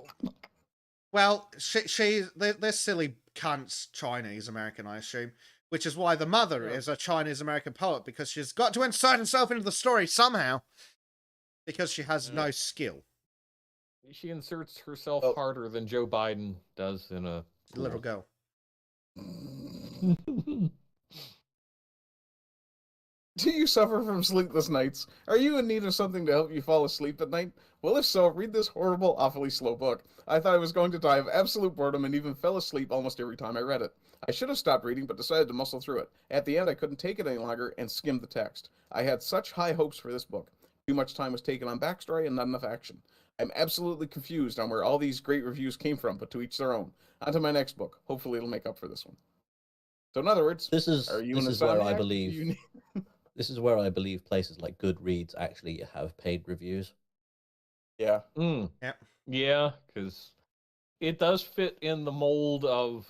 Well, this silly cunt's Chinese American, I assume, which is why the mother is a Chinese American poet, because she's got to insert herself into the story somehow, because she has no skill. She inserts herself Oh. harder than Joe Biden does in a Little girl. Do you suffer from sleepless nights? Are you in need of something to help you fall asleep at night? Well, if so, read this horrible, awfully slow book. I thought I was going to die of absolute boredom and even fell asleep almost every time I read it. I should have stopped reading, but decided to muscle through it. At the end, I couldn't take it any longer and skimmed the text. I had such high hopes for this book. Too much time was taken on backstory and not enough action. I'm absolutely confused on where all these great reviews came from, but to each their own. On to my next book. Hopefully it'll make up for this one. So in other words, This is are you this an is where I insomniac? believe You need- this is where I believe places like Goodreads actually have paid reviews. Yeah. Yeah. Yeah, because it does fit in the mold of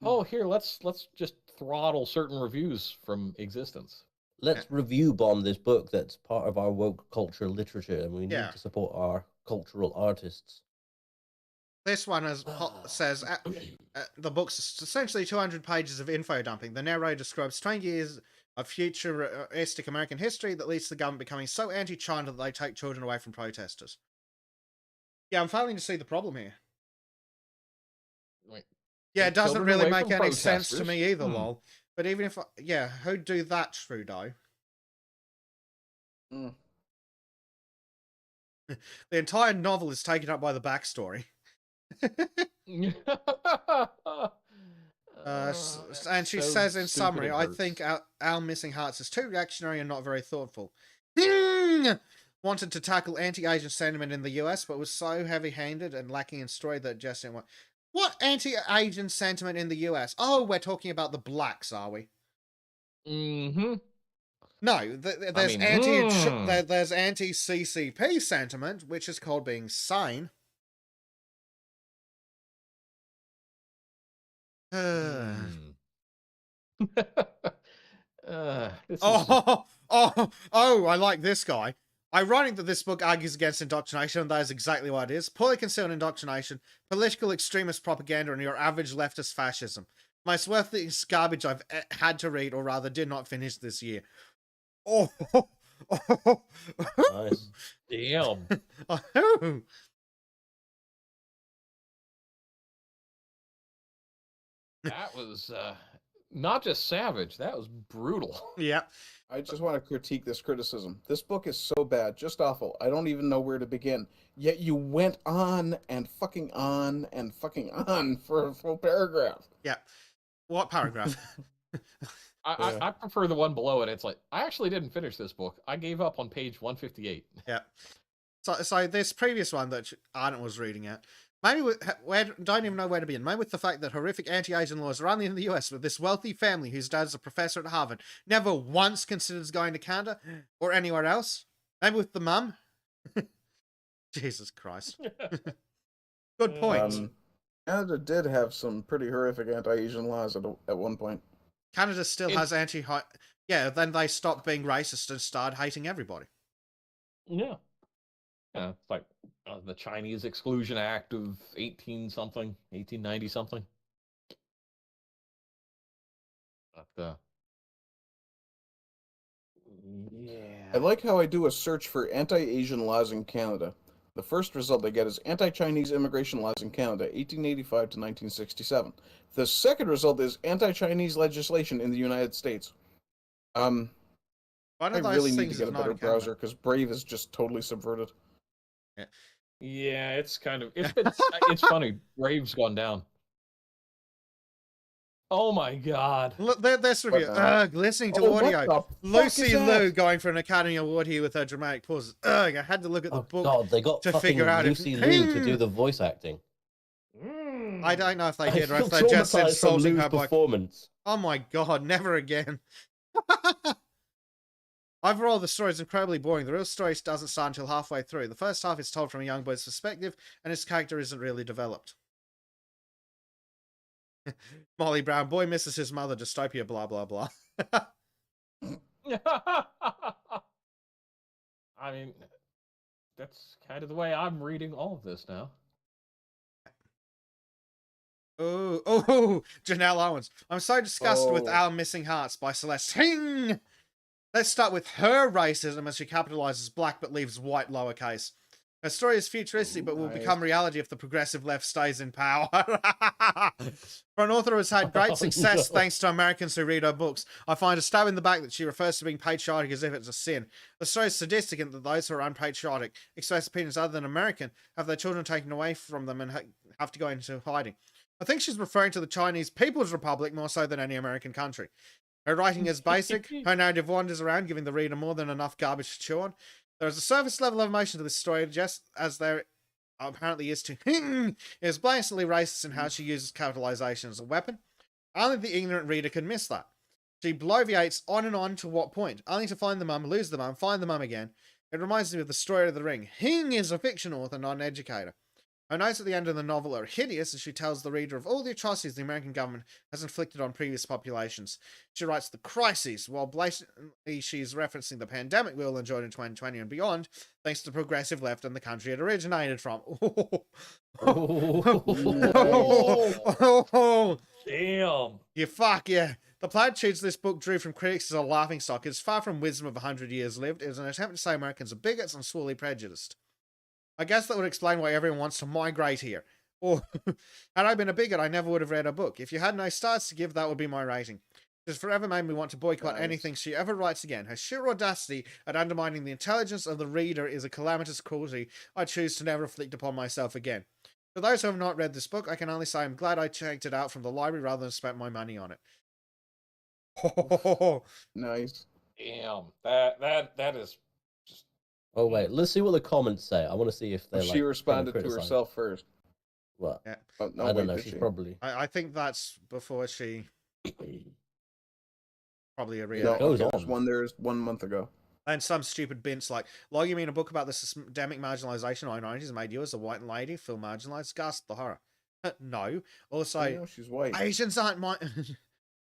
oh, here, let's just throttle certain reviews from existence. let's review bomb this book that's part of our woke culture literature, and we need Yeah. to support our cultural artists. This one says the book's essentially 200 pages of info dumping. The narrator describes 20 years of futuristic American history that leads to the government becoming so anti-China that they take children away from protesters. Yeah, I'm failing to see the problem here. Wait, Yeah, take it doesn't children really away make from any sense to protesters? me either, lol. But even if, who'd do that, Trudeau? Mm. The entire novel is taken up by the backstory. And she says in summary, I think Our Missing Hearts is too reactionary and not very thoughtful. Wanted to tackle anti-Asian sentiment in the US, but was so heavy-handed and lacking in story that it just didn't work. What anti-Asian sentiment in the US? Oh, we're talking about the blacks, are we? Mm-hmm. No, there's there's anti-CCP sentiment, which is called being sane. I like this guy. Ironic that this book argues against indoctrination, and that is exactly what it is. Poorly concealed indoctrination, political extremist propaganda, and your average leftist fascism. Most worthless garbage I've had to read, or rather did not finish this year. Oh, Nice. Damn. That was not just savage, that was brutal. Yeah. I just want to critique this criticism. This book is so bad, just awful. I don't even know where to begin. Yet you went on and fucking on and fucking on for a full paragraph. Yeah. What paragraph? I prefer the one below it. It's like, I actually didn't finish this book. I gave up on page 158. Yeah. So this previous one that Arnott was reading at, maybe don't even know where to begin. Maybe with the fact that horrific anti-Asian laws are only in the US, with this wealthy family whose dad's a professor at Harvard never once considers going to Canada or anywhere else. Maybe with the mum. Jesus Christ. Good point. Canada did have some pretty horrific anti-Asian laws at one point. Canada still has yeah, then they stopped being racist and started hating everybody. Yeah. Yeah, it's like the Chinese Exclusion Act of 1890 something. But, yeah. I like how I do a search for anti-Asian laws in Canada. The first result I get is anti-Chinese immigration laws in Canada, 1885 to 1967. The second result is anti-Chinese legislation in the United States. I really need to get a better browser because Brave is just totally subverted. Yeah, it's it's funny. Brave's gone down. Oh my god. Look, this review. Listening to audio. Lucy Liu going for an Academy Award here with her dramatic pauses. I had to look at the book. God, they got to fucking figure out Lucy Liu to do the voice acting. I don't know if they did or if I they're just traumatized from insulting Liu's her by... performance. Oh my god, never again. Overall, the story is incredibly boring. The real story doesn't start until halfway through. The first half is told from a young boy's perspective, and his character isn't really developed. Molly Brown, boy misses his mother, dystopia, blah, blah, blah. I mean, that's kind of the way I'm reading all of this now. Oh, Janelle Owens. I'm so disgusted with Our Missing Hearts by Celeste. Ting! Let's start with her racism as she capitalizes black but leaves white lowercase. Her story is futuristic but will become reality if the progressive left stays in power. For an author who has had great success thanks to Americans who read her books, I find a stab in the back that she refers to being patriotic as if it's a sin. The story is sadistic in that those who are unpatriotic, express opinions other than American, have their children taken away from them and have to go into hiding. I think she's referring to the Chinese People's Republic more so than any American country. Her writing is basic, her narrative wanders around, giving the reader more than enough garbage to chew on. There is a surface level of emotion to this story, just as there apparently is to It is blatantly racist in how she uses capitalization as a weapon. Only the ignorant reader can miss that. She bloviates on and on to what point, only to find the mum, lose the mum, find the mum again. It reminds me of the story of the ring. Hing is a fiction author, not an educator. Her notes at the end of the novel are hideous as she tells the reader of all the atrocities the American government has inflicted on previous populations. She writes the crises, while blatantly she's referencing the pandemic we all enjoyed in 2020 and beyond, thanks to the progressive left and the country it originated from. Damn. You fuck, yeah. The platitudes this book drew from critics as a laughingstock is far from wisdom of 100 years lived. It was an attempt to say Americans are bigots and sorely prejudiced. I guess that would explain why everyone wants to migrate here. Or, had I been a bigot, I never would have read her book. If you had no stars to give, that would be my rating. It has forever made me want to boycott anything she ever writes again. Her sheer audacity at undermining the intelligence of the reader is a calamitous cruelty I choose to never inflict upon myself again. For those who have not read this book, I can only say I'm glad I checked it out from the library rather than spent my money on it. Nice. Damn. That is just. Oh wait, let's see what the comments say. I want to see if they're She like, responded to criticizing. herself first. What? Yeah. Oh, no, I don't wait, know. did She's she? probably. I think that's before she... Probably a real... No, goes okay, on. there's 1 month ago. And some stupid bint's like, you mean a book about the systemic marginalization of minorities made you as a white lady feel marginalized? Gasp the horror. No. Also, I know, she's white. Asians aren't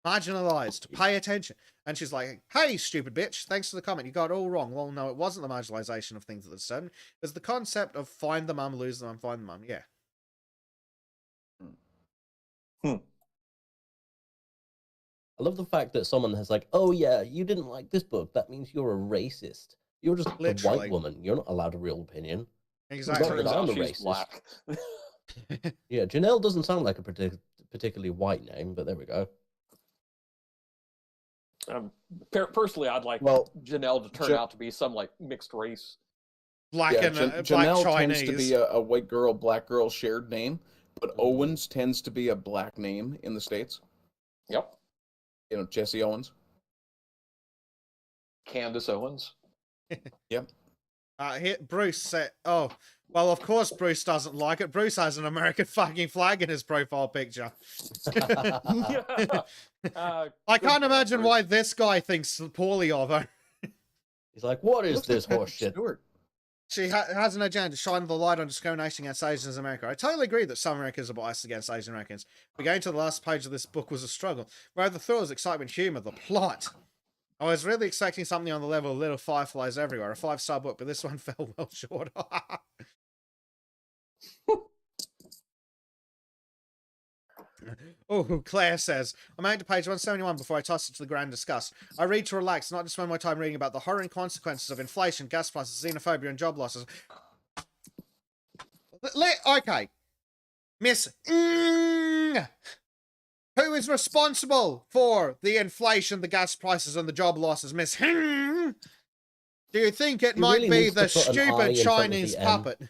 marginalized. Pay attention. And she's like, hey, stupid bitch, thanks for the comment. You got it all wrong. Well, no, it wasn't the marginalization of things that are certain. It was the concept of find the mum, lose the mum, find the mum. Yeah. I love the fact that someone has like, oh yeah, you didn't like this book. That means you're a racist. You're just a Literally. white woman. You're not allowed a real opinion. Exactly. Turns Turns out out I'm a she's racist. black. Yeah, Janelle doesn't sound like a particularly white name, but there we go. Personally, I'd like Well, Janelle to turn out to be some like mixed race. Black Yeah, and black Janelle Chinese. tends to be a white girl, black girl shared name, but Mm. Owens tends to be a black name in the States. Yep. You know, Jesse Owens. Candace Owens. Yep. Here, Bruce said, oh, well, of course Bruce doesn't like it. Bruce has an American fucking flag in his profile picture. I can't imagine why this guy thinks poorly of her. He's like, what is Looks like this Patrick horse shit? Stewart. She has an agenda to shine the light on discrimination against Asians in America. I totally agree that some Americans are biased against Asian Americans. But getting to the last page of this book was a struggle. Where the thrill is excitement, humor, the plot. I was really expecting something on the level of Little Fireflies Everywhere, a 5-star book, but this one fell well short. Oh, Claire says, I made it to page 171 before I tossed it to the ground and discussed. I read to relax, not to spend my time reading about the horror and consequences of inflation, gas prices, xenophobia, and job losses. Okay. Miss... Who is responsible for the inflation, the gas prices, and the job losses, Miss... Do you think it He might really be needs the to put an I stupid in front of Chinese the M. puppet?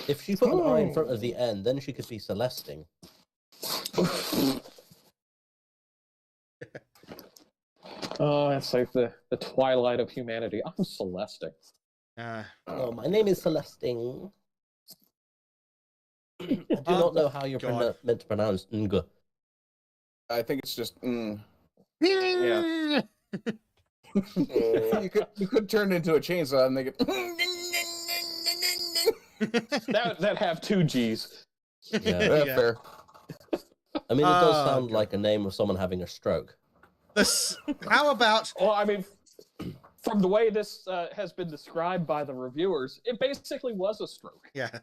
If she put an I in front of the N, then she could be Celesting. Oh, it's like the twilight of humanity. I'm Celesting. Oh, my name is Celesting. I do not know how you're God. meant to pronounce ng. I think it's just. Yeah. You could turn it into a chainsaw and make it. That have 2 G's. Yeah. That's Yeah. fair. I mean, it does Oh, sound God. like a name of someone having a stroke. How about... Well, I mean, from the way this has been described by the reviewers, it basically was a stroke. Yeah.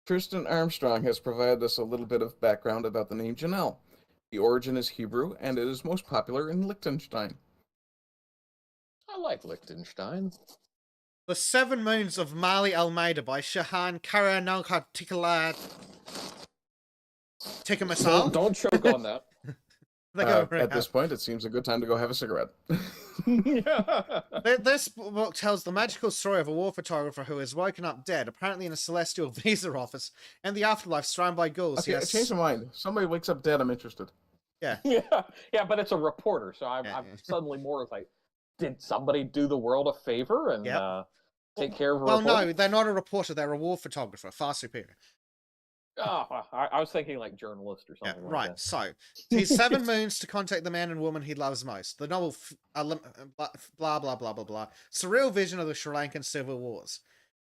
Tristan Armstrong has provided us a little bit of background about the name Janelle. The origin is Hebrew, and it is most popular in Liechtenstein. I like Liechtenstein. The Seven Moons of Mali Almeida by Shahan Karanokatikalad Tikamasal. Don't choke on that. At this point, it seems a good time to go have a cigarette. This book tells the magical story of a war photographer who is woken up dead, apparently in a celestial visa office, and the afterlife surrounded by ghouls. Okay, I changed my mind. Somebody wakes up dead, I'm interested. Yeah, but it's a reporter, so I'm suddenly more like, did somebody do the world a favor and take care of a Well, reporter? no, they're not a reporter, they're a war photographer. Far superior. Oh, I was thinking like journalist or Yeah, something like right. that. So, he's 7 moons to contact the man and woman he loves most. The novel, blah, blah, blah, blah, blah. Surreal vision of the Sri Lankan civil wars.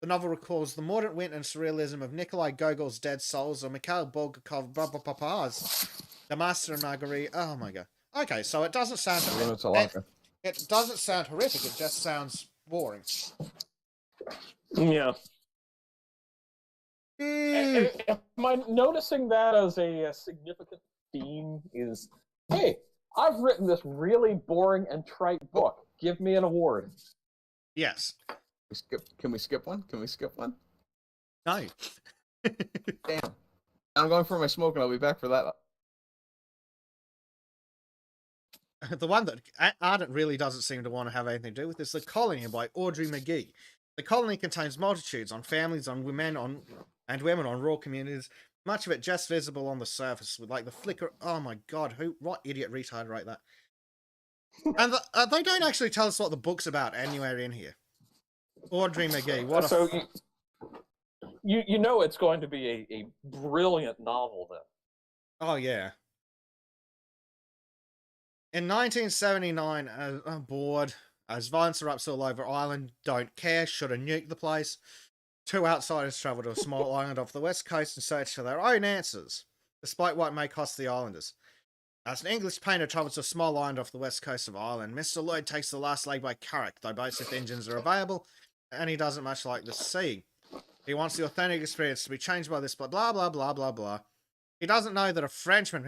The novel recalls the mordant wit and surrealism of Nikolai Gogol's Dead Souls or Mikhail Bulgakov's The Master and Marguerite. Oh my god. Okay, so it doesn't sound it doesn't sound horrific. It just sounds boring. Yeah. Am I noticing that as a significant theme? Is, hey, I've written this really boring and trite book. Give me an award. Yes. Can we skip one? Can we skip one? No. Damn. I'm going for my smoke and I'll be back for that. The one that Ardent really doesn't seem to want to have anything to do with is The Colony by Audrey McGee. The Colony contains multitudes on families, on women, on rural communities. Much of it just visible on the surface, with like the flicker. Oh my god, what idiot retard wrote that? And they don't actually tell us what the book's about anywhere in here. Audrey McGee, what so you know it's going to be a brilliant novel then. Oh yeah. In 1979, bored, as violence erupts all over Ireland, don't care, should have nuked the place. Two outsiders travel to a small island off the west coast in search for their own answers, despite what may cost the islanders. As an English painter travels to a small island off the west coast of Ireland, Mr. Lloyd takes the last leg by Carrick, though both if engines are available, and he doesn't much like the sea. He wants the authentic experience to be changed by this blah blah blah blah blah blah. He doesn't know that a Frenchman,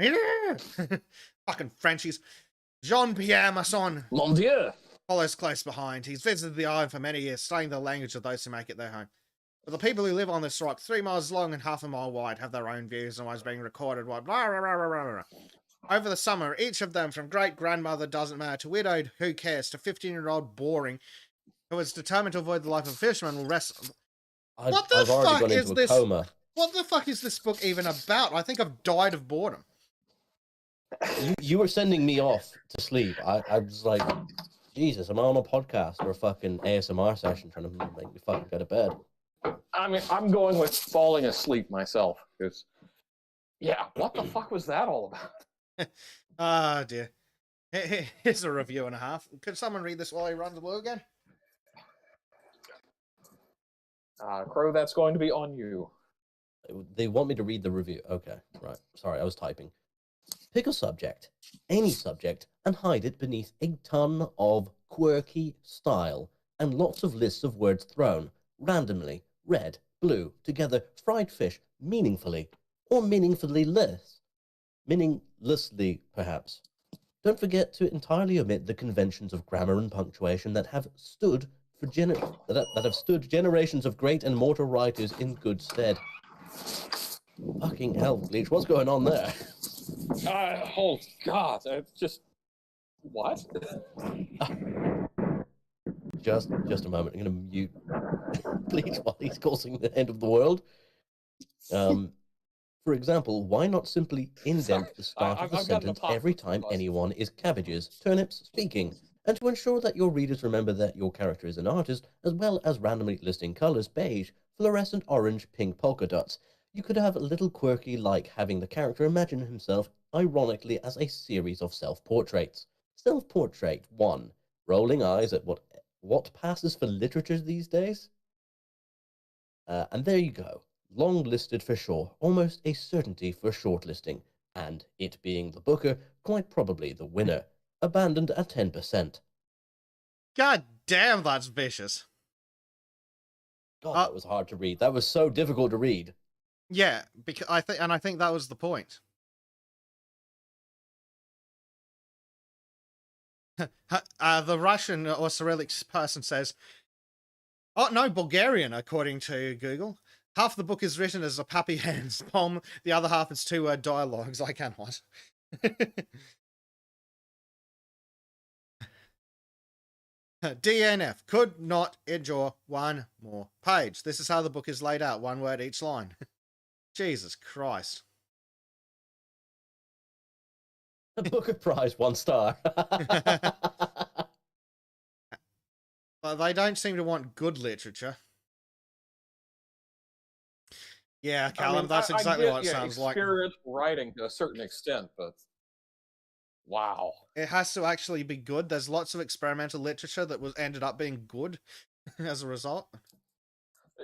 fucking Frenchies, Jean-Pierre Masson, Mon Dieu! follows close behind. He's visited the island for many years, studying the language of those who make it their home. But the people who live on this rock, 3 miles long and half a mile wide, have their own views and always being recorded. Blah, blah, blah, blah, blah, blah. Over the summer, each of them, from great-grandmother doesn't matter to widowed who cares to 15-year-old boring, who is determined to avoid the life of a fisherman, will rest. What the fuck is this? Coma. What the fuck is this book even about? I think I've died of boredom. You were sending me off to sleep. I was like, Jesus, am I on a podcast or a fucking ASMR session trying to make me fucking go to bed? I mean, I'm going with falling asleep myself. Because, yeah, what the fuck was that all about? Ah, dear. Here's a review and a half. Could someone read this while I run the blue again? Crow, that's going to be on you. They want me to read the review. Okay, right. Sorry, I was typing. Pick a subject, any subject, and hide it beneath a ton of quirky style and lots of lists of words thrown randomly, red, blue, together, fried fish, meaningfully, or meaninglessly, perhaps. Don't forget to entirely omit the conventions of grammar and punctuation that have stood for that have stood generations of great and mortal writers in good stead. Fucking hell, Bleach, what's going on there? Oh God! Just what? Just a moment. I'm going to mute Bleach while he's causing the end of the world. For example, why not simply indent the start of the sentence every time anyone is cabbages, turnips speaking? And to ensure that your readers remember that your character is an artist, as well as randomly listing colors beige, fluorescent orange, pink polka dots, you could have a little quirky like having the character imagine himself ironically as a series of self-portraits. Self-portrait 1. Rolling eyes at what passes for literature these days? And there you go. Long listed for sure, almost a certainty for shortlisting, and it being the booker, quite probably the winner. Abandoned at 10%. God damn, that's vicious. God, that was hard to read. That was so difficult to read. Yeah, because I think that was the point. The Russian or Cyrillic person says, "Oh no, Bulgarian," according to Google. Half the book is written as a puppy hands poem. The other half is 2-word dialogues. I cannot. DNF could not endure one more page. This is how the book is laid out, 1 word each line. Jesus Christ. The Booker Prize, 1 star. They don't seem to want good literature. Yeah, I Callum, mean, that's I exactly get, what it sounds like. experiential writing to a certain extent, but wow. It has to actually be good. There's lots of experimental literature that ended up being good as a result.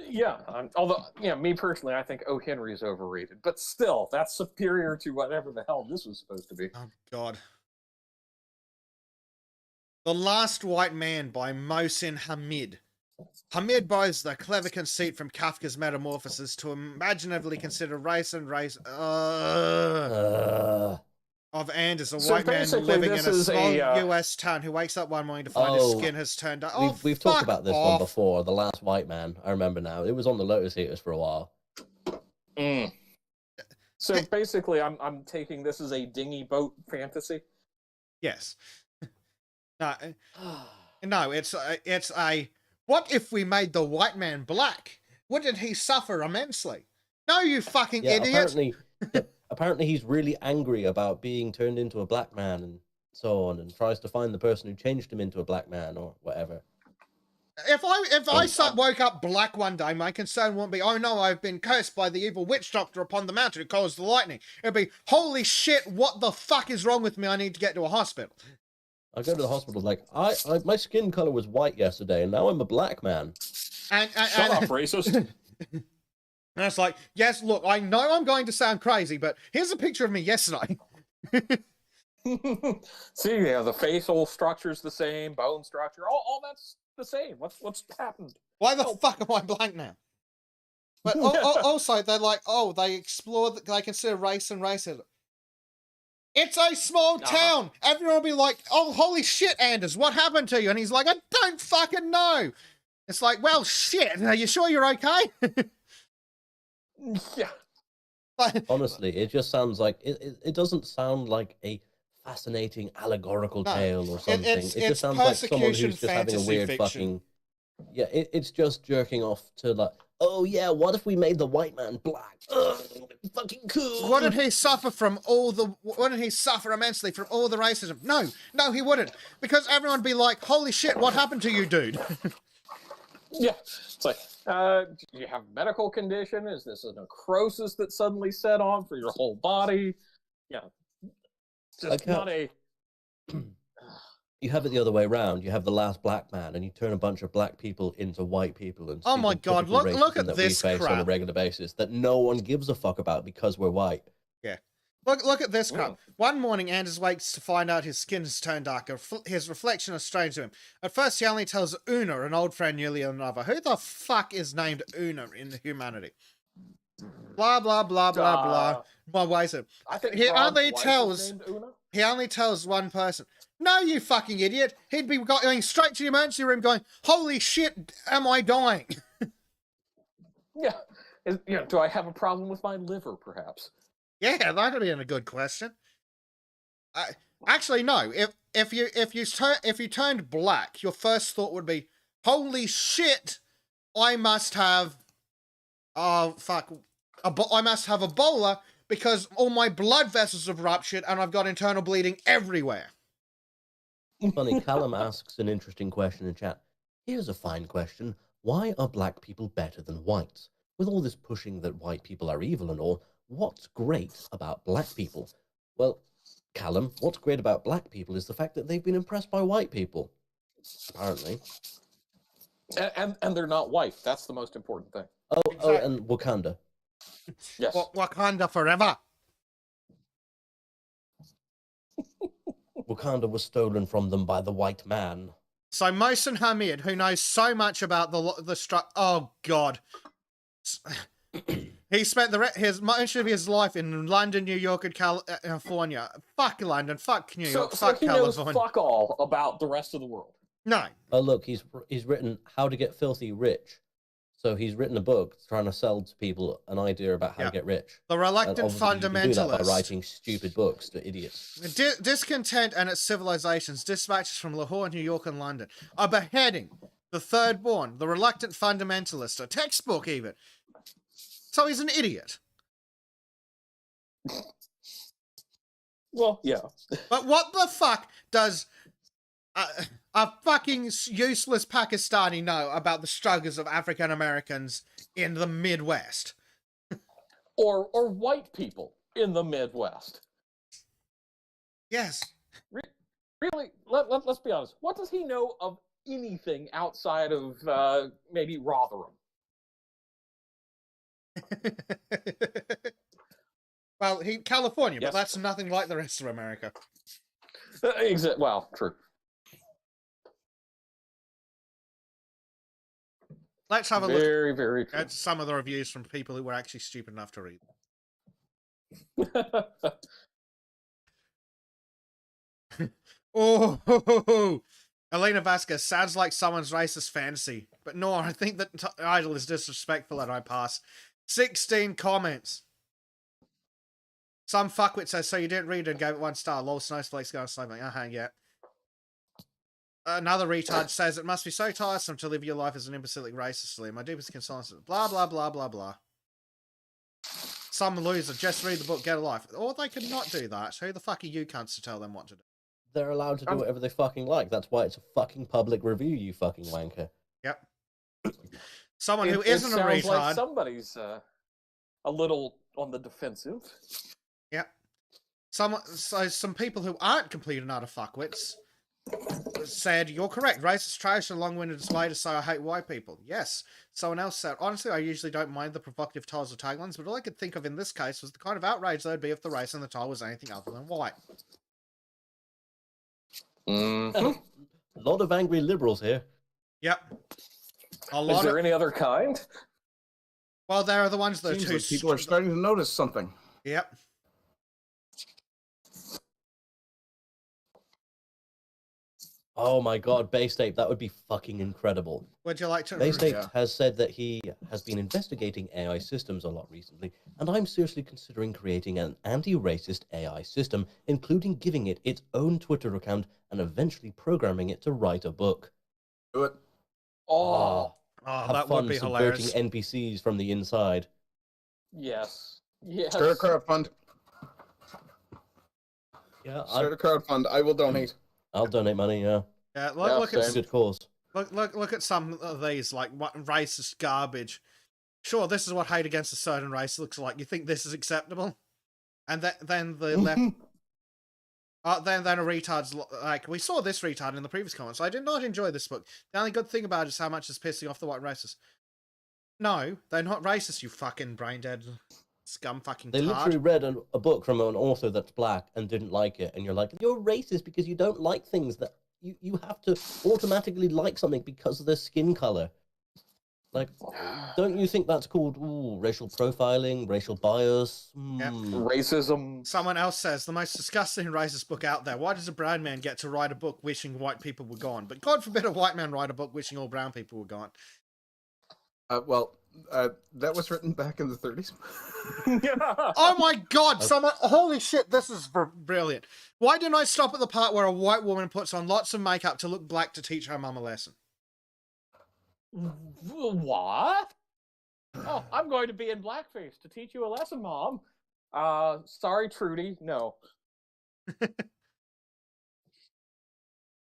Yeah, although, me personally, I think O. Henry is overrated, but still, that's superior to whatever the hell this was supposed to be. Oh, God. The Last White Man by Mohsin Hamid. Hamid borrows the clever conceit from Kafka's Metamorphoses to imaginatively consider race of Anders, a So white man basically, living in this a is small a, US town who wakes up one morning to find his Oh, skin has turned dark. Oh, We've talked fuck about this one off. before. The Last White Man. I remember now. It was on the Lotus Eaters for a while. So basically, I'm taking this as a dinghy boat fantasy. Yes. No, it's a. What if we made the white man black? Wouldn't he suffer immensely? No, you fucking Yeah, idiot. apparently he's really angry about being turned into a black man and so on, and tries to find the person who changed him into a black man or whatever. If I woke up black one day, my concern won't be, oh no, I've been cursed by the evil witch doctor upon the mountain who caused the lightning. It'd be, holy shit, what the fuck is wrong with me? I need to get to a hospital. I go to the hospital like, my skin color was white yesterday, and now I'm a black man. Shut up, racist. And it's like, yes, look, I know I'm going to sound crazy, but here's a picture of me yesterday. See, the facial structure's the same, bone structure, all that's the same. What's happened? Why the fuck am I blank now? But also, they're like, oh, they consider race and racism. It's a small town. Everyone will be like, oh, holy shit, Anders, what happened to you? And he's like, I don't fucking know. It's like, well, shit, are you sure you're okay? Yeah. Honestly, it just sounds like, it doesn't sound like a fascinating allegorical tale or something. It just sounds like someone who's just having a weird fucking... Yeah, it's just jerking off to like, oh yeah, what if we made the white man black? Ugh, fucking cool. Wouldn't he suffer immensely from all the racism? No, he wouldn't. Because everyone would be like, holy shit, what happened to you, dude? Yeah. It's like, do you have a medical condition? Is this a necrosis that suddenly set on for your whole body? Yeah. Just not a... You have it the other way around. You have the last black man, and you turn a bunch of black people into white people. And oh my god, look at this crap crap on a regular basis that no one gives a fuck about because we're white. Yeah. Look at this crap. One morning, Anders wakes to find out his skin has turned darker. His reflection is strange to him. At first, he only tells Una, an old friend newly another. Who the fuck is named Una in humanity? Blah, blah, blah, blah, blah. Well, wait a I think he only tells one person. No, you fucking idiot. He'd be going straight to the emergency room going, holy shit, am I dying? Yeah. Do I have a problem with my liver, perhaps? Yeah, that'd be a good question. Actually, no. If you turned black, your first thought would be, holy shit, I must have... I must have Ebola because all my blood vessels have ruptured and I've got internal bleeding everywhere. Funny, Callum asks an interesting question in chat. Here's a fine question. Why are black people better than whites? With all this pushing that white people are evil and all, what's great about black people? Well, Callum, what's great about black people is the fact that they've been impressed by white people. Apparently. And they're not white. That's the most important thing. Oh, and Wakanda. Yes. Wakanda forever. Wakanda was stolen from them by the white man. So Mohsin Hamid, who knows so much about oh god, he spent much of his life in London, New York, and California. Fuck London, fuck New York, fuck he California. knows fuck all about the rest of the world. No. Oh look, he's written How to Get Filthy Rich. So he's written a book trying to sell to people an idea about how to get rich. The Reluctant Fundamentalist. You can do that by writing stupid books to idiots. Discontent and its civilizations, dispatches from Lahore, New York, and London. A beheading. The Third Born. The Reluctant Fundamentalist. A textbook, even. So he's an idiot. Well, yeah. But what the fuck does a fucking useless Pakistani know about the struggles of African Americans in the Midwest? or white people in the Midwest. Yes. Really, let's be honest. What does he know of anything outside of maybe Rotherham? Well, California, Yes. but that's nothing like the rest of America. Well, true. Let's have a look Very, very true. at some of the reviews from people who were actually stupid enough to read. Oh, Elena Vasquez, sounds like someone's racist fantasy. But no, I think that idol is disrespectful and I pass. 16 comments. Some fuckwit says, so you didn't read it and gave it 1 star. Lol, snowflakes going snowflake. Yeah. Another retard says, it must be so tiresome to live your life as an imbecilic racist, Liam. My deepest concerns. Blah, blah, blah, blah, blah. Some loser, just read the book, get a life. Or they could not do that. Who the fuck are you cunts to tell them what to do? They're allowed to do whatever they fucking like. That's why it's a fucking public review, you fucking wanker. Yep. Someone who isn't a retard. Like somebody's a little on the defensive. Yep. Some people who aren't complete and utter fuckwits said, you're correct. Racist trash and long-winded display to say I hate white people. Yes. Someone else said, honestly, I usually don't mind the provocative titles or taglines, but all I could think of in this case was the kind of outrage there'd be if the race in the title was anything other than white. A lot of angry liberals here. Yep. Is there any other kind? Well, there are the ones that are Seems too... like people are starting to notice something. Yep. Oh my god, Baystate, that would be fucking incredible. Would you like to... Baystate has said that he has been investigating AI systems a lot recently, and I'm seriously considering creating an anti-racist AI system, including giving it its own Twitter account and eventually programming it to write a book. Do it. Oh, Have that fun would be subverting hilarious. NPCs from the inside. yes. Yes. Start a crowdfund. Yeah, Start a crowdfund. I will donate. I'll donate money, yeah. Yeah, Yeah, look at It's a good cause. look at some of these, like, what racist garbage. Sure, this is what hate against a certain race looks like. You think this is acceptable? And then the left... then a retard's like, we saw this retard in the previous comments. I did not enjoy this book. The only good thing about it is how much it's pissing off the white racists. No, they're not racist, you fucking brain-dead scum fucking They tard. literally read a book from an author that's black and didn't like it, and you're like, you're racist because you don't like things that... You have to automatically like something because of their skin color. Like, don't you think that's called racial profiling, racial bias? Yep. Racism. Someone else says, the most disgusting racist book out there. Why does a brown man get to write a book wishing white people were gone? But God forbid a white man write a book wishing all brown people were gone. That was written back in the 30s. Oh my god, someone... Holy shit, this is brilliant. Why didn't I stop at the part where a white woman puts on lots of makeup to look black to teach her mum a lesson? What? Oh, I'm going to be in blackface to teach you a lesson, Mom. Sorry, Trudy. No.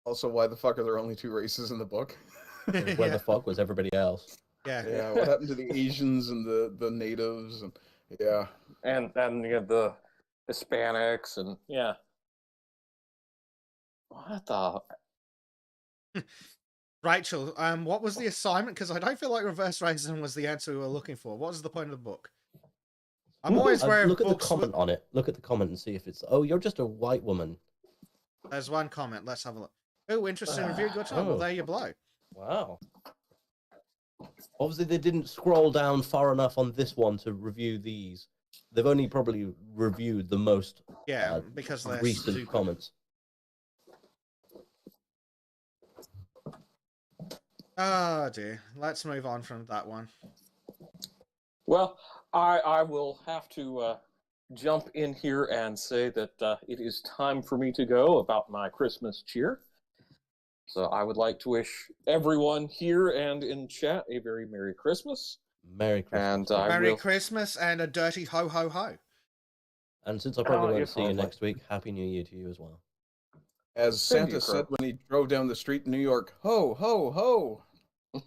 Also, why the fuck are there only 2 races in the book? Where the fuck was everybody else? Yeah. Yeah, what happened to the Asians and the natives? And yeah. And you know, the Hispanics and yeah. What the? Rachel, what was the assignment? Because I don't feel like reverse racism was the answer we were looking for. What was the point of the book? I'm always wary of Look at the books comment on it. Look at the comment and see if it's, oh, you're just a white woman. There's one comment. Let's have a look. Oh, interesting review. Good time. Well, there you blow. Wow. Obviously, they didn't scroll down far enough on this one to review these. They've only probably reviewed the most Yeah, because they're recent stupid. comments. Oh dear. Let's move on from that one. Well, I will have to jump in here and say that it is time for me to go about my Christmas cheer. So I would like to wish everyone here and in chat a very Merry Christmas. Merry Christmas. And Merry Christmas and a dirty ho ho ho. And since I probably won't yes, see you hopefully. next week, Happy New Year to you as well. As Same to Santa you, said Crow. when he drove down the street in New York, ho, ho, ho.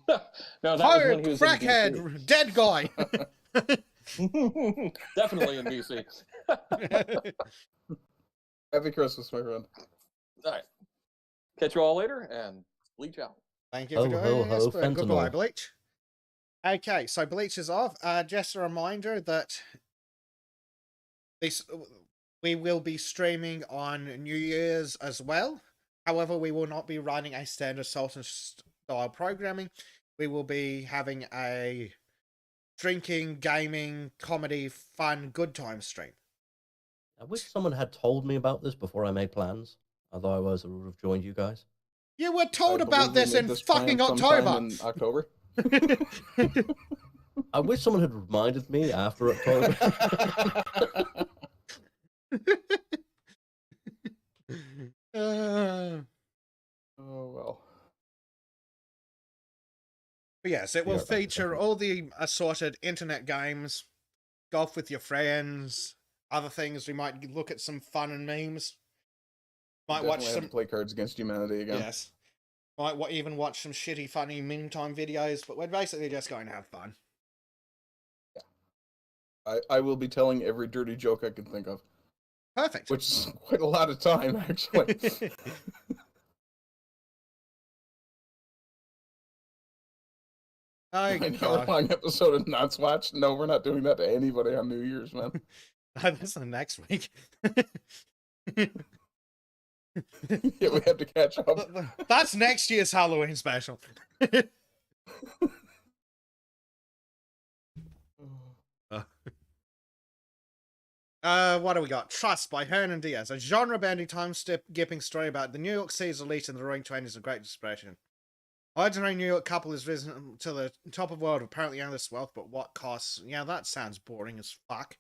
No, that was Ho, when he was in DC. crackhead, dead guy. Definitely in DC. Happy Christmas, my friend. All right. Catch you all later, and Bleach out. Thank you for Ho, ho, joining us. ho, But goodbye, fentanyl. Bleach. Okay, so Bleach is off. Just a reminder that this we will be streaming on New Year's as well. However, we will not be running a standard Sultan style programming. We will be having a drinking, gaming, comedy, fun, good time stream. I wish someone had told me about this before I made plans. Otherwise, I would have joined you guys. You were told I about believe we this made in fucking plan sometime October. in October. I wish someone had reminded me after October. Oh well. But yes, it Be will right back, feature thank you. all the assorted internet games, golf with your friends, other things. We might look at some fun and memes. Might watch Definitely have some. to play Cards Against Humanity again. Yes. Might even watch some shitty, funny meme time videos, but we're basically just going to have fun. I will be telling every dirty joke I can think of, Perfect. which is quite a lot of time, actually. Oh, An God. hour-long episode of Nuts Watch? No, we're not doing that to anybody on New Year's, man. That's the next week. Yeah, we have to catch up. That's next year's Halloween special. What do we got? Trust by Hernan Diaz, a genre-bending, time-skipping story about the New York City's elite in the roaring 20s of Great Depression. Ordinary New York couple is risen to the top of the world, apparently endless wealth, but what costs? Yeah, that sounds boring as fuck.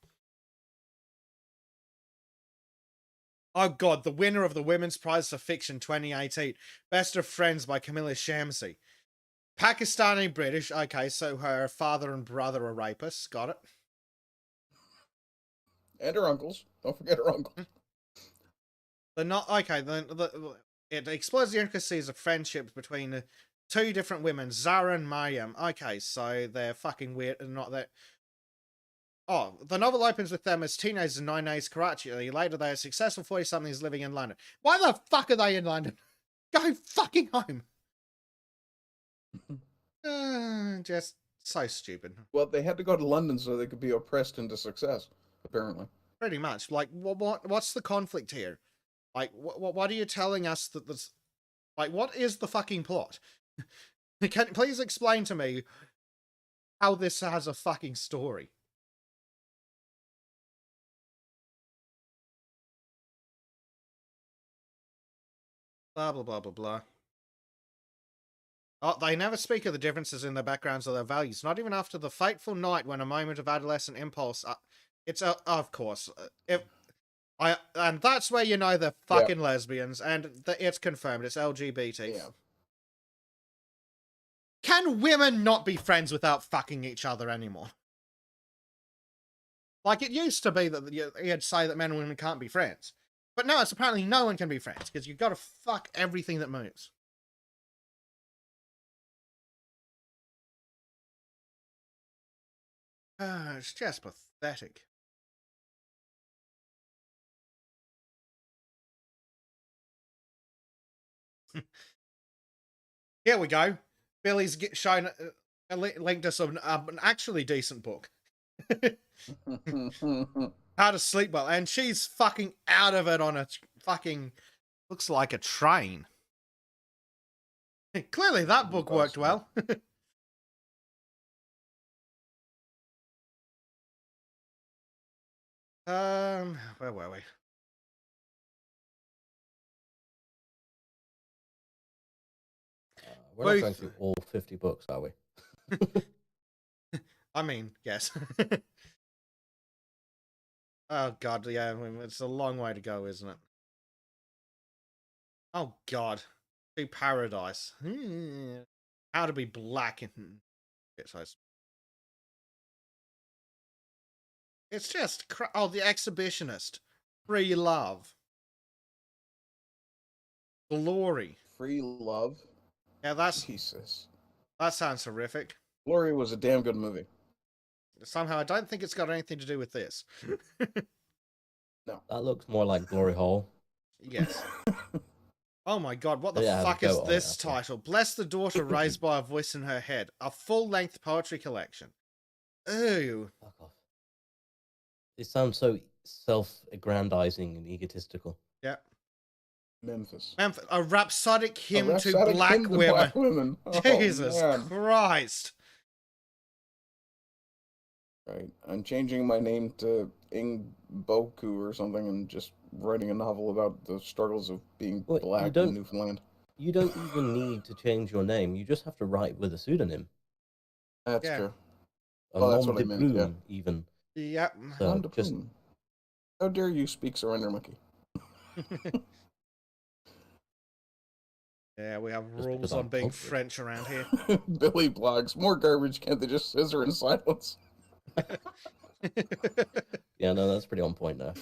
Oh god, the winner of the Women's Prize for Fiction 2018, Best of Friends by Camilla Shamsi. Pakistani British, okay, so her father and brother are rapists, got it. And her uncles. Don't forget her uncle. They're not, okay, it explores the intricacies of friendships between two different women, Zara and Mariam. Okay, so they're fucking weird and not that. Oh, the novel opens with them as teenagers in 9 days Karachi. Later, they are successful 40-somethings living in London. Why the fuck are they in London? Go fucking home. Just so stupid. Well, they had to go to London so they could be oppressed into success, apparently. Pretty much. Like, what's the conflict here? Like, what are you telling us that this... Like, what is the fucking plot? Can you please explain to me how this has a fucking story? Blah, blah, blah, blah, blah. Oh, they never speak of the differences in their backgrounds or their values, not even after the fateful night when a moment of adolescent impulse... of course. And that's where you know they're fucking lesbians, and it's confirmed, it's LGBT. Yeah. Can women not be friends without fucking each other anymore? Like, it used to be that you'd say that men and women can't be friends. But no, it's apparently no one can be friends, because you've got to fuck everything that moves. It's just pathetic. Here we go. Billy's shown linked us an actually decent book. How to Sleep Well, and she's fucking out of it on a fucking looks like a train. Clearly that book worked well. Where were we? We're not going through all 50 books, are we? I mean, yes. Oh god, yeah, I mean, it's a long way to go, isn't it? Oh god. To Paradise. How to be black in... It's just... Oh, The Exhibitionist. Free Love. Glory. Free Love? Yeah, Jesus. that sounds horrific. Glory was a damn good movie. somehow I don't think it's got anything to do with this. That looks more like Glory Hole. Yes. Oh my god, what the Yeah, have a fuck is go on it this after. title? Bless the Daughter Raised by a Voice in Her Head. A full-length poetry collection. Ooh. Fuck off. It sounds so self-aggrandizing and egotistical. Yeah. Memphis. A rhapsodic hymn A to rhapsodic black hymn to women. black women. Oh, Jesus man. Christ. Right. I'm changing my name to Ingboku or something and just writing a novel about the struggles of being Well, you black don't- in Newfoundland. You don't even need to change your name. You just have to write with a pseudonym. That's Yeah. true. A Oh, that's nom what de I meant, yeah. plume, even. Yep. So Nom de just plume. How dare you speak Surrender Monkey? Yeah, we have Just rules because on I'm being cultured. French around here. Billy blogs. More garbage. Can't they just scissor in silence? yeah, no, that's pretty on point there.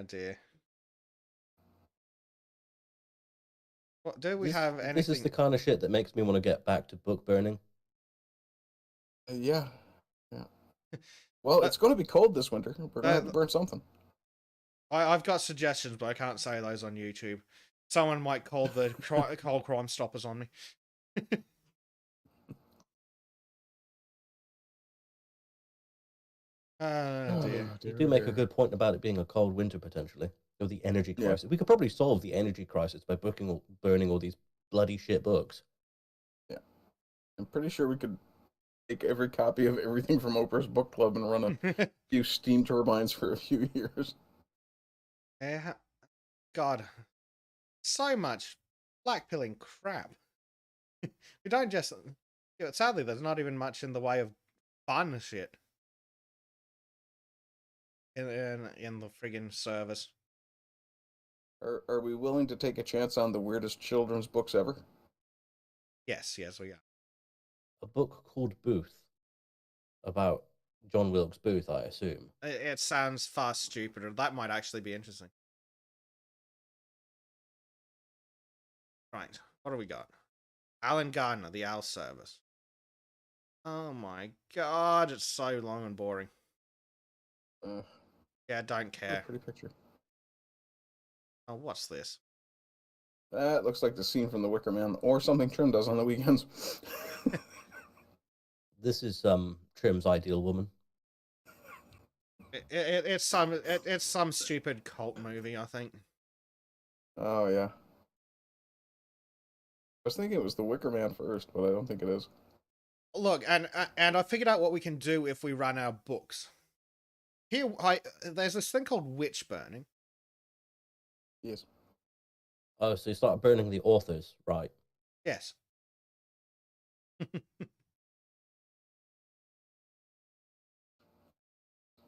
Dear. What do we This- have anything? This is the kind of shit that makes me want to get back to book burning. Yeah. Yeah. Well, it's going to be cold this winter. We're going to have to burn something. I've got suggestions, but I can't say those on YouTube. Someone might call the call Crime Stoppers on me. Dear. You do make a good point about it being a cold winter potentially, or the energy Yeah. crisis. We could probably solve the energy crisis by burning all these bloody shit books. Yeah. I'm pretty sure we could take every copy of everything from Oprah's book club and run a few steam turbines for a few years. Yeah. God. So much blackpilling crap. We don't just... Sadly, there's not even much in the way of fun shit. In the friggin' service. Are we willing to take a chance on the weirdest children's books ever? Yes, we are. A book called Booth, about John Wilkes Booth, I assume. It sounds far stupider. That might actually be interesting. Right, what do we got? Alan Gardner, The Owl Service. Oh my god, it's so long and boring. Yeah, don't care. Pretty picture. Oh, what's this? That looks like the scene from The Wicker Man, or something Trim does on the weekends. This is Trim's ideal woman. It's some stupid cult movie, I think. Oh, yeah. I was thinking it was The Wicker Man first, but I don't think it is. Look, and I figured out what we can do if we run our books. Here, there's this thing called witch burning. Yes. Oh, so you start burning the authors, right? Yes.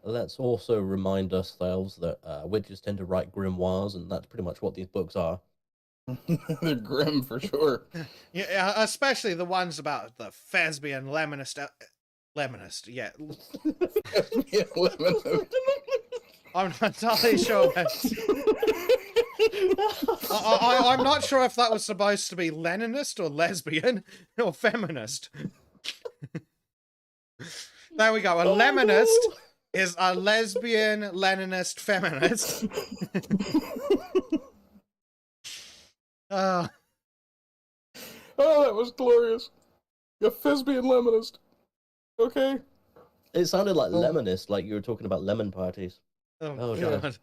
Let's also remind ourselves that witches tend to write grimoires, and that's pretty much what these books are. They're grim for sure. Yeah, especially the ones about the thespian lemonist. Lemonist, yeah. Yeah, lemon. I'm not entirely sure. I'm not sure if that was supposed to be Leninist or lesbian or feminist. There we go. A lemonist is a lesbian, Leninist, feminist. Oh, that was glorious. A thespian lemonist. Okay. It sounded like lemonist, like you were talking about lemon parties. Oh, yeah. God.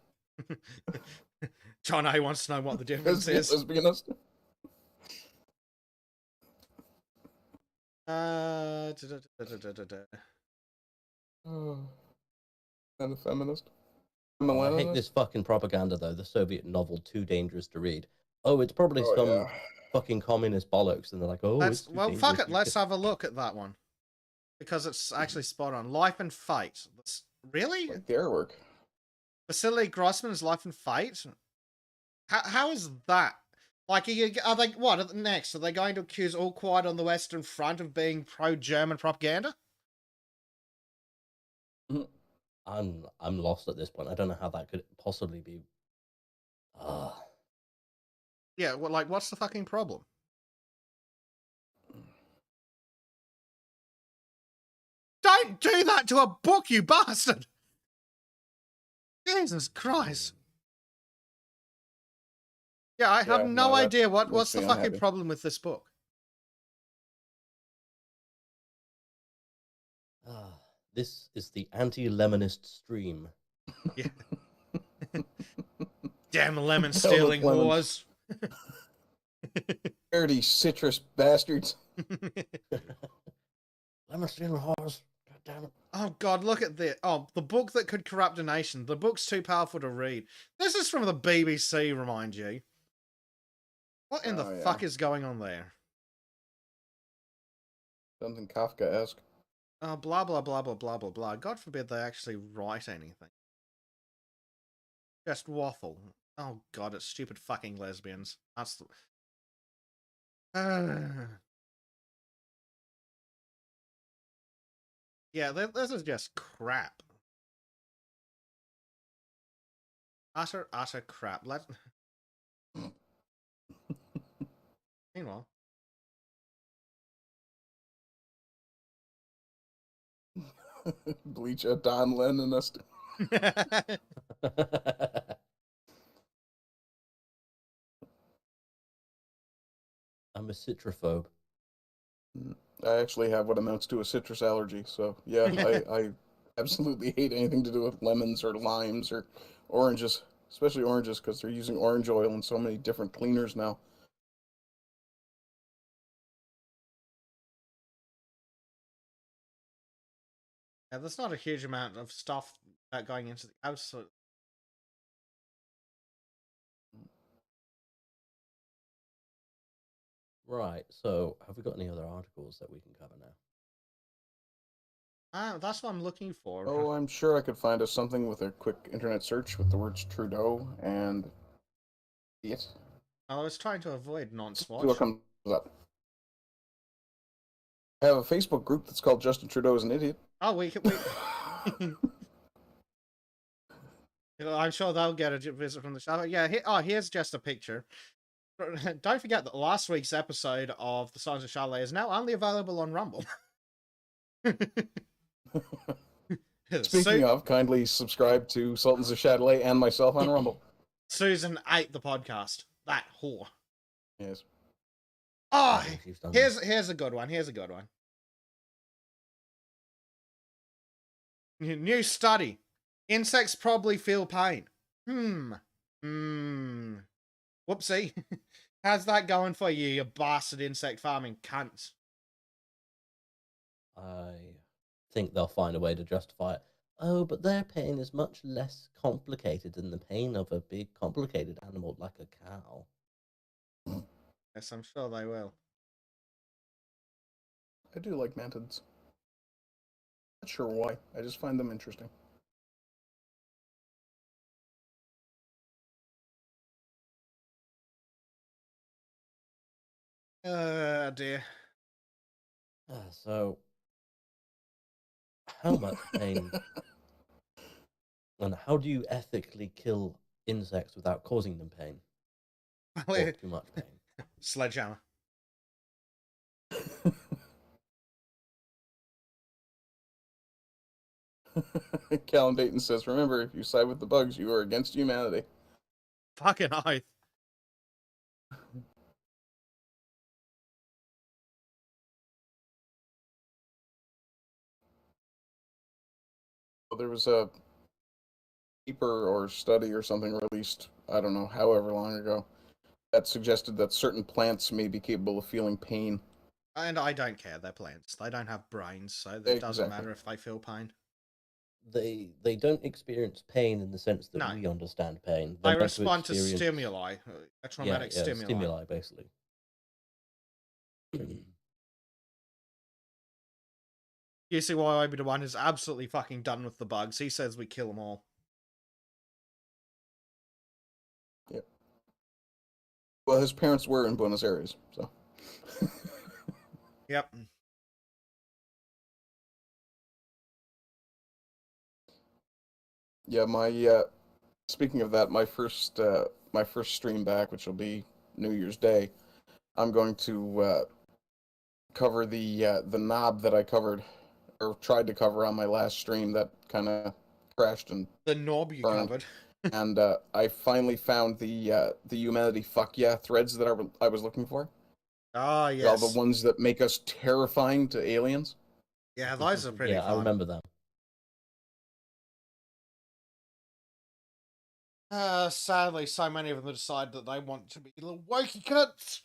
John A wants to know what the difference is. Lesbianist. And a feminist. And a I hate Leninist. this fucking propaganda, though. The Soviet novel, Too Dangerous to Read. Oh, it's probably some yeah. fucking communist bollocks, and they're like, oh, it's too Well, dangerous. fuck it. Let's have a look at that one. Because it's actually spot on. Life and Fate. Really? Like their work. Vasily Grossman's Life and Fate? How is that? Like, are they, what, next? Are they going to accuse All Quiet on the Western Front of being pro-German propaganda? I'm lost at this point. I don't know how that could possibly be. Yeah, well, like, what's the fucking problem? Don't do that to a book, you bastard! Jesus Christ. Yeah, I have Yeah, no no, that idea what's makes the me fucking unhappy. problem with this book. Ah, this is the anti-lemonist stream. Yeah. Damn lemon Hell stealing with lemons. whores. Dirty citrus bastards. Lemon stealing horse. God damn it. Oh God, look at this. Oh, the book that could corrupt a nation. The book's too powerful to read. This is from the BBC, remind you. What in the Oh, yeah. fuck is going on there? Something Kafka-esque. Oh, blah, blah, blah, blah, blah, blah, blah. God forbid they actually write anything. Just waffle. Oh God, it's stupid fucking lesbians. That's the... Yeah, this is just crap. Utter crap. Meanwhile. Bleach a Don Leninist. I'm a citrophobe. I actually have what amounts to a citrus allergy, so yeah, I absolutely hate anything to do with lemons or limes or oranges, especially oranges, because they're using orange oil in so many different cleaners now. Yeah, there's not a huge amount of stuff going into the absolute. Right, so have we got any other articles that we can cover now? That's what I'm looking for. Oh, I'm sure I could find us something with a quick internet search with the words Trudeau and it. I was trying to avoid See what non-swatch. comes up. I have a Facebook group that's called Justin Trudeau is an Idiot. Oh, we I'm sure they'll get a visit from the show. Yeah, here's just a picture. Don't forget that last week's episode of the Sultans of Shadilay is now only available on Rumble. Speaking of, kindly subscribe to Sultans of Shadilay and myself on Rumble. Susan ate the podcast. That whore. Yes. Oh, She's done here's a good one. Here's a good one. New study. Insects probably feel pain. Whoopsie. How's that going for you, you bastard insect farming cunts? I think they'll find a way to justify it. Oh, but their pain is much less complicated than the pain of a big, complicated animal like a cow. Yes, I'm sure they will. I do like mantids. Not sure why. I just find them interesting. Dear. So, how much pain and how do you ethically kill insects without causing them pain? Or too much pain? Sledgehammer. Callum Dayton says, remember, if you side with the bugs, you are against humanity. Fucking oath. Well, there was a paper or study or something released, I don't know, however long ago, that suggested that certain plants may be capable of feeling pain. And I don't care, they're plants. They don't have brains, so it doesn't matter if they feel pain. They don't experience pain in the sense that No. we understand pain. They They're meant to respond to experience- stimuli, a traumatic stimuli. stimuli, basically. You see why Obi-Wan is absolutely fucking done with the bugs. He says we kill them all. Yep. Well, his parents were in Buenos Aires, so. Yep. Yeah, speaking of that, my first stream back, which will be New Year's Day, I'm going to cover the knob that I covered or tried to cover on my last stream that kind of crashed and The knob you burned. covered. And I finally found the humanity fuck yeah threads that I was looking for. Ah, All yes. the ones that make us terrifying to aliens. Yeah, those are pretty Yeah, fun. I remember them. Sadly, so many of them decide that they want to be little wokey cunts.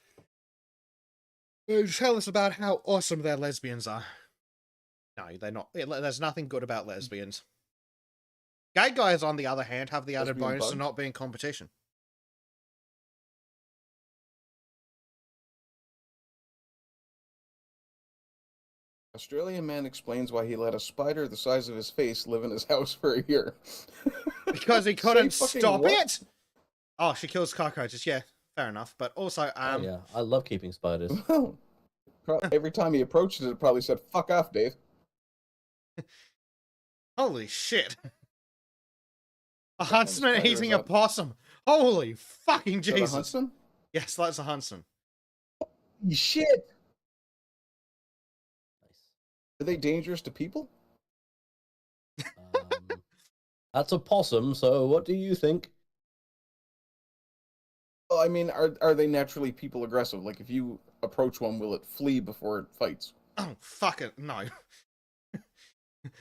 Who tell us about how awesome their lesbians are. No, they're not. There's nothing good about lesbians. Gay guys, on the other hand, have the added Lesbian bonus of bugs? not being competition. Australian man explains why he let a spider the size of his face live in his house for a year. Because he Say couldn't fucking stop what? it! Oh, she kills cockroaches. Yeah, fair enough. But also, Oh, yeah, I love keeping spiders. Every time he approached it, it probably said, "Fuck off, Dave." holy shit. A What kind of huntsman spider is eating a that? possum. Holy fucking Is that a Jesus. huntsman? Yes, that's a huntsman. Shit! Nice. Are they dangerous to people? That's a possum, so what do you think? Well, I mean, are they naturally people aggressive? Like, if you approach one, will it flee before it fights? Oh, fuck it. No.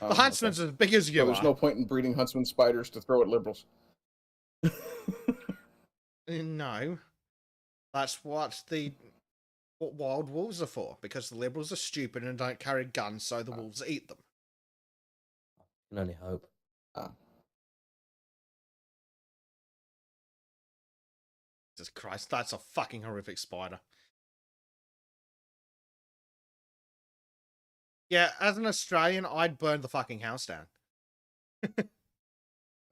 Oh, The huntsman's okay. as big as you So there's are. no point in breeding huntsman spiders to throw at liberals. No. That's what wild wolves are for, because the liberals are stupid and don't carry guns, so the wolves eat them. Can only hope. Jesus Christ, that's a fucking horrific spider. Yeah, as an Australian, I'd burn the fucking house down.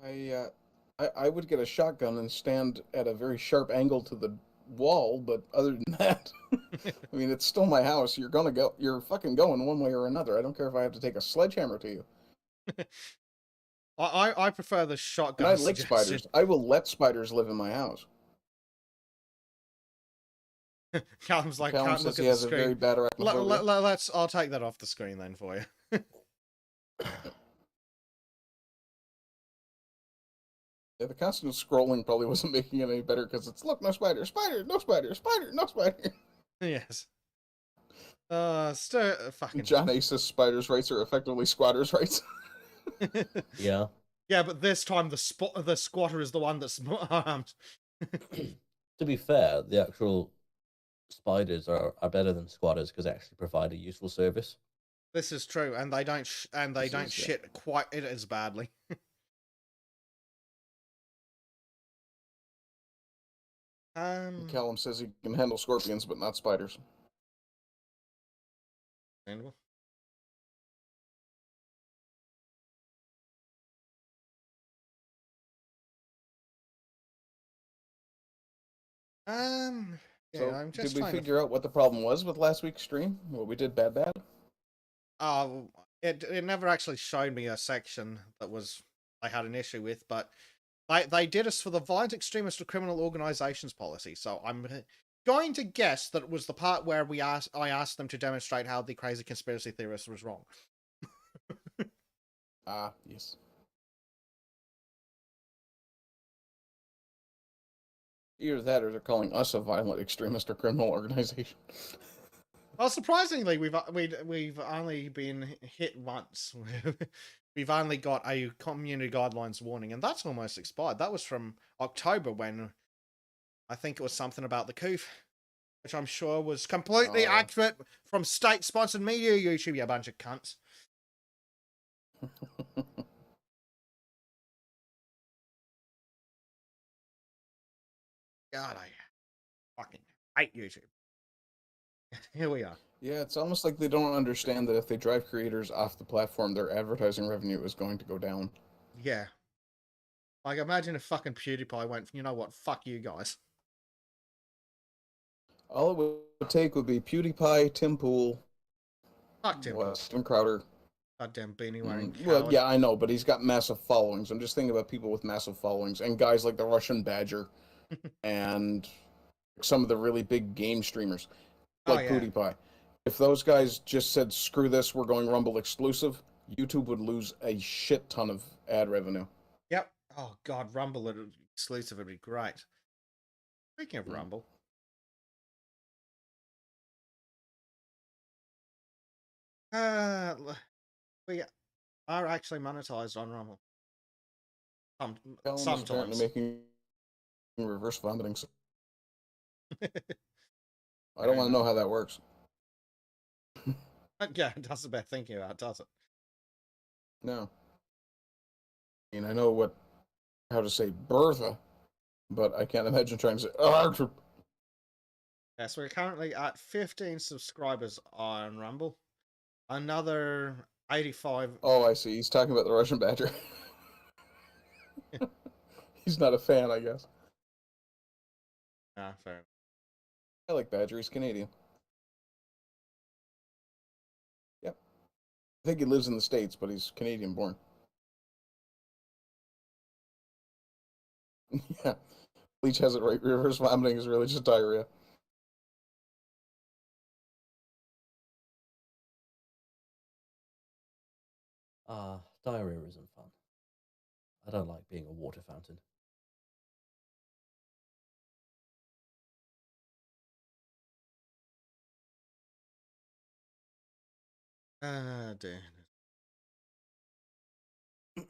I would get a shotgun and stand at a very sharp angle to the wall, but other than that, I mean, it's still my house. You're fucking going one way or another. I don't care if I have to take a sledgehammer to you. I prefer the And shotgun. I like spiders. I will let spiders live in my house. Callum's like, Callum can't says look he at the has a very screen. bad arachnophobia. I'll take that off the screen then for you. Yeah, the constant scrolling probably wasn't making it any better because it's, look, no spider, spider, no spider, spider, no spider. Yes. Fucking John A says spiders' rights are effectively squatters' rights. Yeah. Yeah, but this time the squatter is the one that's harmed. To be fair, the actual spiders are better than squatters because they actually provide a useful service. This is true, and they don't shit quite it as badly. Callum says he can handle scorpions, but not spiders. Understandable. Yeah, So, I'm just did we trying to. figure out what the problem was with last week's stream? What we did bad? Oh, it never actually showed me a section that I had an issue with, but they did us for the violent extremist or criminal organizations policy. So I'm going to guess that it was the part where I asked them to demonstrate how the crazy conspiracy theorist was wrong. Yes. Either that or they're calling us a violent extremist or criminal organization. Well, surprisingly, we've only been hit once. We've only got a community guidelines warning, and that's almost expired. That was from October when I think it was something about the coup, which I'm sure was completely accurate from state-sponsored media. YouTube, you bunch of cunts. God, I fucking hate YouTube. Here we are. Yeah, it's almost like they don't understand that if they drive creators off the platform, their advertising revenue is going to go down. Yeah. Like, imagine if fucking PewDiePie went, you know what, fuck you guys. All it would take would be PewDiePie, Tim Pool, Fuck Tim Pool. Tim Crowder. Goddamn beanie wearing Well, yeah, I know, but he's got massive followings. I'm just thinking about people with massive followings and guys like the Russian Badger and some of the really big game streamers like PewDiePie. If those guys just said, screw this, we're going Rumble exclusive, YouTube would lose a shit ton of ad revenue. Yep. Oh God, Rumble exclusive would be great. Speaking of Rumble, we are actually monetized on Rumble. Callum is apparently Sometimes. making reverse vomiting. I Fair don't want to know enough. how that works. Yeah, it doesn't bear thinking about, does it? No. I mean, I know how to say Bertha, but I can't imagine trying to say Arthur. Yes, we're currently at 15 subscribers on Rumble. Another 85. Oh, I see. He's talking about the Russian Badger. He's not a fan, I guess. Ah, fair. I like Badger. He's Canadian. Yep. I think he lives in the States, but he's Canadian born. Yeah. Bleach has it right. Reverse vomiting is really just diarrhea. Diarrhea isn't fun. I don't like being a water fountain. Ah, dear. I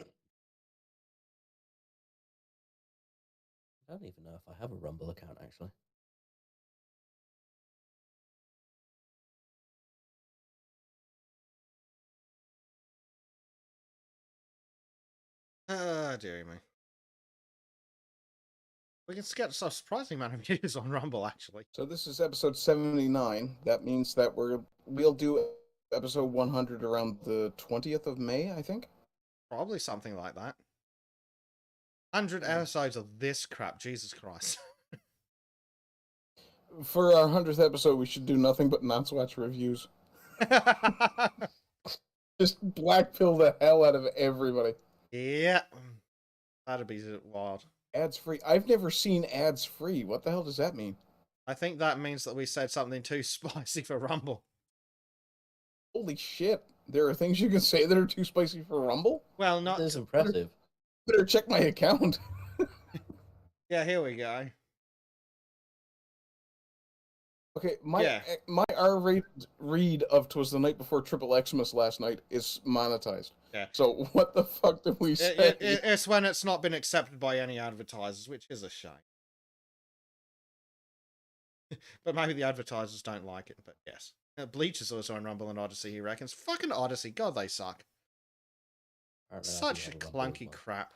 don't even know if I have a Rumble account, actually. Ah, dearie me. We can get a surprising amount of views on Rumble, actually. So this is episode 79. That means that we'll do episode 100 around the 20th of May, I think. Probably something like that. 100 episodes of this crap, Jesus Christ. For our 100th episode, we should do nothing but non-swatch reviews. Just blackpill the hell out of everybody. Yeah. That'd be wild. Ads free. I've never seen ads free. What the hell does that mean? I think that means that we said something too spicy for Rumble. Holy shit. There are things you can say that are too spicy for Rumble? Well, not. That is impressive. Better check my account. Yeah, here we go. Okay, my Yeah. my R-rated read of "Twas the Night Before Triple Xmas" last night is monetized. Yeah. So what the fuck did we say? It's when it's not been accepted by any advertisers, which is a shame. But maybe the advertisers don't like it. But yes, Bleach is also on Rumble and Odyssey. He reckons. Fucking Odyssey, God, they suck. Apparently, I do Such have a Rumble as clunky well. crap.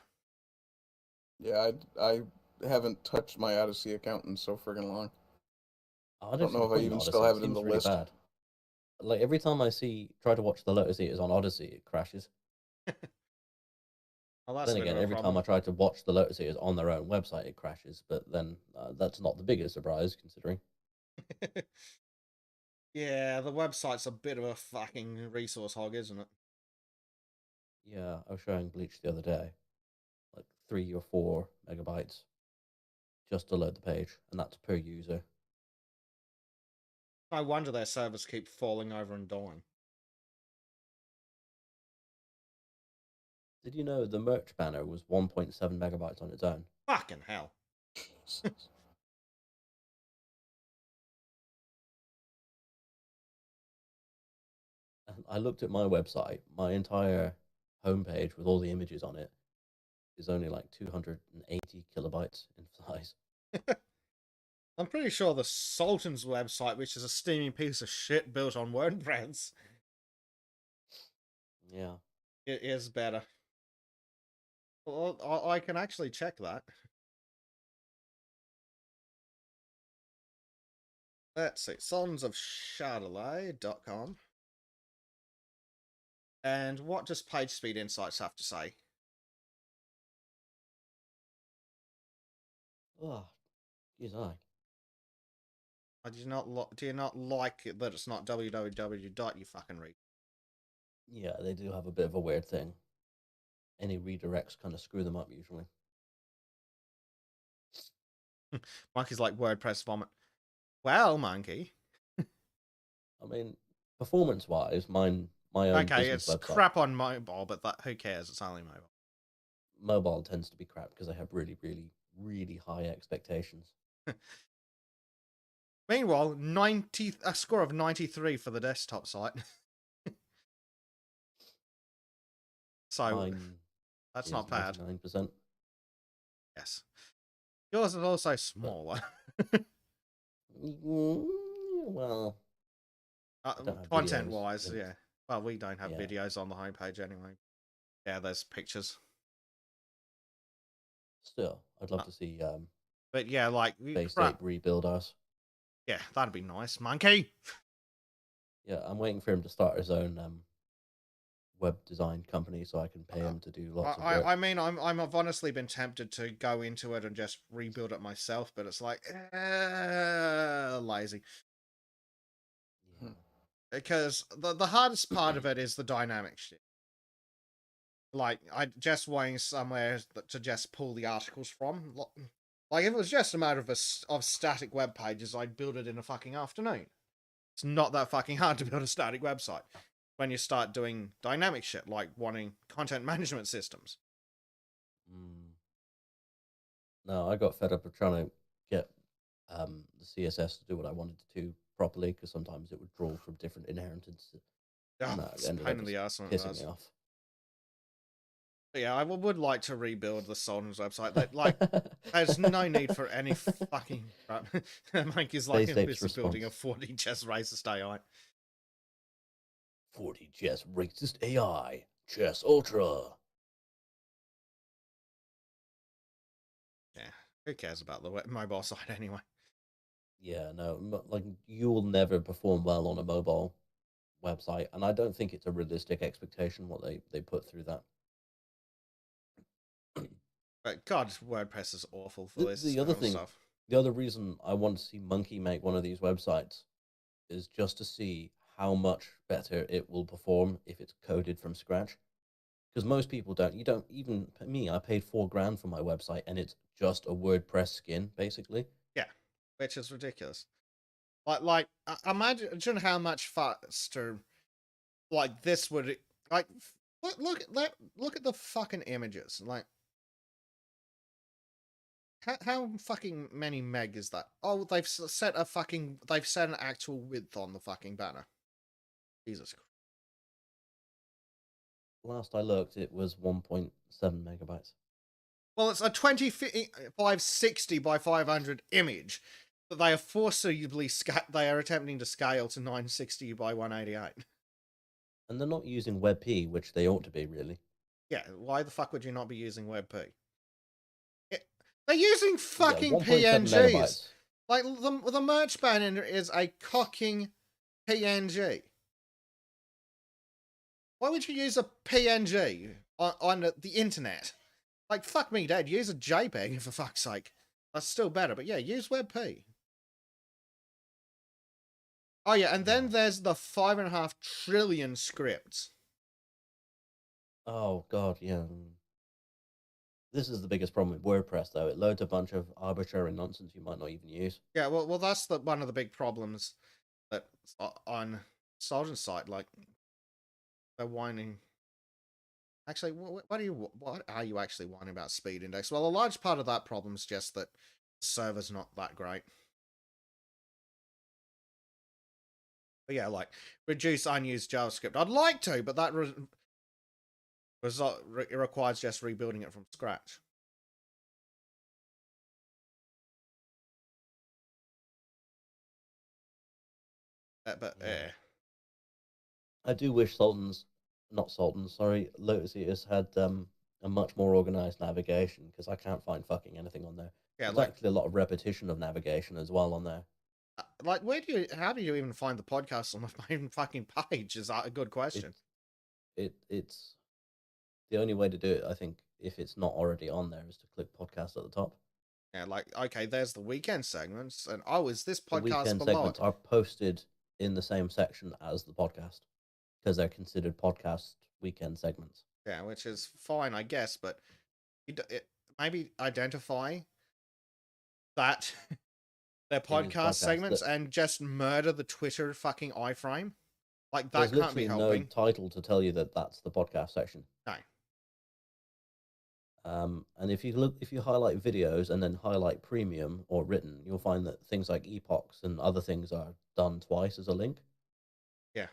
Yeah, I haven't touched my Odyssey account in so friggin' long. I don't know if I even still have it in the list. Bad. Like every time I try to watch the Lotus Eaters on Odyssey, it crashes. Well, that's Then a bit again, of a every time problem. I try to watch the Lotus Eaters on their own website, it crashes. But then that's not the biggest surprise, considering. Yeah, the website's a bit of a fucking resource hog, isn't it? Yeah, I was showing Bleach the other day, like 3 or 4 megabytes just to load the page, and that's per user. No wonder their servers keep falling over and dying. Did you know the merch banner was 1.7 megabytes on its own? Fucking hell. And I looked at my website, my entire homepage with all the images on it is only like 280 kilobytes in size. I'm pretty sure the Sultans website, which is a steaming piece of shit built on WordPress, Yeah. it is better. Well, I can actually check that. Let's see, sultansofshadilay.com. And what does PageSpeed Insights have to say? Oh, geez, I. Do you not like it that it's not www dot, you fucking read? Yeah, they do have a bit of a weird thing. Any redirects kind of screw them up usually. Monkey's like WordPress vomit. Well, Monkey. I mean, performance-wise, my own Okay, business it's website, crap on mobile, but who cares? It's only mobile. mobile tends to be crap because I have really, really, really high expectations. Meanwhile, a score of 93 for the desktop site. So Mine that's is not bad. 99%. Yes. Yours is also smaller. Well, I don't have Content videos. wise, and- yeah. Well, we don't have Yeah. videos on the homepage anyway. Yeah, there's pictures. Still, I'd love to see But yeah, like, Base crap. Ape rebuild us. Yeah, that'd be nice. Monkey! Yeah, I'm waiting for him to start his own web design company so I can pay him to do lots of work. I mean, I've honestly been tempted to go into it and just rebuild it myself, but it's like, lazy. Yeah. Because the hardest part of it is the dynamic shit. Like, I just waiting somewhere to just pull the articles from. Like, if it was just a matter of static web pages, I'd build it in a fucking afternoon. It's not that fucking hard to build a static website when you start doing dynamic shit, like wanting content management systems. No, I got fed up of trying to get the CSS to do what I wanted to do properly because sometimes it would draw from different inheritances. Oh, No, it it's a ended pain up in the ass when it pissing does. me off. But yeah, I would like to rebuild the Sultans website. That, like, there's no need for any fucking crap. Mike is like, Base Ape's this is building a response. 40 chess racist AI. 40 Chess racist AI. Chess Ultra. Yeah, who cares about the mobile side anyway? Yeah, no, like you will never perform well on a mobile website, and I don't think it's a realistic expectation what they put through that. But God, WordPress is awful for The, this the other kind of thing, stuff. the other reason I want to see Monkey make one of these websites is just to see how much better it will perform if it's coded from scratch. Because most people don't. You don't even me. I paid $4,000 for my website, and it's just a WordPress skin, basically. Yeah, which is ridiculous. Like, imagine how much faster, like, this would, like, look at the fucking images. Like, how fucking many meg is that? Oh, they've set an actual width on the fucking banner. Jesus Christ. Last I looked, it was 1.7 megabytes. Well, it's a 2560 by 500 image that they are forcibly they are attempting to scale to 960 by 188. And they're not using WebP, which they ought to be, really. Yeah, why the fuck would you not be using WebP? They're using Yeah, fucking 1.7 PNGs. megabytes. Like, the merch banner is a cocking PNG. Why would you use a PNG on the internet? Like, fuck me, Dad. Use a JPEG, for fuck's sake. That's still better, but yeah, use WebP. Oh, yeah, and then there's the 5.5 trillion scripts. Oh, God, yeah. This is the biggest problem with WordPress, though. It loads a bunch of arbitrary nonsense you might not even use. Yeah, well, that's one of the big problems that on Sultan's site, like, they're whining. Actually, what are you actually whining about speed index? Well, a large part of that problem is just that the server's not that great. But yeah, like, reduce unused JavaScript. I'd like to, but that it requires just rebuilding it from scratch. But Yeah. I do wish Lotus Eaters had a much more organized navigation because I can't find fucking anything on there. yeah, There's like, actually a lot of repetition of navigation as well on there. like, how do you even find the podcast on the main fucking page? Is that a good question? It's the only way to do it, I think, if it's not already on there, is to click podcast at the top. Yeah, like, okay, there's the weekend segments, and oh, is this The podcast weekend below segments it? are posted in the same section as the podcast because they're considered podcast weekend segments. Yeah, which is fine, I guess, but maybe identify that they're podcast segments and just murder the Twitter fucking iframe. Like, There's that can't be literally no helping. title to tell you that that's the podcast section. No. And if you highlight videos and then highlight premium or written, you'll find that things like epochs and other things are done twice as a link. Yeah.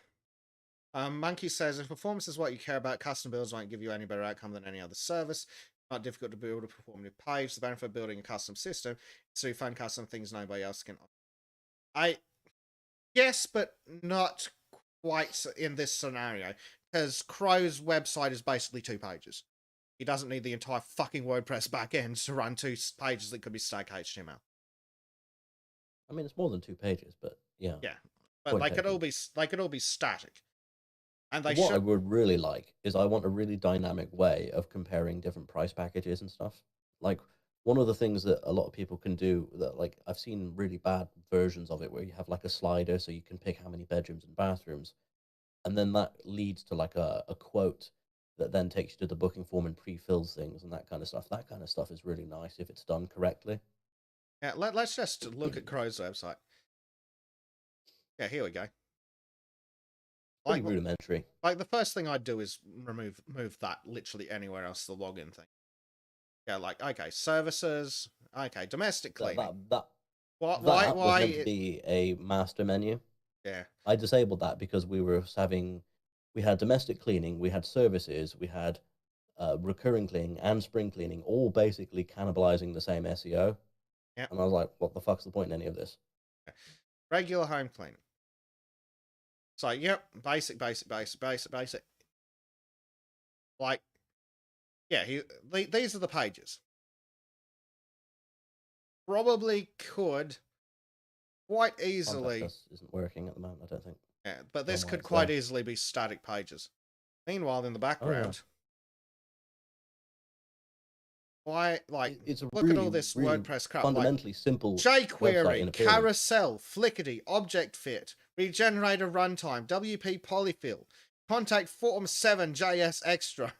Monkey says, if performance is what you care about, custom builds won't give you any better outcome than any other service. It's not difficult to build a performative page. The benefit of building a custom system is to find custom things nobody else can. Yes, but not quite in this scenario, because Crow's website is basically 2 pages. He doesn't need the entire fucking WordPress backend to run 2 pages that could be static HTML. I mean, it's more than 2 pages, but yeah. Yeah, but Point they could taken. all be static. And they What I should. would really like is I want a really dynamic way of comparing different price packages and stuff. Like, one of the things that a lot of people can do that, like, I've seen really bad versions of it where you have like a slider so you can pick how many bedrooms and bathrooms, and then that leads to like a quote that then takes you to the booking form and pre-fills things and that kind of stuff. That kind of stuff is really nice if it's done correctly. Yeah, let's just look at Crow's website. Yeah, here we go. Pretty rudimentary. Like, the first thing I'd do is move that literally anywhere else, the login thing. Yeah, like, okay, services, okay, domestic cleaning. That Why was meant to be a master menu. Yeah. I disabled that because we had domestic cleaning, we had services, we had recurring cleaning and spring cleaning, all basically cannibalizing the same SEO. Yeah. And I was like, what the fuck's the point in any of this? Regular home cleaning. So, yep, basic. Like, yeah, these are the pages. Probably could quite easily. Contact us isn't working at the moment, I don't think. Yeah, but this Oh, could it's quite there. easily be static pages. Meanwhile, in the background, why, like, It's a look really, at all this really WordPress crap. fundamentally simple Like, website in jQuery, appearance. carousel, Flickr, object fit, regenerator runtime, WP polyfill, contact form 7 JS extra.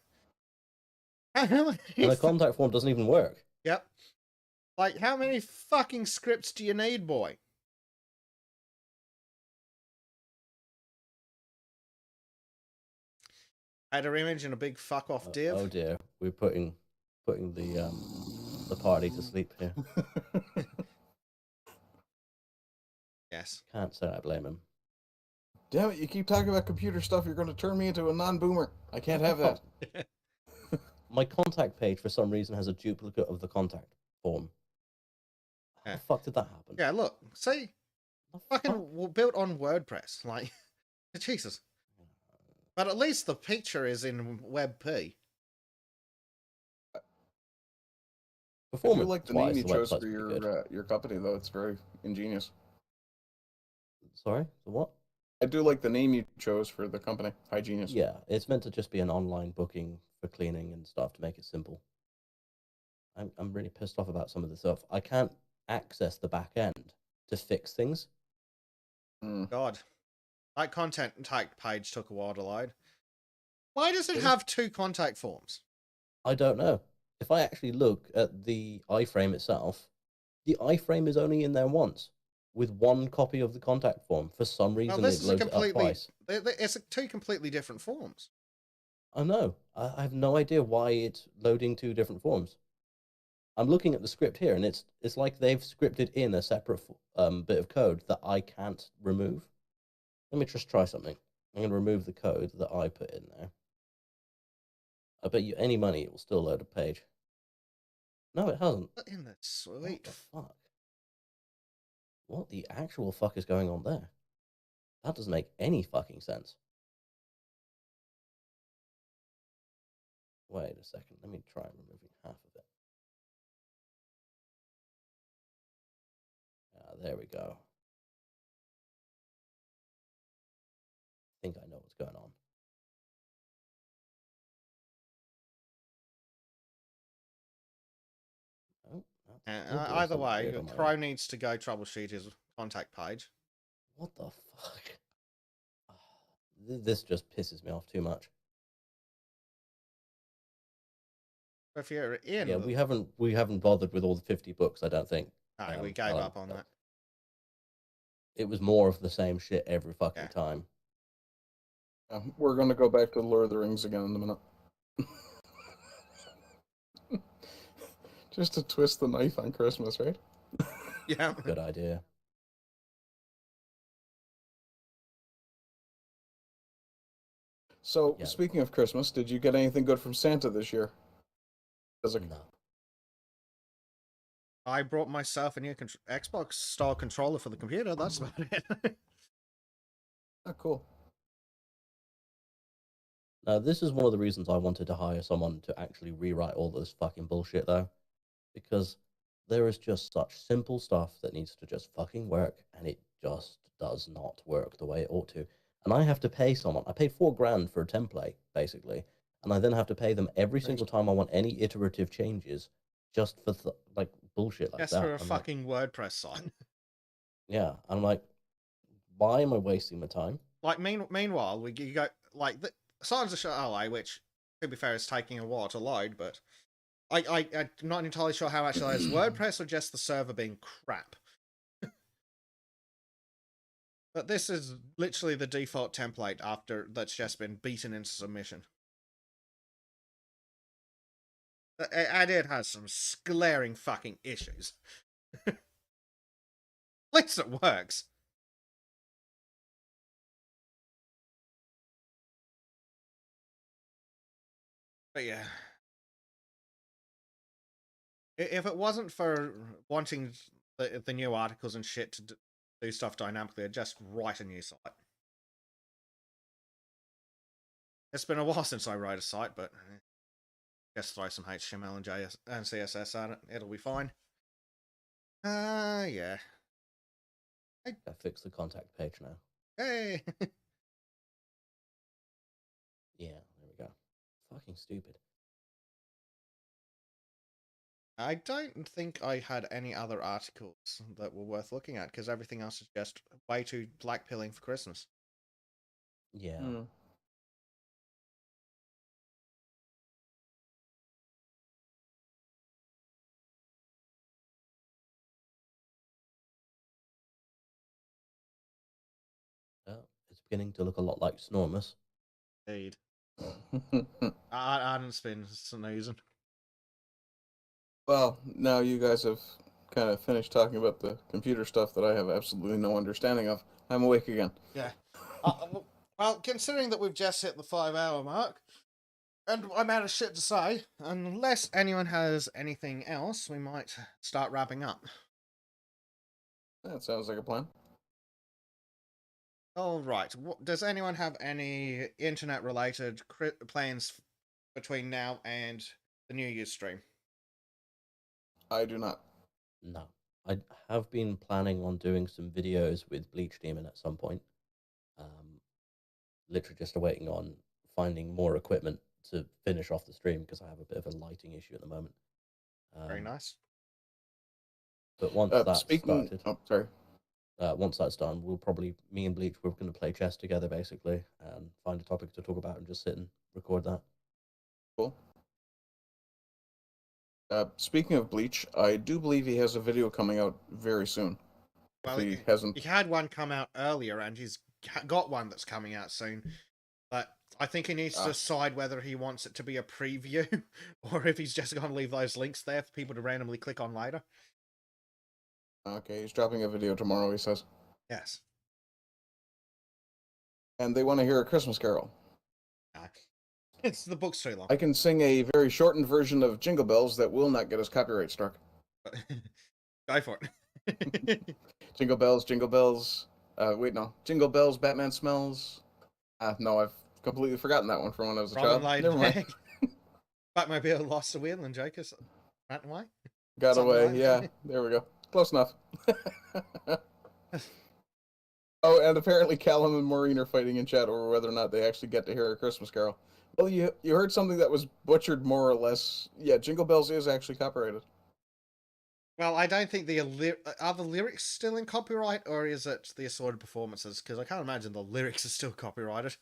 And the contact form doesn't even work. Yep. Like, how many fucking scripts do you need, boy? Header image and a big fuck off div. Oh dear, we're putting the party to sleep here. Yes. Can't say I blame him. Damn it, you keep talking about computer stuff, you're going to turn me into a non-boomer. I can't have that. My contact page, for some reason, has a duplicate of the contact form. How Yeah. the fuck did that happen? Yeah, look, see? The Fucking fuck? built on WordPress. Like, Jesus. But at least the picture is in WebP. I do Performance like the wise, name you the chose website's for pretty good. your company, though. It's very ingenious. Sorry, the what? I do like the name you chose for the company, Hygienist. Yeah, it's meant to just be an online booking for cleaning and stuff to make it simple. I'm really pissed off about some of the stuff. I can't access the back end to fix things. God. That content type page took a while to load. Why does it Really? have 2 contact forms? I don't know. If I actually look at the iframe itself, the iframe is only in there once with 1 copy of the contact form. For some Well, reason, this it is a loads it up completely. twice. It's 2 completely different forms. I know. I have no idea why it's loading 2 different forms. I'm looking at the script here, and it's like they've scripted in a separate bit of code that I can't remove. Let me just try something. I'm going to remove the code that I put in there. I bet you any money it will still load a page. No, it hasn't. What in the What sweet? the fuck? What the actual fuck is going on there? That doesn't make any fucking sense. Wait a second. Let me try removing half of it. There we go. I think I know what's going on. Oh, that's still doing Either something way, weird on my Crow end. needs to go troubleshoot his contact page. What the fuck? This just pisses me off too much. If you're in, Yeah, we haven't bothered with all the 50 books, I don't think. no, we gave up on that. It was more of the same shit every fucking Yeah. time. We're going to go back to Lord of the Rings again in a minute. Just to twist the knife on Christmas, right? Yeah. Good idea. So, Yeah. speaking of Christmas, did you get anything good from Santa this year? No. I brought myself a new Xbox style controller for the computer. That's about it. Oh, cool. Now, this is one of the reasons I wanted to hire someone to actually rewrite all this fucking bullshit, though. Because there is just such simple stuff that needs to just fucking work, and it just does not work the way it ought to. And I have to pay someone. I paid $4,000 for a template, basically, and I then have to pay them every single time I want any iterative changes, just for like bullshit like Just that. for a I'm fucking WordPress site. yeah, I'm like, why am I wasting my time? Like, meanwhile, you go like the Sultans of Shadilay, which, to be fair, is taking a while to load, but I'm not entirely sure how much that is WordPress or just the server being crap. But this is literally the default template after that's just been beaten into submission. And it has some glaring fucking issues. At least it works. But yeah. If it wasn't for wanting the new articles and shit to do stuff dynamically, I'd just write a new site. It's been a while since I wrote a site, but just throw some HTML and JS and CSS at it. It'll be fine. Yeah. I fixed the contact page now. Hey! Yeah, there we go. Fucking stupid. I don't think I had any other articles that were worth looking at, because everything else is just way too blackpilling for Christmas. Yeah. It's beginning to look a lot like Snormus. Indeed. Arden's been snoozing. Well, now you guys have kind of finished talking about the computer stuff that I have absolutely no understanding of. I'm awake again. Yeah. Well, considering that we've just hit the 5-hour mark, and I'm out of shit to say, unless anyone has anything else, we might start wrapping up. That sounds like a plan. All right. Does anyone have any internet-related plans between now and the New Year's stream? I do not. No. I have been planning on doing some videos with Bleach Demon at some point. Literally just waiting on finding more equipment to finish off the stream because I have a bit of a lighting issue at the moment. Very nice. But once that's started, oh, sorry. Once that's done, me and Bleach, we're going to play chess together basically and find a topic to talk about and just sit and record that. Cool. Speaking of Bleach, I do believe he has a video coming out very soon. Well, he hasn't. He had one come out earlier, and he's got one that's coming out soon. But I think he needs to decide whether he wants it to be a preview or if he's just going to leave those links there for people to randomly click on later. Okay, he's dropping a video tomorrow, he says. Yes. And they want to hear a Christmas carol. It's the book's too long. I can sing a very shortened version of Jingle Bells that will not get us copyright struck. Go for it. Jingle bells, jingle bells. Wait, no. Jingle bells, Batman smells. No, I've completely forgotten that one from when I was a child. Never mind. Batmobile lost the wheel and Joker ran away. Got away, yeah. There we go. Close enough. Oh, and apparently Callum and Maureen are fighting in chat over whether or not they actually get to hear a Christmas carol. Well, you heard something that was butchered more or less. Yeah, Jingle Bells is actually copyrighted. Well, I don't think are the lyrics still in copyright, or is it the assorted performances? Because I can't imagine the lyrics are still copyrighted.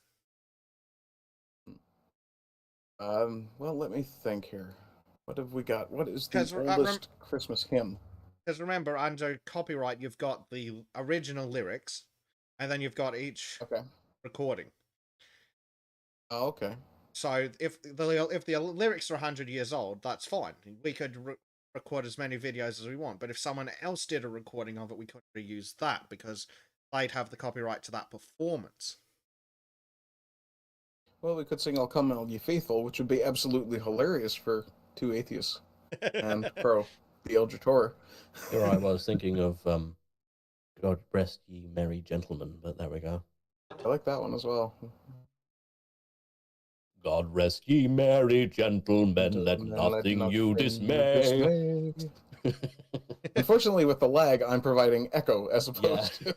Well, let me think here. What have we got? What is the oldest Christmas hymn? Because remember, under copyright, you've got the original lyrics, and then you've got each recording. Oh, okay. So if the lyrics are 100 years old, that's fine. We could record as many videos as we want. But if someone else did a recording of it, we couldn't reuse that because they'd have the copyright to that performance. Well, we could sing "I'll Come, All Ye Faithful," which would be absolutely hilarious for two atheists and pro the El Torah. You're right. Well, I was thinking of God rest ye merry gentlemen, but there we go. I like that one as well. God rest ye merry gentlemen, let nothing you dismay. Unfortunately, with the lag, I'm providing echo as opposed to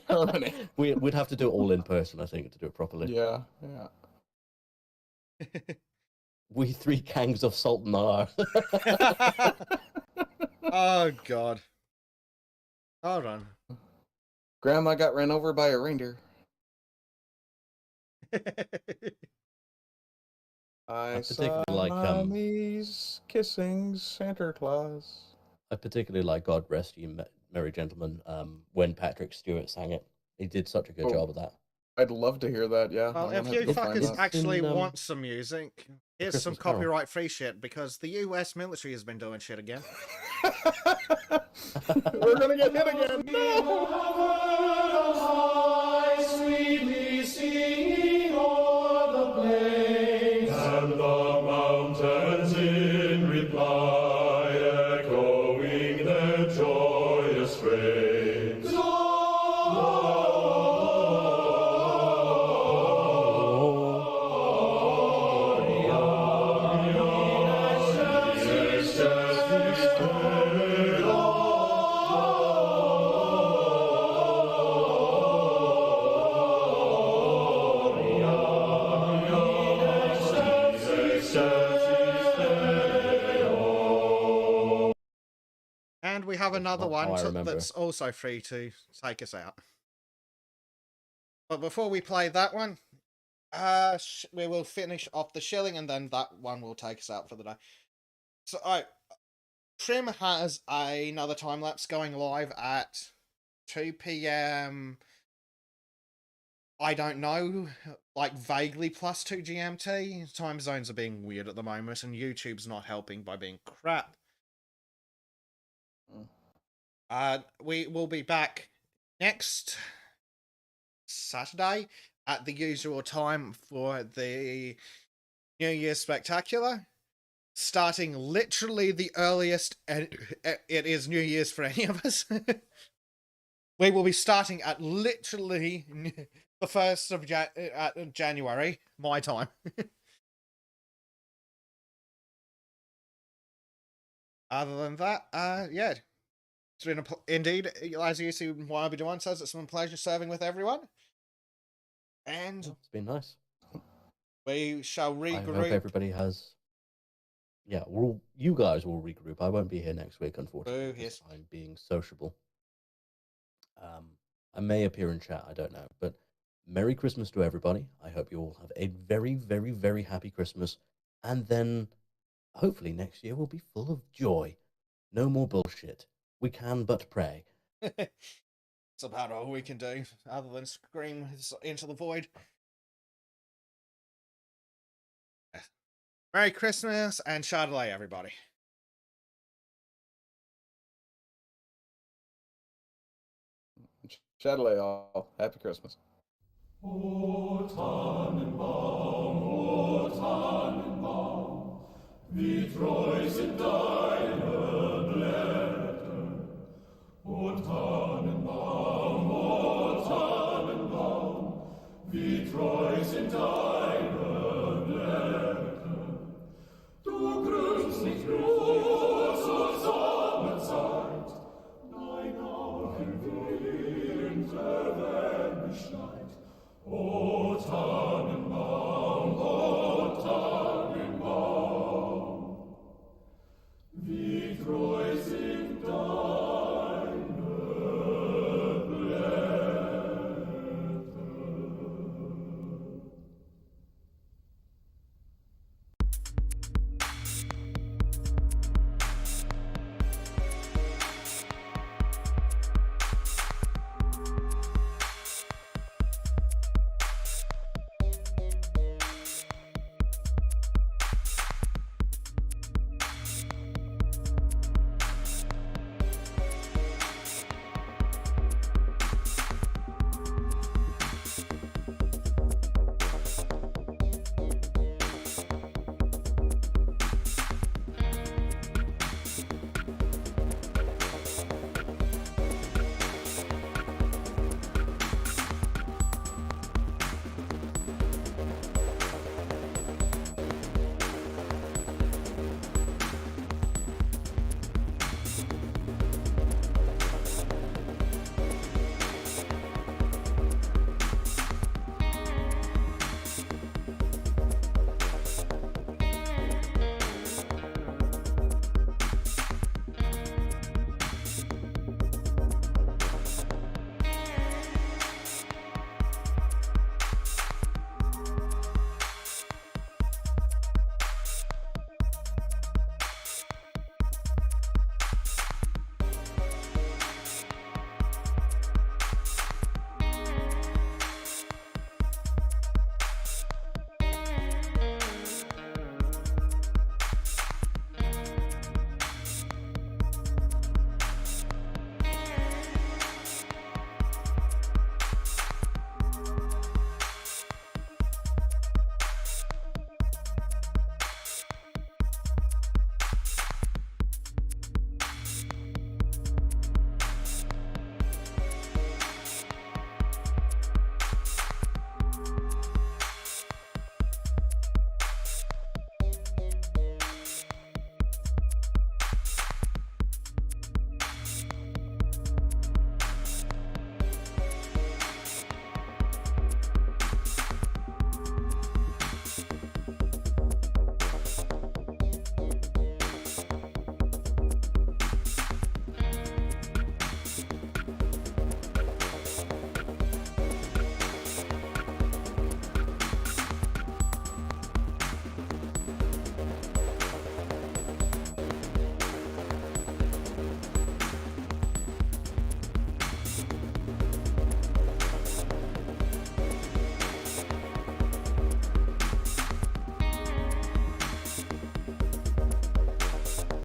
harmony. We'd have to do it all in person, I think, to do it properly. Yeah. We three gangs of Sultan are. Oh, God. Hold on. Grandma got ran over by a reindeer. I particularly saw like, mommies kissing Santa Claus. I particularly like God rest ye merry gentlemen when Patrick Stewart sang it. He did such a good job of that. I'd love to hear that, yeah. Well, I'm if gonna have you to go find fuckers that. actually in, want some music, here's some Christmas Carol. copyright-free shit, because the US military has been doing shit again. We're gonna get hit again. No! Sweetly singing o'er the plains, and the mountains in reply, echoing their joyous strains. And we have another not one how I remember. that's also free to take us out. But before we play that one, we will finish off the shilling, and then that one will take us out for the day. So, Trim has another time lapse going live at 2 p.m. I don't know, like vaguely plus 2 GMT. Time zones are being weird at the moment, and YouTube's not helping by being crap. We will be back next Saturday at the usual time for the New Year's Spectacular. Starting literally the earliest it is New Year's for any of us. We will be starting at literally the 1st of January, my time. Other than that, yeah. It's been indeed, as you see, YB1 says, it's been a pleasure serving with everyone. And It's been nice. we shall I regroup. hope everybody has. Yeah, you guys will regroup. I won't be here next week, unfortunately. Boo, yes. I'm being sociable. I may appear in chat, I don't know. But Merry Christmas to everybody. I hope you all have a very, very, very happy Christmas. And then hopefully next year will be full of joy. No more bullshit. We can but pray. It's about all we can do, other than scream into the void. Merry Christmas and Shadilay, everybody. Shadilay all. Happy Christmas. O Tannenbaum, O Tannenbaum.